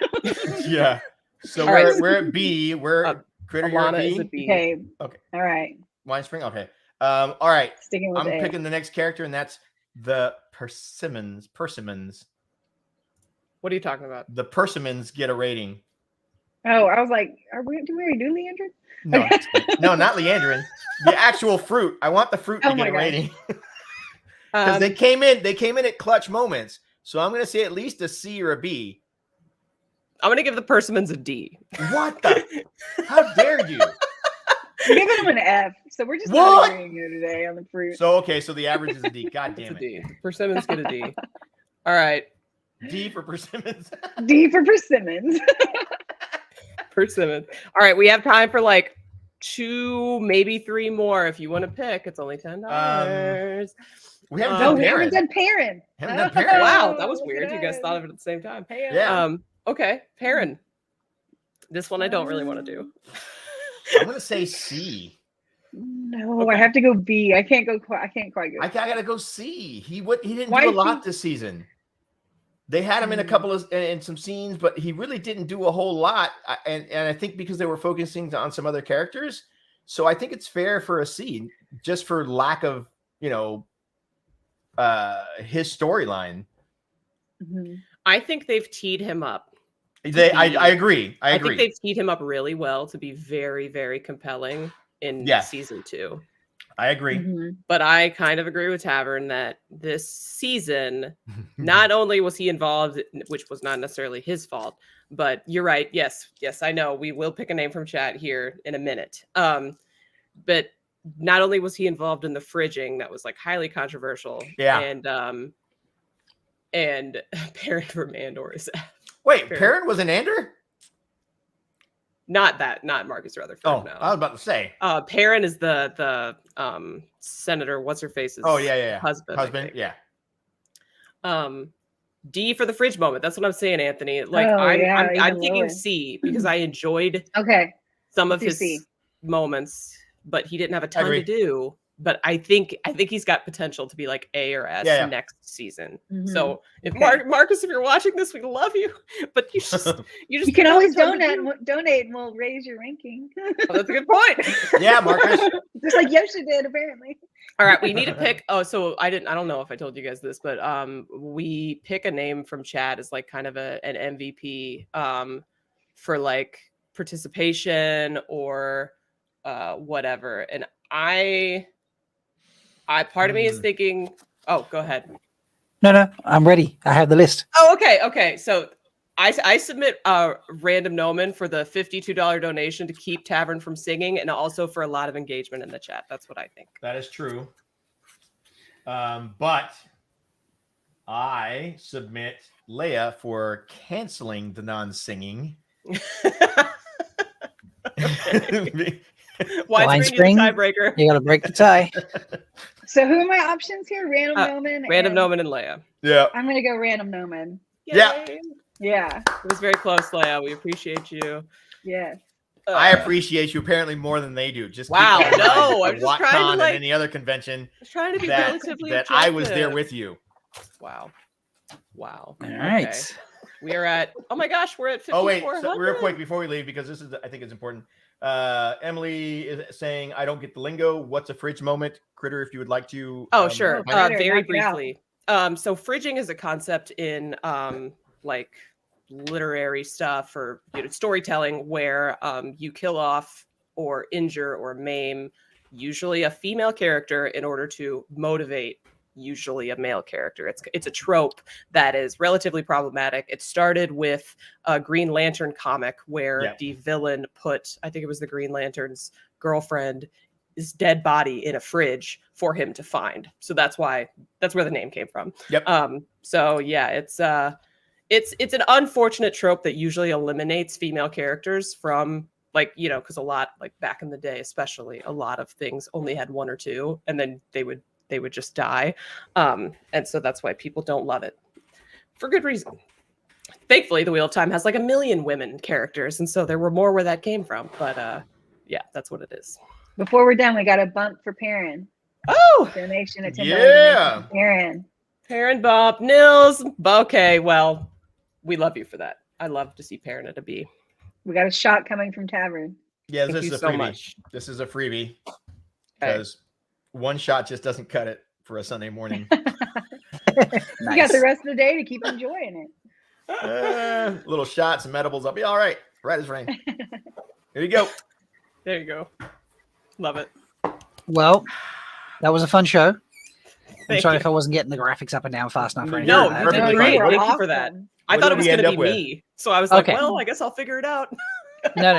Yeah. So All right. we're at B. We're Critter. You're at Alana B? is a B. Okay. Okay. All right. Winespring. Okay. All right. Sticking with I'm A. picking the next character, and that's the Persimmons. Persimmons. What are you talking about? The Persimmons get a rating. Oh, I was like, do we already do Leandra? No, no, not Leandrin. The actual fruit. I want the fruit to Oh my get a God. rating because they came in at clutch moments. So I'm gonna say at least a C or a B. I'm gonna give the Persimmons a D. What the? How dare you? We're giving them an F, so we're just What? not agreeing here today on the fruit. So okay, so the average is a D. God damn It's a it. D. Persimmons get a D. All right. D for persimmons. D for Persimmons. Persimmons. All right, we have time for like 2, maybe 3 more. If you want to pick, it's only $10. We haven't No, done we haven't Perrin. done Perrin. Haven't done Perrin. Wow, that was look weird. at You guys us. thought of it at the same time. Hey, Yeah. Okay, Perrin. This one I don't really want to do. I'm gonna say C. No, I have to go B. I can't quite go. I gotta go C. He didn't Why do a is lot this season. They had him in a couple of in some scenes, but he really didn't do a whole lot. And I think because they were focusing on some other characters, so I think it's fair for a C, just for lack of his storyline. I think they've teed him up. I agree. I agree. think they've teed him up really well to be very, very compelling in season 2. I agree. But I kind of agree with Tavern that this season, not only was he involved, which was not necessarily his fault, but you're right. Yes, I know. We will pick a name from chat here in a minute. But not only was he involved in the fridging, that was like highly controversial. Yeah. And Perrin from Andor is Wait, Perrin was an Andor? Not Marcus Rutherford. Oh, no. I was about to say. Perrin is the Senator what's her face's husband. Yeah. D for the fridge moment. That's what I'm saying, Anthony. Like I'm thinking C because I enjoyed some of his moments, but he didn't have a ton to do. But I think he's got potential to be like A or S next season. So if Marcus, if you're watching this, we love you. But you can always donate and we'll raise your ranking. Oh, that's a good point. Yeah, Marcus. Just like Yoshi did, apparently. All right, we need to pick. Oh, so I don't know if I told you guys this, but we pick a name from chat as like kind of an MVP for like participation or whatever. And I part of me is thinking, oh, go ahead. No, I'm ready. I have the list. Oh, okay. So I submit Random Noman for the $52 donation to keep Tavern from singing and also for a lot of engagement in the chat. That's what I think. That is true. But I submit Leia for canceling the non-singing. Blind spring. Tiebreaker. You got to break the tie. So who are my options here? Random Noman. Random Noman and Leia. Yeah. I'm gonna go Random Noman. Yeah. Yeah. It was very close, Leia. We appreciate you. Yes. I appreciate you apparently more than they do. Just wow. keep in mind No, I'm at just trying to WoTCon like and any other convention. I was trying to be that relatively I was there objective. with you. Wow. All right. Okay. We are at. Oh my gosh, we're at 5400. Oh wait, so real quick before we leave, because this is I think it's important. Emily is saying, I don't get the lingo. What's a fridge moment? Critter, if you would like to. Oh, sure. Very briefly. So fridging is a concept in like literary stuff or storytelling where you kill off or injure or maim usually a female character in order to motivate usually a male character. It's a trope that is relatively problematic. It started with a Green Lantern comic where the villain put, I think it was the Green Lantern's girlfriend, his dead body in a fridge for him to find. So that's where the name came from. So yeah, it's an unfortunate trope that usually eliminates female characters from because a lot, like back in the day especially, a lot of things only had one or two and then they would just die. And so that's why people don't love it for good reason. Thankfully, the Wheel of Time has like 1 million women characters. And so there were more where that came from. But yeah, that's what it is. Before we're done, we got a bump for Perrin. Oh, donation at $10. Yeah. Perrin bump, Nils. Okay, well, we love you for that. I love to see Perrin at a B. We got a shot coming from Tavern. Yeah, Thank this is you a so freebie. much. This is a freebie because one shot just doesn't cut it for a Sunday morning. You got the rest of the day to keep enjoying it. Little shots and medibles. I'll be all right. Right as rain. Here you go. There you go. Love it. Well, that was a fun show. I'm Thank sorry you. if I wasn't getting the graphics up and down fast enough. No, you did great. Thank you for that. I thought it was going to be me. So I was like, Okay. well, I guess I'll figure it out. No.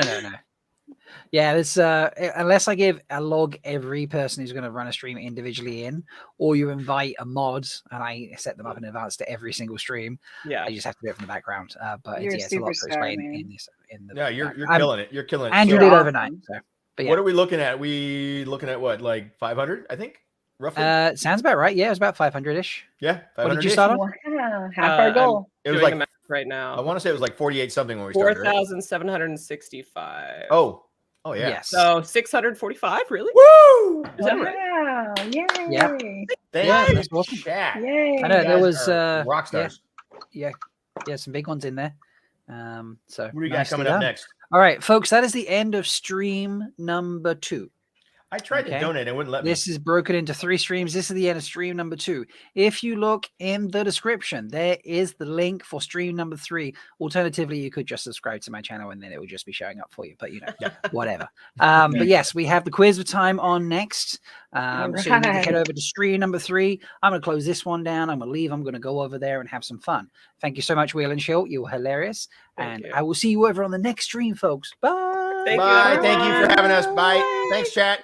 Yeah, this unless I log every person who's going to run a stream individually in, or you invite a mod and I set them up in advance to every single stream. Yeah, I just have to do it from the background. But You're it's a lot to superstar, explain man. in this. Yeah, you're killing it. You're killing it. Andrew So- did overnight. So, but yeah. What are we looking at? We looking at what, like 500? I think roughly. Sounds about right. Yeah, it was about 500-ish. Yeah, What did you start on? Wow, half our goal. It was doing like the math right now. I want to say it was like 48 something when we started. Right? 4,765. Oh, Oh yeah. Yes. So 645, really? Woo! Is that right? Wow! Yay! Yep. Thank Yeah, you, that's awesome. chat. Yay! I know You there guys was are rock yeah, stars. yeah, some big ones in there. So What do you got nicely coming up done. next? All right, folks, that is the end of stream number 2. I tried to donate, it wouldn't let me. This is broken into 3 streams. This is the end of stream number 2. If you look in the description, there is the link for stream number 3. Alternatively, you could just subscribe to my channel and then it will just be showing up for you. But whatever. But yes, we have the quiz of time on next. So you need to head over to stream number 3. I'm going to close this one down. I'm going to leave. I'm going to go over there and have some fun. Thank you so much, Wheel and Shield. You were hilarious. And I will see you over on the next stream, folks. Bye. Bye. Thank you for having us. Bye. Thanks, chat.